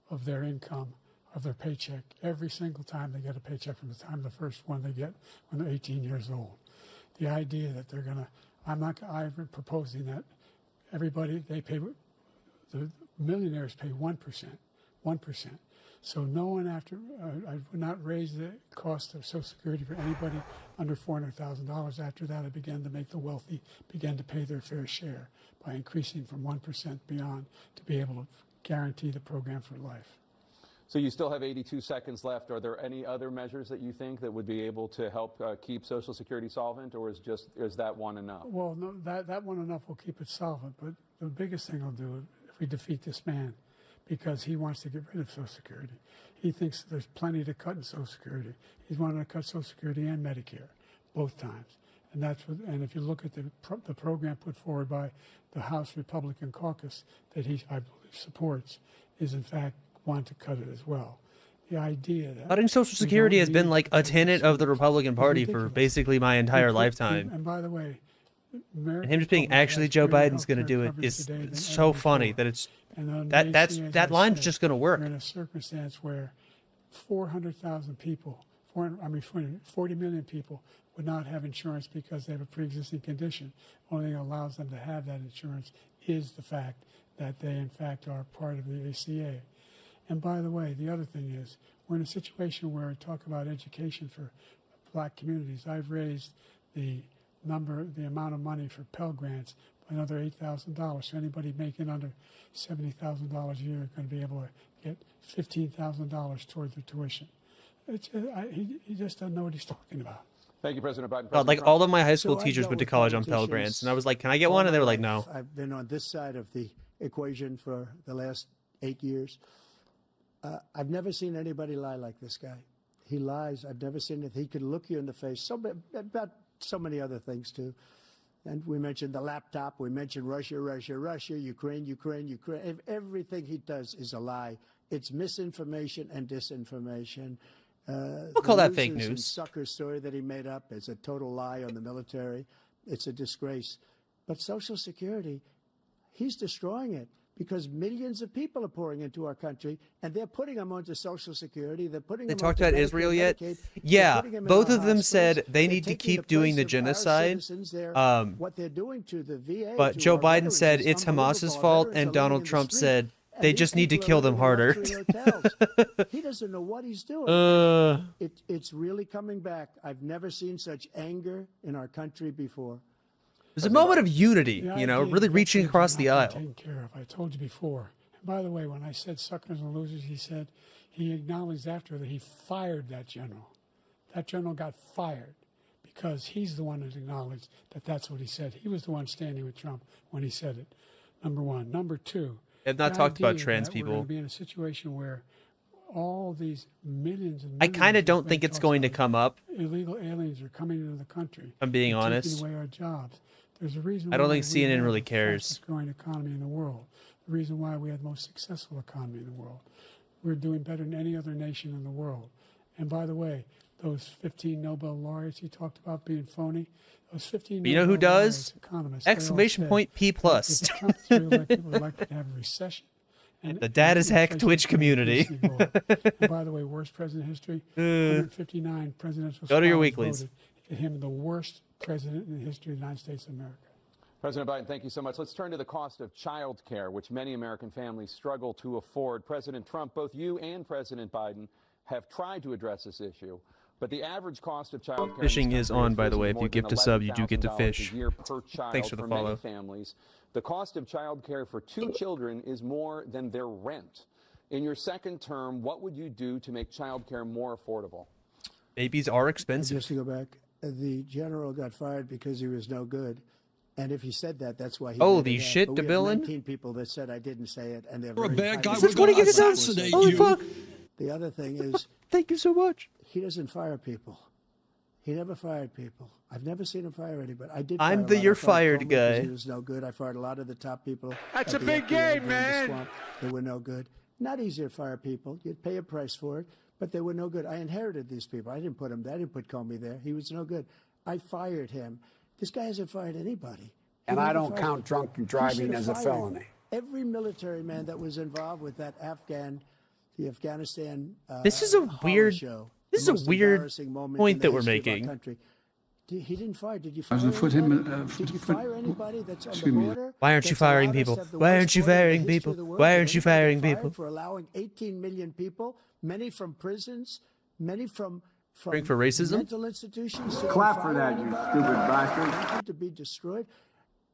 Speaker 8: of their income, of their paycheck, every single time they get a paycheck from the time the first one they get when they're 18 years old. The idea that they're going to, I'm proposing that everybody, the millionaires pay 1%. So no one I would not raise the cost of Social Security for anybody under $400,000. After that, I began to make the wealthy begin to pay their fair share by increasing from 1% beyond to be able to guarantee the program for life.
Speaker 1: So you still have 82 seconds left. Are there any other measures that you think that would be able to help keep Social Security solvent, or is that one enough?
Speaker 8: Well, no, that one enough will keep it solvent. But the biggest thing I'll do if we defeat this man, because he wants to get rid of Social Security. He thinks there's plenty to cut in Social Security. He's wanting to cut Social Security and Medicare, both times. And and if you look at the program put forward by the House Republican caucus that I believe supports, is in fact want to cut it as well. The idea that
Speaker 5: Cutting Social Security has been like a tenet of the Republican Party for basically my entire lifetime.
Speaker 8: And by the way,
Speaker 5: And him just being actually Joe Biden's going to do it is so funny that it's that line's just going to work.
Speaker 8: We're in a circumstance where 400,000 people, 40 million people would not have insurance because they have a pre-existing condition. Only thing that allows them to have that insurance is the fact that they, in fact, are part of the ACA. And by the way, the other thing is we're in a situation where we talk about education for black communities. I've raised the amount of money for Pell Grants by another $8,000. So anybody making under $70,000 a year is going to be able to get $15,000 toward their tuition. He just doesn't know what he's talking about.
Speaker 1: Thank you, President Biden.
Speaker 5: God, like all of my high school teachers went to college on Pell Grants, and I was like, "Can I get one?" And they were like, "No."
Speaker 9: I've been on this side of the equation for the last 8 years. I've never seen anybody lie like this guy. He lies. I've never seen it. He could look you in the face. About so many other things, too. And we mentioned the laptop. We mentioned Russia, Ukraine. Everything he does is a lie. It's misinformation and disinformation.
Speaker 5: We'll call that fake news.
Speaker 9: Sucker story that he made up is a total lie on the military. It's a disgrace. But Social Security, he's destroying it because millions of people are pouring into our country, and they're putting them onto Social Security. They're putting.
Speaker 5: They
Speaker 9: them
Speaker 5: talked
Speaker 9: onto
Speaker 5: about
Speaker 9: Medicaid,
Speaker 5: Israel yet?
Speaker 9: Medicaid.
Speaker 5: Yeah, both of them
Speaker 9: hospitals.
Speaker 5: said they
Speaker 9: They're
Speaker 5: need to
Speaker 9: taking
Speaker 5: keep
Speaker 9: the
Speaker 5: doing
Speaker 9: place
Speaker 5: the
Speaker 9: of our
Speaker 5: genocide.
Speaker 9: citizens there. What they're doing to the VA.
Speaker 5: But
Speaker 9: to
Speaker 5: Joe
Speaker 9: our
Speaker 5: Biden
Speaker 9: veterans
Speaker 5: said
Speaker 9: is
Speaker 5: it's Hamas's
Speaker 9: unbelievable. Our
Speaker 5: fault,
Speaker 9: veterans
Speaker 5: and
Speaker 9: are living
Speaker 5: Donald
Speaker 9: in the
Speaker 5: Trump
Speaker 9: street,
Speaker 5: said
Speaker 9: and
Speaker 5: they
Speaker 9: these
Speaker 5: just need to
Speaker 9: people are
Speaker 5: kill them
Speaker 9: living in
Speaker 5: harder.
Speaker 9: luxury hotels. He doesn't know what he's doing. It's really coming back. I've never seen such anger in our country before.
Speaker 5: There's a moment of unity,
Speaker 8: The
Speaker 5: you know,
Speaker 8: idea
Speaker 5: really
Speaker 8: that
Speaker 5: reaching
Speaker 8: veterans
Speaker 5: across
Speaker 8: are
Speaker 5: the
Speaker 8: not
Speaker 5: aisle.
Speaker 8: taken care of. I told you before. And by the way, when I said suckers and losers, he said he acknowledged after that he fired that general. That general got fired because he's the one that acknowledged that that's what he said. He was the one standing with Trump when he said it. Number one. Number two.
Speaker 5: I've not
Speaker 8: the
Speaker 5: talked about
Speaker 8: idea
Speaker 5: trans
Speaker 8: that we're
Speaker 5: people.
Speaker 8: going to be in a situation where all these millions and
Speaker 5: I
Speaker 8: millions
Speaker 5: kind of
Speaker 8: of
Speaker 5: don't think it's going to come up.
Speaker 8: illegal aliens are coming into the country.
Speaker 5: I'm being
Speaker 8: and
Speaker 5: honest.
Speaker 8: taking away our jobs. There's a reason.
Speaker 5: I don't
Speaker 8: why
Speaker 5: think
Speaker 8: we
Speaker 5: CNN
Speaker 8: have
Speaker 5: really
Speaker 8: the
Speaker 5: cares.
Speaker 8: fastest growing economy in the world. The reason why we have the most successful economy in the world. We're doing better than any other nation in the world. And by the way, those 15 Nobel laureats you talked about being phony, those 15
Speaker 5: But you know who
Speaker 8: Nobel laureats,
Speaker 5: does?
Speaker 8: economists, they all
Speaker 5: Exclamation
Speaker 8: said
Speaker 5: point P
Speaker 8: that
Speaker 5: plus.
Speaker 8: if Trump is reelected, we're likely to have a recession. And
Speaker 5: The Dad is Hack
Speaker 8: inflation
Speaker 5: Twitch
Speaker 8: is gonna
Speaker 5: community.
Speaker 8: increase in Ebola. And by the way, worst president in history, 159 presidential
Speaker 5: Go to your
Speaker 8: scholars
Speaker 5: weeklies.
Speaker 8: voted to him the worst president in the history of the United States of America.
Speaker 1: President Biden, thank you so much. Let's turn to the cost of child care, which many American families struggle to afford. President Trump, both you and President Biden have tried to address this issue. But the average cost of child care
Speaker 5: Fishing is on, by the way. If you gift a sub, you do get to fish.
Speaker 1: a year per child.
Speaker 5: Thanks for the
Speaker 1: for
Speaker 5: follow.
Speaker 1: Many families, the cost of child care for 2 children is more than their rent. In your second term, what would you do to make child care more affordable?
Speaker 5: Babies are expensive.
Speaker 9: Just to go back, the general got fired because he was no good. And if he said that, that's why he
Speaker 5: Oh,
Speaker 9: made
Speaker 5: the
Speaker 9: it up.
Speaker 5: shit
Speaker 9: But
Speaker 5: to
Speaker 9: we have
Speaker 5: Billin?
Speaker 9: 19 people that said I didn't say it, and they're
Speaker 11: You're a
Speaker 9: very
Speaker 11: bad guy.
Speaker 9: highly
Speaker 11: We're going to assassinate
Speaker 5: Holy
Speaker 11: you.
Speaker 5: fuck.
Speaker 9: The other thing is,
Speaker 5: Thank you so much.
Speaker 9: he doesn't fire people. He never fired people. I've never seen him fire anybody. I did.
Speaker 5: I'm
Speaker 9: fire a
Speaker 5: the
Speaker 9: lot.
Speaker 5: you're
Speaker 9: I fired
Speaker 5: fired
Speaker 9: Comey 'cause
Speaker 5: guy.
Speaker 9: He was no good. I fired a lot of the top people.
Speaker 3: That's
Speaker 9: at
Speaker 3: a
Speaker 9: the
Speaker 3: big
Speaker 9: FBI
Speaker 3: game,
Speaker 9: during the
Speaker 3: man.
Speaker 9: swamp. They were no good. Not easy to fire people. You'd pay a price for it, but they were no good. I inherited these people. I didn't put them there. I didn't put Comey there. He was no good. I fired him. This guy hasn't fired anybody. He
Speaker 10: And I
Speaker 9: never
Speaker 10: don't
Speaker 9: fired
Speaker 10: count
Speaker 9: them.
Speaker 10: drunk
Speaker 9: He
Speaker 10: driving
Speaker 9: should have
Speaker 10: as a
Speaker 9: fired
Speaker 10: felony.
Speaker 9: every military man that was involved with that the Afghanistan.
Speaker 5: This is a
Speaker 9: horror
Speaker 5: weird.
Speaker 9: show.
Speaker 5: This
Speaker 9: The
Speaker 5: is a
Speaker 9: most
Speaker 5: weird
Speaker 9: embarrassing moment in
Speaker 5: point
Speaker 9: the
Speaker 5: that we're
Speaker 9: history of our
Speaker 5: making.
Speaker 9: country. He didn't fire. Did you
Speaker 11: I
Speaker 9: fire
Speaker 11: was put him,
Speaker 9: anybody? Did you fire anybody that's on the
Speaker 11: excuse me.
Speaker 9: border?
Speaker 5: Why aren't you
Speaker 9: that's
Speaker 5: firing
Speaker 9: allowed us
Speaker 5: people?
Speaker 9: to have the
Speaker 5: Why
Speaker 9: worst
Speaker 5: aren't you
Speaker 9: border in the
Speaker 5: firing
Speaker 9: history
Speaker 5: people?
Speaker 9: of the world?
Speaker 5: Why
Speaker 9: Did
Speaker 5: aren't you
Speaker 9: anybody
Speaker 5: firing
Speaker 9: get fired
Speaker 5: people?
Speaker 9: for allowing 18 million people, many from prisons, many from
Speaker 5: Firing for racism?
Speaker 9: mental institutions? Did you
Speaker 3: Clap for
Speaker 9: fire
Speaker 3: that, you
Speaker 9: anybody?
Speaker 3: stupid
Speaker 9: Our
Speaker 3: bastard.
Speaker 9: country to be destroyed.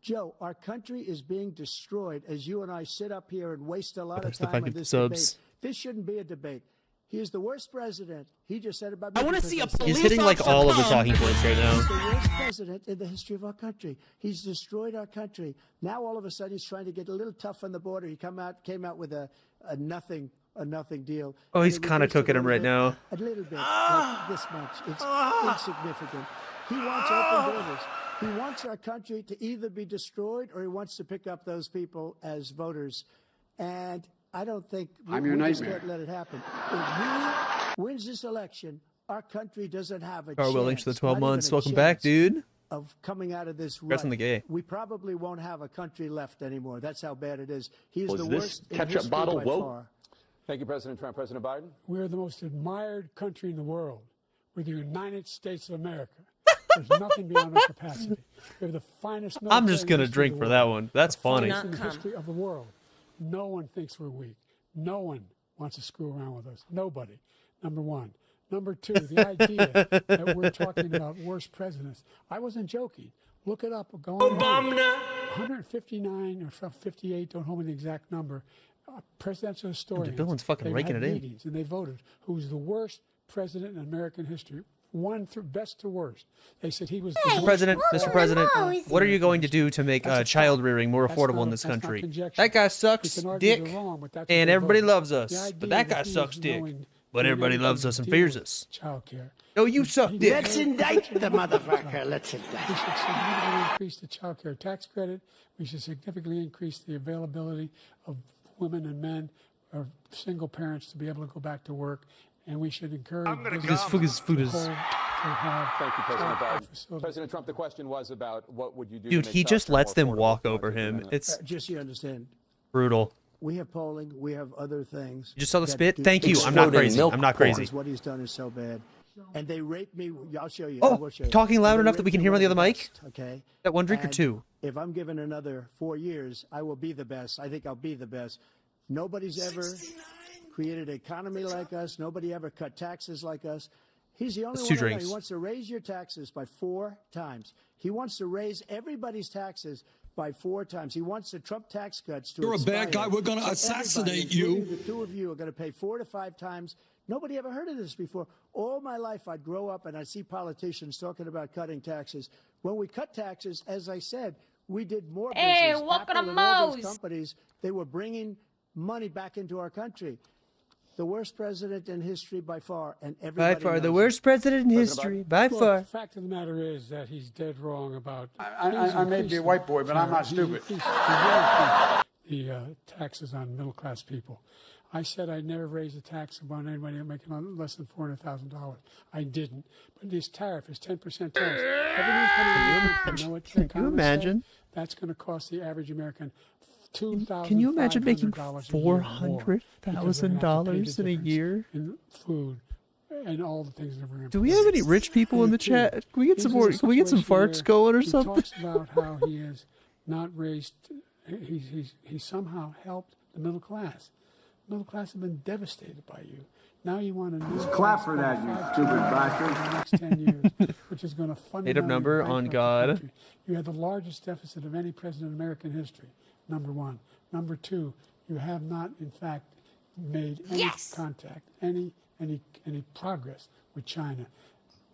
Speaker 9: Joe, our country is being destroyed as you and I sit up here and waste a lot of
Speaker 5: That's the
Speaker 9: time
Speaker 5: fact
Speaker 9: on
Speaker 5: of
Speaker 9: this
Speaker 5: subs.
Speaker 9: debate. This shouldn't be a debate. He is the worst president. He just said about me.
Speaker 3: I wanna
Speaker 9: because
Speaker 3: see a
Speaker 9: said
Speaker 5: He's
Speaker 3: police
Speaker 5: hitting like
Speaker 3: officer
Speaker 5: all of the
Speaker 3: come.
Speaker 5: talking points right
Speaker 9: He's the
Speaker 5: now.
Speaker 9: worst president in the history of our country. He's destroyed our country. Now all of a sudden he's trying to get a little tough on the border. He came out with a nothing deal.
Speaker 5: Oh,
Speaker 9: And
Speaker 5: he's
Speaker 9: it
Speaker 5: kinda
Speaker 9: reduced it
Speaker 5: cooking
Speaker 9: a
Speaker 5: him
Speaker 9: little
Speaker 5: right
Speaker 9: bit,
Speaker 5: now.
Speaker 9: A little bit, like this much. It's insignificant. He wants open borders. He wants our country to either be destroyed or he wants to pick up those people as voters. And I don't think
Speaker 10: I'm your
Speaker 9: we just
Speaker 10: nightmare.
Speaker 9: can't let it happen. If he wins this election, our country doesn't have a
Speaker 5: Carl
Speaker 9: chance.
Speaker 5: Willing to the 12
Speaker 9: not even
Speaker 5: months.
Speaker 9: a
Speaker 5: Welcome back,
Speaker 9: chance
Speaker 5: dude.
Speaker 9: of coming out of this
Speaker 5: Congrats on the gay.
Speaker 9: We probably won't have a country left anymore. That's how bad it is. He's
Speaker 21: Was
Speaker 9: the
Speaker 21: this
Speaker 9: worst in
Speaker 21: ketchup
Speaker 9: history
Speaker 21: bottle
Speaker 9: by
Speaker 21: woke?
Speaker 9: far.
Speaker 1: Thank you, President Trump. President Biden?
Speaker 8: We're the most admired country in the world. We're the United States of America. There's nothing beyond our capacity. We have the finest military
Speaker 5: I'm just gonna
Speaker 8: in the history
Speaker 5: drink
Speaker 8: of
Speaker 5: for
Speaker 8: the
Speaker 5: that
Speaker 8: world.
Speaker 5: one. That's
Speaker 8: The
Speaker 5: funny.
Speaker 8: finest in the history of the world. No one thinks we're weak. No one wants to screw around with us. Nobody. Number one. Number two, the idea that we're talking about worst presidents. I wasn't joking. Look it up. Go online. 159 or 58, don't hold me the exact number, presidential historians.
Speaker 5: Billing's fucking
Speaker 8: they've
Speaker 5: raking
Speaker 8: had
Speaker 5: it in.
Speaker 8: meetings and they voted who's the worst president in American history. One through best to worst. They said he was the
Speaker 5: Mr.
Speaker 8: worst
Speaker 5: President, Mr. President, what are you going to do to make
Speaker 8: That's a
Speaker 5: child
Speaker 8: fact.
Speaker 5: rearing more
Speaker 8: That's
Speaker 5: affordable
Speaker 8: not-
Speaker 5: in this
Speaker 8: that's not
Speaker 5: country?
Speaker 8: conjecture.
Speaker 5: That guy
Speaker 8: We
Speaker 5: sucks
Speaker 8: can argue
Speaker 5: dick,
Speaker 8: they're wrong, but that's what
Speaker 5: and
Speaker 8: they
Speaker 5: everybody
Speaker 8: voted.
Speaker 5: loves
Speaker 8: The
Speaker 5: us.
Speaker 8: idea
Speaker 5: But that guy
Speaker 8: he
Speaker 5: sucks
Speaker 8: is
Speaker 5: dick.
Speaker 8: knowing
Speaker 5: But everybody loves us and fears us.
Speaker 8: Childcare.
Speaker 5: No, you suck dick.
Speaker 8: Let's indict the motherfucker. Let's indict. We should significantly increase the childcare tax credit. We should significantly increase the availability of women and men or single parents to be able to go back to work. And we should encourage
Speaker 5: This food is.
Speaker 1: Thank you, President Biden. President Trump, the question was about what would you do?
Speaker 5: Dude,
Speaker 1: to make
Speaker 5: he just
Speaker 1: childcare
Speaker 5: lets
Speaker 1: more
Speaker 5: them
Speaker 1: affordable
Speaker 5: walk
Speaker 1: for
Speaker 5: over
Speaker 1: kids in
Speaker 5: him.
Speaker 1: America?
Speaker 5: It's
Speaker 9: Just so you understand,
Speaker 5: brutal.
Speaker 9: we have polling, we have other things.
Speaker 5: You just saw the
Speaker 9: that
Speaker 5: spit?
Speaker 9: do-
Speaker 5: Thank you. I'm not crazy. I'm not crazy.
Speaker 9: Because what he's done is so bad. And they rate me. I'll show you. I
Speaker 5: Oh,
Speaker 9: will show you.
Speaker 5: talking loud
Speaker 9: And they
Speaker 5: enough that
Speaker 9: rate
Speaker 5: we can
Speaker 9: me
Speaker 5: hear him on the
Speaker 9: one
Speaker 5: other
Speaker 9: of
Speaker 5: mic?
Speaker 9: best, okay.
Speaker 5: That one drink or
Speaker 9: And
Speaker 5: two?
Speaker 9: If I'm given another 4 years, I will be the best. I think I'll be the best. Nobody's ever created an economy like us. Nobody ever cut taxes like us. He's the only
Speaker 5: That's
Speaker 9: one.
Speaker 5: 2
Speaker 9: I know.
Speaker 5: drinks.
Speaker 9: He wants to raise your taxes by 4 times. He wants to raise everybody's taxes by 4 times. He wants the Trump tax cuts to
Speaker 11: You're a
Speaker 9: expire.
Speaker 11: bad guy. We're gonna
Speaker 9: So
Speaker 11: assassinate
Speaker 9: everybody,
Speaker 11: you.
Speaker 9: including the 2 of you, are going to pay 4 to 5 times. Nobody ever heard of this before. All my life, I'd grow up and I'd see politicians talking about cutting taxes. When we cut taxes, as I said, we did more
Speaker 13: Hey,
Speaker 9: business.
Speaker 13: welcome
Speaker 9: Apple
Speaker 13: to
Speaker 9: and all these
Speaker 13: Moe's.
Speaker 9: companies, they were bringing money back into our country. The worst president in history by far, and
Speaker 5: By
Speaker 9: everybody
Speaker 5: far, the
Speaker 9: knows
Speaker 5: worst president in history. By
Speaker 8: Look,
Speaker 5: far.
Speaker 8: the fact of the matter is that he's dead wrong about.
Speaker 10: I may be a white boy, but I'm not stupid.
Speaker 8: The taxes on middle class people. I said I'd never raise a tax on anybody making less than $400,000. I didn't. But this tariff is 10% tariff. Everything's coming in. You know what
Speaker 5: Can you imagine?
Speaker 8: That's going to cost the average American $2,500
Speaker 5: Can you imagine making
Speaker 8: a year more
Speaker 5: $400,000 in a year?
Speaker 8: in food and all the things that we're going to
Speaker 5: Do we have any rich people in the chat? Can we get some more? Can we get some farts going or
Speaker 8: he
Speaker 5: something?
Speaker 8: talks about how he has not raised. He somehow helped the middle class. Middle class have been devastated by you. Now you want to
Speaker 10: Just clap for that, you stupid bastard.
Speaker 8: in the next 10 years, which is going to fundamentally
Speaker 5: number on
Speaker 8: bankrupt the
Speaker 5: God.
Speaker 8: country. You had the largest deficit of any president in American history. Number one. Number two, you have not, in fact, made any contact, any progress with China.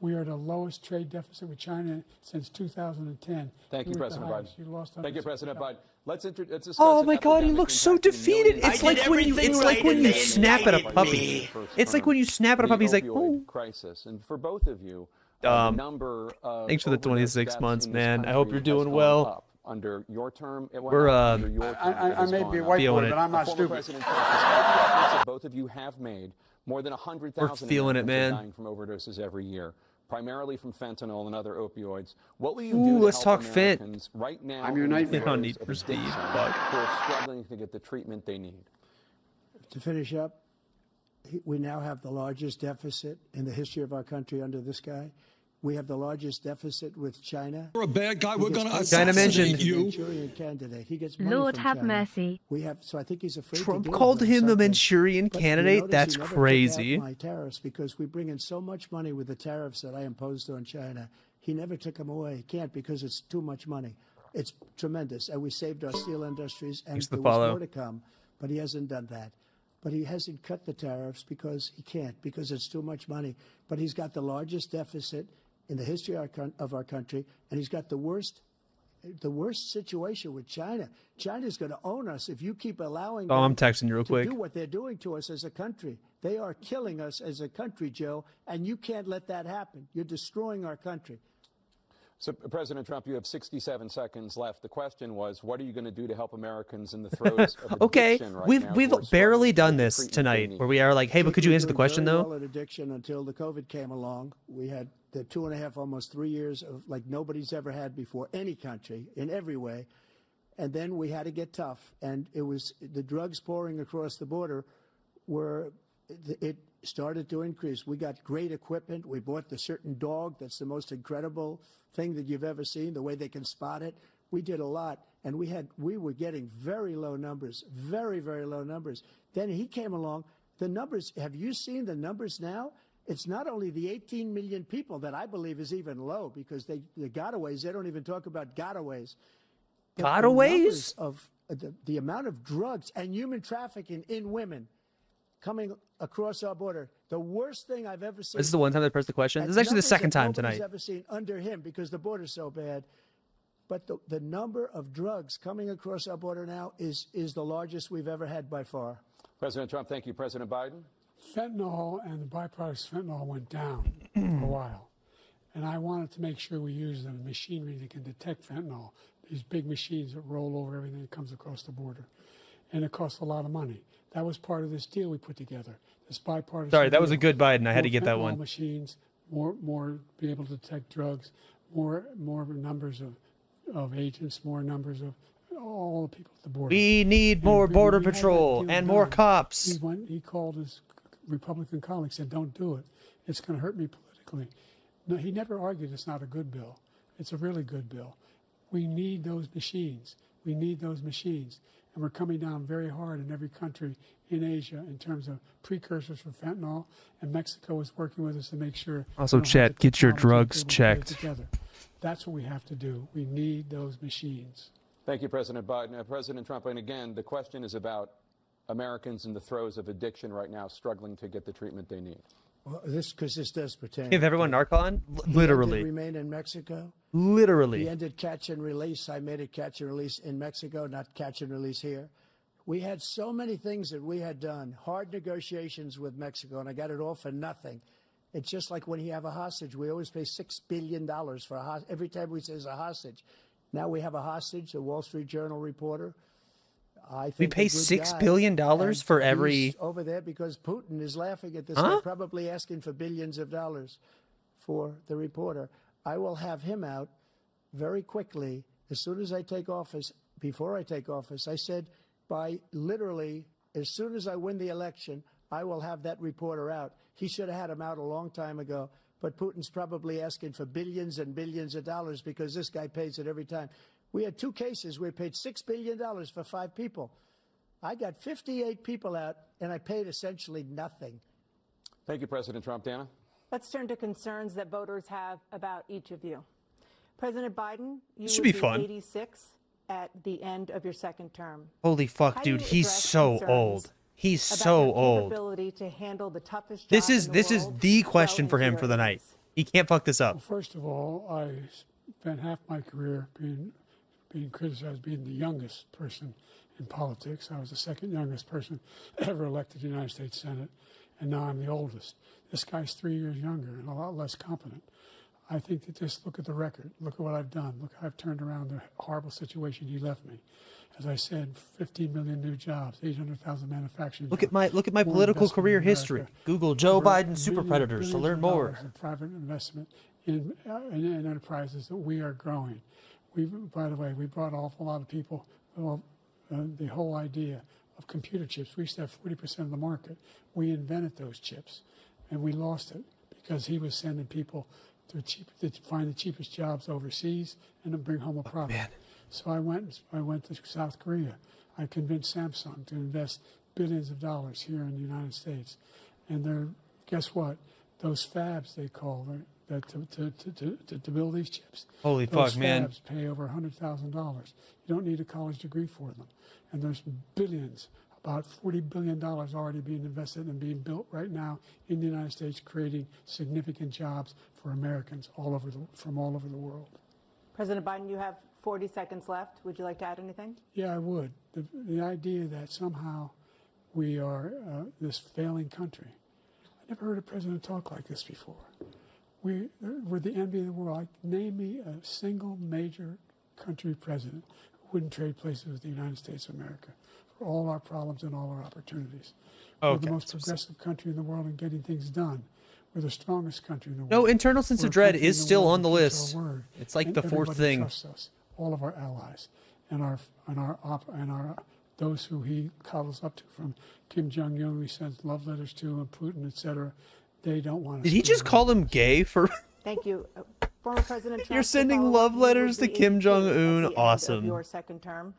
Speaker 8: We are the lowest trade deficit with China since 2010.
Speaker 1: Thank you,
Speaker 8: We're at the
Speaker 1: President Biden.
Speaker 8: highest. You lost
Speaker 1: Thank you, President Biden. Let's discuss.
Speaker 5: Oh
Speaker 1: an
Speaker 5: my God, he
Speaker 1: epidemic
Speaker 5: looks so
Speaker 1: impacting
Speaker 5: defeated.
Speaker 1: millions
Speaker 5: It's like when you. It's like when you snap at a puppy. It's like when you snap at a puppy. He's like,
Speaker 1: opioid
Speaker 5: oh.
Speaker 1: crisis, and for both of you, the number of
Speaker 5: Thanks for the
Speaker 1: overdose
Speaker 5: 26
Speaker 1: deaths
Speaker 5: months,
Speaker 1: in this
Speaker 5: man. I hope
Speaker 1: country
Speaker 5: you're
Speaker 1: has
Speaker 5: doing
Speaker 1: gone
Speaker 5: well.
Speaker 1: up. Under your term, it went
Speaker 5: We're,
Speaker 1: up. Under your term, it
Speaker 10: I
Speaker 1: has
Speaker 10: may
Speaker 1: gone
Speaker 10: be a
Speaker 1: up.
Speaker 10: white
Speaker 5: Feeling
Speaker 10: boy,
Speaker 5: it.
Speaker 10: but I'm not
Speaker 1: Former
Speaker 10: stupid.
Speaker 1: President Trump, despite the efforts that both of you have made, more than 100,000
Speaker 5: We're feeling it,
Speaker 1: Americans are
Speaker 5: man.
Speaker 1: dying from overdoses every year, primarily from fentanyl and other opioids. What will you
Speaker 5: Ooh,
Speaker 1: do to
Speaker 5: let's
Speaker 1: help
Speaker 5: talk fent.
Speaker 1: Americans right now
Speaker 10: I'm your
Speaker 1: in the
Speaker 10: nightmare.
Speaker 1: throes
Speaker 5: No need
Speaker 1: of
Speaker 5: for speed,
Speaker 1: addiction
Speaker 5: but-
Speaker 1: who are struggling to get the treatment they need?
Speaker 9: To finish up, we now have the largest deficit in the history of our country under this guy. We have the largest deficit with China.
Speaker 11: You're a bad guy. We're going to
Speaker 5: China
Speaker 11: assassinate
Speaker 5: mentioned-
Speaker 11: you.
Speaker 9: Manchurian candidate. He gets money
Speaker 2: Lord
Speaker 9: from
Speaker 2: have
Speaker 9: China.
Speaker 2: mercy.
Speaker 9: We have, so I think he's afraid
Speaker 5: Trump
Speaker 9: to deal
Speaker 5: called
Speaker 9: with
Speaker 5: him a
Speaker 9: something.
Speaker 5: Manchurian
Speaker 9: But you
Speaker 5: candidate?
Speaker 9: notice
Speaker 5: That's
Speaker 9: he never
Speaker 5: crazy.
Speaker 9: Took out my tariffs because we bring in so much money with the tariffs that I imposed on China. He never took them away. He can't because it's too much money. It's tremendous, and we saved our steel industries, and
Speaker 5: Thanks for
Speaker 9: there
Speaker 5: the
Speaker 9: was
Speaker 5: follow.
Speaker 9: more to come. But he hasn't done that. But he hasn't cut the tariffs because he can't, because it's too much money. But he's got the largest deficit in the history of our country, and he's got the worst situation with China. China's going to own us if you keep allowing
Speaker 5: Oh,
Speaker 9: them
Speaker 5: I'm texting you real
Speaker 9: to
Speaker 5: quick.
Speaker 9: do what they're doing to us as a country. They are killing us as a country, Joe, and you can't let that happen. You're destroying our country.
Speaker 1: So, President Trump, you have 67 seconds left. The question was, what are you going to do to help Americans in the throes of
Speaker 5: Okay,
Speaker 1: addiction right
Speaker 5: we've
Speaker 1: now
Speaker 5: we've
Speaker 1: who are
Speaker 5: barely
Speaker 1: struggling to
Speaker 5: done
Speaker 1: get the
Speaker 5: this
Speaker 1: treatment they
Speaker 5: tonight,
Speaker 1: need?
Speaker 5: where we are like, hey, but could you answer the question
Speaker 9: Very
Speaker 5: though?
Speaker 9: well at addiction until the COVID came along. We had the 2.5, almost 3 years of like nobody's ever had before, any country, in every way. And then we had to get tough, and it was the drugs pouring across the border it started to increase. We got great equipment. We bought the certain dog that's the most incredible thing that you've ever seen, the way they can spot it. We did a lot, and we were getting very low numbers, very, very low numbers. Then he came along. The numbers, have you seen the numbers now? It's not only the 18 million people that I believe is even low, because the gotaways, they don't even talk about gotaways. But the
Speaker 5: Gotaways?
Speaker 9: numbers of the amount of drugs and human trafficking in women coming across our border, the worst thing I've ever seen.
Speaker 5: This is the one time they pressed the question. This is actually the second time tonight.
Speaker 9: Ever seen under him, because the border's so bad. But the number of drugs coming across our border now is the largest we've ever had by far.
Speaker 1: President Trump, thank you. President Biden?
Speaker 8: Fentanyl and the byproducts of fentanyl went down for a while. And I wanted to make sure we use the machinery that can detect fentanyl, these big machines that roll over everything that comes across the border. And it costs a lot of money. That was part of this deal we put together, this bipartisan
Speaker 5: Sorry, that was
Speaker 8: deal.
Speaker 5: a good Biden. I had to
Speaker 8: More
Speaker 5: get that
Speaker 8: fentanyl
Speaker 5: one.
Speaker 8: Machines, more be able to detect drugs, more numbers of agents, more numbers of all the people at the border.
Speaker 5: We need more border patrol and more cops.
Speaker 8: He called his Republican colleagues, said, "Don't do it. It's going to hurt me politically." No, he never argued it's not a good bill. It's a really good bill. We need those machines. We need those machines. And we're coming down very hard in every country in Asia in terms of precursors for fentanyl. And Mexico is working with us to make sure.
Speaker 5: Also,
Speaker 8: we don't have
Speaker 5: chat,
Speaker 8: the
Speaker 5: get your
Speaker 8: technology
Speaker 5: drugs
Speaker 8: to be able to put it
Speaker 5: checked.
Speaker 8: together. That's what we have to do. We need those machines.
Speaker 1: Thank you, President Biden. President Trump, and again, the question is about Americans in the throes of addiction right now, struggling to get the treatment they need.
Speaker 9: Well, this does pertain.
Speaker 5: Give everyone Narcan? Literally.
Speaker 9: Remain in Mexico.
Speaker 5: Literally.
Speaker 9: He ended catch and release. I made it catch and release in Mexico, not catch and release here. We had so many things that we had done, hard negotiations with Mexico, and I got it all for nothing. It's just like when you have a hostage. We always pay $6 billion for a hostage. Every time we say it's a hostage. Now we have a hostage, a Wall Street Journal reporter. I think
Speaker 5: We pay
Speaker 9: a good
Speaker 5: $6
Speaker 9: guy,
Speaker 5: billion
Speaker 9: and
Speaker 5: for every.
Speaker 9: he's over there because Putin is laughing at this.
Speaker 5: Huh?
Speaker 9: Guy, probably asking for billions of dollars for the reporter. I will have him out very quickly as soon as I take office. Before I take office, I said by literally as soon as I win the election, I will have that reporter out. He should have had him out a long time ago. But Putin's probably asking for billions and billions of dollars because this guy pays it every time. We had 2 cases. We paid $6 billion for 5 people. I got 58 people out, and I paid essentially nothing.
Speaker 1: Thank you, President Trump. Dana?
Speaker 7: Let's turn to concerns that voters have about each of you. President Biden, you
Speaker 5: Should
Speaker 7: will
Speaker 5: be fun.
Speaker 7: 86 at the end of your second term.
Speaker 5: Holy fuck,
Speaker 7: How do
Speaker 5: dude.
Speaker 7: you
Speaker 5: He's
Speaker 7: address
Speaker 5: so
Speaker 7: concerns
Speaker 5: old. He's
Speaker 7: about
Speaker 5: so
Speaker 7: your
Speaker 5: old.
Speaker 7: capability to handle the toughest
Speaker 5: This
Speaker 7: job
Speaker 5: is
Speaker 7: in
Speaker 5: this
Speaker 7: the
Speaker 5: is
Speaker 7: world
Speaker 5: the
Speaker 7: well
Speaker 5: question for
Speaker 7: into
Speaker 5: him
Speaker 7: your
Speaker 5: for the night.
Speaker 7: 80s?
Speaker 5: He can't fuck this up.
Speaker 8: Well, first of all, I spent half my career being criticized being the youngest person in politics. I was the second youngest person ever elected to the United States Senate, and now I'm the oldest. This guy's 3 years younger and a lot less competent. I think that just look at the record. Look at what I've done. Look how I've turned around the horrible situation he left me. As I said, 15 million new jobs, 800,000 manufacturing
Speaker 5: Look
Speaker 8: jobs.
Speaker 5: at my
Speaker 8: more
Speaker 5: political
Speaker 8: investment
Speaker 5: career
Speaker 8: in
Speaker 5: history.
Speaker 8: America.
Speaker 5: Google Joe
Speaker 8: Over
Speaker 5: Biden super
Speaker 8: billions-
Speaker 5: predators to
Speaker 8: billions
Speaker 5: learn
Speaker 8: of
Speaker 5: more.
Speaker 8: dollars in private investment in enterprises that we are growing. By the way, we brought an awful lot of people. Well, the whole idea of computer chips. We used to have 40% of the market. We invented those chips, and we lost it because he was sending people to find the cheapest jobs overseas and then bring home a product. So I went to South Korea. I convinced Samsung to invest billions of dollars here in the United States, and guess what? Those fabs they call that to build these chips.
Speaker 5: Holy
Speaker 8: those
Speaker 5: fuck, man.
Speaker 8: Fabs pay over $100,000. You don't need a college degree for them, and there's billions. About $40 billion already being invested and being built right now in the United States, creating significant jobs for Americans from all over the world.
Speaker 7: President Biden, you have 40 seconds left. Would you like to add anything?
Speaker 8: Yeah, I would. The idea that somehow we are this failing country. I never heard a president talk like this before. We're the envy of the world. Name me a single major country president who wouldn't trade places with the United States of America for all our problems and all our opportunities. We're the most progressive country in the world in getting things done. We're the strongest country in the world.
Speaker 5: No, internal sense
Speaker 8: We're
Speaker 5: of
Speaker 8: a
Speaker 5: dread
Speaker 8: country in
Speaker 5: is
Speaker 8: the
Speaker 5: still
Speaker 8: world
Speaker 5: on the
Speaker 8: that keeps
Speaker 5: list.
Speaker 8: our word.
Speaker 5: It's like
Speaker 8: And
Speaker 5: the fourth
Speaker 8: everybody
Speaker 5: thing.
Speaker 8: trusts us, all of our allies, and those who he cuddles up to, from Kim Jong Un, he sends love letters to, and Putin, etc. They don't want to.
Speaker 5: Did he just call him gay for?
Speaker 7: Thank you. Former President Trump,
Speaker 5: You're
Speaker 7: to
Speaker 5: sending
Speaker 7: follow
Speaker 5: love
Speaker 7: up, you
Speaker 5: letters
Speaker 7: would
Speaker 5: to
Speaker 7: be
Speaker 5: Kim
Speaker 7: 82
Speaker 5: Jong
Speaker 7: at
Speaker 5: Un.
Speaker 7: the end of
Speaker 5: Awesome.
Speaker 7: your second term.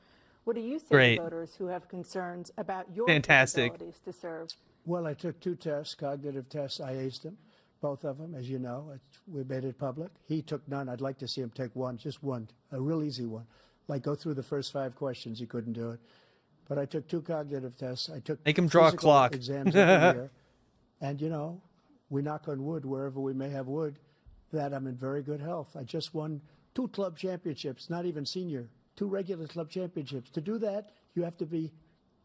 Speaker 7: What do you say
Speaker 5: Great.
Speaker 7: to voters who have concerns about your
Speaker 5: Fantastic.
Speaker 7: capabilities to serve?
Speaker 9: Well, I took 2 tests, cognitive tests. I aced them, both of them, as you know. We made it public. He took none. I'd like to see him take one, just one, a real easy one. Like go through the first 5 questions. He couldn't do it. But I took 2 cognitive tests. I took
Speaker 5: Make him draw a
Speaker 9: physical
Speaker 5: clock.
Speaker 9: exams every year. And, we knock on wood wherever we may have wood, that I'm in very good health. I just won 2 club championships, not even senior, 2 regular club championships. To do that, you have to be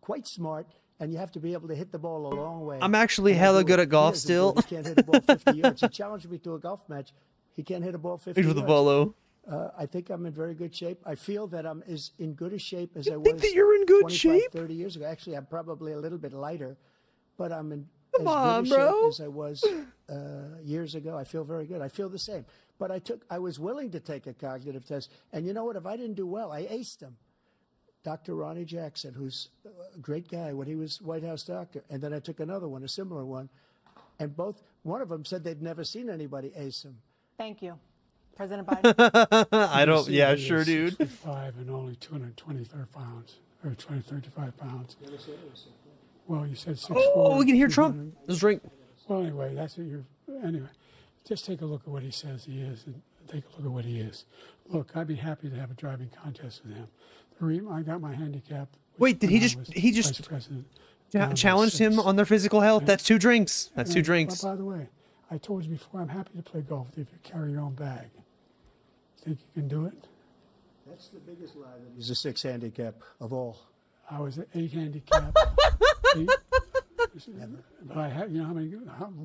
Speaker 9: quite smart and you have to be able to hit the ball a long way.
Speaker 5: I'm actually
Speaker 9: And I
Speaker 5: hella
Speaker 9: do
Speaker 5: good
Speaker 9: it.
Speaker 5: at golf
Speaker 9: He doesn't
Speaker 5: still.
Speaker 9: do it. He can't hit a ball 50 yards. He challenged me to a golf match. He can't hit a ball 50
Speaker 5: He's with
Speaker 9: yards.
Speaker 5: the polo.
Speaker 9: I think I'm in very good shape. I feel that I'm as in good a shape as I
Speaker 5: think
Speaker 9: was
Speaker 5: that you're in good
Speaker 9: 25,
Speaker 5: shape?
Speaker 9: 30 years ago. Actually, I'm probably a little bit lighter, but I'm in
Speaker 5: Come
Speaker 9: as
Speaker 5: on,
Speaker 9: good a
Speaker 5: bro.
Speaker 9: shape as I was years ago. I feel very good. I feel the same. But I was willing to take a cognitive test. And you know what? If I didn't do well, I aced them. Dr. Ronnie Jackson, who's a great guy when he was White House doctor. And then I took another one, a similar one. And one of them said they'd never seen anybody ace him.
Speaker 7: Thank you. President Biden.
Speaker 5: I don't.
Speaker 8: You
Speaker 5: Yeah,
Speaker 8: see, he
Speaker 5: sure,
Speaker 8: is
Speaker 5: dude.
Speaker 8: 6'5" and only 223 pounds, or 235 pounds. Well, you said 6'4".
Speaker 5: Oh, we can hear Trump.
Speaker 8: 200.
Speaker 5: Let's drink.
Speaker 8: Well, anyway, that's what you're. Anyway, just take a look at what he says he is, and take a look at what he is. Look, I'd be happy to have a driving contest with him. The reason I got my handicap.
Speaker 5: Wait, did he just
Speaker 8: Vice President,
Speaker 5: challenged him on their physical health?
Speaker 8: Yeah.
Speaker 5: That's 2 drinks. That's 2 drinks.
Speaker 8: By the way, I told you before, I'm happy to play golf if you carry your own bag. Think you can do it?
Speaker 9: That's the biggest lie. He's a 6 handicap of all.
Speaker 8: I was at 8 handicap. But I have, you know how many?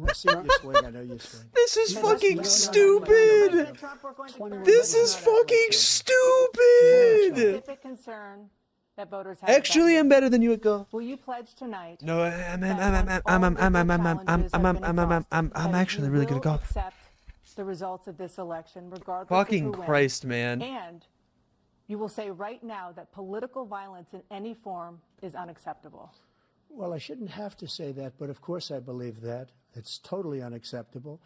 Speaker 9: I see you swing. I know you swing.
Speaker 5: This is fucking stupid. This is fucking stupid.
Speaker 7: Specific concern that voters have.
Speaker 5: Actually, I'm better than you at golf.
Speaker 7: Will you pledge tonight?
Speaker 5: No, I'm actually really good at golf.
Speaker 7: Accept the results of this election, regardless
Speaker 5: Fucking
Speaker 7: of who
Speaker 5: Christ,
Speaker 7: wins.
Speaker 5: man.
Speaker 7: And you will say right now that political violence in any form is unacceptable.
Speaker 9: Well, I shouldn't have to say that, but of course I believe that. It's totally unacceptable.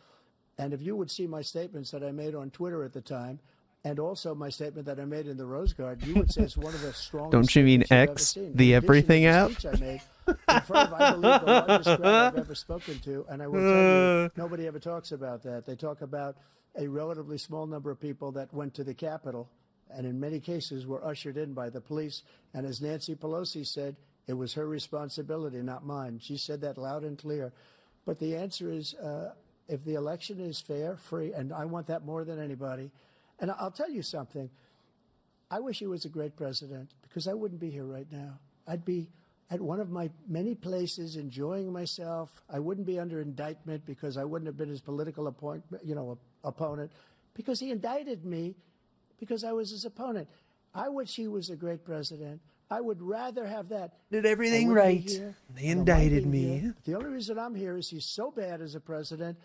Speaker 9: And if you would see my statements that I made on Twitter at the time, and also my statement that I made in the Rose Garden, you would say it's one of the strongest.
Speaker 5: Don't you mean
Speaker 9: statements you've ever
Speaker 5: X,
Speaker 9: seen.
Speaker 5: the
Speaker 9: In addition
Speaker 5: everything
Speaker 9: to the
Speaker 5: app?
Speaker 9: speech I made in front of, I believe, the largest crowd I've ever spoken to, and I will tell you, nobody ever talks about that. They talk about a relatively small number of people that went to the Capitol, and in many cases were ushered in by the police. And as Nancy Pelosi said, it was her responsibility, not mine. She said that loud and clear. But the answer is, if the election is fair, free, and I want that more than anybody. And I'll tell you something. I wish he was a great president, because I wouldn't be here right now. I'd be at one of my many places enjoying myself. I wouldn't be under indictment because I wouldn't have been his political opponent, because he indicted me because I was his opponent. I wish he was a great president. I would rather have that.
Speaker 5: Did everything
Speaker 9: I wouldn't be
Speaker 5: right.
Speaker 9: here.
Speaker 5: They
Speaker 9: I don't
Speaker 5: indicted
Speaker 9: mind being
Speaker 5: me.
Speaker 9: here. The only reason I'm here is he's so bad as a president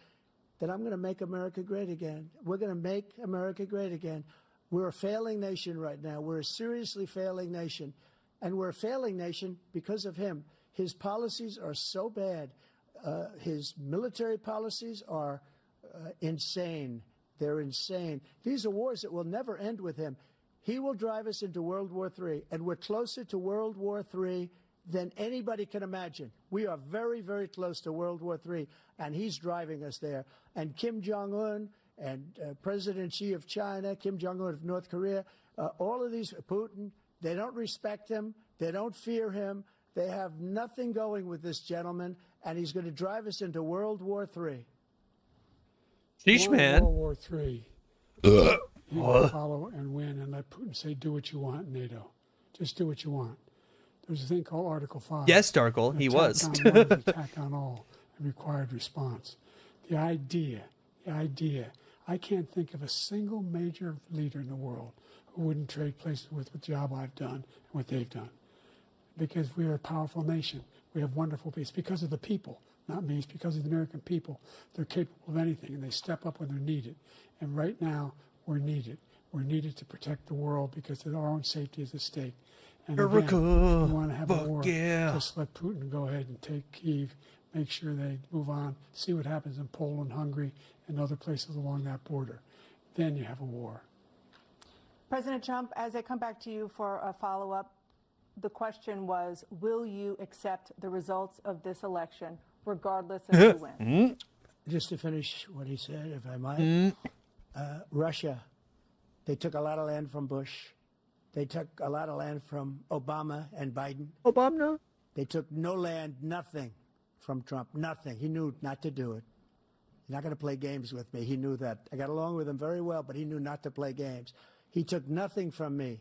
Speaker 9: that I'm going to make America great again. We're going to make America great again. We're a failing nation right now. We're a seriously failing nation. And we're a failing nation because of him. His policies are so bad. His military policies are insane. They're insane. These are wars that will never end with him. He will drive us into World War III, and we're closer to World War III than anybody can imagine. We are very, very close to World War III, and he's driving us there. And Kim Jong-un and President Xi of China, Kim Jong-un of North Korea, all of these, Putin, they don't respect him. They don't fear him. They have nothing going with this gentleman, and he's going to drive us into World War III.
Speaker 5: Sheesh, man.
Speaker 8: World War III. You can follow and win and let Putin say, do what you want, NATO. Just do what you want. There's a thing called Article 5.
Speaker 5: Yes, Darkle, he was.
Speaker 8: Attack on one is attack on all, and required response. The idea, I can't think of a single major leader in the world who wouldn't trade places with the job I've done and what they've done. Because we are a powerful nation. We have wonderful people. It's because of the people, not me. It's because of the American people. They're capable of anything, and they step up when they're needed. And right now, we're needed. We're needed to protect the world because our own safety is at stake. And again, if you want to have a war, just let Putin go ahead and take Kyiv, make sure they move on, see what happens in Poland, Hungary, and other places along that border. Then you have a war.
Speaker 7: President Trump, as I come back to you for a follow-up, the question was, will you accept the results of this election, regardless of who wins?
Speaker 9: Just to finish what he said, if I might, Russia, they took a lot of land from Bush. They took a lot of land from Obama and Biden.
Speaker 5: Obama?
Speaker 9: They took no land, nothing from Trump, nothing. He knew not to do it. He's not going to play games with me. He knew that. I got along with him very well, but he knew not to play games. He took nothing from me.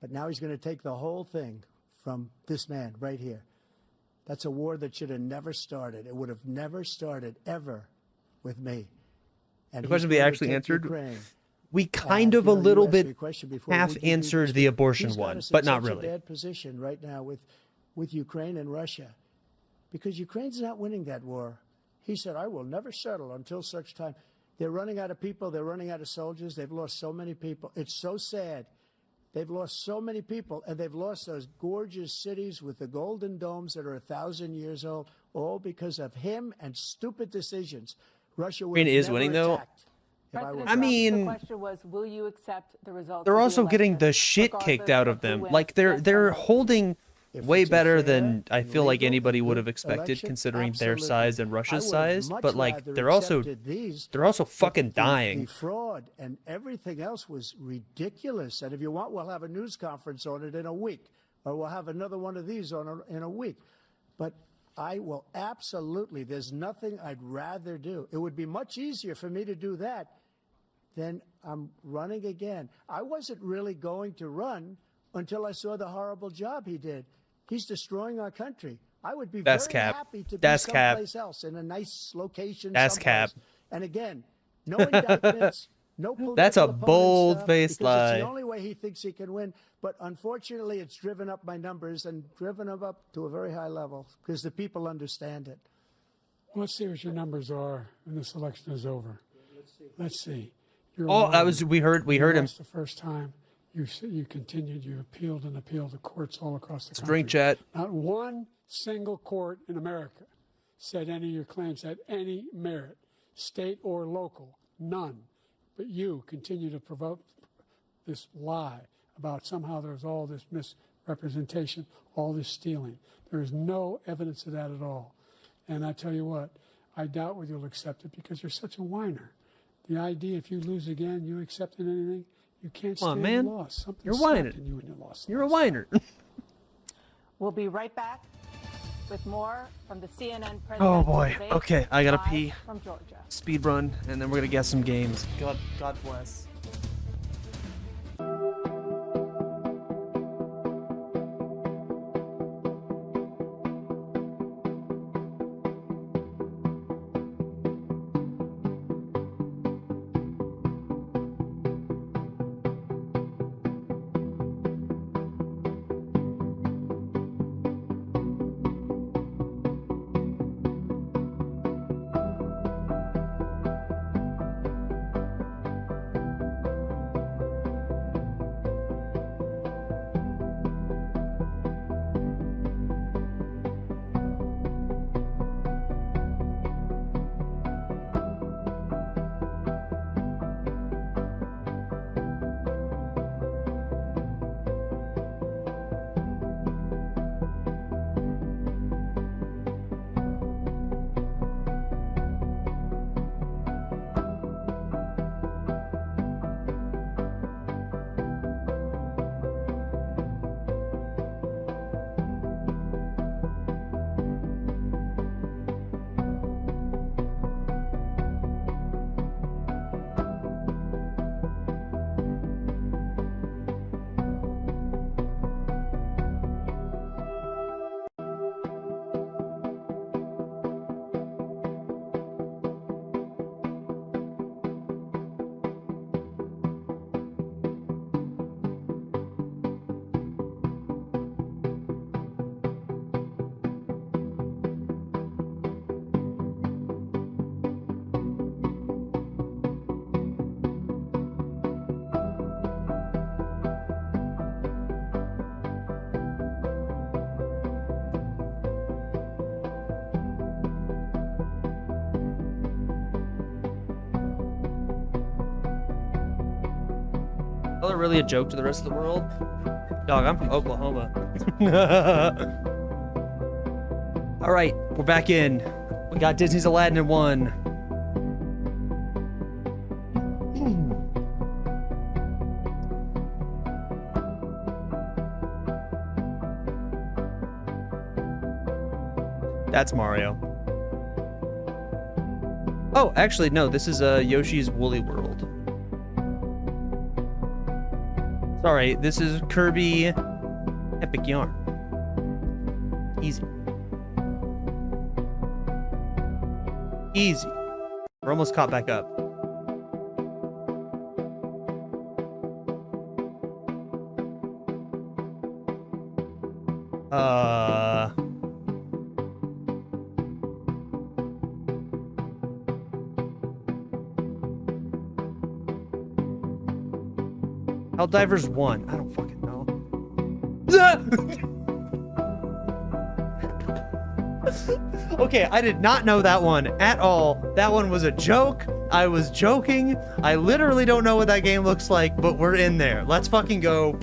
Speaker 9: But now he's going to take the whole thing from this man right here. That's a war that should have never started. It would have never started ever with me. And
Speaker 5: The question
Speaker 9: he's
Speaker 5: we
Speaker 9: going to
Speaker 5: actually
Speaker 9: take
Speaker 5: answered,
Speaker 9: Ukraine.
Speaker 5: we kind
Speaker 9: And,
Speaker 5: of
Speaker 9: you
Speaker 5: a
Speaker 9: know,
Speaker 5: little
Speaker 9: you asked me
Speaker 5: bit
Speaker 9: a question before,
Speaker 5: half
Speaker 9: would you do
Speaker 5: answered
Speaker 9: this?
Speaker 5: the abortion
Speaker 9: He's got
Speaker 5: one,
Speaker 9: us in
Speaker 5: but not
Speaker 9: such
Speaker 5: really.
Speaker 9: a bad position right now with Ukraine and Russia, because Ukraine's not winning that war. He said, I will never settle until such time. They're running out of people. They're running out of soldiers. They've lost so many people. It's so sad. They've lost so many people, and they've lost those gorgeous cities with the golden domes that are 1,000 years old, all because of him and stupid decisions. Russia would
Speaker 5: Ukraine
Speaker 9: have
Speaker 5: is
Speaker 9: never
Speaker 5: winning, though.
Speaker 9: attacked if I were
Speaker 5: I mean,
Speaker 3: the question was, will you accept the results?
Speaker 5: they're
Speaker 3: of the
Speaker 5: also getting
Speaker 3: election,
Speaker 5: the shit kicked
Speaker 3: regardless
Speaker 5: out
Speaker 3: of
Speaker 5: of
Speaker 3: who
Speaker 5: them.
Speaker 3: wins?
Speaker 5: Like
Speaker 3: Yes or
Speaker 5: they're
Speaker 3: no?
Speaker 5: holding way
Speaker 9: it's a
Speaker 5: better
Speaker 9: fair
Speaker 5: than I
Speaker 9: and
Speaker 5: feel like
Speaker 9: legal
Speaker 5: anybody
Speaker 9: and
Speaker 5: would
Speaker 9: good
Speaker 5: have expected,
Speaker 9: election,
Speaker 5: considering their
Speaker 9: absolutely.
Speaker 5: size and
Speaker 9: I
Speaker 5: Russia's
Speaker 9: would have
Speaker 5: size.
Speaker 9: much
Speaker 5: But like
Speaker 9: rather
Speaker 5: they're also
Speaker 9: accepted these, but
Speaker 5: fucking
Speaker 9: the
Speaker 5: dying.
Speaker 9: fraud and everything else was ridiculous. And if you want, we'll have a news conference on it in a week, or we'll have another one of these in a week. But I will absolutely. There's nothing I'd rather do. It would be much easier for me to do that than I'm running again. I wasn't really going to run until I saw the horrible job he did. He's destroying our country. I would be
Speaker 5: That's
Speaker 9: very
Speaker 5: cap.
Speaker 9: happy to be
Speaker 5: That's cap.
Speaker 9: someplace else in a nice location.
Speaker 5: That's
Speaker 9: someplace.
Speaker 5: cap.
Speaker 9: And again, no indictments, no political
Speaker 5: That's a
Speaker 9: opponent stuff,
Speaker 5: bold-faced
Speaker 9: because it's
Speaker 5: lie.
Speaker 9: the only way he thinks he can win. But unfortunately, it's driven up my numbers and driven them up to a very high level because the people understand it.
Speaker 8: Well, let's see what your numbers are when this election is over. Let's see. You're
Speaker 5: Oh, that
Speaker 8: won.
Speaker 5: was we heard
Speaker 8: You
Speaker 5: him.
Speaker 8: lost the first time. You continued. You appealed and appealed to courts all across the country.
Speaker 5: Drink chat.
Speaker 8: Not one single court in America said any of your claims had any merit, state or local, none. But you continue to provoke this lie about somehow there's all this misrepresentation, all this stealing. There is no evidence of that at all. And I tell you what, I doubt whether you'll accept it because you're such a whiner. The idea, if you lose again, you accepting anything, you can't
Speaker 5: Come on,
Speaker 8: stand
Speaker 5: man.
Speaker 8: loss. Something
Speaker 5: You're
Speaker 8: snapped
Speaker 5: whining.
Speaker 8: in you when you lost.
Speaker 5: You're a whiner.
Speaker 7: We'll be right back with more from the CNN presidential
Speaker 5: Oh boy.
Speaker 7: debate,
Speaker 5: Okay, I gotta
Speaker 7: live
Speaker 5: pee.
Speaker 7: from Georgia.
Speaker 5: Speed run, and then we're gonna get some games. God bless. Is it really a joke to the rest of the world? Dog, I'm from Oklahoma. All right, we're back in. We got Disney's Aladdin in 1. That's Mario. Oh, actually, no, this is Yoshi's Woolly World. Sorry, this is Kirby Epic Yarn. Easy. Easy. We're almost caught back up. Helldivers 1. I don't fucking know. Okay, I did not know that one at all. That one was a joke. I was joking. I literally don't know what that game looks like, but we're in there. Let's fucking go.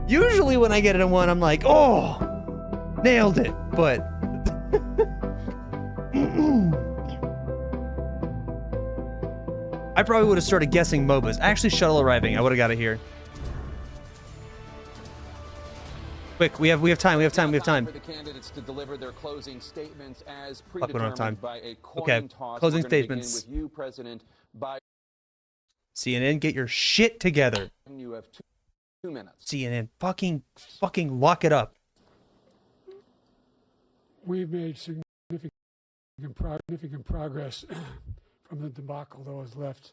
Speaker 5: Usually when I get it in one, I'm like, oh, nailed it. But I probably would have started guessing MOBAs. Actually, shuttle arriving. I would have got it here. Quick, we have time. For the candidates to deliver their closing statements as predetermined by a coin toss. Closing statements. With you, President Biden. CNN, get your shit together. You have 2 minutes. CNN, fucking lock it up.
Speaker 8: We've made significant progress from the debacle that was left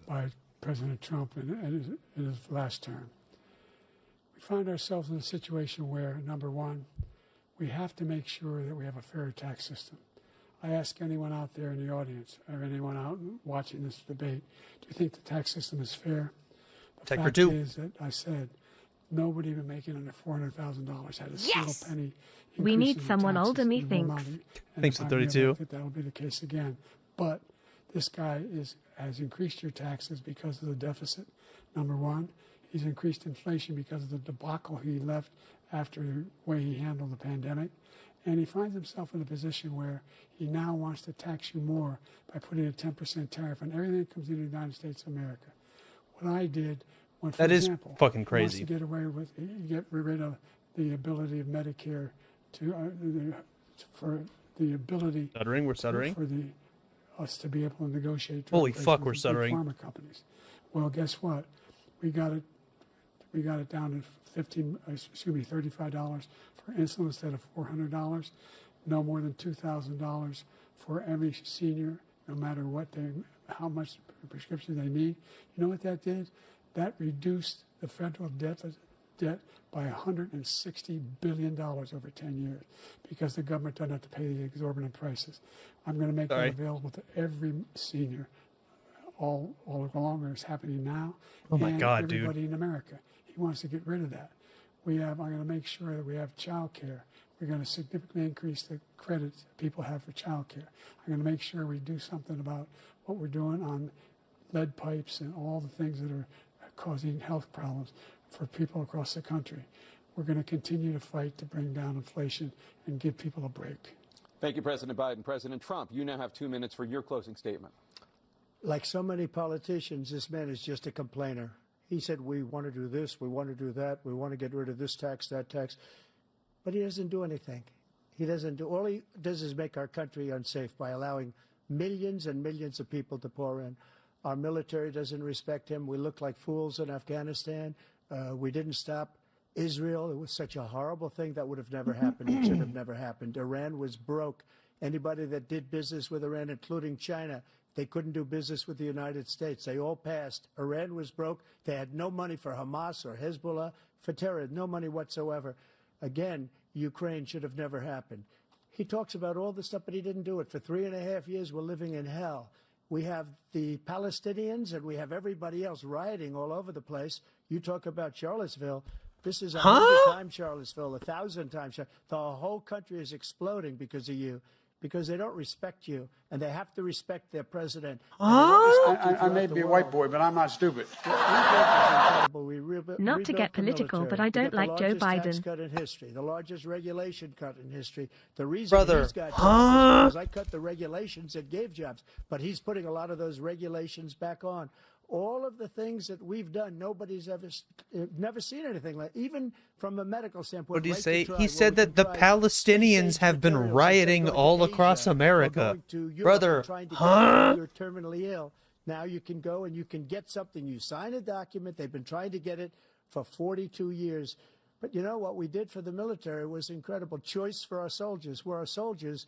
Speaker 8: by President Trump in his last term. We find ourselves in a situation where, number one, we have to make sure that we have a fair tax system. I ask anyone out there in the audience or anyone out watching this debate, do you think the tax system is fair? The fact is that I said nobody even making under $400,000 had a single penny.
Speaker 2: We need someone older, methinks.
Speaker 5: Thanks to 32.
Speaker 8: That will be the case again. But this guy has increased your taxes because of the deficit, number one. He's increased inflation because of the debacle he left after the way he handled the pandemic. And he finds himself in a position where he now wants to tax you more by putting a 10% tariff on everything that comes into the United States of America. What I did, when, for example,
Speaker 5: fucking crazy.
Speaker 8: Wants to get away with, get rid of the ability of Medicare to, for the ability.
Speaker 5: Stuttering, we're stuttering.
Speaker 8: For us to be able to negotiate.
Speaker 5: Holy fuck, we're stuttering.
Speaker 8: Pharma companies. Well, guess what? We got it down to $35 for insulin instead of $400. No more than $2,000 for every senior, no matter how much prescription they need. You know what that did? That reduced the federal debt by $160 billion over 10 years because the government doesn't have to pay the exorbitant prices. I'm going to make that available to every senior all along, and it's happening now.
Speaker 5: Oh my God, dude.
Speaker 8: Everybody in America. He wants to get rid of that. I'm going to make sure that we have child care. We're going to significantly increase the credits people have for child care. I'm going to make sure we do something about what we're doing on lead pipes and all the things that are causing health problems for people across the country. We're going to continue to fight to bring down inflation and give people a break.
Speaker 1: Thank you, President Biden. President Trump, you now have 2 minutes for your closing statement.
Speaker 9: Like so many politicians, this man is just a complainer. He said, we want to do this, we want to do that, we want to get rid of this tax, that tax. But he doesn't do anything. All he does is make our country unsafe by allowing millions and millions of people to pour in. Our military doesn't respect him. We look like fools in Afghanistan. We didn't stop Israel. It was such a horrible thing that would have never happened. It should have never happened. Iran was broke. Anybody that did business with Iran, including China, they couldn't do business with the United States. They all passed. Iran was broke. They had no money for Hamas or Hezbollah, for terror, no money whatsoever. Again, Ukraine should have never happened. He talks about all this stuff, but he didn't do it. For 3.5 years, we're living in hell. We have the Palestinians and we have everybody else rioting all over the place. You talk about Charlottesville. This is 100 times Charlottesville, 1,000 times. The whole country is exploding because of you. Because they don't respect you, and they have to respect their president.
Speaker 10: I may be a white boy, but I'm not stupid.
Speaker 2: Not to get political, but I don't like Joe Biden.
Speaker 9: The largest tax cut in history, the largest regulation cut in history. The reason he's got jobs is because I cut the regulations that gave jobs, but he's putting a lot of those regulations back on. All of the things that we've done, nobody's never seen anything like. Even from a medical standpoint.
Speaker 5: What did he say? He said that the Palestinians have been rioting all across America. Brother,
Speaker 9: You're terminally ill. Now you can go and you can get something. You sign a document. They've been trying to get it for 42 years. But you know what we did for the military was incredible. Choice for our soldiers, where our soldiers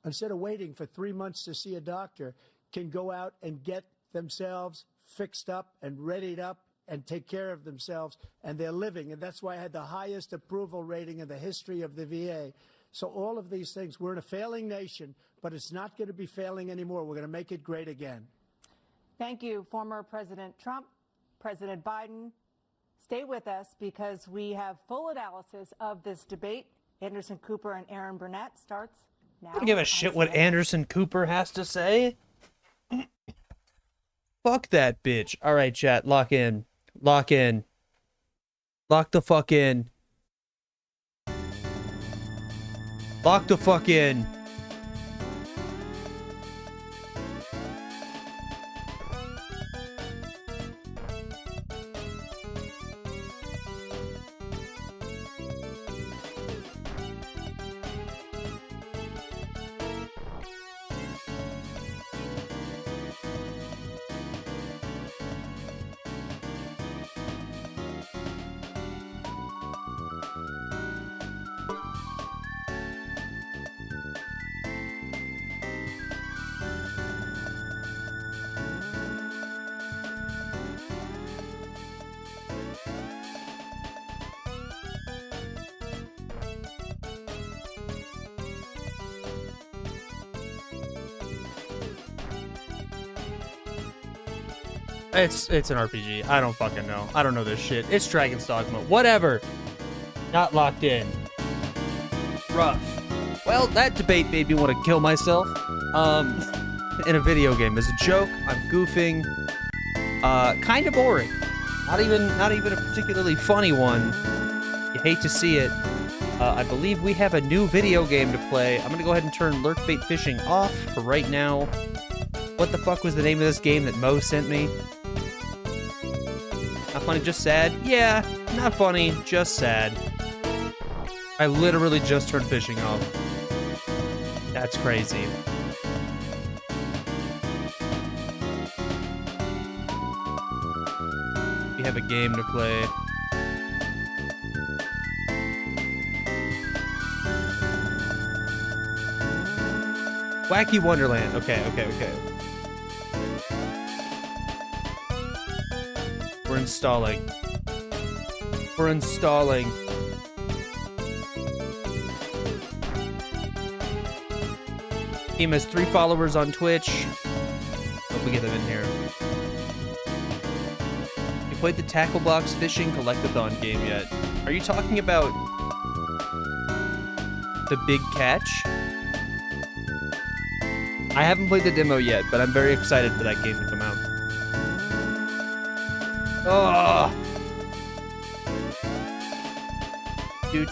Speaker 9: instead of waiting for 3 months to see a doctor, can go out and get themselves fixed up and readied up and take care of themselves, and they're living. And that's why I had the highest approval rating in the history of the VA. So all of these things, we're in a failing nation, but it's not going to be failing anymore. We're going to make it great again.
Speaker 7: Thank you, former President Trump, President Biden. Stay with us because we have full analysis of this debate. Anderson Cooper and Aaron Burnett starts now.
Speaker 5: I don't give a shit what Anderson Cooper has to say. Fuck that bitch. All right, chat, lock in. Lock in. Lock the fuck in. Lock the fuck in. It's an RPG. I don't fucking know. I don't know this shit. It's Dragon's Dogma. Whatever. Not locked in. Rough. Well, that debate made me want to kill myself. In a video game. As a joke, I'm goofing. Kind of boring. Not even a particularly funny one. You hate to see it. I believe we have a new video game to play. I'm gonna go ahead and turn lurkbait fishing off for right now. What the fuck was the name of this game that Mo sent me? Not funny, just sad? Yeah, not funny, just sad. I literally just turned fishing off. That's crazy. We have a game to play. Wacky Wonderland. Okay. We're installing. Team has 3 followers on Twitch. Hope we get them in here. You played the Tackle Box Fishing Collectathon game yet? Are you talking about the Big Catch? I haven't played the demo yet, but I'm very excited for that game to come out. Oh! Do.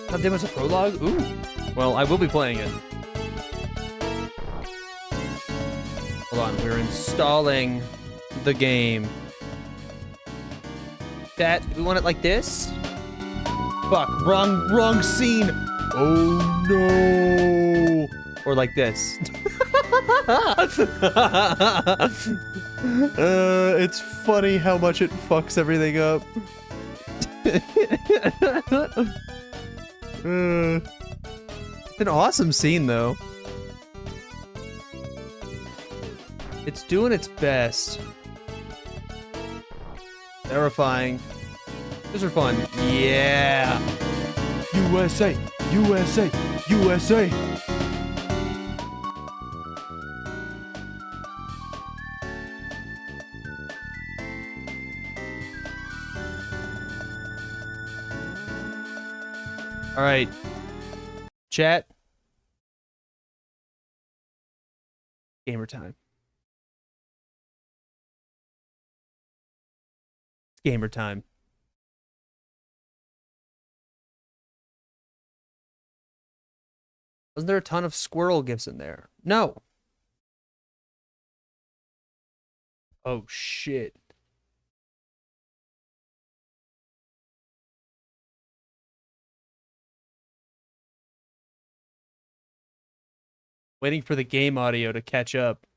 Speaker 5: That demo's a prologue? Ooh. Well, I will be playing it. Hold on, we're installing the game. That, we want it like this? Fuck, wrong scene. Oh no. Or like this. It's funny how much it fucks everything up. It's an awesome scene though. It's doing its best. Terrifying. Those are fun. Yeah. USA. All right. Chat. Gamer time. It's gamer time. Wasn't there a ton of squirrel gifs in there? No. Oh, shit. Waiting for the game audio to catch up.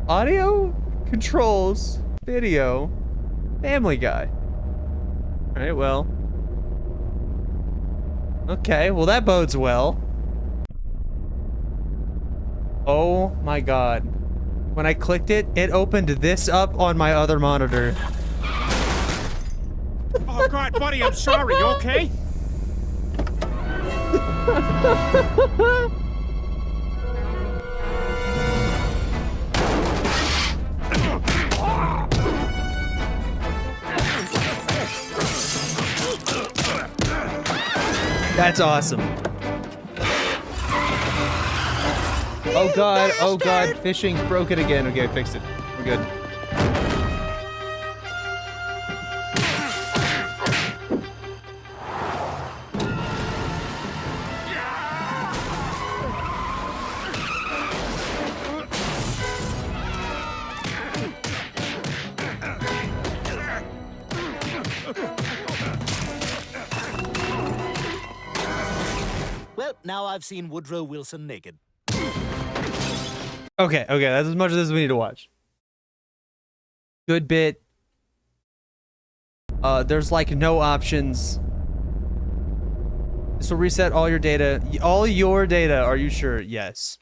Speaker 5: Audio, controls, video, Family Guy. Alright, well. Okay, well that bodes well. Oh my god. When I clicked it, it opened this up on my other monitor.
Speaker 4: Oh god, buddy, I'm sorry, you okay?
Speaker 5: That's awesome. Oh god, fishing's broken again. Okay, I fixed it. We're good.
Speaker 15: Well, now I've seen Woodrow Wilson naked.
Speaker 5: Okay, that's as much as we need to watch. Good bit. There's like no options. This will reset all your data. All your data, are you sure? Yes.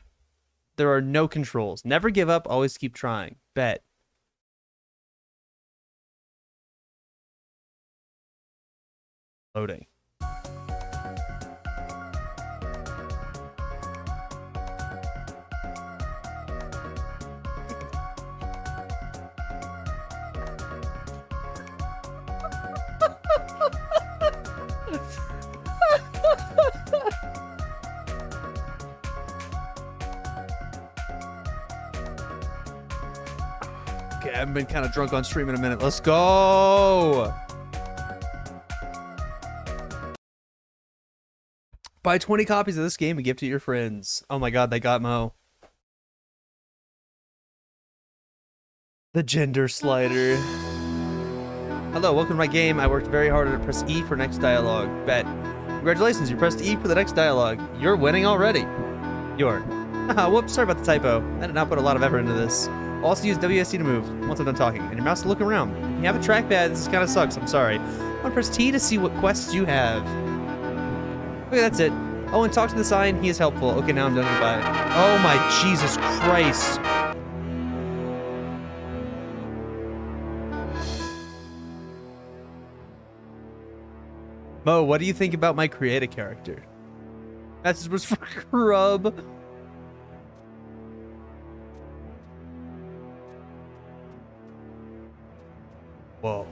Speaker 5: There are no controls. Never give up, always keep trying. Bet. Loading. Okay, I haven't been kind of drunk on stream in a minute. Let's go! Buy 20 copies of this game and give it to your friends. Oh my god, they got Mo. The gender slider. Hello, welcome to my game. I worked very hard to press E for next dialogue. Bet. Congratulations, you pressed E for the next dialogue. You're winning already. You're. Whoops, sorry about the typo. I did not put a lot of effort into this. Also use WSD to move once I'm done talking, and your mouse to look around. If you have a trackpad, this kind of sucks, I'm sorry. I'm gonna press T to see what quests you have. Okay, that's it. Oh, and talk to the sign, he is helpful. Okay, now I'm done, goodbye. Oh my Jesus Christ. Mo, what do you think about my create a character? That was for Crub. Whoa.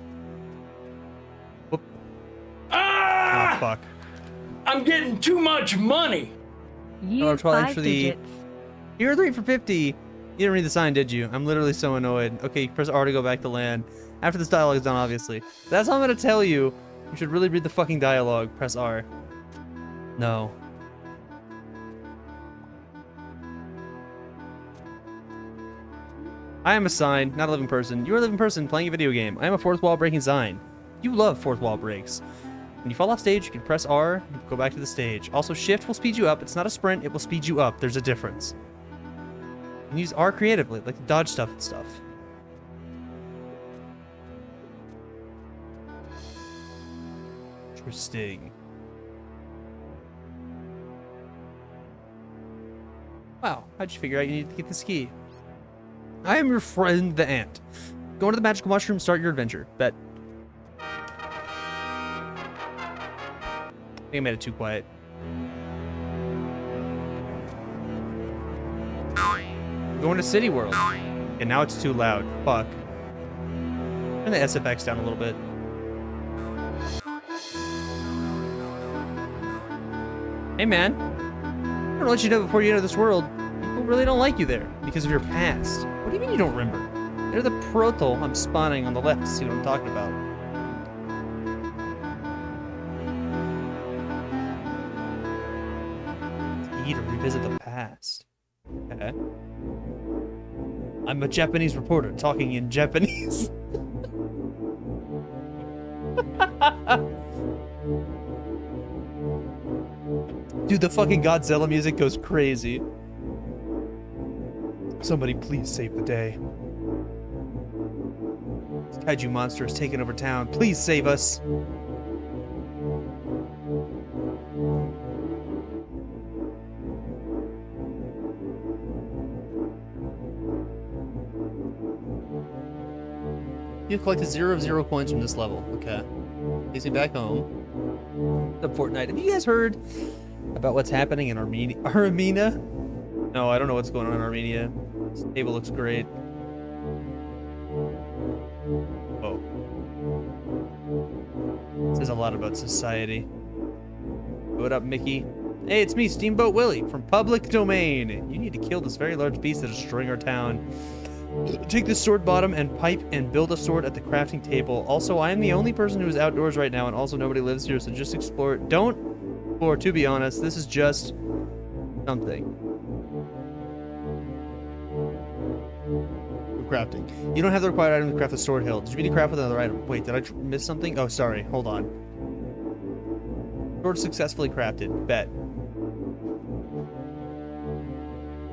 Speaker 5: Whoop. Ah! Oh, fuck.
Speaker 4: I'm getting too much money.
Speaker 5: You for the... You're 3 for 50. You didn't read the sign, did you? I'm literally so annoyed. Okay, press R to go back to land. After this dialogue is done, obviously. That's all I'm gonna tell you. You should really read the fucking dialogue. Press R. No. I am a sign, not a living person. You are a living person playing a video game. I am a fourth wall breaking sign. You love fourth wall breaks. When you fall off stage, you can press R and go back to the stage. Also, shift will speed you up. It's not a sprint, it will speed you up. There's a difference. You can use R creatively, like to dodge stuff and stuff. Interesting. Wow, how'd you figure out you needed to get this key? I am your friend, the ant. Go into the magical mushroom, start your adventure. Bet. I think I made it too quiet. We're going to City World. And now it's too loud. Fuck. Turn the SFX down a little bit. Hey man, I'm gonna let you know before you enter this world, people really don't like you there because of your past. What do you mean you don't remember? They're the proto I'm spawning on the left. See what I'm talking about? E to revisit the past. Okay. I'm a Japanese reporter talking in Japanese. Dude, the fucking Godzilla music goes crazy. Somebody please save the day. This kaiju monster has taken over town. Please save us. You've collected 0 of 0 coins from this level. Okay. Takes me back home. Up Fortnite. Have you guys heard about what's happening in Armenia? No, I don't know what's going on in Armenia. This table looks great. Oh. It says a lot about society. What up, Mickey? Hey, it's me, Steamboat Willie, from Public Domain. You need to kill this very large beast that is destroying our town. Take this sword bottom and pipe and build a sword at the crafting table. Also, I am the only person who is outdoors right now, and also nobody lives here, so just explore. Don't, or to be honest, this is just something. Crafting. You don't have the required item to craft the sword hilt. Did you mean to craft with another item? Wait, did I miss something? Oh, sorry. Hold on. Sword successfully crafted. Bet.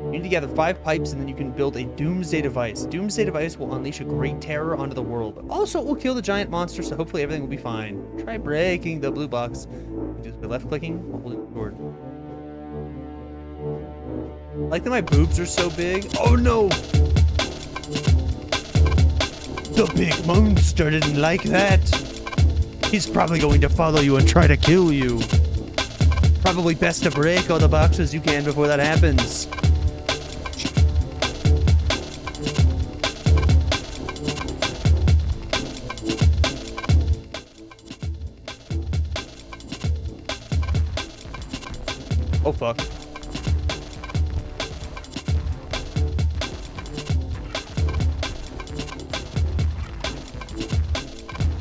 Speaker 5: You need to gather 5 pipes, and then you can build a doomsday device. Doomsday device will unleash a great terror onto the world, but also it will kill the giant monster, so hopefully everything will be fine. Try breaking the blue box. You do this by left-clicking while holding the sword. I like that my boobs are so big. Oh no! The big monster didn't like that. He's probably going to follow you and try to kill you. Probably best to break all the boxes you can before that happens. Oh fuck.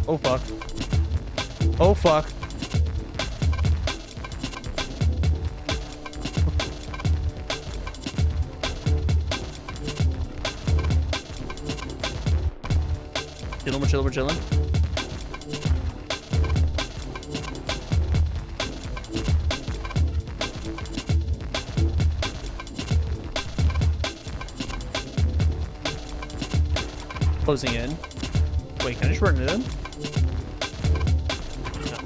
Speaker 5: Oh fuck. Oh fuck. We're chilling. Closing in. Wait, can I just run into them? No.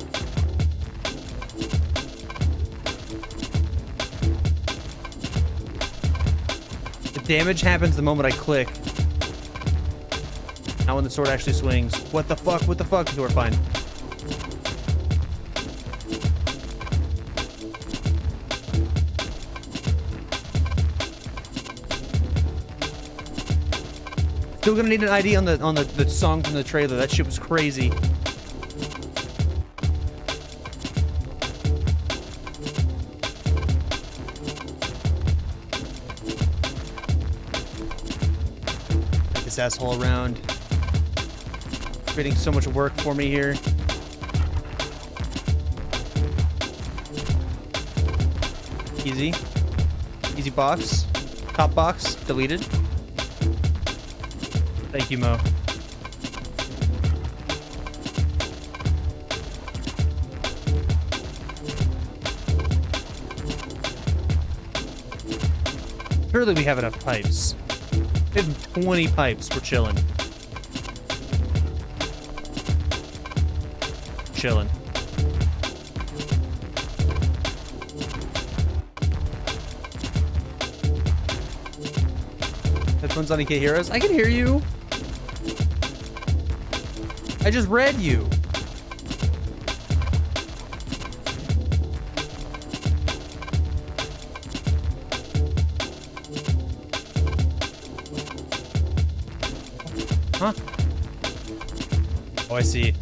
Speaker 5: The damage happens the moment I click. Not when the sword actually swings. What the fuck? What the fuck? We're fine. Still gonna need an ID on the song from the trailer. That shit was crazy. This asshole around. Creating so much work for me here. Easy. Easy box. Top box. Deleted. Thank you, Mo. Surely we have enough pipes. We have 20 pipes. We're chilling. Chilling. Headphones on EK Heroes. I can hear you. I just read you. Huh? Oh, I see.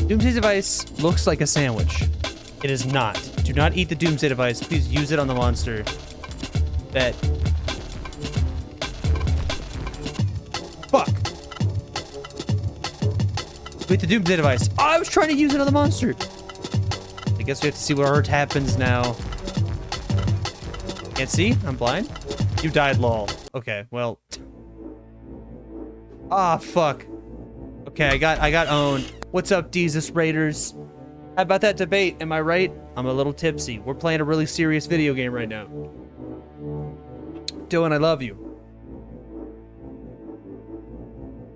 Speaker 5: Doomsday device looks like a sandwich. It is not. Do not eat the Doomsday device. Please use it on the monster. Bet. Fuck. Wait, the Doomsday device. Oh, I was trying to use it on the monster. I guess we have to see what happens now. Can't see? I'm blind? You died, lol. Okay, well. Ah, fuck. Okay, I got owned. What's up, Jesus Raiders? How about that debate? Am I right? I'm a little tipsy. We're playing a really serious video game right now. Dylan, I love you.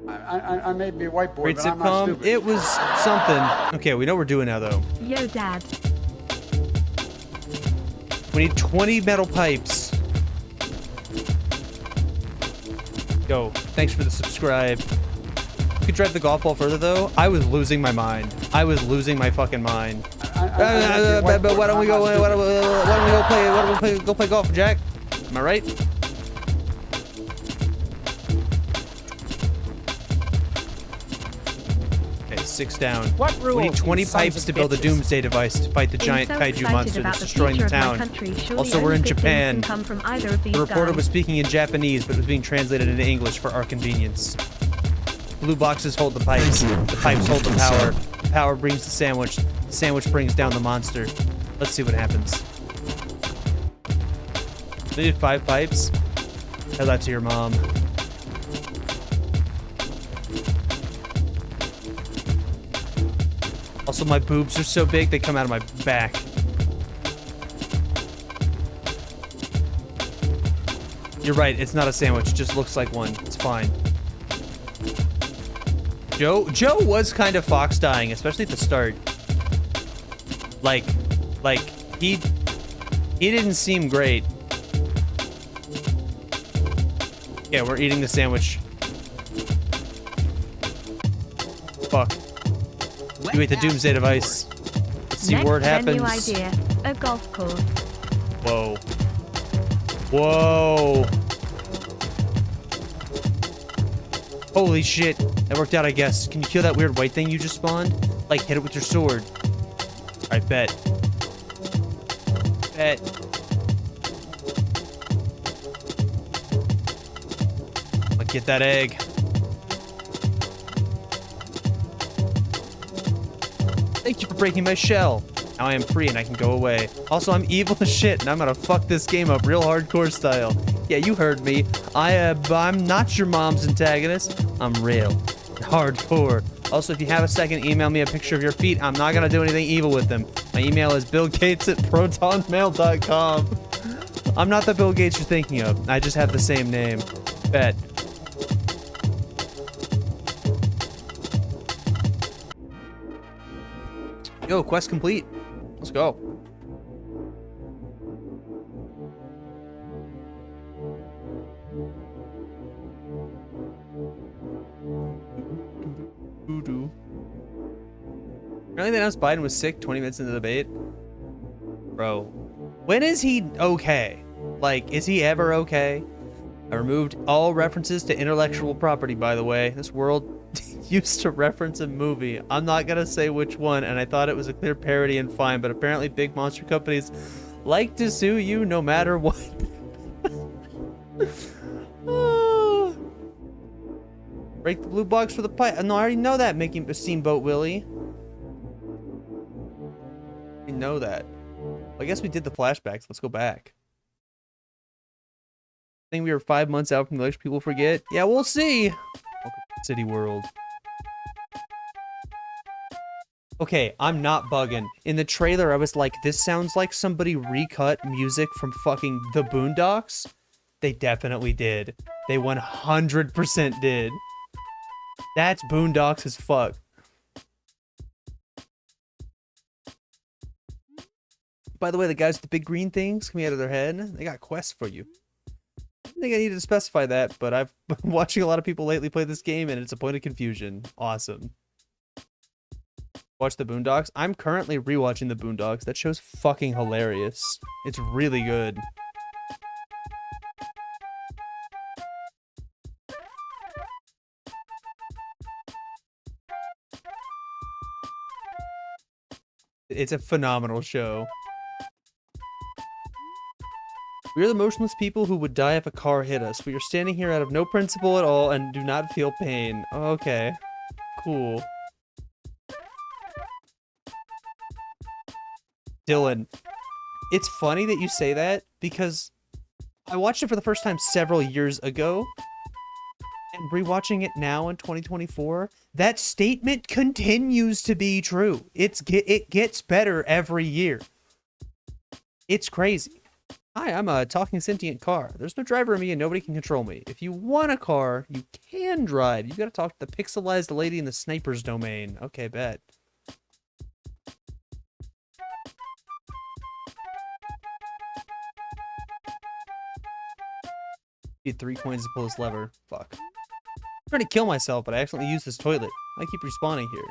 Speaker 10: I may be a white boy,
Speaker 5: Great
Speaker 10: but I'm not
Speaker 5: sitcom.
Speaker 10: stupid.
Speaker 5: It was something. Okay, we know what we're doing now, though.
Speaker 2: Yo, Dad.
Speaker 5: We need 20 metal pipes. Yo, thanks for the subscribe. You could drive the golf ball further, though. I was losing my mind. I was losing my fucking mind. But why don't we go? Why don't we go play golf, Jack? Am I right? Okay, 6 down.
Speaker 16: What rules,
Speaker 5: We need 20
Speaker 16: you sons
Speaker 5: pipes
Speaker 16: of
Speaker 5: to build a
Speaker 16: bitches?
Speaker 5: doomsday device to fight the giant
Speaker 2: so
Speaker 5: kaiju
Speaker 2: excited
Speaker 5: monster
Speaker 2: about
Speaker 5: that's
Speaker 2: the
Speaker 5: destroying the
Speaker 2: future of my
Speaker 5: town.
Speaker 2: country, surely
Speaker 5: Also, we're
Speaker 2: only
Speaker 5: in
Speaker 2: good things
Speaker 5: Japan.
Speaker 2: can come from either of these
Speaker 5: The reporter
Speaker 2: guys.
Speaker 5: was speaking in Japanese, but it was being translated into English for our convenience. Blue boxes hold the pipes. The pipes hold the power. The power brings the sandwich. The sandwich brings down the monster. Let's see what happens. We needed 5 pipes. Tell that to your mom. Also, my boobs are so big, they come out of my back. You're right, it's not a sandwich, it just looks like one. It's fine. Joe was kind of fox dying, especially at the start. Like he didn't seem great. Yeah, we're eating the sandwich. Fuck. You ate the doomsday device. Let's see
Speaker 2: Next
Speaker 5: where it happens.
Speaker 2: venue idea, a golf course.
Speaker 5: Whoa. Whoa. Holy shit. That worked out, I guess. Can you kill that weird white thing you just spawned? Like, hit it with your sword. Alright, bet. Bet. Like, get that egg. Thank you for breaking my shell. Now I am free and I can go away. Also, I'm evil as shit and I'm gonna fuck this game up real hardcore style. Yeah, you heard me. I'm not your mom's antagonist. I'm real. Hardcore. Also, if you have a second, email me a picture of your feet. I'm not gonna do anything evil with them. My email is billgates@protonmail.com. I'm not the Bill Gates you're thinking of. I just have the same name. Bet. Yo, quest complete. Let's go. Apparently they announced Biden was sick 20 minutes into the debate. Bro, when is he okay? Like, is he ever okay? I removed all references to intellectual property, by the way. This world used to reference a movie. I'm not gonna say which one, and I thought it was a clear parody and fine, but apparently big monster companies like to sue you no matter what. Break the blue box for the pipe. No, I already know that, making Steamboat Willie. We know that. Well, I guess we did the flashbacks. Let's go back. I think we were 5 months out from the election. People forget. Yeah, we'll see. Welcome to City World. Okay, I'm not bugging. In the trailer, I was like, this sounds like somebody recut music from fucking The Boondocks. They definitely did. They 100% did. That's Boondocks as fuck. By the way, the guys with the big green things coming out of their head, they got quests for you. I think I needed to specify that, but I've been watching a lot of people lately play this game, and it's a point of confusion. Awesome. Watch the Boondocks. I'm currently rewatching the Boondocks. That show's fucking hilarious. It's really good. It's a phenomenal show. We are the motionless people who would die if a car hit us. We are standing here out of no principle at all and do not feel pain. Okay. Cool. Dylan, it's funny that you say that because I watched it for the first time several years ago And rewatching it now in 2024, that statement continues to be true. It gets better every year. It's crazy. Hi, I'm a talking sentient car. There's no driver in me and nobody can control me. If you want a car, you can drive. You gotta talk to the pixelized lady in the sniper's domain. Okay, bet. Need 3 coins to pull this lever. Fuck. I'm trying to kill myself, but I accidentally used this toilet. I keep respawning here.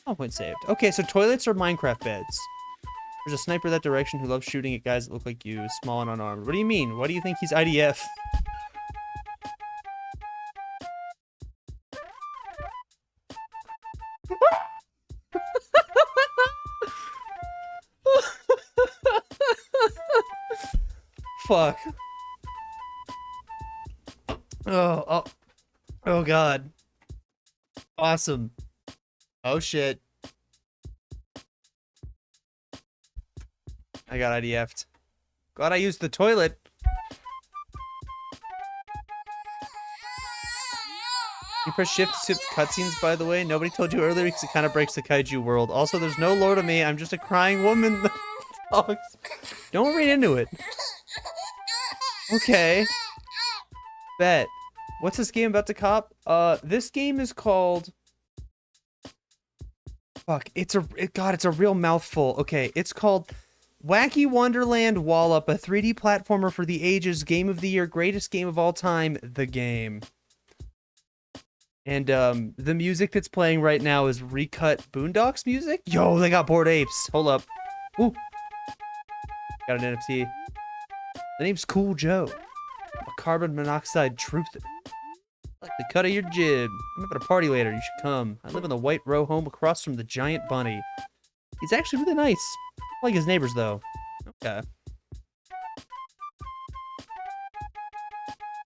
Speaker 5: Oh, point saved. Okay, so toilets are Minecraft beds. There's a sniper that direction who loves shooting at guys that look like you, small and unarmed. What do you mean? Why do you think he's IDF? Fuck. Oh god. Awesome. Oh shit. I got IDF'd. Glad I used the toilet. You press shift to skip cutscenes, by the way. Nobody told you earlier because it kind of breaks the kaiju world. Also, there's no lore to me. I'm just a crying woman that talks. Don't read into it. Okay. Bet. What's this game about to cop? This game is called... Fuck, God, it's a real mouthful. Okay, it's called Wacky Wonderland Wallop, a 3D platformer for the ages, game of the year, greatest game of all time, the game. And, the music that's playing right now is recut Boondocks music? Yo, they got Bored Apes. Hold up. Ooh. Got an NFT. The name's Cool Joe. I'm a carbon monoxide truther. I like the cut of your jib. I'm having a party later. You should come. I live in the white row home across from the giant bunny. He's actually really nice. I like his neighbors, though. Okay.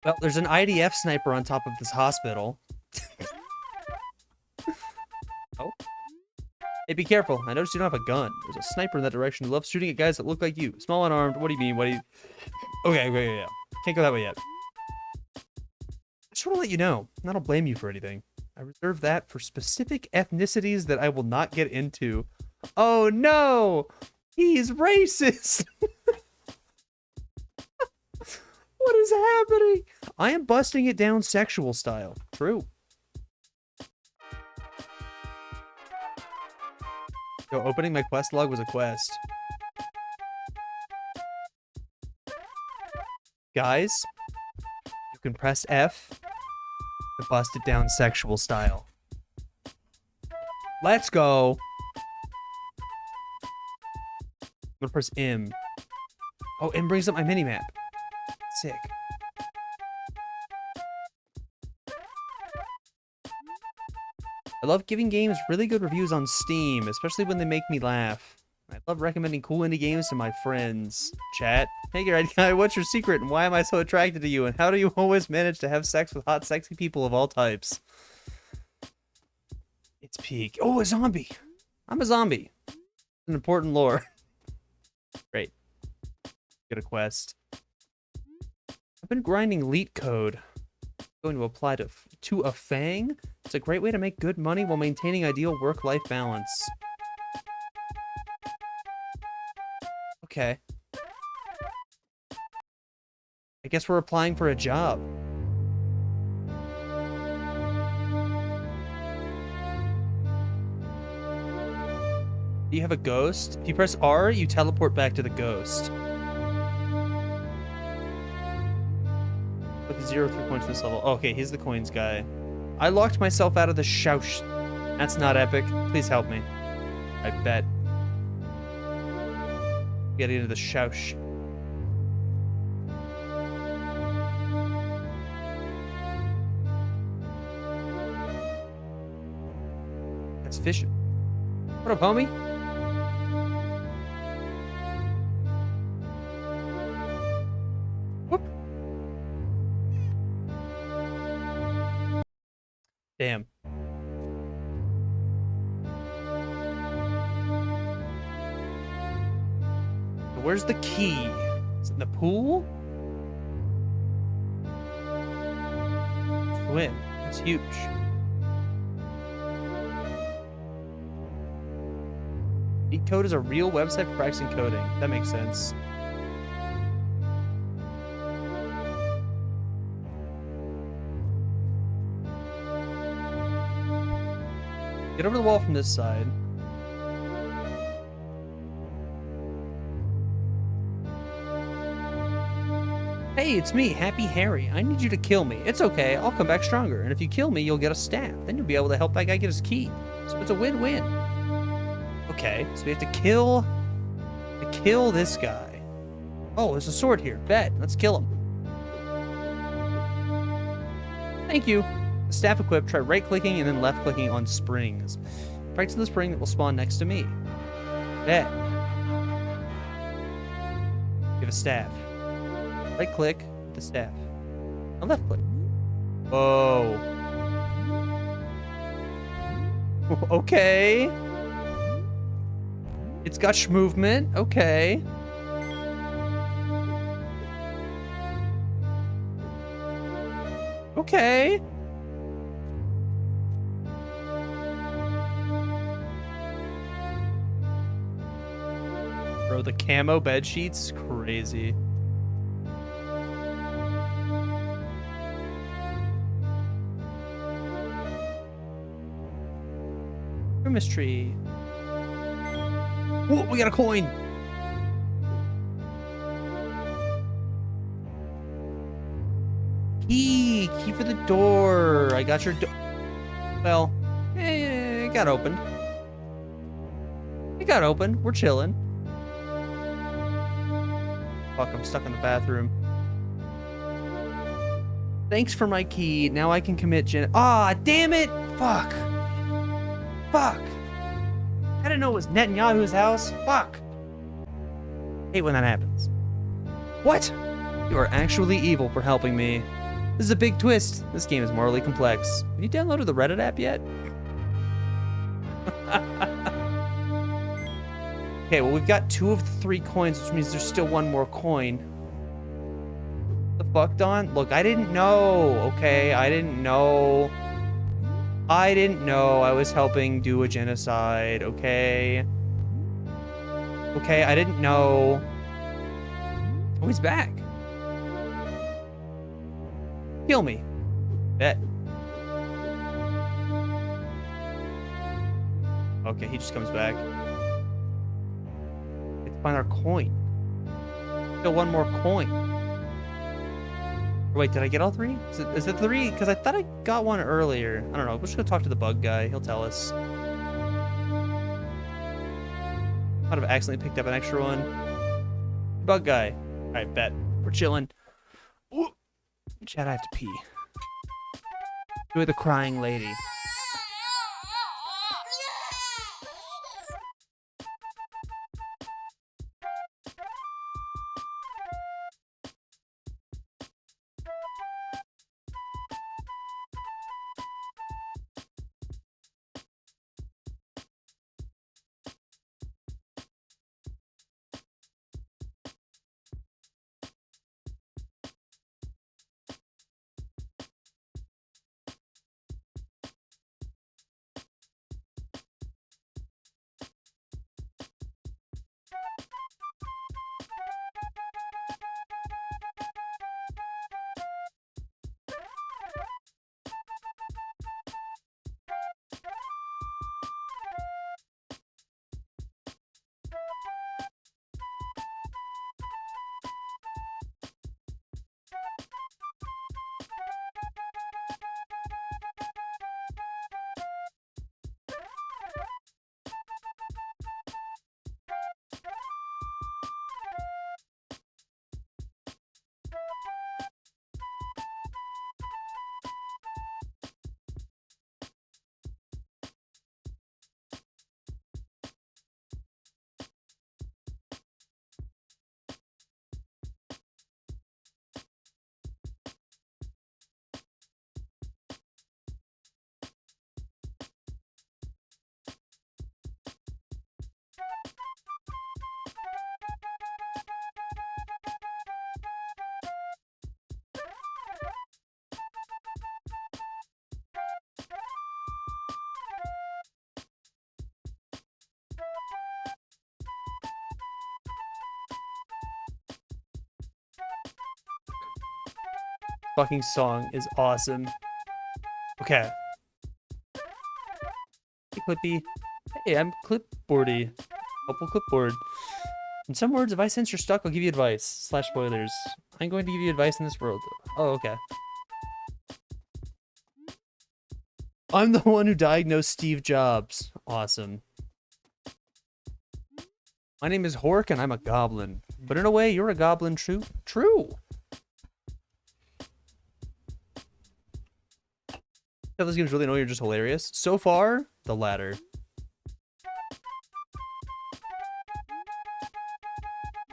Speaker 5: Well, there's an IDF sniper on top of this hospital. Oh. Hey, be careful. I noticed you don't have a gun. There's a sniper in that direction who loves shooting at guys that look like you. Small and armed. What do you mean? What do you... Okay, yeah. Can't go that way yet. I just want to let you know. I don't blame you for anything. I reserve that for specific ethnicities that I will not get into. Oh, no! He's racist! What is happening? I am busting it down sexual style. True. Yo, opening my quest log was a quest. Guys, you can press F to bust it down sexual style. Let's go. I'm gonna press M. Oh, M brings up my minimap. Sick. I love giving games really good reviews on Steam, especially when they make me laugh. I love recommending cool indie games to my friends. Chat. Hey, guy, what's your secret and why am I so attracted to you? And how do you always manage to have sex with hot, sexy people of all types? It's peak. Oh, a zombie. I'm a zombie. An important lore. Great. Get a quest. I've been grinding Leet code. Going to apply to a Fang. It's a great way to make good money while maintaining ideal work-life balance. Okay. I guess we're applying for a job. Do you have a ghost? If you press R, you teleport back to the ghost. Look, 0 3 points this level. Okay, he's the coins guy. I locked myself out of the shoush. That's not epic. Please help me. I bet. Getting into the shoush. That's fishing. What up, homie? Whoop. Damn. Where's the key? Is it in the pool? win. It's huge. Cheat Code is a real website for practicing coding. That makes sense. Get over the wall from this side. Hey, it's me, Happy Harry. I need you to kill me. It's okay, I'll come back stronger. And if you kill me, you'll get a staff. Then you'll be able to help that guy get his key. So it's a win-win. Okay, so we have to kill this guy. Oh, there's a sword here. Bet. Let's kill him. Thank you. The staff equipped, try right-clicking and then left-clicking on springs. Practice the spring that will spawn next to me. Bet. Give a staff. Right-click the staff. And left-click. Whoa. Okay. It's got movement. Okay. Okay. Bro, the camo bed sheets, crazy. Christmas tree. Whoa, we got a coin. Key for the door. I got your door. Well, it got opened. It got opened. We're chilling. Fuck, I'm stuck in the bathroom. Thanks for my key. Now I can commit Ah, damn it! Fuck. Fuck. I didn't know it was Netanyahu's house. Fuck. Hate when that happens. What? You are actually evil for helping me. This is a big twist. This game is morally complex. Have you downloaded the Reddit app yet? Okay, well, we've got 2 of the 3 coins, which means there's still 1 more coin. The fuck, Don? Look, I didn't know, okay? I didn't know. I didn't know I was helping do a genocide, okay? Okay, I didn't know. Oh, he's back. Kill me. Bet. Okay, he just comes back. Let's find our coin. Still 1 more coin. Wait, did I get all 3? Is it 3? Because I thought I got 1 earlier. I don't know. We're just going to talk to the bug guy. He'll tell us. Might have accidentally picked up an extra one. Bug guy. Alright, bet. We're chilling. Ooh. Chad, I have to pee. Enjoy the crying lady. fucking song is awesome. Okay. Hey, Clippy. Hey, I'm Clipboardy. Helpful Clipboard. In some words, if I sense you're stuck, I'll give you advice. / spoilers. I'm going to give you advice in this world. Oh, okay. I'm the one who diagnosed Steve Jobs. Awesome. My name is Hork, and I'm a goblin. But in a way, you're a goblin too. True. If this game's really annoying, you're just hilarious. So far, the latter.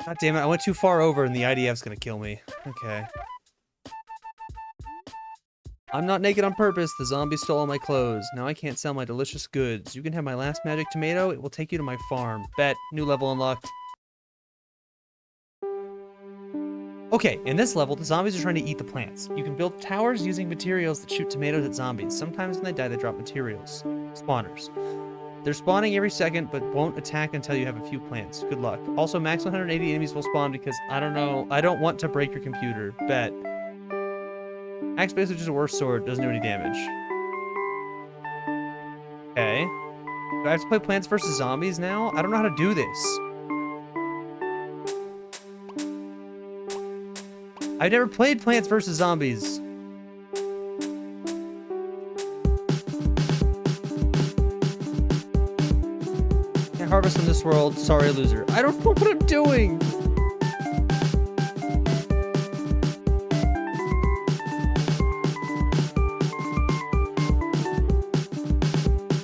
Speaker 5: God damn it, I went too far over and the IDF's gonna kill me. Okay. I'm not naked on purpose. The zombie stole all my clothes. Now I can't sell my delicious goods. You can have my last magic tomato. It will take you to my farm. Bet. New level unlocked. Okay, in this level, the zombies are trying to eat the plants. You can build towers using materials that shoot tomatoes at zombies. Sometimes when they die, they drop materials. Spawners. They're spawning every second, but won't attack until you have a few plants. Good luck. Also, max 180 enemies will spawn because, I don't know, I don't want to break your computer. Bet. Axe Base, which is a worse sword, doesn't do any damage. Okay. Do I have to play Plants vs. Zombies now? I don't know how to do this. I've never played Plants vs. Zombies. Can't harvest in this world. Sorry, loser. I don't know what I'm doing.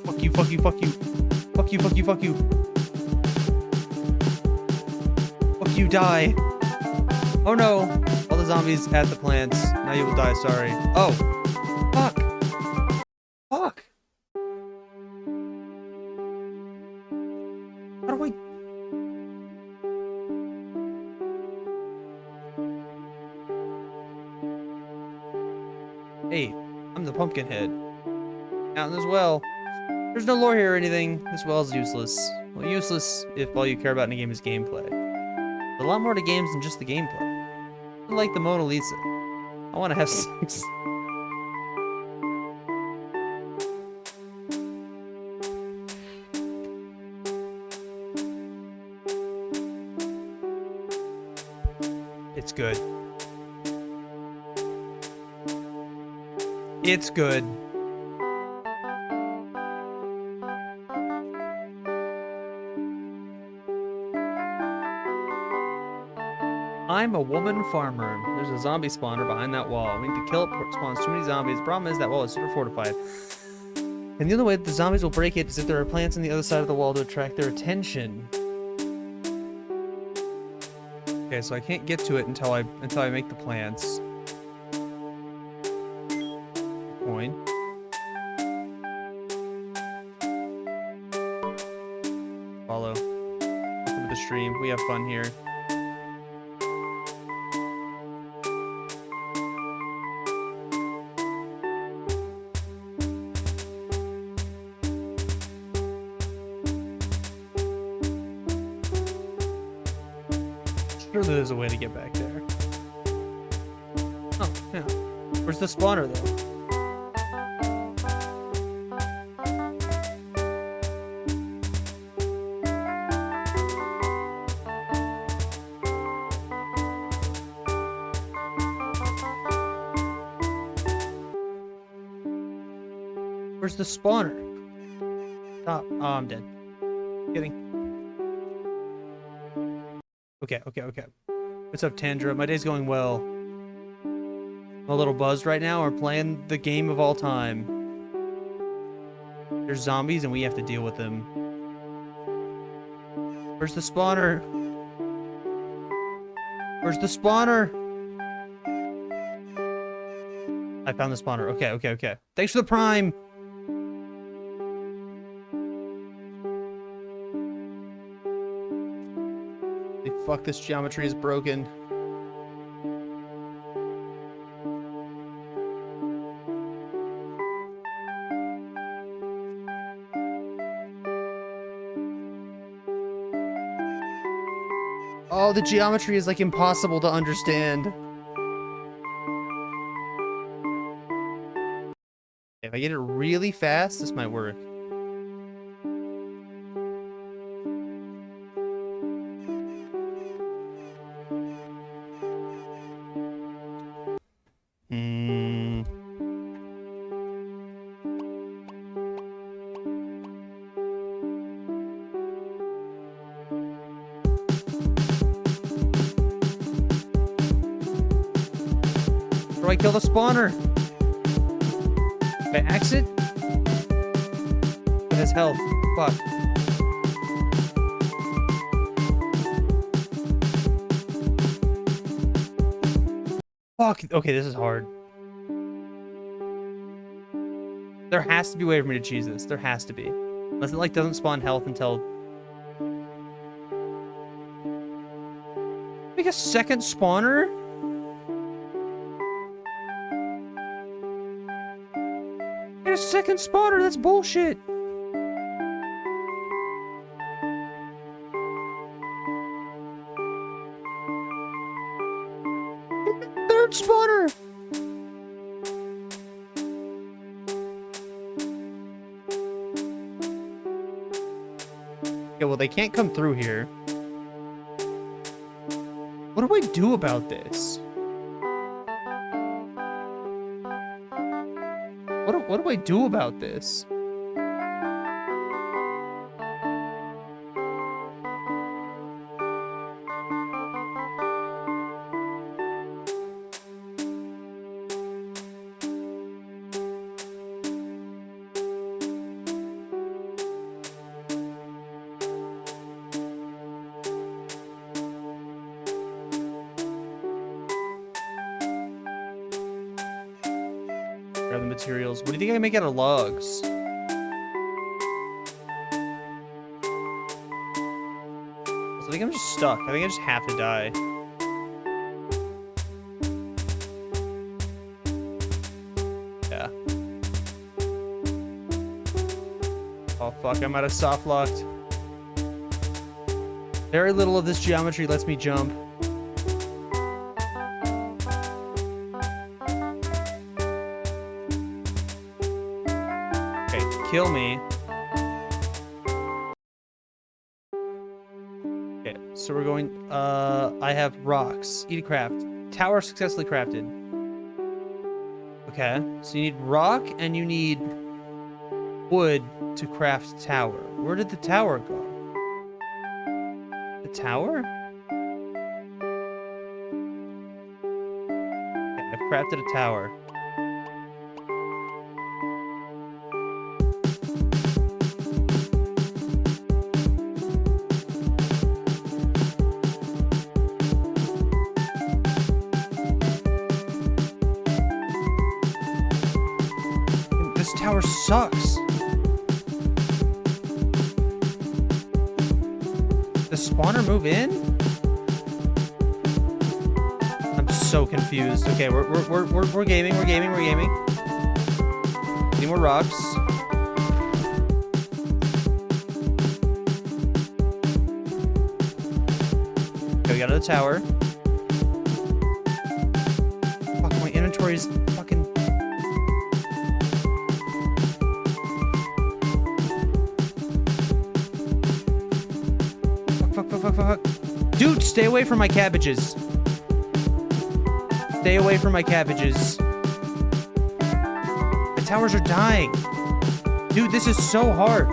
Speaker 5: Fuck you, fuck you, fuck you. Fuck you, fuck you, fuck you. Fuck you, die. Oh no. All the zombies at the plants. Now you will die, sorry. Oh. Fuck. Fuck. How do I... Hey, I'm the pumpkin head. Out in this well. There's no lore here or anything. This well is useless. Well, useless if all you care about in a game is gameplay. There's a lot more to games than just the gameplay. Like the Mona Lisa. I want to have sex. It's good. It's good. I'm a woman farmer. There's a zombie spawner behind that wall. We need to kill it before it spawns too many zombies. Problem is that wall is super fortified. And the only way that the zombies will break it is if there are plants on the other side of the wall to attract their attention. Okay, so I can't get to it until I make the plants. Coin. Follow. Welcome to the stream. We have fun here. Surely there's a way to get back there. Oh, yeah. Where's the spawner, though? Where's the spawner? Stop. Oh, I'm dead. Kidding. Okay. What's up, Tandra? My day's going well. I'm a little buzzed right now. We're playing the game of all time. There's zombies and we have to deal with them. Where's the spawner? Where's the spawner? I found the spawner. Okay. Thanks for the prime. Fuck, this geometry is broken. Oh, the geometry is like impossible to understand. If I get it really fast, this might work. How do I kill the spawner? By accident? It has health. Fuck. Fuck. Okay, this is hard. There has to be a way for me to cheese this. There has to be. Unless it like doesn't spawn health until... Make a second spawner? Get a second spawner, that's bullshit. Third spawner. Okay, well they can't come through here. What do I do about this? What do I do about this? Grab the materials. What do you think I can make out of logs? So I think I'm just stuck. I think I just have to die. Yeah. Oh fuck, I'm out of soft locked. Very little of this geometry lets me jump. Kill me. Okay, so we're going, I have rocks. Eat a craft. Tower successfully crafted. Okay, so you need rock and you need wood to craft tower. Where did the tower go? The tower? Okay, I've crafted a tower. Tower sucks. Does spawner move in? I'm so confused. Okay, we're gaming. We're gaming. Need more rocks. Okay, we got another tower. Fuck, my inventory's fucking. Fuck. Dude, stay away from my cabbages. Stay away from my cabbages. The towers are dying. Dude, this is so hard.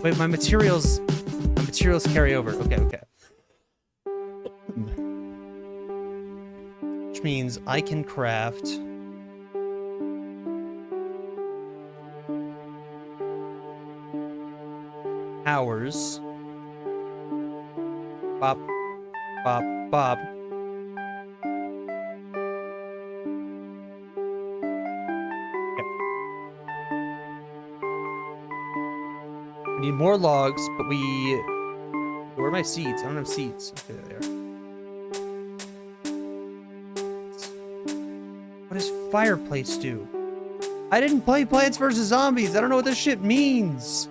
Speaker 5: Wait, my materials carry over. Okay. Which means I can craft towers. Bop. Okay. We need more logs, but where are my seeds? I don't have seeds. Okay, there they are. What does fireplace do? I didn't play Plants vs. Zombies. I don't know what this shit means.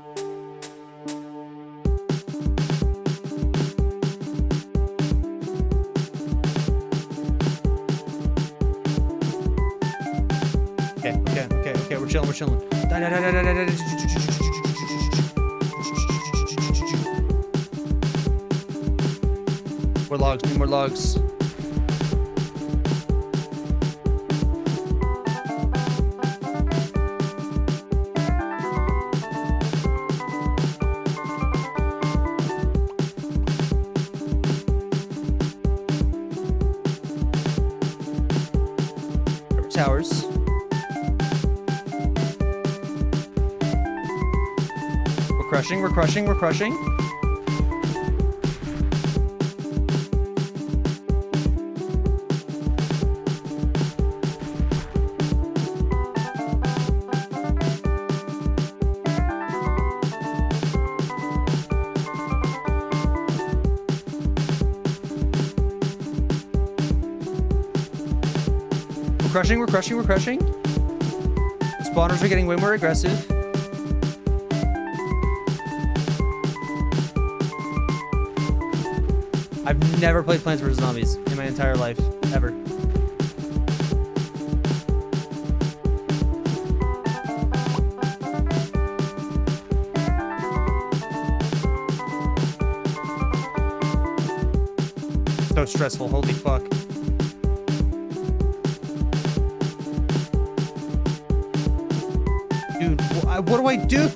Speaker 5: Okay. Okay, we're chilling, we're chilling. More logs, need more logs. Towers. We're crushing, we're crushing, we're crushing. We're crushing, we're crushing, we're crushing. The spawners are getting way more aggressive. I've never played Plants vs. Zombies in my entire life, ever. So stressful, holy fuck. Dude, what do I do?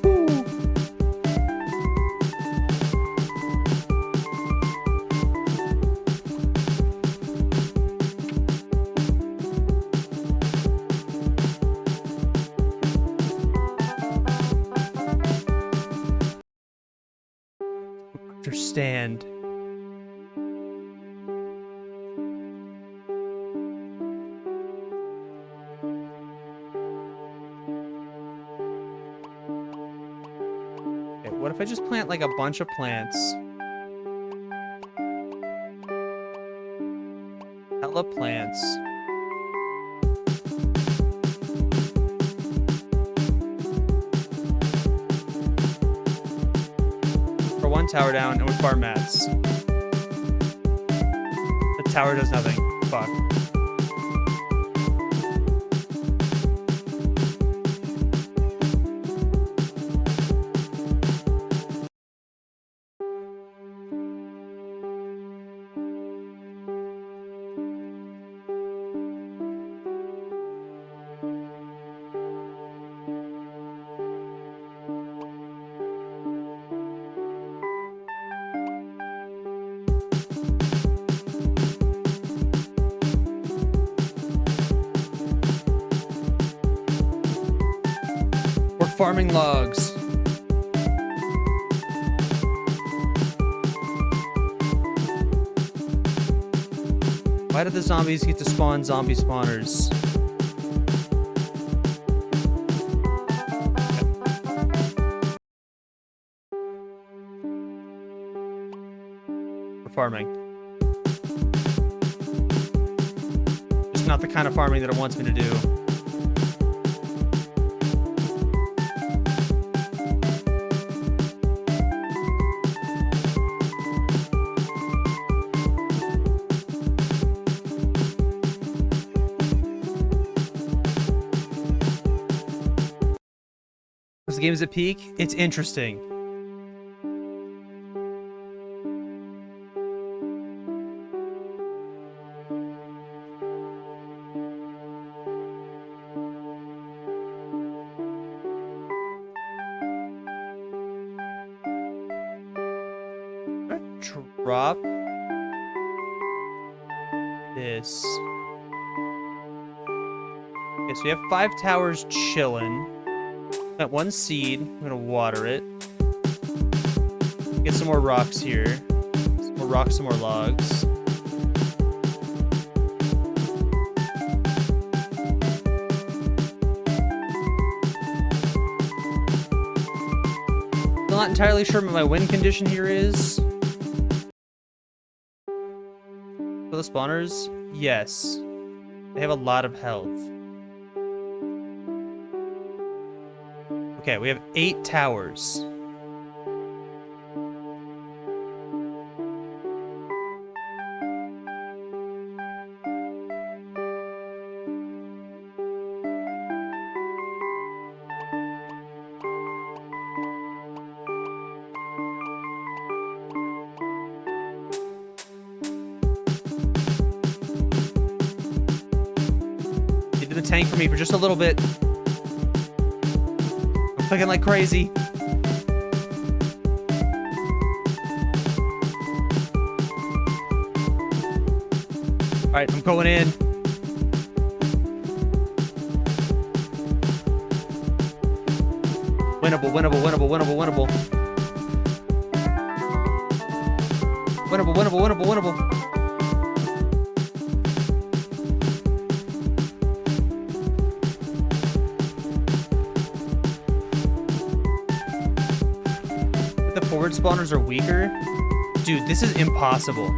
Speaker 5: Understand. What if I just plant like a bunch of plants? Hella plants. For one tower down and we farm mats. The tower does nothing. Fuck. Farming logs. Why did the zombies get to spawn zombie spawners? We're farming. Just not the kind of farming that it wants me to do. The game's at peak. It's interesting. Drop this. Okay, so we have 5 towers chilling. Got 1 seed. I'm gonna water it. Get some more rocks here. Some more rocks, some more logs. Still not entirely sure what my win condition here is. For the spawners, yes. They have a lot of health. Okay, we have 8 towers. tank for me for just a little bit. I'm clicking like crazy. All right, I'm going in. Winnable, winnable, winnable, winnable, winnable. Winnable, winnable, winnable, winnable. But the forward spawners are weaker? Dude, this is impossible.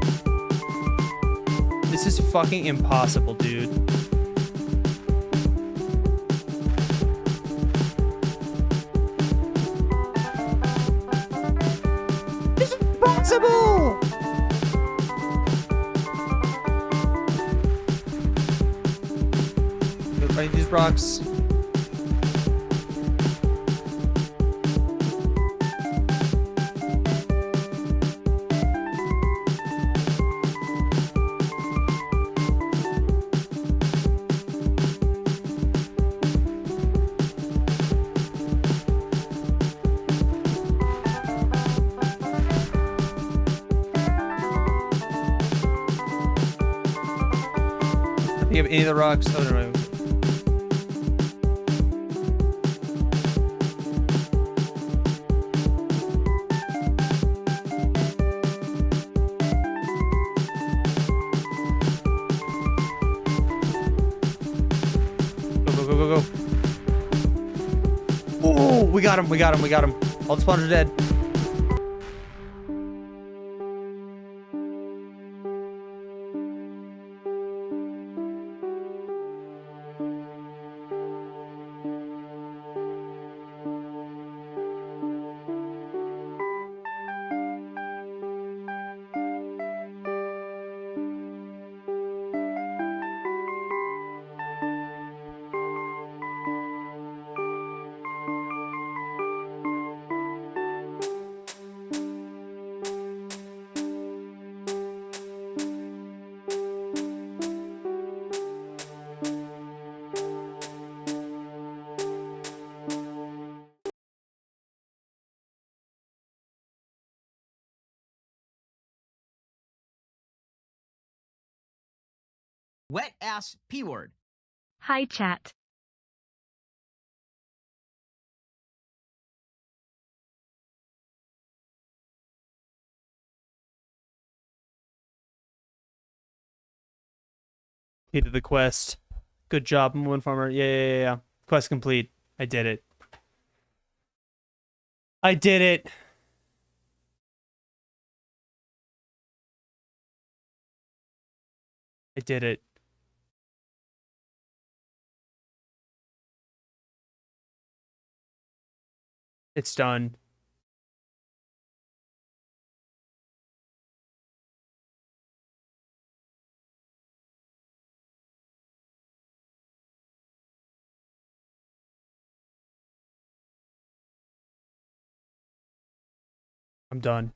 Speaker 5: This is fucking impossible, dude. This is impossible! I need these rocks. You have any of the rocks? Oh, no. Go, go, go, go, go. Oh, we got him, we got him, we got him. All the spawners are dead.
Speaker 12: Wet ass P word.
Speaker 2: Hi, chat.
Speaker 5: Completed the quest. Good job, Moon Farmer. Yeah. Quest complete. I did it. I did it. I did it. It's done. I'm done.